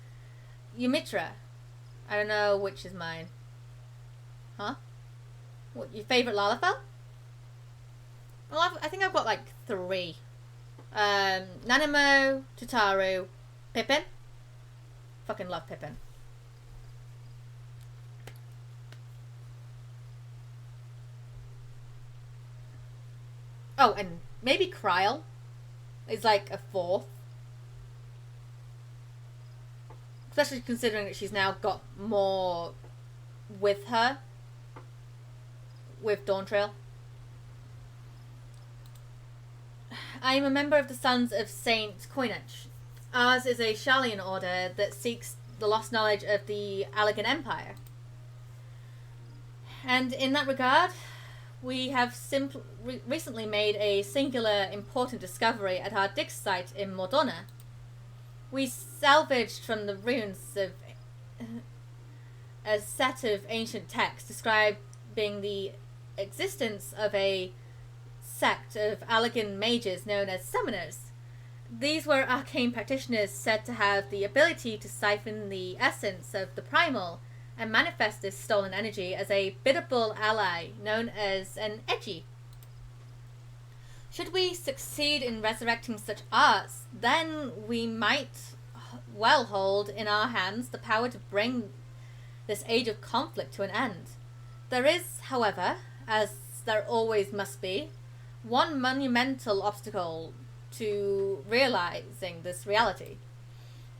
Ymitra. I don't know which is mine. Huh? What, your favorite Lalafell? Well, I think I've got like 3. Nanimo, Tataru, Pippin. Fucking love Pippin. Oh, and maybe Kryl is like a 4th. Especially considering that she's now got more with her. With Dawntrail. I am a member of the Sons of Saint Coinage. Ours is a Sharlayan order that seeks the lost knowledge of the Allegan Empire. And in that regard, we have recently made a singular important discovery at our dig site in Mordona. We salvaged from the ruins of a set of ancient texts describing the existence of a sect of Allegan mages known as summoners. These were arcane practitioners said to have the ability to siphon the essence of the primal and manifest this stolen energy as a biddable ally known as an Edgy. Should we succeed in resurrecting such arts, then we might well hold in our hands the power to bring this age of conflict to an end. There is, however, as there always must be, one monumental obstacle to realizing this reality.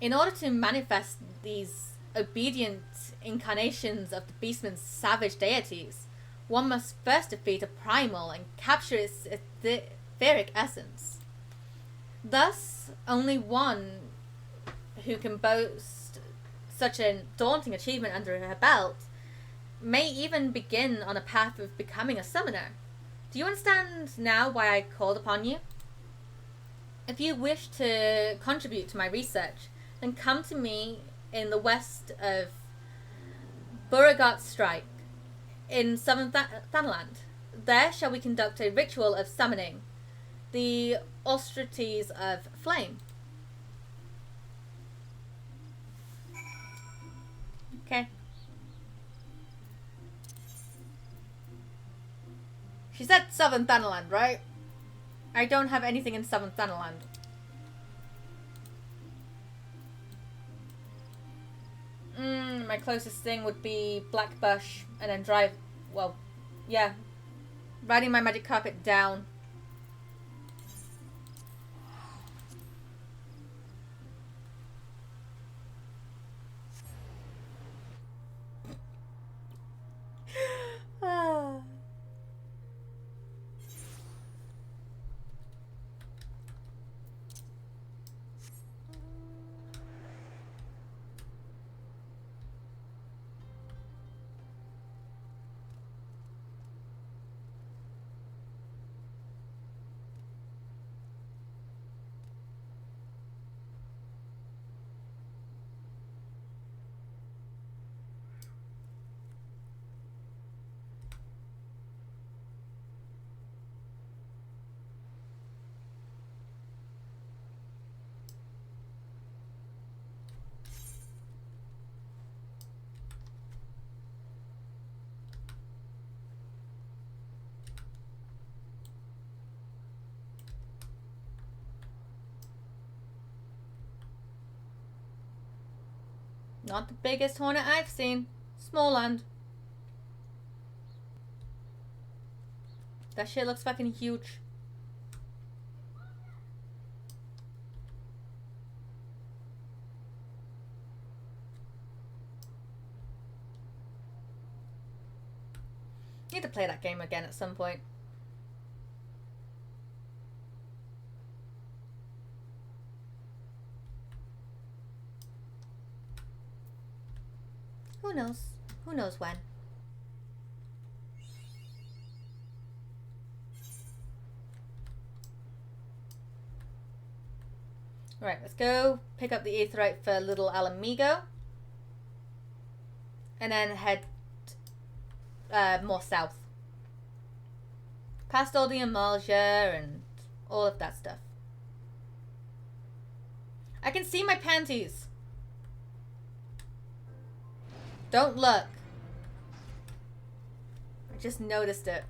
In order to manifest these obedient incarnations of the Beastman's savage deities, one must first defeat a primal and capture its etheric essence. Thus, only one who can boast such a daunting achievement under her belt may even begin on a path of becoming a summoner. Do you understand now why I called upon you? If you wish to contribute to my research, then come to me in the west of Beauregard Strike, in southern Thanaland. There shall we conduct a ritual of summoning the austerities of flame. Okay. She said southern Thanaland, right? I don't have anything in southern Thanaland. My closest thing would be Blackbush, and then drive, well, yeah, riding my magic carpet down. Not the biggest hornet I've seen. Small land. That shit looks fucking huge. Need to play that game again at some point. Who knows? Who knows when? Right, let's go pick up the aetherite for little Alamigo. And then head more south. Past all the Amalja and all of that stuff. I can see my panties. Don't look. I just noticed it.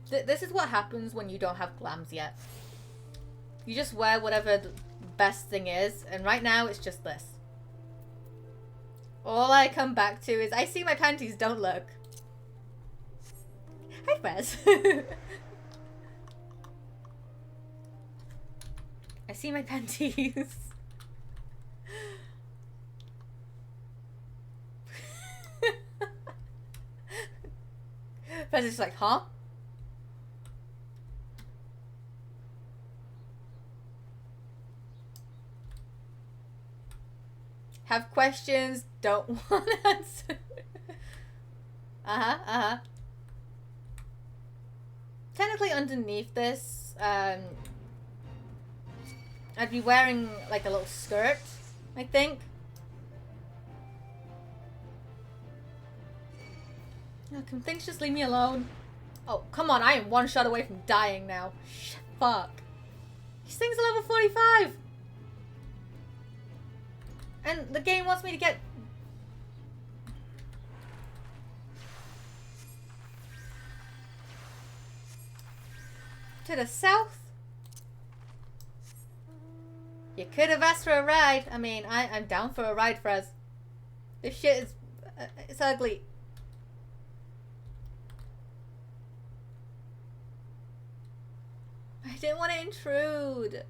This is what happens when you don't have glams yet. You just wear whatever the best thing is, and right now it's just this. All I come back to is I see my panties, don't look. Hi, Wes. I see my panties. Wes is like, huh? Have questions, don't want to answer. Technically underneath this, I'd be wearing like a little skirt, I think. Oh, can things just leave me alone? Oh, come on, I am one shot away from dying now. Fuck. These things are level 45! And the game wants me to get... to the south? You could have asked for a ride. I mean, I'm down for a ride, Frez. This shit is... it's ugly. I didn't want to intrude.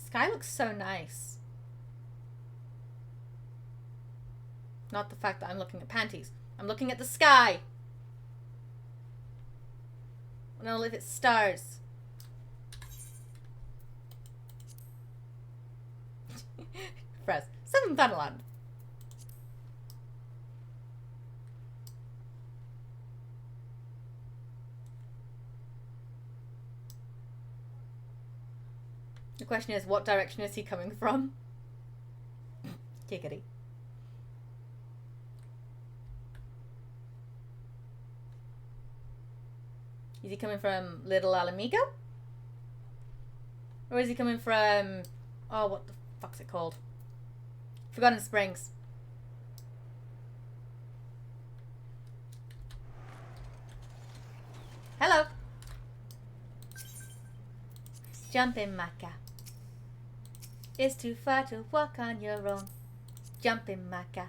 Sky looks so nice. Not the fact that I'm looking at panties. I'm looking at the sky. And I'll look at stars. Frez. 7 Battleland. The question is, what direction is he coming from? Giggity. Is he coming from Little Alamigo? Or is he coming from... oh, what the fuck's it called? Forgotten Springs. Hello. Jump in, Maca. It's too far to walk on your own. Jump in, Maca.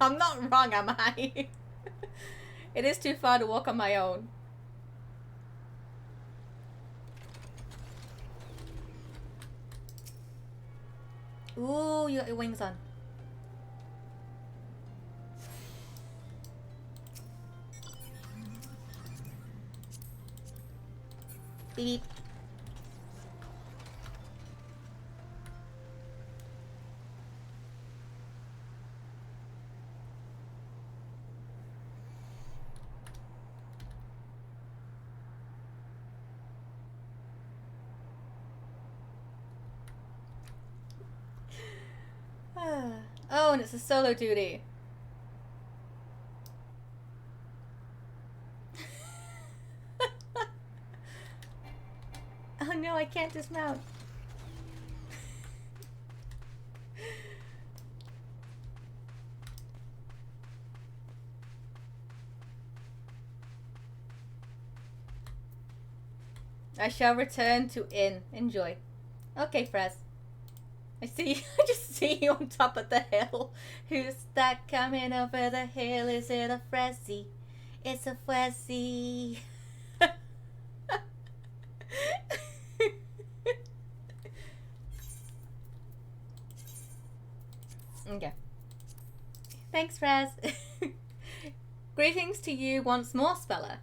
I'm not wrong, am I? It is too far to walk on my own. Ooh, you got your wings on. Beep. Oh, and it's a solo duty. Oh no, I can't dismount. I shall return to inn. Enjoy. Okay, Frez. I see. I just see you on top of the hill. Who's that coming over the hill? Is it a Frezzy? It's a Frezzy. Okay. Thanks, Frez. Greetings to you once more, Spella.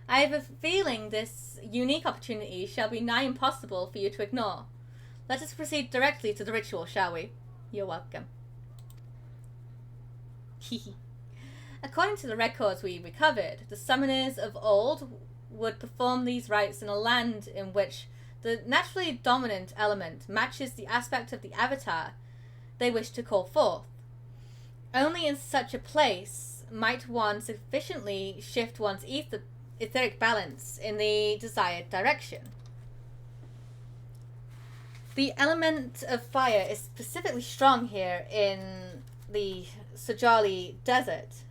I have a feeling this unique opportunity shall be nigh impossible for you to ignore. Let us proceed directly to the ritual, shall we? You're welcome. According to the records we recovered, the summoners of old would perform these rites in a land in which The naturally dominant element matches the aspect of the avatar they wish to call forth. Only in such a place might one sufficiently shift one's etheric balance in the desired direction. The element of fire is specifically strong here in the Sajali Desert.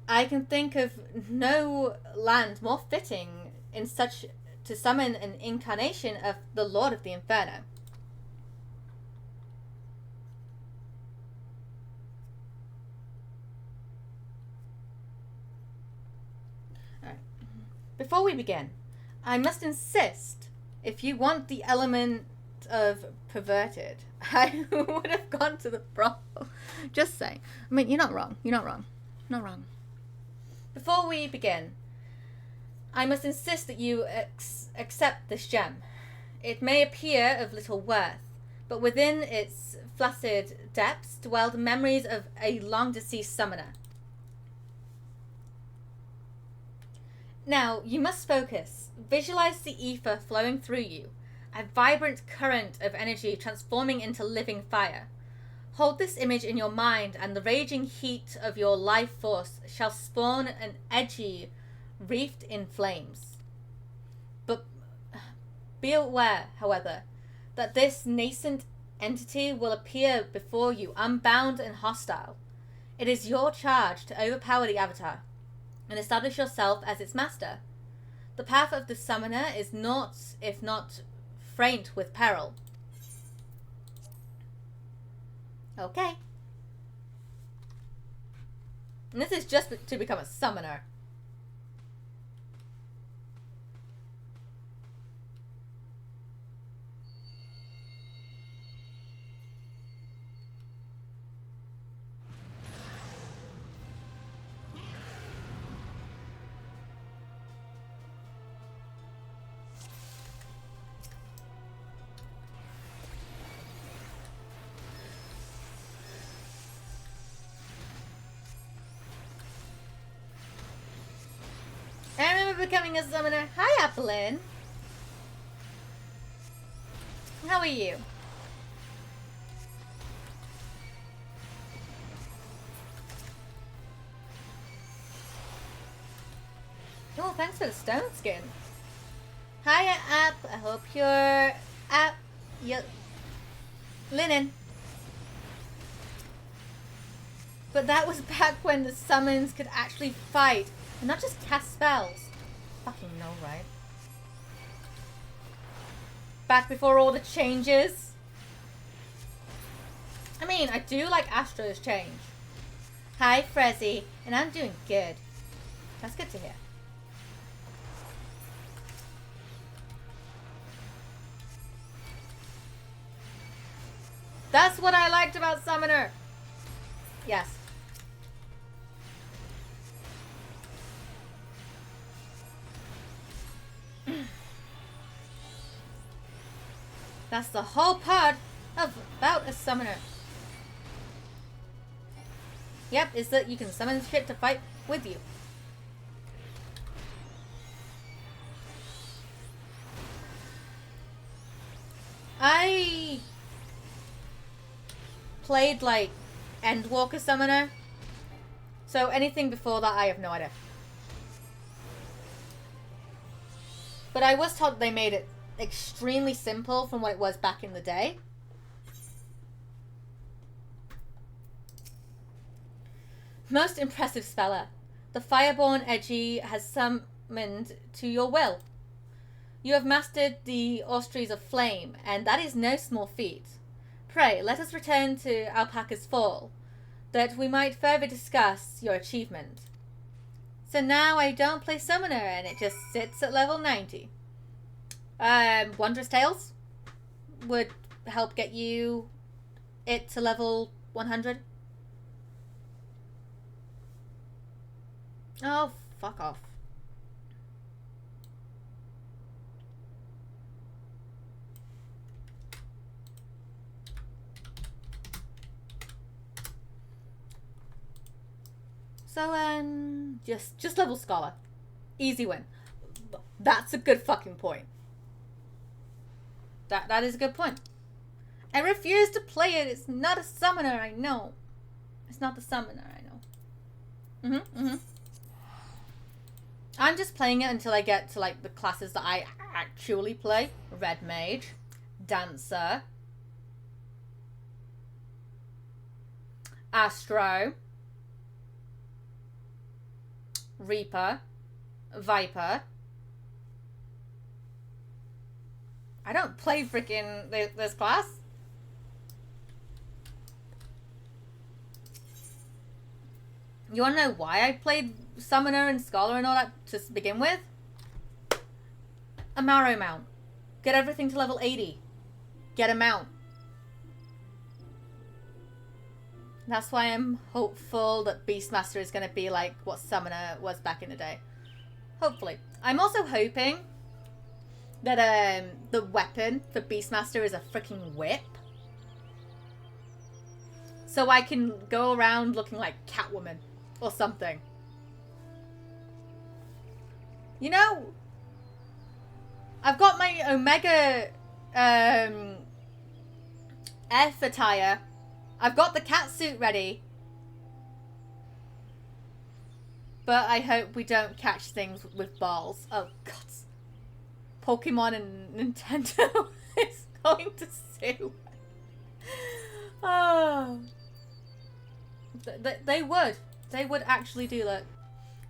I can think of no land more fitting in such to summon an incarnation of the Lord of the Inferno. Alright. Before we begin, I must insist, if you want the element of perverted, I would have gone to the brothel. Just saying. I mean, you're not wrong. You're not wrong. Not wrong. Before we begin, I must insist that you accept this gem. It may appear of little worth, but within its flaccid depths dwell the memories of a long-deceased summoner. Now, you must focus. Visualize the ether flowing through you, a vibrant current of energy transforming into living fire. Hold this image in your mind, and the raging heat of your life force shall spawn an edgy, wreathed in flames. But be aware, however, that this nascent entity will appear before you unbound and hostile. It is your charge to overpower the avatar and establish yourself as its master. The path of the summoner is naught if not fraught with peril. Okay. And this is just to become a summoner. I remember becoming a summoner. Hi, Applin. How are you? Oh, thanks for the stone skin. Hiya, App. I hope you're linen. But that was back when the summons could actually fight and not just cast spells. Fucking no, right? Back before all the changes. I mean, I do like Astro's change. Hi, Frezzy. And I'm doing good. That's good to hear. That's what I liked about Summoner. Yes. That's the whole part about a summoner. Yep, is that you can summon shit to fight with you. I played like Endwalker Summoner, so anything before that I have no idea. But I was told they made it extremely simple from what it was back in the day. Most impressive Spella. The Fireborn Edgy has summoned to your will. You have mastered the Austeries of Flame, and that is no small feat. Pray, let us return to Alpaca's Fall, that we might further discuss your achievement. So now I don't play Summoner, and it just sits at level 90. Wondrous Tales would help get you it to level 100. Oh, fuck off. So, just level Scholar. Easy win. That's a good fucking point. That is a good point. I refuse to play it. It's not a summoner, I know. It's not the summoner, I know. I'm just playing it until I get to like the classes that I actually play. Red Mage, Dancer, Astro, Reaper, Viper. I don't play freaking this class. You wanna know why I played Summoner and Scholar and all that to begin with? A Marrow mount. Get everything to level 80. Get a mount. That's why I'm hopeful that Beastmaster is going to be like what Summoner was back in the day. Hopefully. I'm also hoping that the weapon for Beastmaster is a freaking whip. So I can go around looking like Catwoman or something. You know, I've got my Omega F attire. I've got the cat suit ready. But I hope we don't catch things with balls. Oh, God. Pokemon and Nintendo is going to sue. Oh. They would. They would actually do that.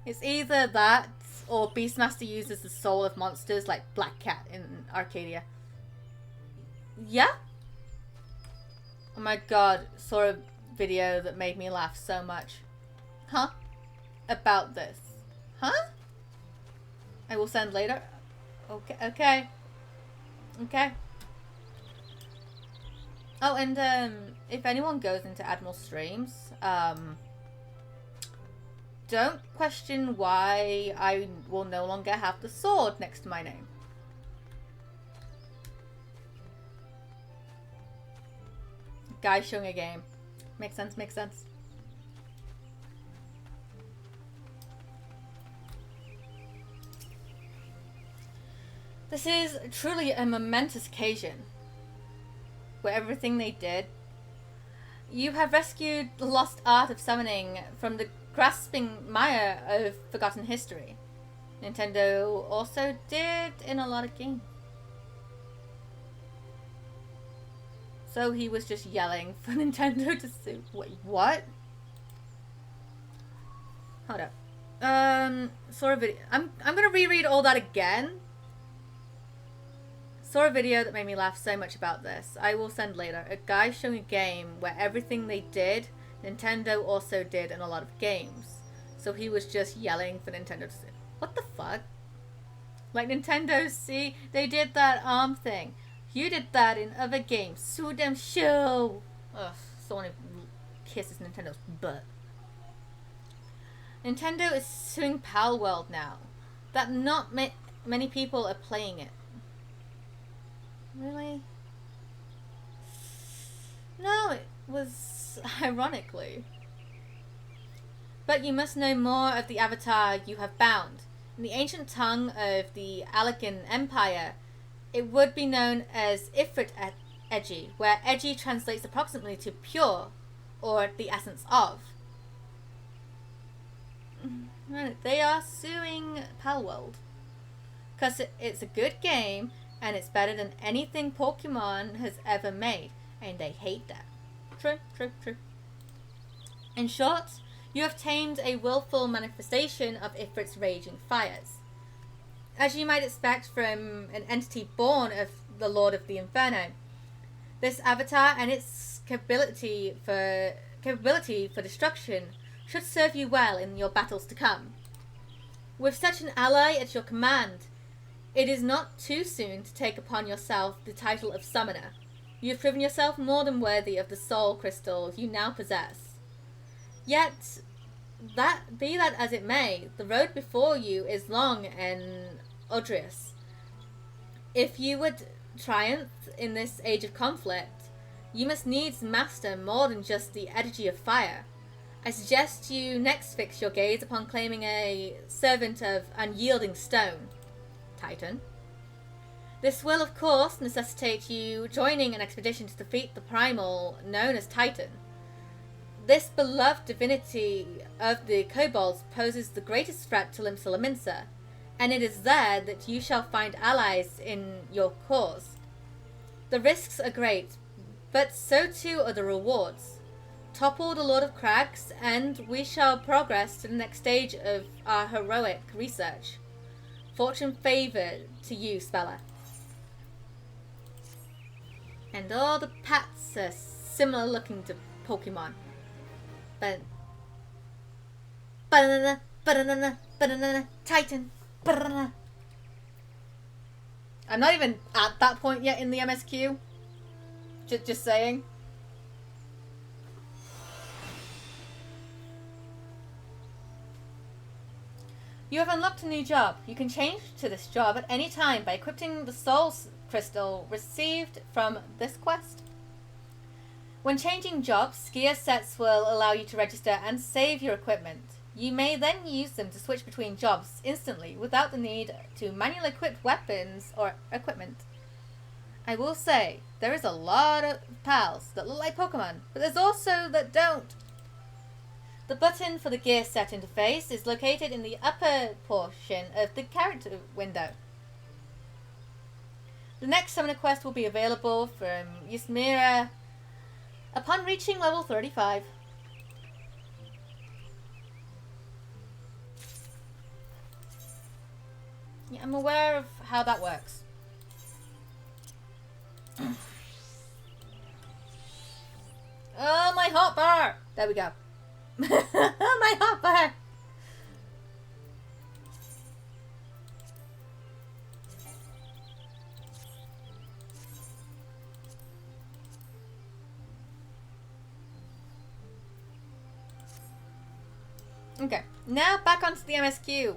It's either that or Beastmaster uses the soul of monsters like Black Cat in Arcadia. Yeah? Oh my god, saw a video that made me laugh so much. Huh? About this. Huh? I will send later. Okay, okay. Okay. Oh, and if anyone goes into Admiral streams, don't question why I will no longer have the sword next to my name. Guy showing a game. Makes sense, makes sense. This is truly a momentous occasion. Where everything they did. You have rescued the lost art of summoning from the grasping mire of forgotten history. Nintendo also did in a lot of games. So he was just yelling for Nintendo to sue. Wait, what? Hold up. Saw a video. I'm gonna reread all that again. Saw a video that made me laugh so much about this. I will send later. A guy showing a game where everything they did, Nintendo also did in a lot of games. So he was just yelling for Nintendo to sue. What the fuck? Like Nintendo, see, they did that ARM thing. You did that in other games. Sue them show. Ugh, someone who kisses Nintendo's butt. Nintendo is suing Pal World now. That not many people are playing it. Really? No, it was ironically. But you must know more of the avatar you have bound. In the ancient tongue of the Alakan Empire, it would be known as Ifrit Eji, where Eji translates approximately to pure, or the essence of. They are suing Palworld. Because it's a good game, and it's better than anything Pokemon has ever made, and they hate that. True, true, true. In short, you have tamed a willful manifestation of Ifrit's raging fires. As you might expect from an entity born of the Lord of the Inferno, this avatar and its capability for destruction should serve you well in your battles to come. With such an ally at your command, it is not too soon to take upon yourself the title of Summoner. You have proven yourself more than worthy of the soul crystal you now possess. Yet, be that as it may, the road before you is long and arduous. If you would triumph in this age of conflict, you must needs master more than just the energy of fire. I suggest you next fix your gaze upon claiming a servant of unyielding stone, Titan. This will, of course, necessitate you joining an expedition to defeat the primal known as Titan. This beloved divinity of the kobolds poses the greatest threat to Limsa Lominsa, and it is there that you shall find allies in your cause. The risks are great, but so too are the rewards. Topple the Lord of Crags, and we shall progress to the next stage of our heroic research. Fortune favour to you, Spella. And all the pets are similar looking to Pokemon. But banana, Titan, banana. I'm not even at that point yet in the MSQ. Just saying. You have unlocked a new job. You can change to this job at any time by equipping the soul crystal received from this quest. When changing jobs, gear sets will allow you to register and save your equipment. You may then use them to switch between jobs instantly without the need to manually equip weapons or equipment. I will say, there is a lot of pals that look like Pokemon, but there's also that don't. The button for the gear set interface is located in the upper portion of the character window. The next summoner quest will be available from Ysmira upon reaching level 35. Yeah, I'm aware of how that works. Oh, my hot bar! There we go. My hot bar! Okay, now back onto the MSQ.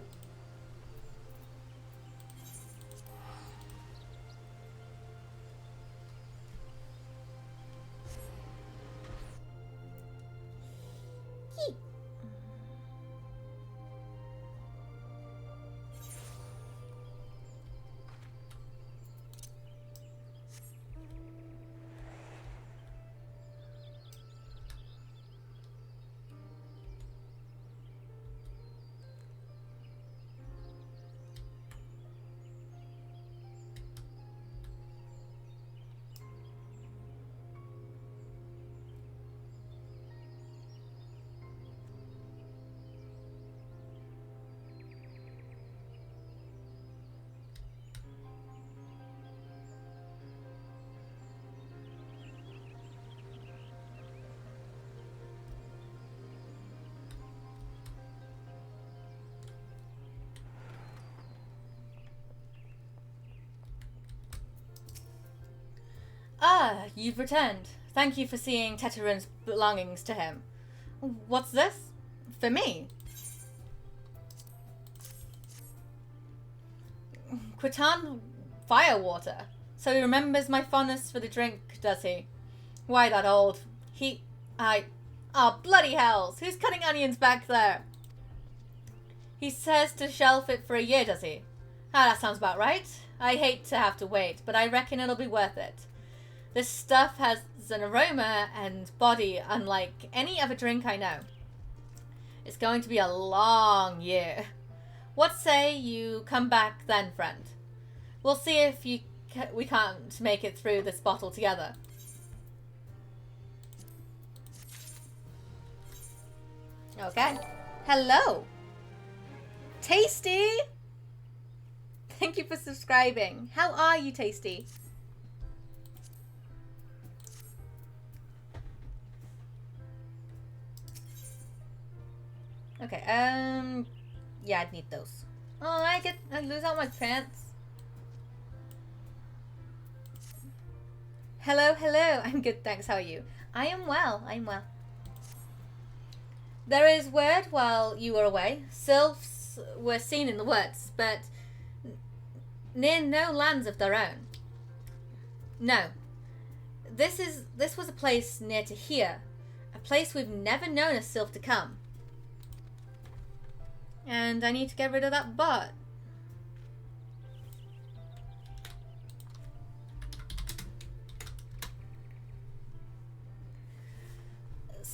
Ah, you've returned. Thank you for seeing Teteran's belongings to him. What's this? For me? Quitan Firewater. So he remembers my fondness for the drink, does he? Why, that old... Oh, bloody hells! Who's cutting onions back there? He says to shelf it for a year, does he? Ah, that sounds about right. I hate to have to wait, but I reckon it'll be worth it. This stuff has an aroma and body unlike any other drink I know. It's going to be a long year. What say you come back then, friend? We'll see if we can't make it through this bottle together. Okay. Hello. Tasty! Thank you for subscribing. How are you, Tasty? Okay, yeah, I'd need those. Oh, I lose all my pants. Hello, hello. I'm good, thanks. How are you? I am well. There is word while you were away. Sylphs were seen in the woods, but near no lands of their own. No. This was a place near to here. A place we've never known a sylph to come. And I need to get rid of that bot.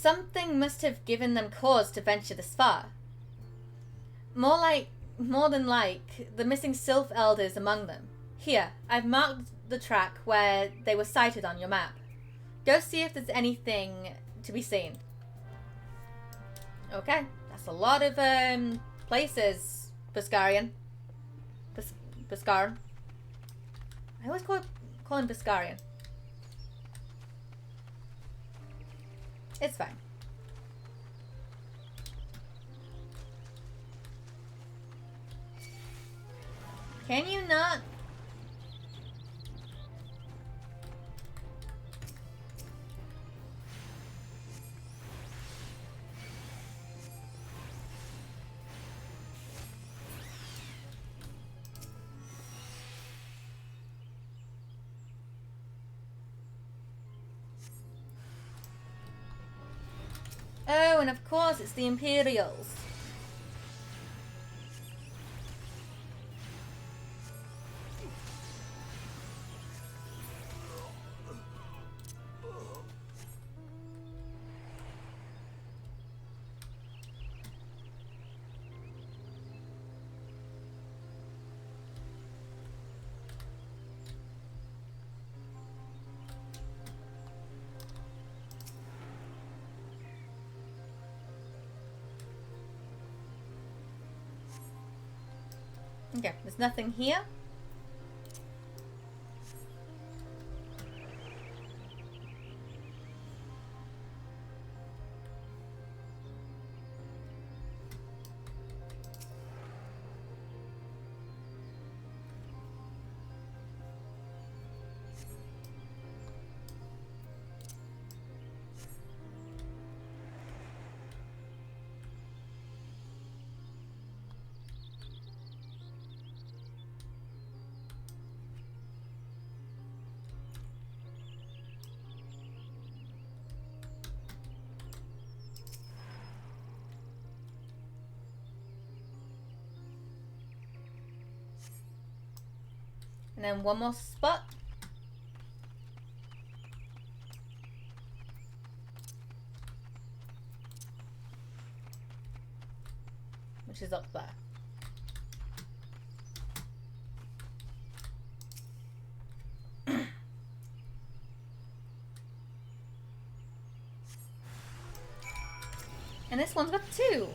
Something must have given them cause to venture this far. More than like, the missing Sylph Elders among them. Here, I've marked the track where they were sighted on your map. Go see if there's anything to be seen. Okay, that's a lot of places, Buscarian. Buscar. I always call him Buscarian. It's fine. Can you not? Oh, and of course it's the Imperials. Okay, there's nothing here. And then one more spot. Which is up there. And this one's got 2.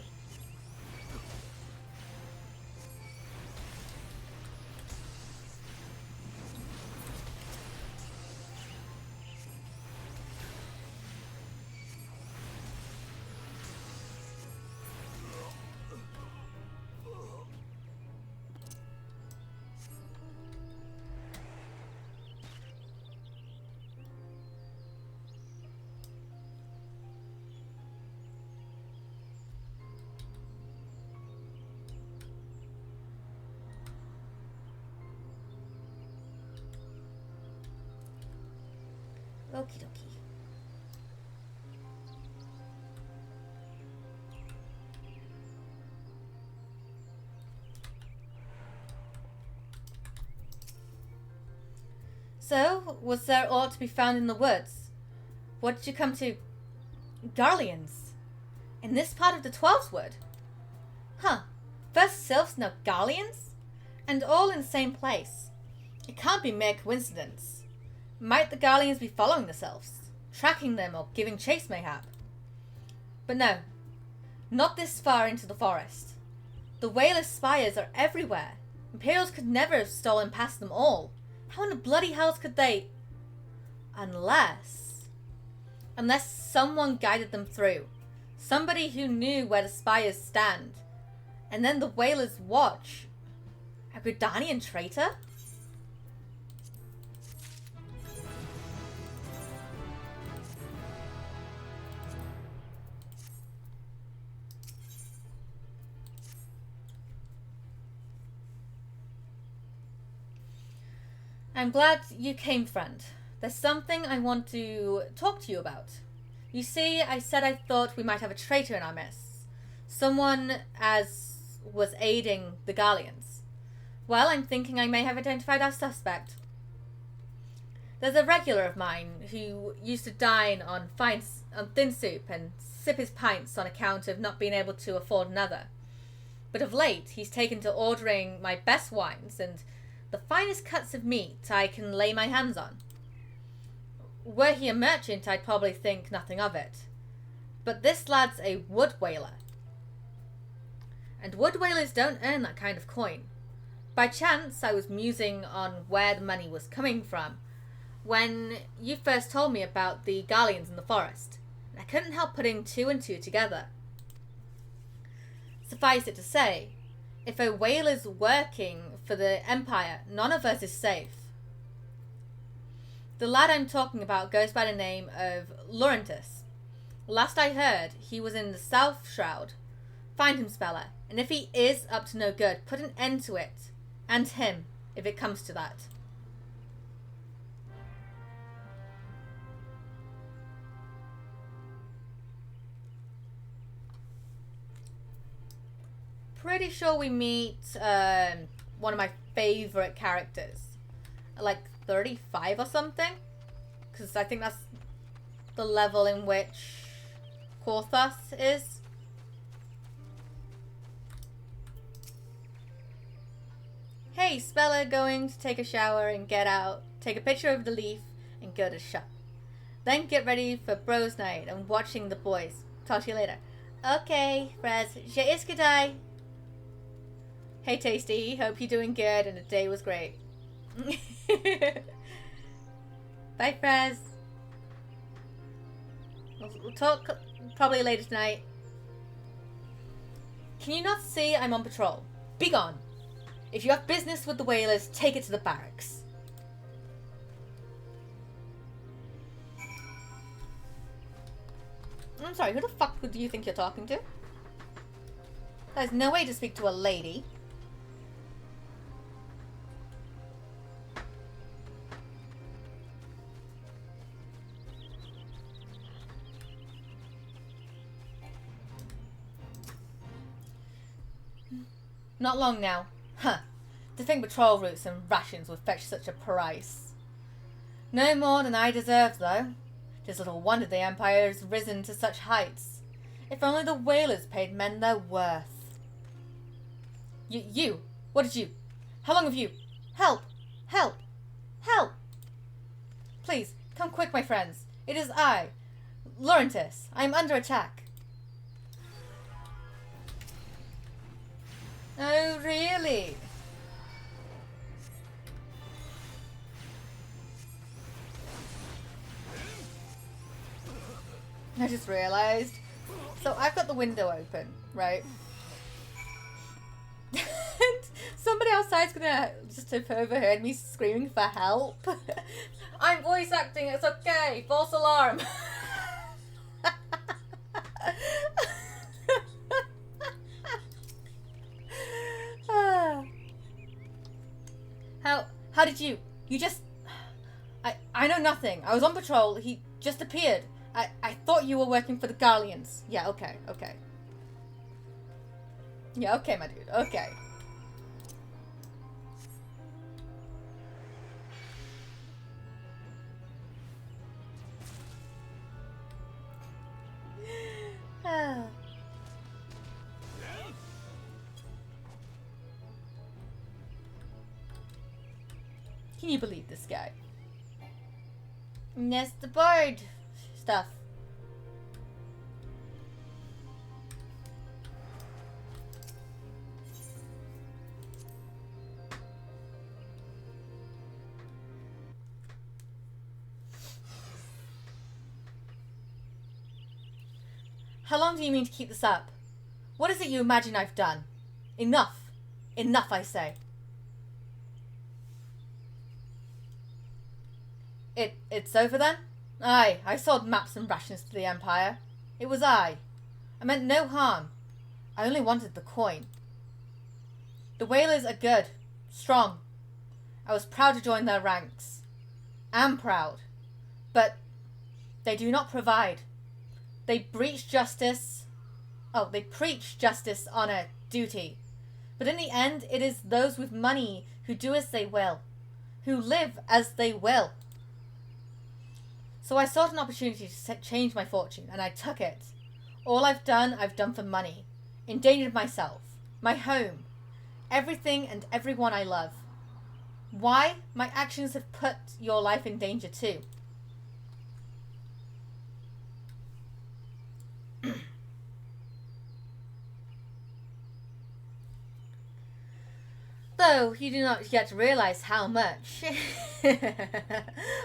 Okie dokie. So, was there aught to be found in the woods? What did you come to? Garleans. In this part of the Twelves Wood? Huh. First Sylphs, now Garleans? And all in the same place. It can't be mere coincidence. Might the Garleans be following the Sylphs? Tracking them or giving chase mayhap? But no. Not this far into the forest. The Whaler's spires are everywhere. Imperials could never have stolen past them all. How in the bloody hells could they... Unless someone guided them through. Somebody who knew where the spires stand. And then the Whaler's watch. A Gridanian traitor? I'm glad you came, friend. There's something I want to talk to you about. You see, I said I thought we might have a traitor in our midst. Someone as was aiding the Garleans. Well, I'm thinking I may have identified our suspect. There's a regular of mine who used to dine on fine thin soup and sip his pints on account of not being able to afford another. But of late, he's taken to ordering my best wines and the finest cuts of meat I can lay my hands on. Were he a merchant, I'd probably think nothing of it. But this lad's a wood whaler. And wood whalers don't earn that kind of coin. By chance, I was musing on where the money was coming from when you first told me about the galleons in the forest. I couldn't help putting two and two together. Suffice it to say, if a whaler's working for the Empire, none of us is safe. The lad I'm talking about goes by the name of Laurentus. Last I heard, he was in the South Shroud. Find him, Spella, and if he is up to no good, put an end to it. And him, if it comes to that. Pretty sure we meet one of my favorite characters, like 35 or something, because I think that's the level in which Korthos is. Hey, Spella going to take a shower and get out, take a picture of the leaf and go to shop. Then get ready for bros night and watching the boys. Talk to you later. Okay, Frez, je iskadai. Hey Tasty, hope you're doing good and the day was great. Bye Frez. We'll talk probably later tonight. Can you not see I'm on patrol? Be gone. If you have business with the whalers, take it to the barracks. I'm sorry, who the fuck do you think you're talking to? There's no way to speak to a lady. Not long now. Huh. To think patrol routes and rations would fetch such a price. No more than I deserve, though. Tis little wonder the Empire has risen to such heights. If only the whalers paid men their worth. You? What did you? How long have you? Help! Help! Help! Please, come quick, my friends. It is I, Laurentus. I am under attack. Oh, really? I just realised. So I've got the window open, right? And somebody outside's gonna just have overheard me screaming for help. I'm voice acting, it's okay. False alarm. How did you just... I know nothing. I was on patrol. He just appeared. I thought you were working for the Garleans. Yeah, okay. Yeah, okay, my dude. Okay. Can you believe this guy? Nest the bird stuff. How long do you mean to keep this up? What is it you imagine I've done? Enough. Enough, I say. It's over then? Aye, I sold maps and rations to the Empire. It was I meant no harm. I only wanted the coin. The whalers are good, strong. I was proud to join their ranks. Am proud. But they do not provide. They breach justice. Oh, they preach justice, honor, duty. But in the end, it is those with money who do as they will, who live as they will. So I sought an opportunity to change my fortune, and I took it. All I've done for money. Endangered myself, my home, everything and everyone I love. Why? My actions have put your life in danger too. Though you do not yet realize how much.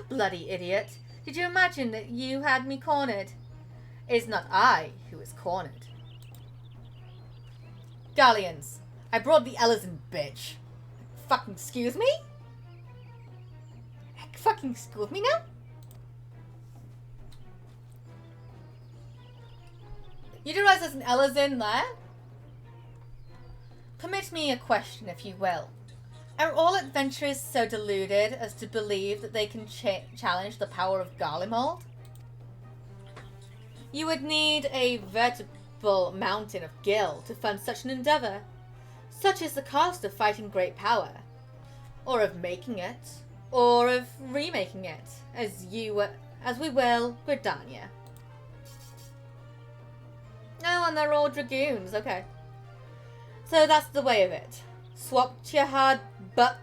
Bloody idiot. Did you imagine that you had me cornered? It is not I who is cornered. Galleons, I brought the Ellison, bitch. Fucking excuse me? Fucking excuse me now? You do realize there's an Ellison there? Permit me a question, if you will. Are all adventurers so deluded as to believe that they can challenge the power of Garlemald? You would need a veritable mountain of gil to fund such an endeavor. Such is the cost of fighting great power. Or of making it. Or of remaking it. As we will, Gridania. Oh, and they're all dragoons, okay. So that's the way of it. Swapped your hard buck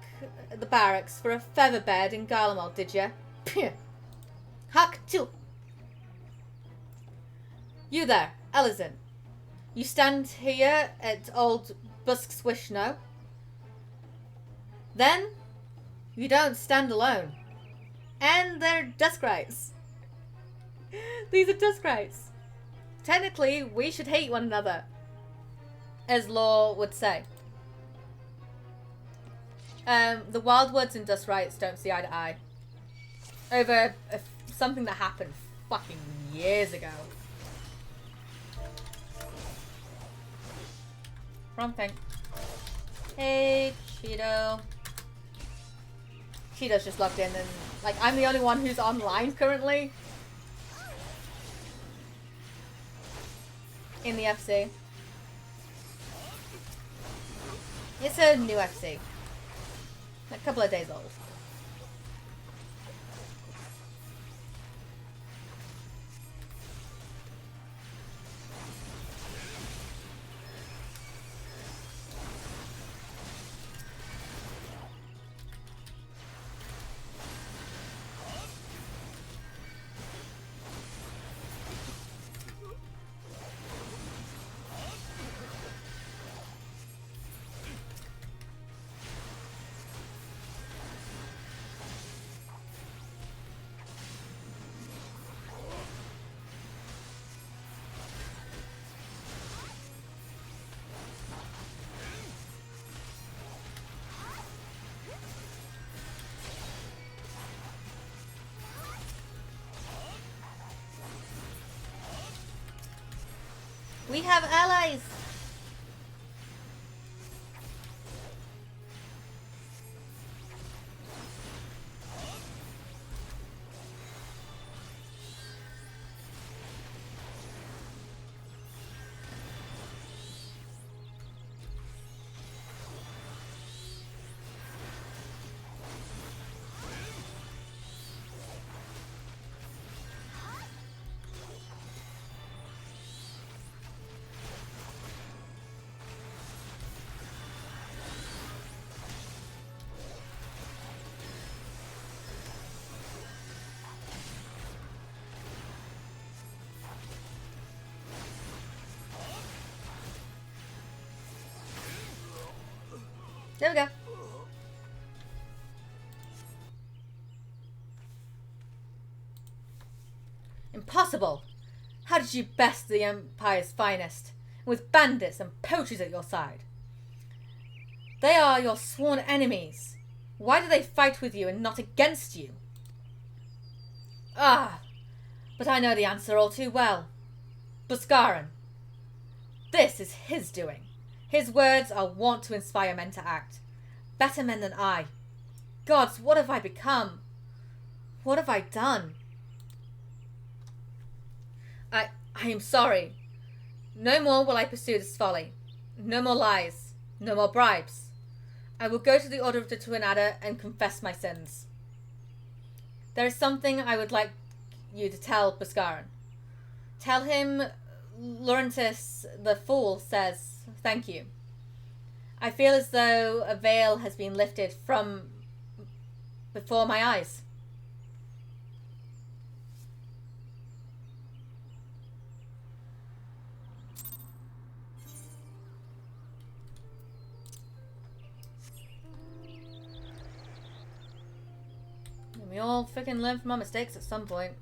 at the barracks for a feather bed in Garlemald, did ya? Phew. Huck to. You there, Ellison. You stand here at old Busk's wish, no? Then, you don't stand alone. And they're Duskrites. These are Duskrites. Technically, we should hate one another. As Law would say. The Wildwoods and Duskrites don't see eye to eye. Over something that happened fucking years ago. Wrong thing. Hey, Cheeto. Cheeto's just logged in and, like, I'm the only one who's online currently. In the FC. It's a new FC. A couple of days old. We have allies! There we go. Impossible! How did you best the Empire's finest, with bandits and poachers at your side? They are your sworn enemies. Why do they fight with you and not against you? Ah, but I know the answer all too well. Buscaran. This is his doing. His words are wont to inspire men to act. Better men than I. Gods, what have I become? What have I done? I am sorry. No more will I pursue this folly. No more lies. No more bribes. I will go to the Order of the Twin Adder and confess my sins. There is something I would like you to tell Bhaskaran. Tell him Laurentis the Fool says thank you. I feel as though a veil has been lifted from before my eyes. And we all freaking learn from our mistakes at some point.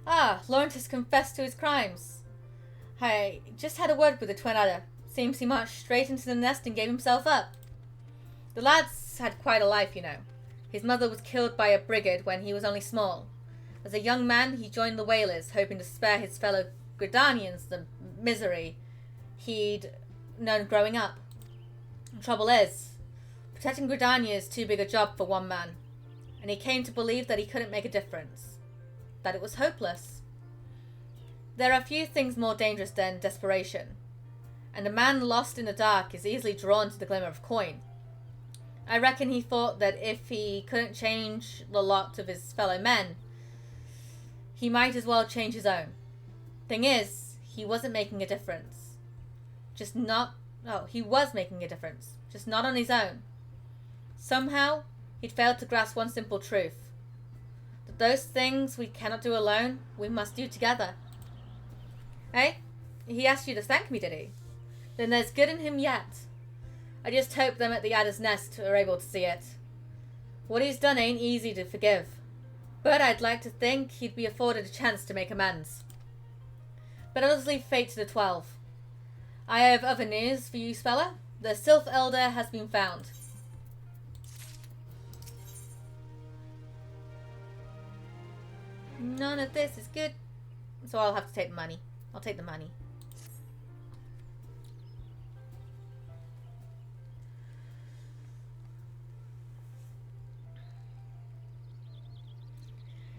Ah, Lawrence has confessed to his crimes. I just had a word with the twin adder. Seems he marched straight into the nest and gave himself up. The lad's had quite a life, you know. His mother was killed by a brigand when he was only small. As a young man, he joined the whalers, hoping to spare his fellow Gridanians the misery he'd known growing up. The trouble is, protecting Gridania is too big a job for one man, and he came to believe that he couldn't make a difference. That it was hopeless. There are few things more dangerous than desperation, and a man lost in the dark is easily drawn to the glimmer of coin. I reckon he thought that if he couldn't change the lot of his fellow men, he might as well change his own. Thing is, he wasn't making a difference. He was making a difference, just not on his own. Somehow, he'd failed to grasp one simple truth. That those things we cannot do alone, we must do together. Eh? He asked you to thank me, did he? Then there's good in him yet. I just hope them at the Adder's Nest are able to see it. What he's done ain't easy to forgive, but I'd like to think he'd be afforded a chance to make amends. But I'll just leave fate to the 12. I have other news for you, Spella. The Sylph Elder has been found. None of this is good, so I'll have to take the money. I'll take the money.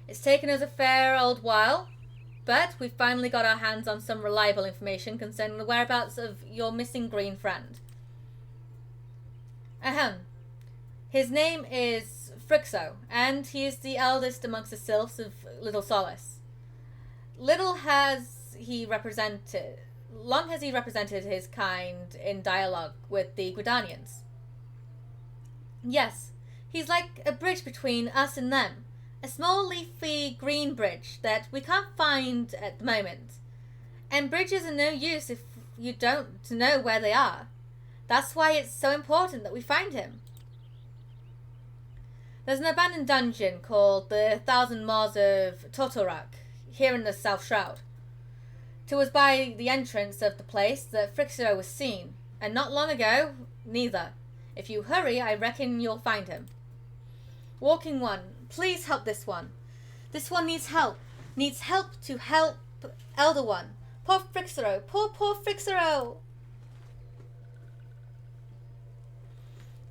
It's taken us a fair old while, but we've finally got our hands on some reliable information concerning the whereabouts of your missing green friend. Ahem. His name is Phrixo, and he is the eldest amongst the Sylphs of Little Solace. Long has he represented his kind in dialogue with the Gridanians. Yes, he's like a bridge between us and them. A small leafy green bridge that we can't find at the moment. And bridges are no use if you don't know where they are. That's why it's so important that we find him. There's an abandoned dungeon called the 1,000 Maws of Totorak here in the South Shroud. 'Twas by the entrance of the place that Phrixo was seen, and not long ago, neither. If you hurry, I reckon you'll find him. Walking One, please help this one. This one needs help. Needs help to help Elder One. Poor Phrixo. Poor Phrixo.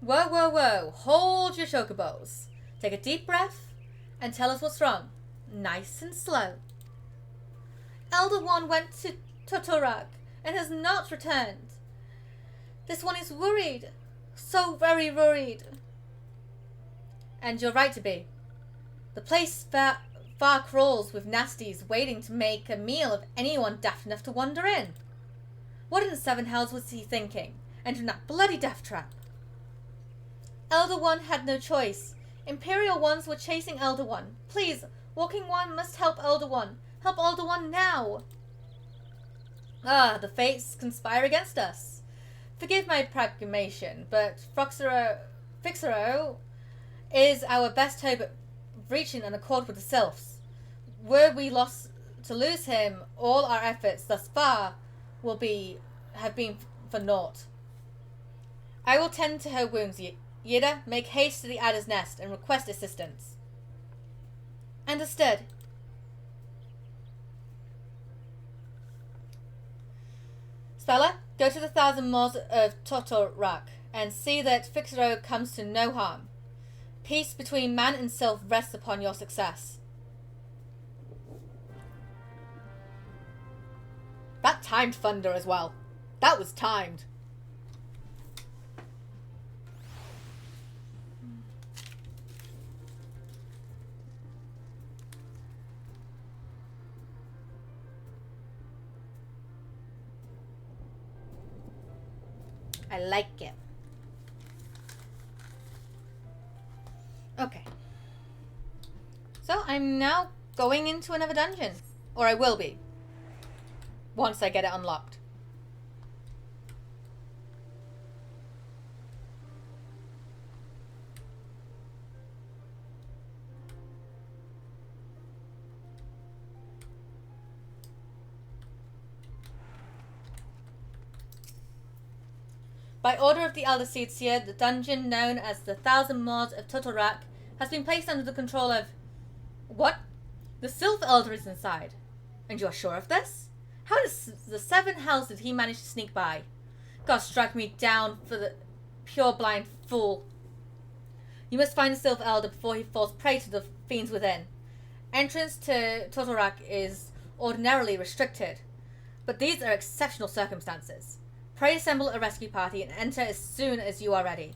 Whoa. Hold your chocobos. Take a deep breath and tell us what's wrong. Nice and slow. Elder One went to Totorak and has not returned. This one is worried. So very worried. And you're right to be. The place far crawls with nasties waiting to make a meal of anyone daft enough to wander in. What in the 7 hells was he thinking? Entering that bloody death trap. Elder One had no choice. Imperial ones were chasing Elder One. Please, Walking One must help Elder One. Help Elder One now. The fates conspire against us. Forgive my proclamation, but Phrixo is our best hope at reaching an accord with the Sylphs. Were we lost to lose him, all our efforts thus far have been for naught. I will tend to her wounds, Yida. Make haste to the Adder's Nest and request assistance. Understood. Spella, go to the 1,000 Moors of Totorak and see that Fixero comes to no harm. Peace between man and sylph rests upon your success. That timed thunder as well. That was timed. I like it. Okay. So I'm now going into another dungeon. Or I will be. Once I get it unlocked. By order of the Elder Seer, the dungeon known as the 1,000 Moors of Totorak has been placed under the control of... What? The Sylph Elder is inside. And you're sure of this? How does the 7 hells did he manage to sneak by? God strike me down for the pure blind fool. You must find the Sylph Elder before he falls prey to the fiends within. Entrance to Totorak is ordinarily restricted, but these are exceptional circumstances. Pray assemble a rescue party and enter as soon as you are ready.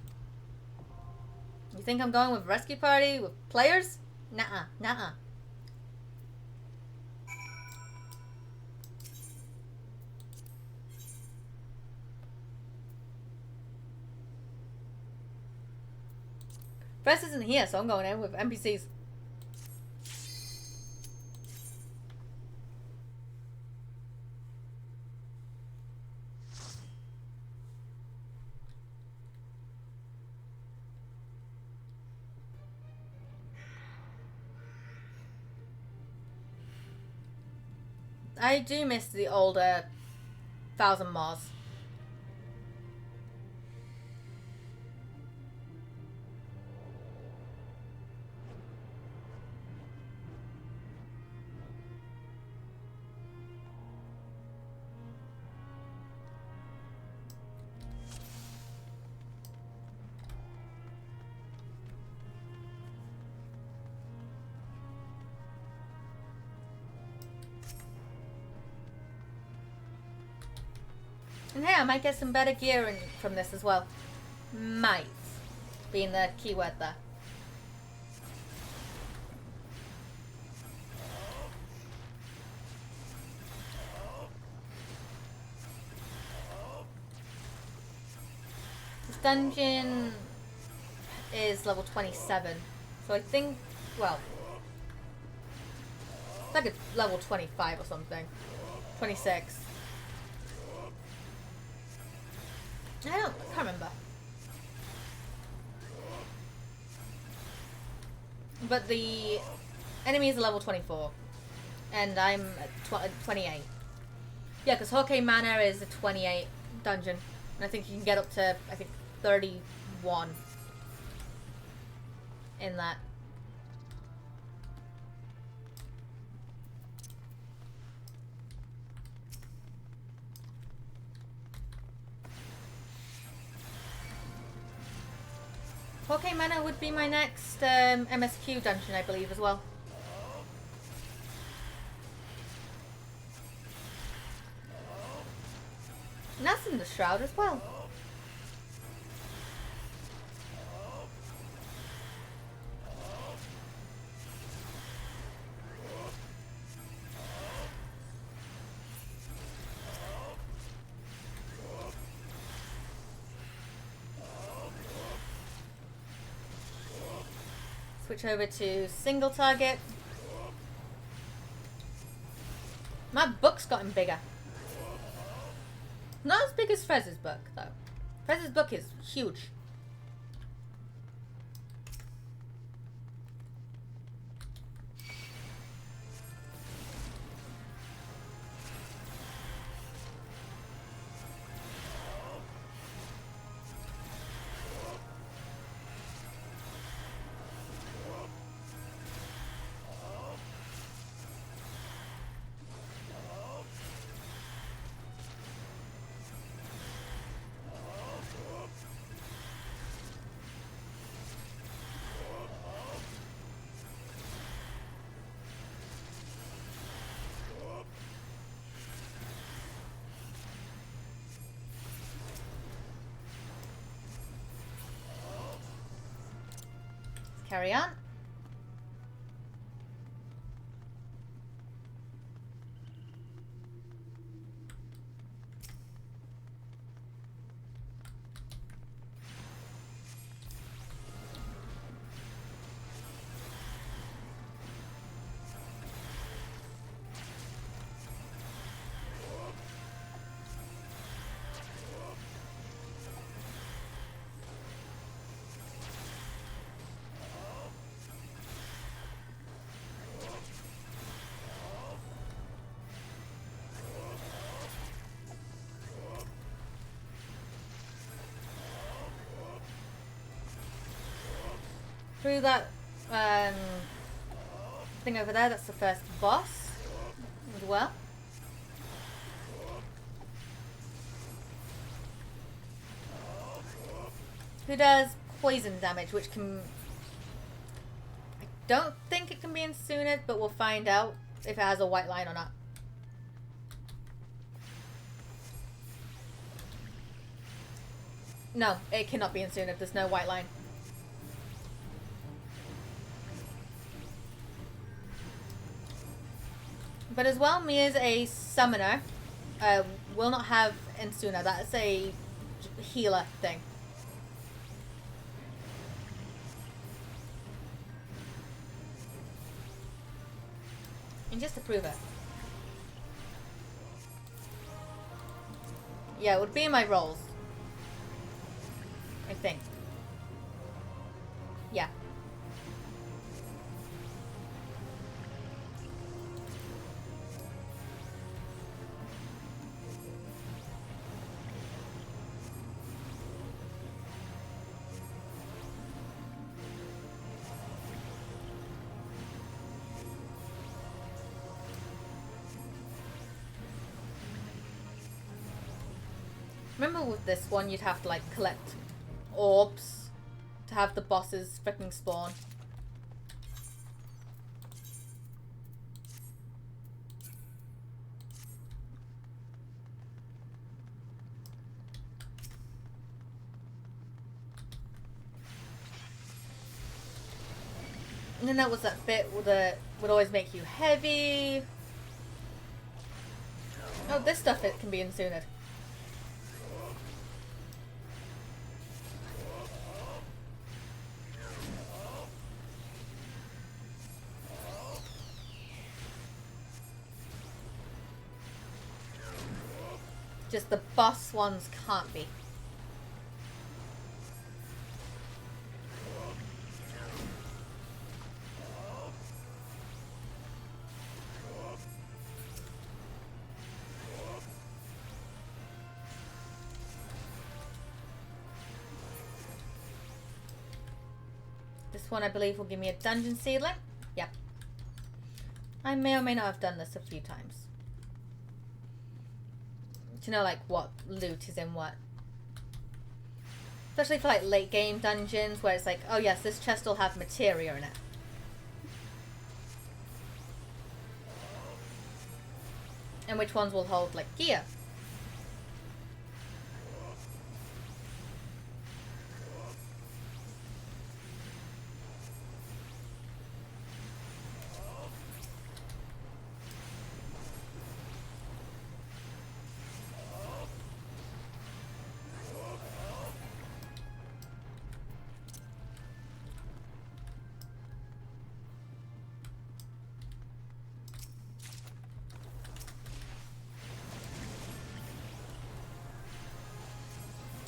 You think I'm going with rescue party with players? Nuh-uh, nuh-uh. Fred isn't here, so I'm going in with NPCs. I do miss the older 1,000 Moors. And hey, I might get some better gear from this as well. Might being the keyword there. This dungeon is level 27. So I think, well, it's like it's level 25 or something. 26. I can't remember. But the enemy is level 24. And I'm at 28. Yeah, because Hawkeye Manor is a 28 dungeon. And I think you can get up to, I think, 31 in that. Hawkeye Manor would be my next MSQ dungeon, I believe, as well. And that's in the Shroud as well. Switch over to single target. My book's gotten bigger. Not as big as Frez's book, though. Frez's book is huge. Carry on. Through that thing over there, that's the first boss as well. Who does poison damage, which can... I don't think it can be Insuned, but we'll find out if it has a white line or not. No, it cannot be Insuned. There's no white line. But as well, me as a summoner will not have Insuna. That's a healer thing. And just to prove it. Yeah, it would be in my rolls. I think. Yeah. Remember with this one, you'd have to like collect orbs to have the bosses freaking spawn. And then that was that bit where would always make you heavy. Oh, this stuff it can be Insuned. Just the boss ones can't be. This one I believe will give me a dungeon seedling. Yep. I may or may not have done this a few times. To know like what loot is in what. Especially for like late game dungeons where it's like, oh yes, this chest will have materia in it. And which ones will hold like gear.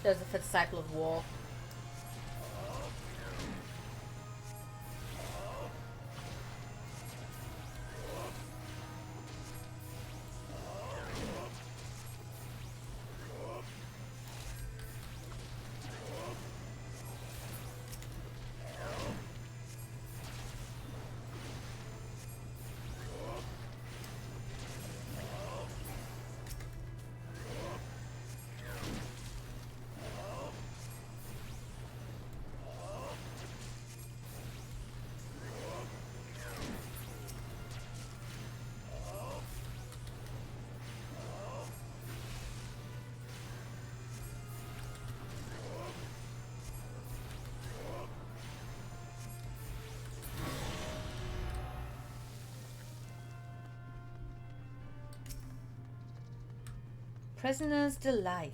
Those are for the Cycle of War. Prisoner's Delight.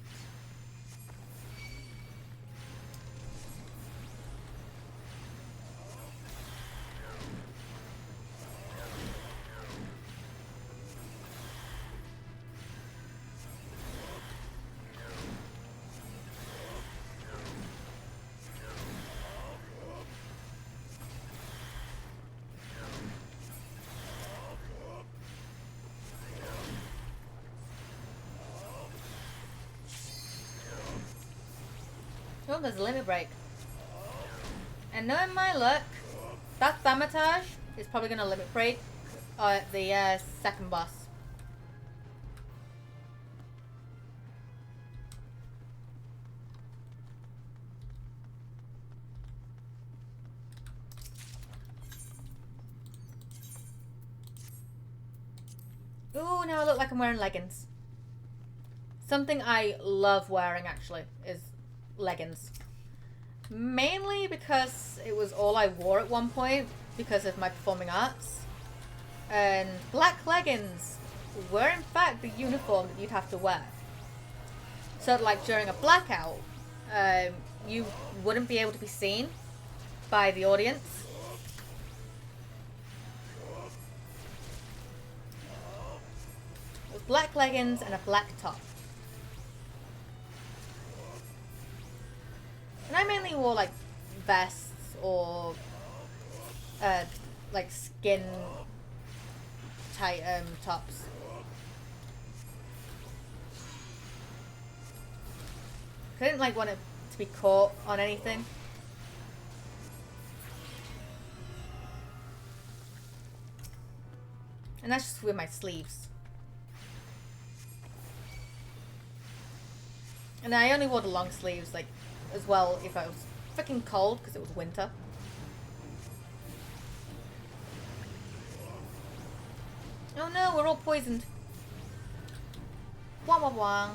Oh, there's a limit break. And knowing my luck, that Thaumaturge is probably going to limit break at the second boss. Ooh, now I look like I'm wearing leggings. Something I love wearing, actually, is leggings. Mainly because it was all I wore at one point because of my performing arts. And black leggings were in fact the uniform that you'd have to wear. So like during a blackout, you wouldn't be able to be seen by the audience. With black leggings and a black top. And I mainly wore like vests or like skin tight tops. I didn't like want it to be caught on anything. And that's just with my sleeves. And I only wore the long sleeves like as well if I was freaking cold because it was winter. Oh no, we're all poisoned. Wah wah wah.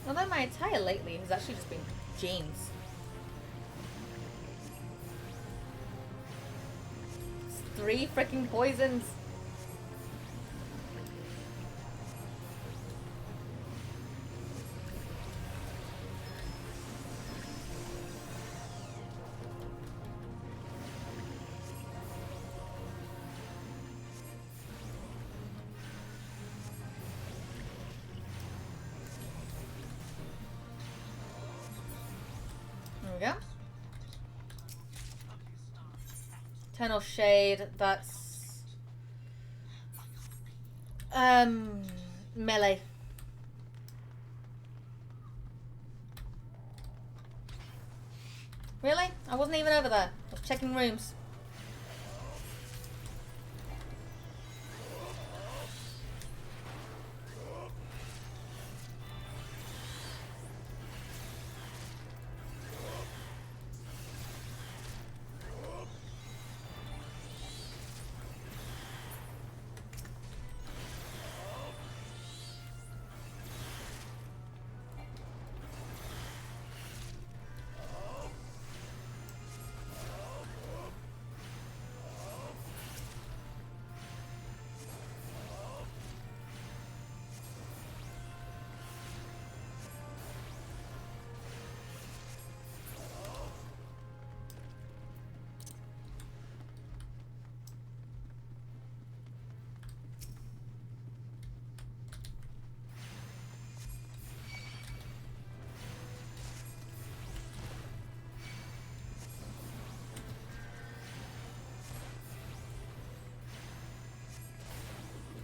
Although my attire lately has actually just been jeans. It's 3 freaking poisons. There we go. Eternal Shade, that's melee. Really? I wasn't even over there. I was checking rooms.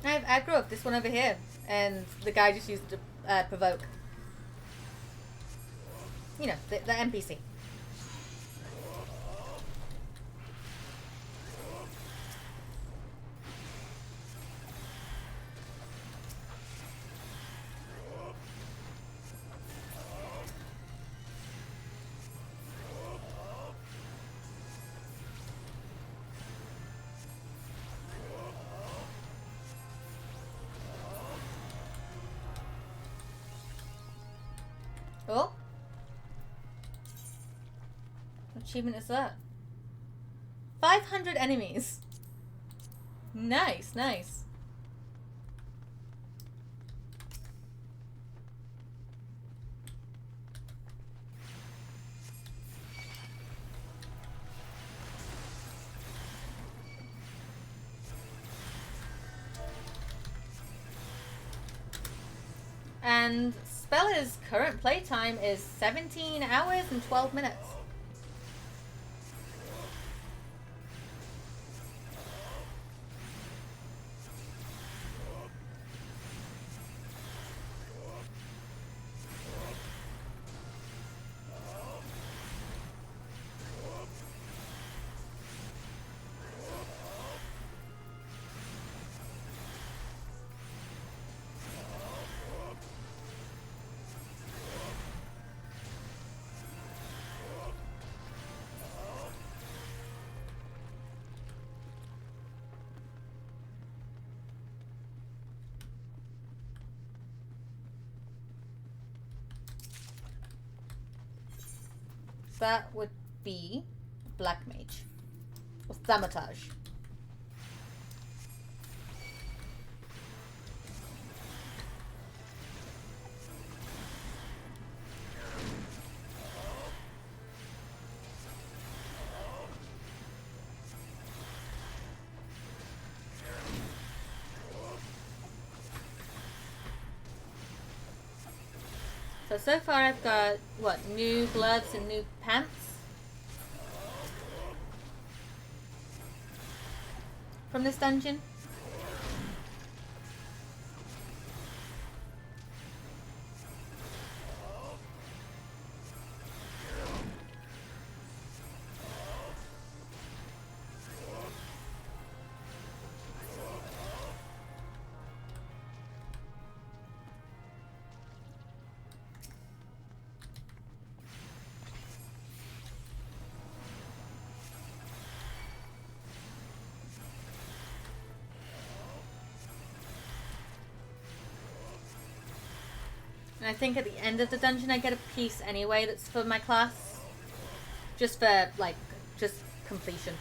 I have aggro of this one over here, and the guy just used to provoke. You know, the NPC. Oh. What achievement is that? 500 enemies. Nice, nice. And Spella's current playtime is 17 hours and 12 minutes. That would be Black Mage. Or Thaumaturge. So far I've got, what, new gloves and new pants? From this dungeon? And I think at the end of the dungeon I get a piece anyway that's for my class. Just for, like, just completion.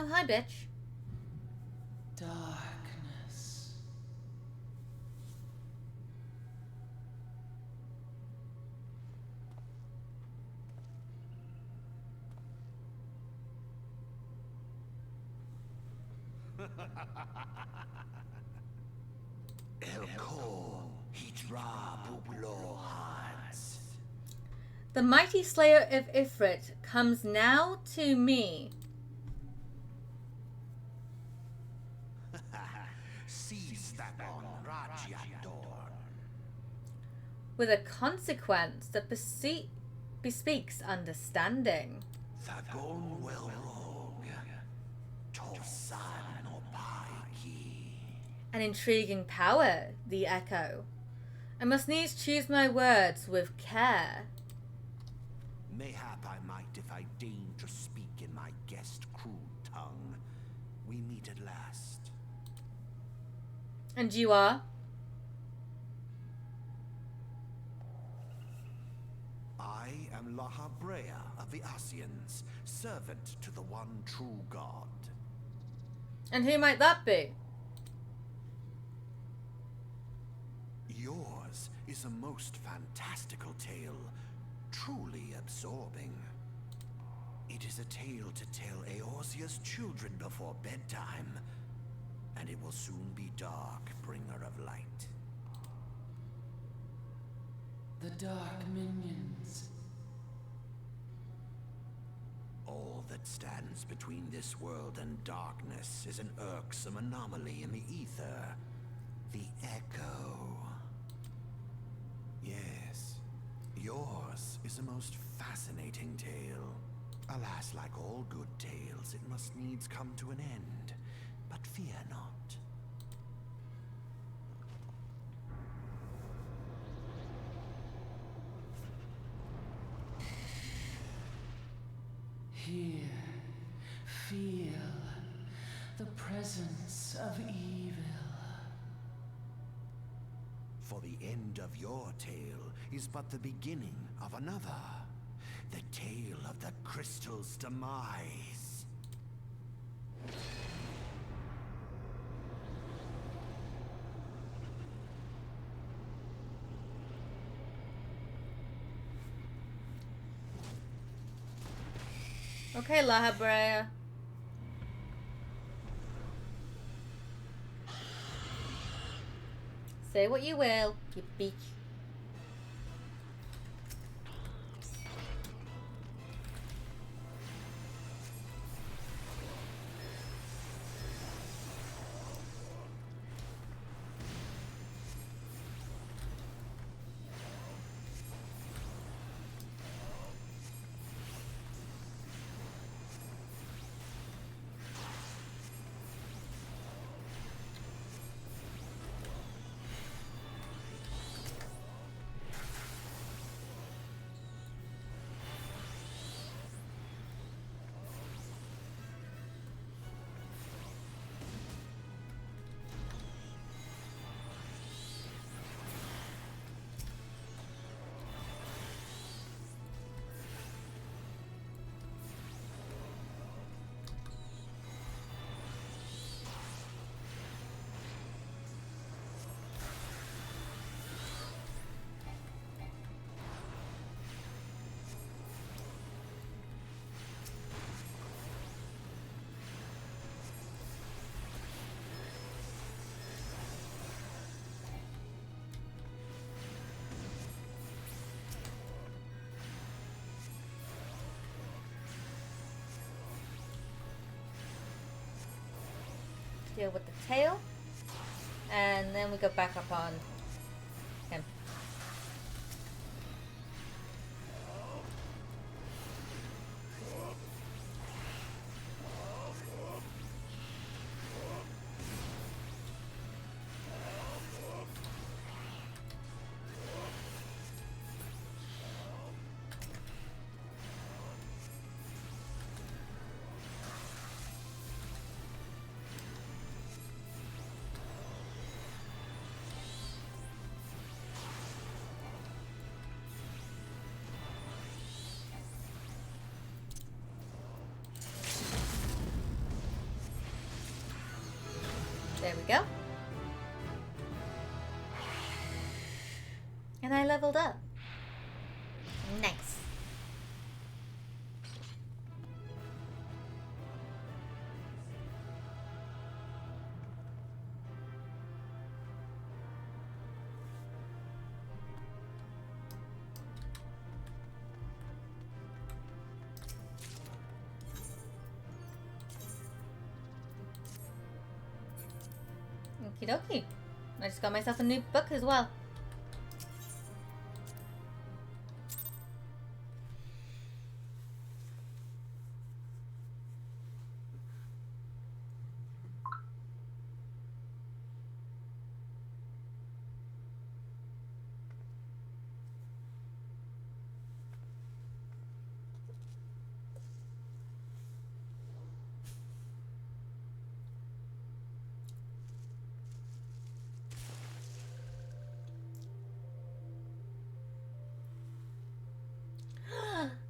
Oh, hi, bitch. Darkness. The mighty slayer of Ifrit comes now to me. With a consequence that bespeaks understanding. An intriguing power, the echo. I must needs choose my words with care. Mayhap I might if I deign to speak in my guest crude tongue. We meet at last. And you are? I am Lahabrea of the Asians, servant to the one true God. And who might that be? Yours is a most fantastical tale, truly absorbing. It is a tale to tell Eorzea's children before bedtime, and it will soon be dark, bringer of light. The dark minions. All that stands between this world and darkness is an irksome anomaly in the ether. The Echo. Yes, yours is a most fascinating tale. Alas, like all good tales, it must needs come to an end. But fear not. Here, feel the presence of evil. For the end of your tale is but the beginning of another. The tale of the crystal's demise. Okay, La Habrea. Say what you will, you bitch. Deal with the tail, and then we go back up on him. There we go. And I leveled up. Nice. Okie dokie. I just got myself a new book as well.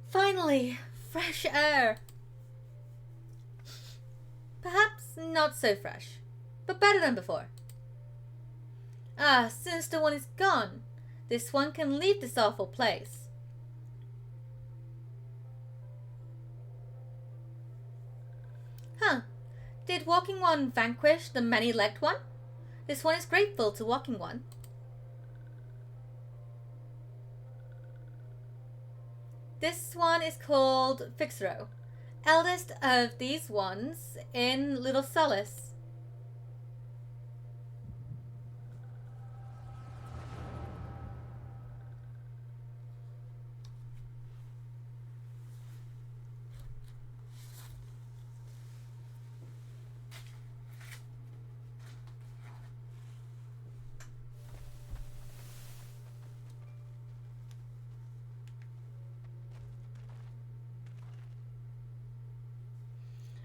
Finally, fresh air. Perhaps not so fresh, but better than before. Ah, Sinister One is gone. This one can leave this awful place. Huh. Did Walking One vanquish the many-legged one? This one is grateful to Walking One. This one is called Fixero, eldest of these ones in Little Solace.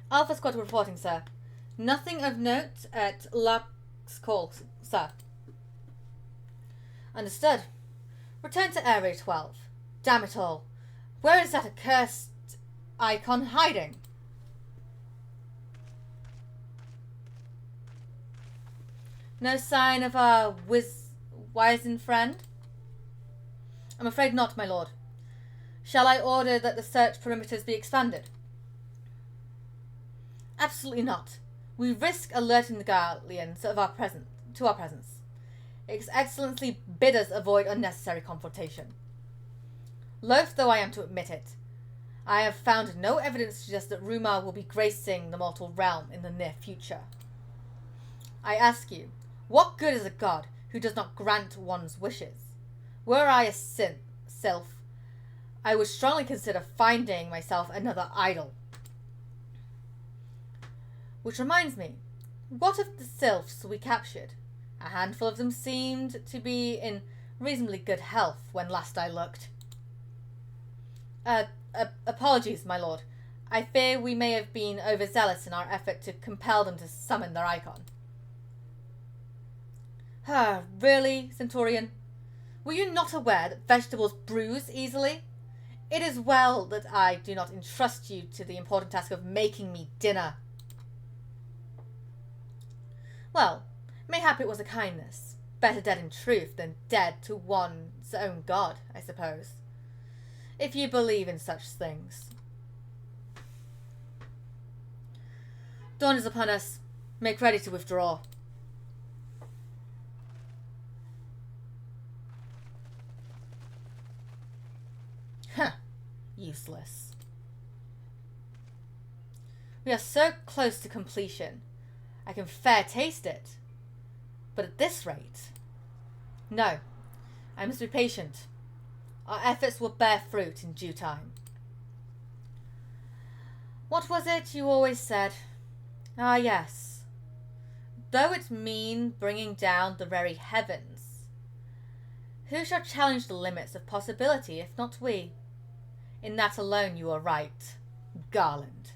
Alpha Squad reporting, sir. Nothing of note at Luck's call, sir. Understood. Return to Area 12. Damn it all. Where is that accursed icon hiding? No sign of our wizened friend? I'm afraid not, my lord. Shall I order that the search perimeters be expanded? Absolutely not. We risk alerting the Guardians of our to our presence. His Excellency bid us avoid unnecessary confrontation. Loath though I am to admit it, I have found no evidence to suggest that Rumar will be gracing the mortal realm in the near future. I ask you, what good is a god who does not grant one's wishes? Were I a sylph, I would strongly consider finding myself another idol. Which reminds me, what of the sylphs we captured? A handful of them seemed to be in reasonably good health when last I looked. Apologies, my lord. I fear we may have been overzealous in our effort to compel them to summon their icon. Really, Centurion? Were you not aware that vegetables bruise easily? It is well that I do not entrust you to the important task of making me dinner. Well, mayhap it was a kindness. Better dead in truth than dead to one's own god, I suppose. If you believe in such things. Dawn is upon us. Make ready to withdraw. Useless. We are so close to completion. I can fair taste it. But at this rate... No. I must be patient. Our efforts will bear fruit in due time. What was it you always said? Ah, yes. Though it mean bringing down the very heavens, who shall challenge the limits of possibility if not we? In that alone you are right, Garland.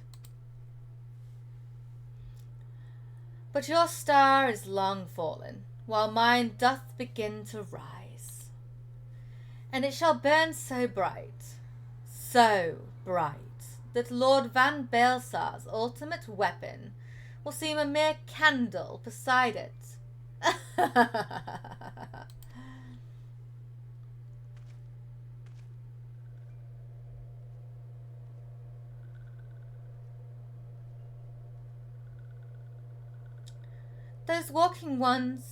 But your star is long fallen, while mine doth begin to rise. And it shall burn so bright, that Lord Van Baelsar's ultimate weapon will seem a mere candle beside it. Those walking ones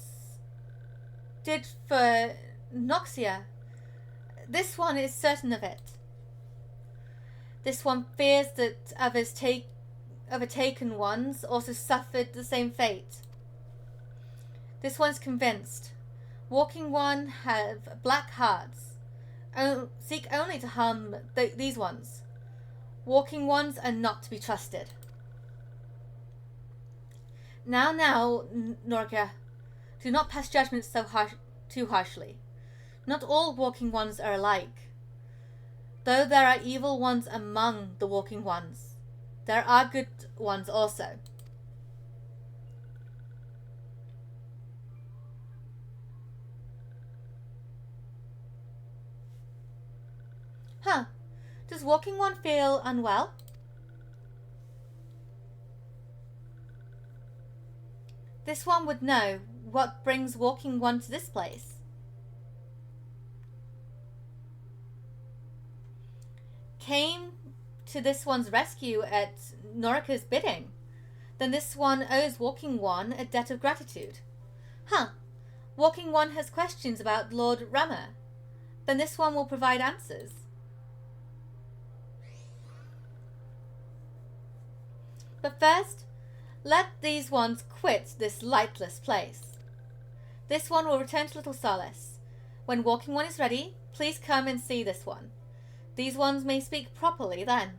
did for Noxia. This one is certain of it. This one fears that others overtaken ones also suffered the same fate. This one's convinced. Walking one have black hearts. Seek only to harm these ones. Walking ones are not to be trusted. Now, Norka, do not pass judgment too harshly. Not all walking ones are alike. Though there are evil ones among the walking ones, there are good ones also. Does walking one feel unwell? This one would know what brings walking one to this place. Came to this one's rescue at Norika's bidding. Then this one owes walking one a debt of gratitude. Walking one has questions about Lord Rama. Then this one will provide answers. But first, let these ones quit this lightless place. This one will return to Little Solace. When Walking One is ready, please come and see this one. These ones may speak properly then.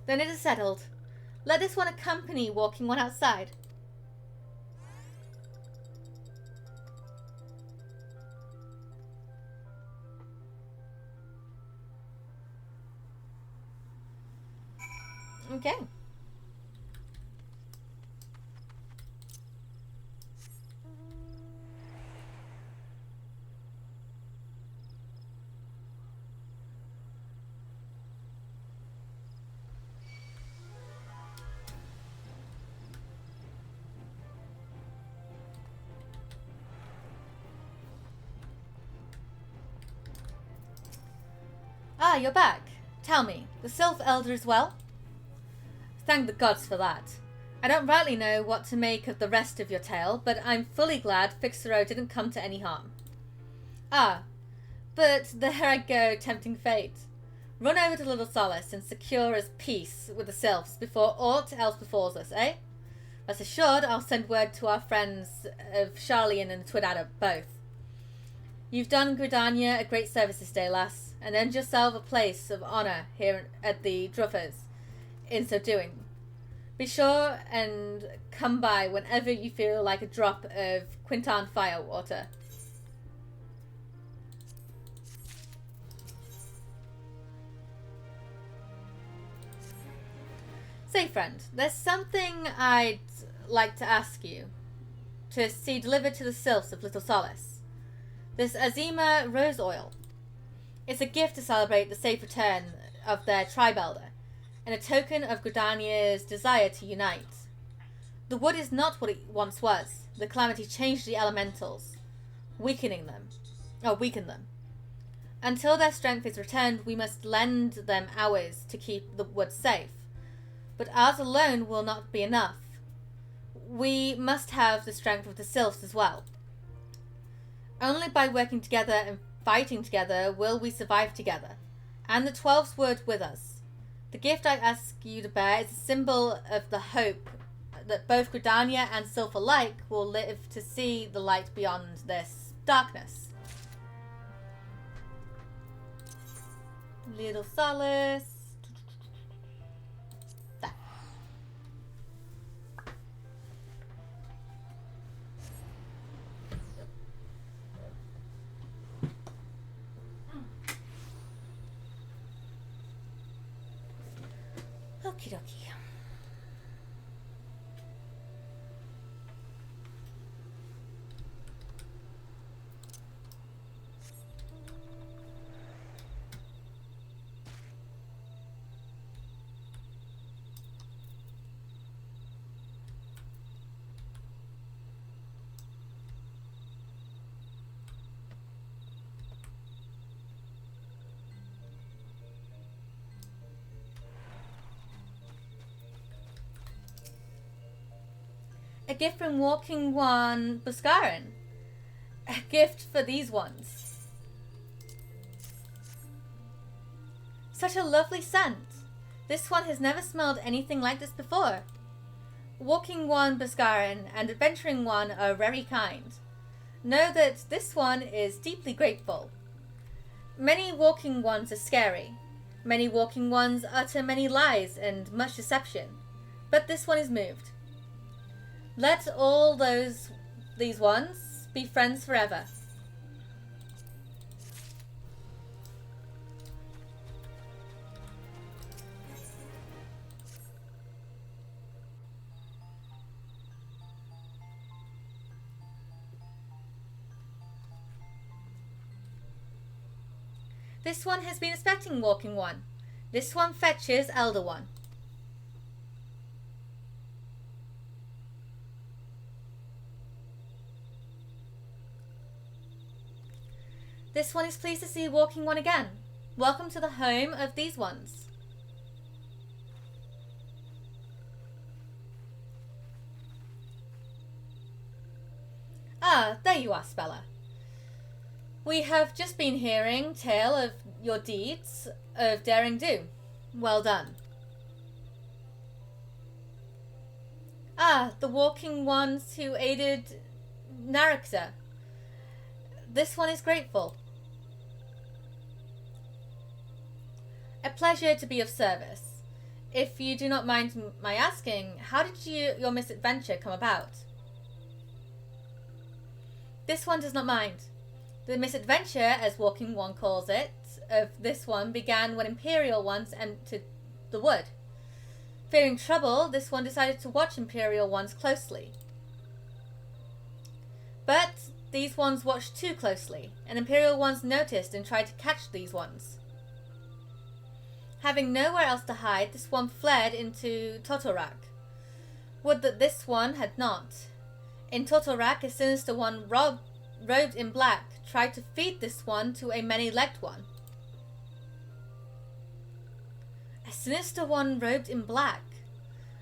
Then it is settled. Let this one accompany Walking One outside. Okay. Ah, you're back. Tell me, the Sylph Elder is well? Thank the gods for that. I don't rightly know what to make of the rest of your tale, but I'm fully glad Fixero didn't come to any harm. Ah, but there I go, tempting fate. Run over to Little Solace and secure us peace with the Sylphs before aught else befalls us, eh? Rest assured, I'll send word to our friends of Charlian and Twiddadder both. You've done Gridania a great service this day, lass, and earned yourself a place of honour here at the Druffers in so doing. Be sure and come by whenever you feel like a drop of Quintan firewater. Say, friend, there's something I'd like to ask you to see delivered to the Sylphs of Little Solace. This Azima rose oil. It's a gift to celebrate the safe return of their tribe elder, and a token of Gridania's desire to unite. The wood is not what it once was. The calamity changed the elementals, weakened them. Until their strength is returned, we must lend them ours to keep the wood safe. But ours alone will not be enough. We must have the strength of the Sylphs as well. Only by working together and fighting together will we survive together, and the 12's word with us. The gift I ask you to bear is a symbol of the hope that both Gridania and Sylph alike will live to see the light beyond this darkness. Little Solace. There. Okie dokie. A gift from Walking One Buscarin. A gift for these ones. Such a lovely scent. This one has never smelled anything like this before. Walking One Buscarin and Adventuring One are very kind. Know that this one is deeply grateful. Many Walking Ones are scary. Many Walking Ones utter many lies and much deception. But this one is moved. Let all these ones be friends forever. This one has been expecting Walking One. This one fetches Elder One. This one is pleased to see Walking One again. Welcome to the home of these ones. Ah, there you are, Spella. We have just been hearing tale of your deeds of daring do. Well done. Ah, the walking ones who aided Narixia. This one is grateful. A pleasure to be of service. If you do not mind my asking, how did your misadventure come about? This one does not mind. The misadventure, as Walking One calls it, of this one began when Imperial ones entered the wood. Fearing trouble, this one decided to watch Imperial ones closely. But these ones watched too closely, and Imperial ones noticed and tried to catch these ones. Having nowhere else to hide, this one fled into Totorak. Would that this one had not. In Totorak, a sinister one robed in black tried to feed this one to a many-legged one. A sinister one robed in black?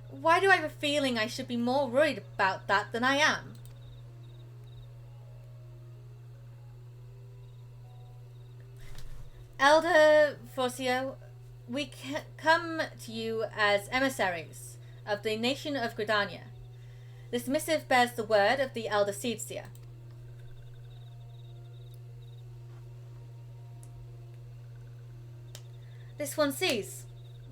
Why do I have a feeling I should be more worried about that than I am? Elder Forcio, we come to you as emissaries of the nation of Gridania. This missive bears the word of the Elder Seedseer. This one sees.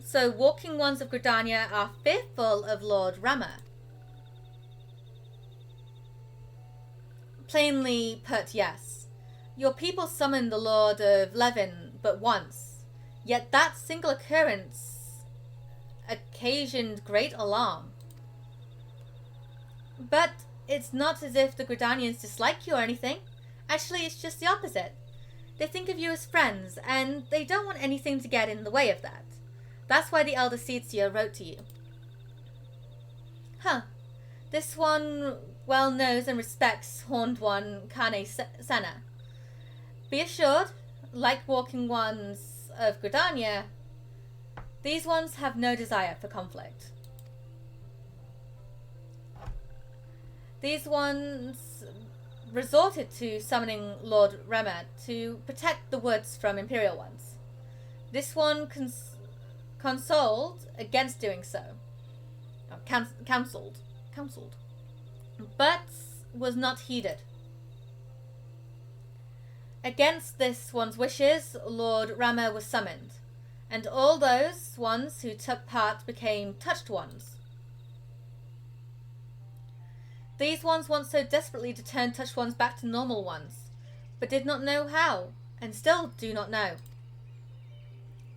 So walking ones of Gridania are fearful of Lord Rama. Plainly put, yes. Your people summoned the Lord of Levin but once, yet that single occurrence occasioned great alarm. But it's not as if the Gridanians dislike you or anything. Actually, it's just the opposite. They think of you as friends, and they don't want anything to get in the way of that. That's why the Elder Seedseer wrote to you. Huh. This one well knows and respects Horned One Kane Senna. Be assured, like walking ones of Gridania, these ones have no desire for conflict. These ones resorted to summoning Lord Rema to protect the woods from Imperial ones. This one consoled against doing so. Counseled, but was not heeded. Against this one's wishes, Lord Rama was summoned, and all those ones who took part became touched ones. These ones want so desperately to turn touched ones back to normal ones, but did not know how, and still do not know.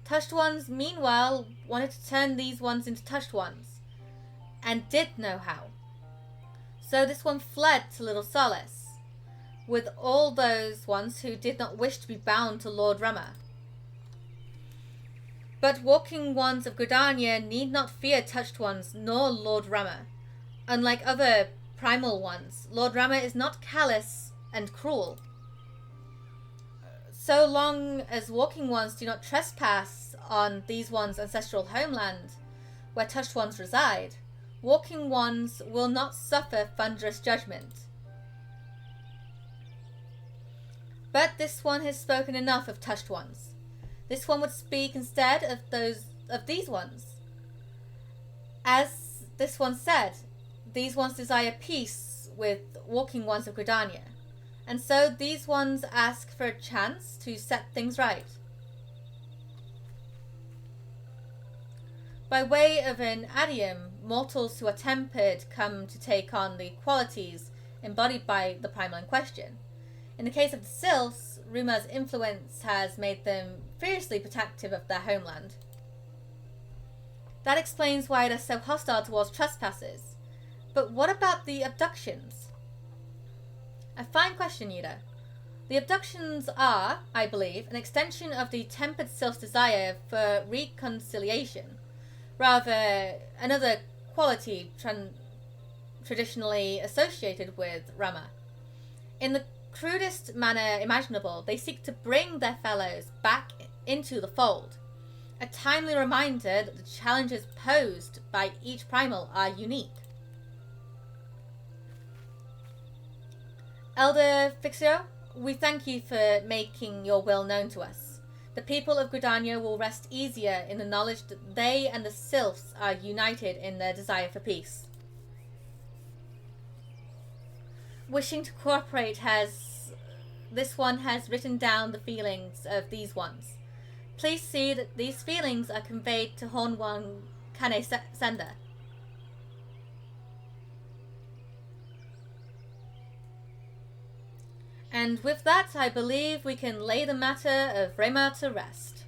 Touched ones, meanwhile, wanted to turn these ones into touched ones, and did know how. So this one fled to Little Solace, with all those ones who did not wish to be bound to Lord Rama. But walking ones of Gridania need not fear touched ones nor Lord Rama. Unlike other primal ones, Lord Rama is not callous and cruel. So long as walking ones do not trespass on these ones' ancestral homeland, where touched ones reside, walking ones will not suffer thunderous judgment. But this one has spoken enough of touched ones. This one would speak instead of these ones. As this one said, these ones desire peace with walking ones of Gridania, and so these ones ask for a chance to set things right. By way of an adium, mortals who are tempered come to take on the qualities embodied by the primal in question. In the case of the Sylphs, Ruma's influence has made them fiercely protective of their homeland. That explains why it is so hostile towards trespassers. But what about the abductions? A fine question, Yuda. The abductions are, I believe, an extension of the tempered Sylph's desire for reconciliation. Rather, another quality traditionally associated with Rama. In the crudest manner imaginable, they seek to bring their fellows back into the fold. A timely reminder that the challenges posed by each primal are unique. Elder Fixio, We thank you for making your will known to us. The people of Gridania will rest easier in the knowledge that they and the Sylphs are united in their desire for peace. Wishing to cooperate this one has written down the feelings of these ones. Please see that these feelings are conveyed to Horn One Kane Sender. And with that, I believe we can lay the matter of Rema to rest.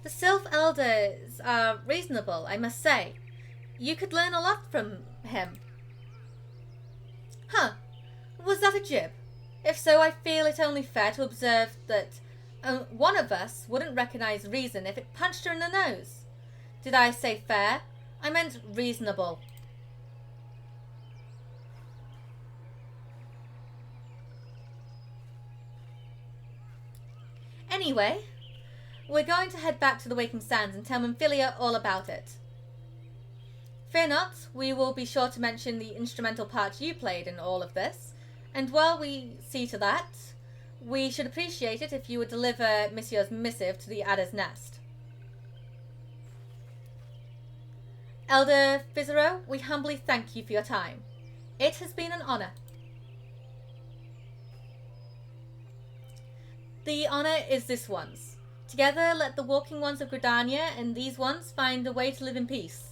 The Sylph Elders are reasonable, I must say. You could learn a lot from him. Huh. Was that a jib? If so, I feel it only fair to observe that one of us wouldn't recognize reason if it punched her in the nose. Did I say fair? I meant reasonable. Anyway, we're going to head back to the Waking Sands and tell Memphilia all about it. Fear not, we will be sure to mention the instrumental part you played in all of this, and while we see to that, we should appreciate it if you would deliver Monsieur's missive to the Adder's Nest. Elder Fizero, we humbly thank you for your time. It has been an honour. The honour is this one's. Together let the walking ones of Gridania and these ones find a way to live in peace.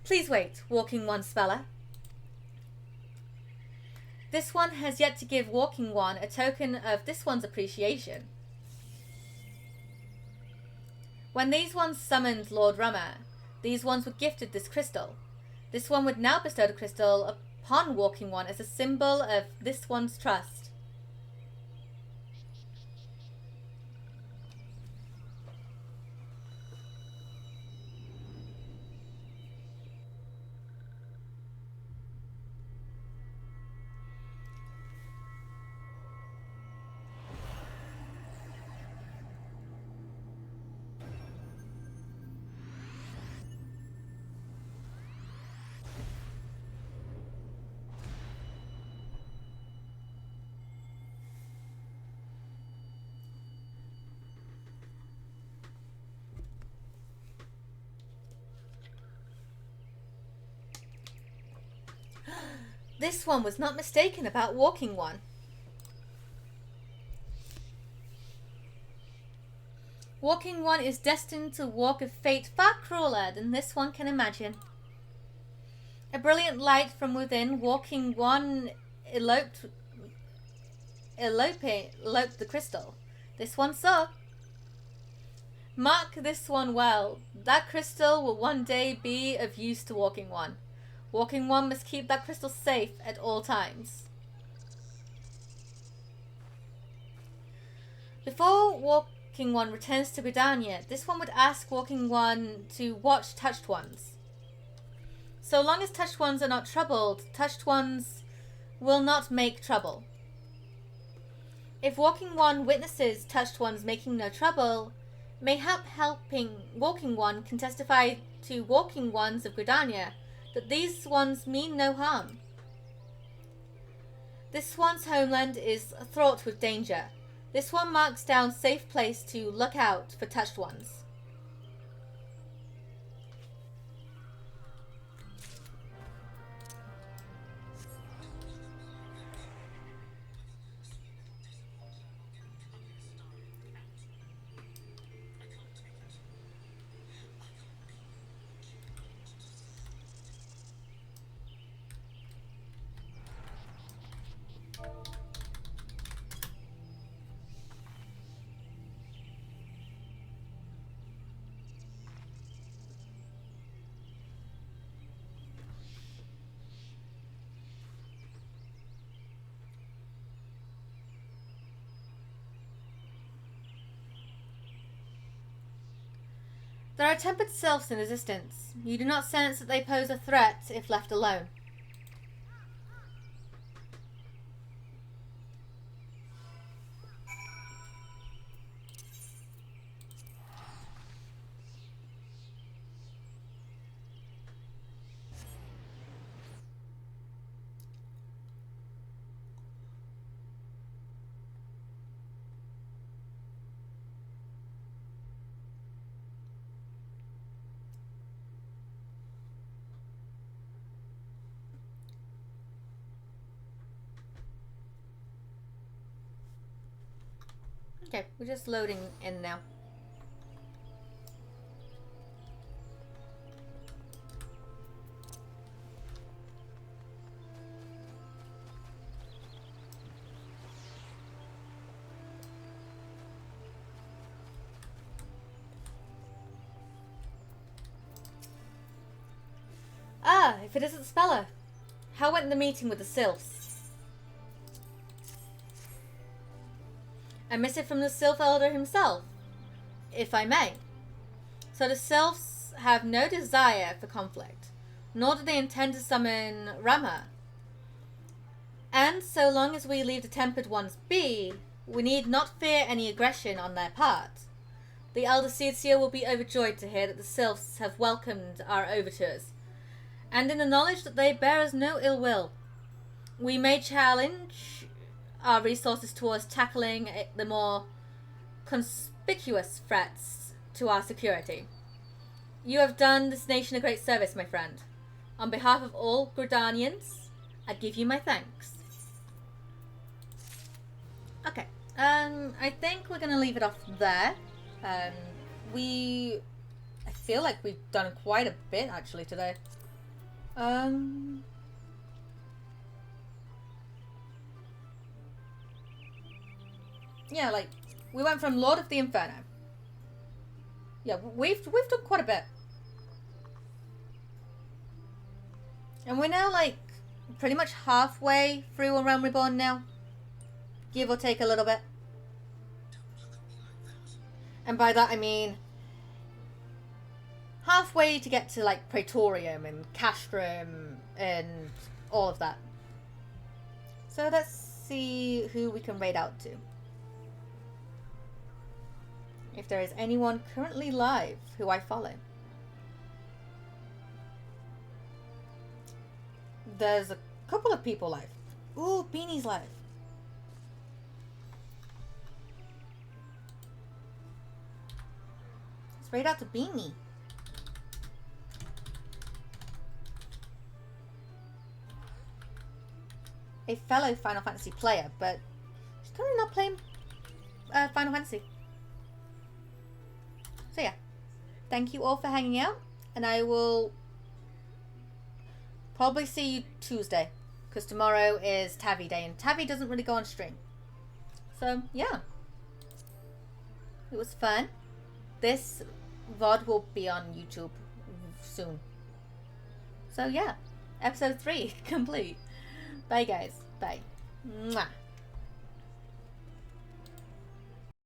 Please wait, Walking One Spella. This one has yet to give Walking One a token of this one's appreciation. When these ones summoned Lord Rummer, these ones were gifted this crystal. This one would now bestow the crystal upon Walking One as a symbol of this one's trust. This one was not mistaken about Walking One. Walking One is destined to walk a fate far crueler than this one can imagine. A brilliant light from within, Walking One eloped the crystal. This one saw. Mark this one well. That crystal will one day be of use to Walking One. Walking One must keep that crystal safe at all times. Before Walking One returns to Gridania, this one would ask Walking One to watch Touched Ones. So long as Touched Ones are not troubled, Touched Ones will not make trouble. If Walking One witnesses Touched Ones making no trouble, mayhap helping Walking One can testify to Walking Ones of Gridania that these ones mean no harm. This one's homeland is fraught with danger. This one marks down safe place to look out for Touched Ones. There are tempered sylphs in existence. You do not sense that they pose a threat if left alone. Okay, we're just loading in now. Ah, if it isn't Spella. How went the meeting with the Sylphs? A missive from the Sylph Elder himself, if I may. So the Sylphs have no desire for conflict, nor do they intend to summon Rama. And so long as we leave the Tempered Ones be, we need not fear any aggression on their part. The Elder Seer will be overjoyed to hear that the Sylphs have welcomed our overtures, and in the knowledge that they bear us no ill will. We may challenge our resources towards tackling the more conspicuous threats to our security. You have done this nation a great service, my friend. On behalf of all Gridanians, I give you my thanks. Okay, I think we're going to leave it off there. I feel like we've done quite a bit actually today. Yeah, like, we went from Lord of the Inferno. Yeah, we've done quite a bit. And we're now, like, pretty much halfway through A Realm Reborn now. Give or take a little bit. And by that I mean halfway to get to, like, Praetorium and Castrum and all of that. So let's see who we can raid out to. If there is anyone currently live who I follow. There's a couple of people live. Ooh, Beanie's live. Let's raid out to Beanie. A fellow Final Fantasy player, but she's currently not playing Final Fantasy. So yeah, thank you all for hanging out, and I will probably see you Tuesday, because tomorrow is Tavi Day, and Tavi doesn't really go on stream. So yeah, it was fun. This VOD will be on YouTube soon. So yeah, episode 3 complete. Bye guys, bye. Mwah.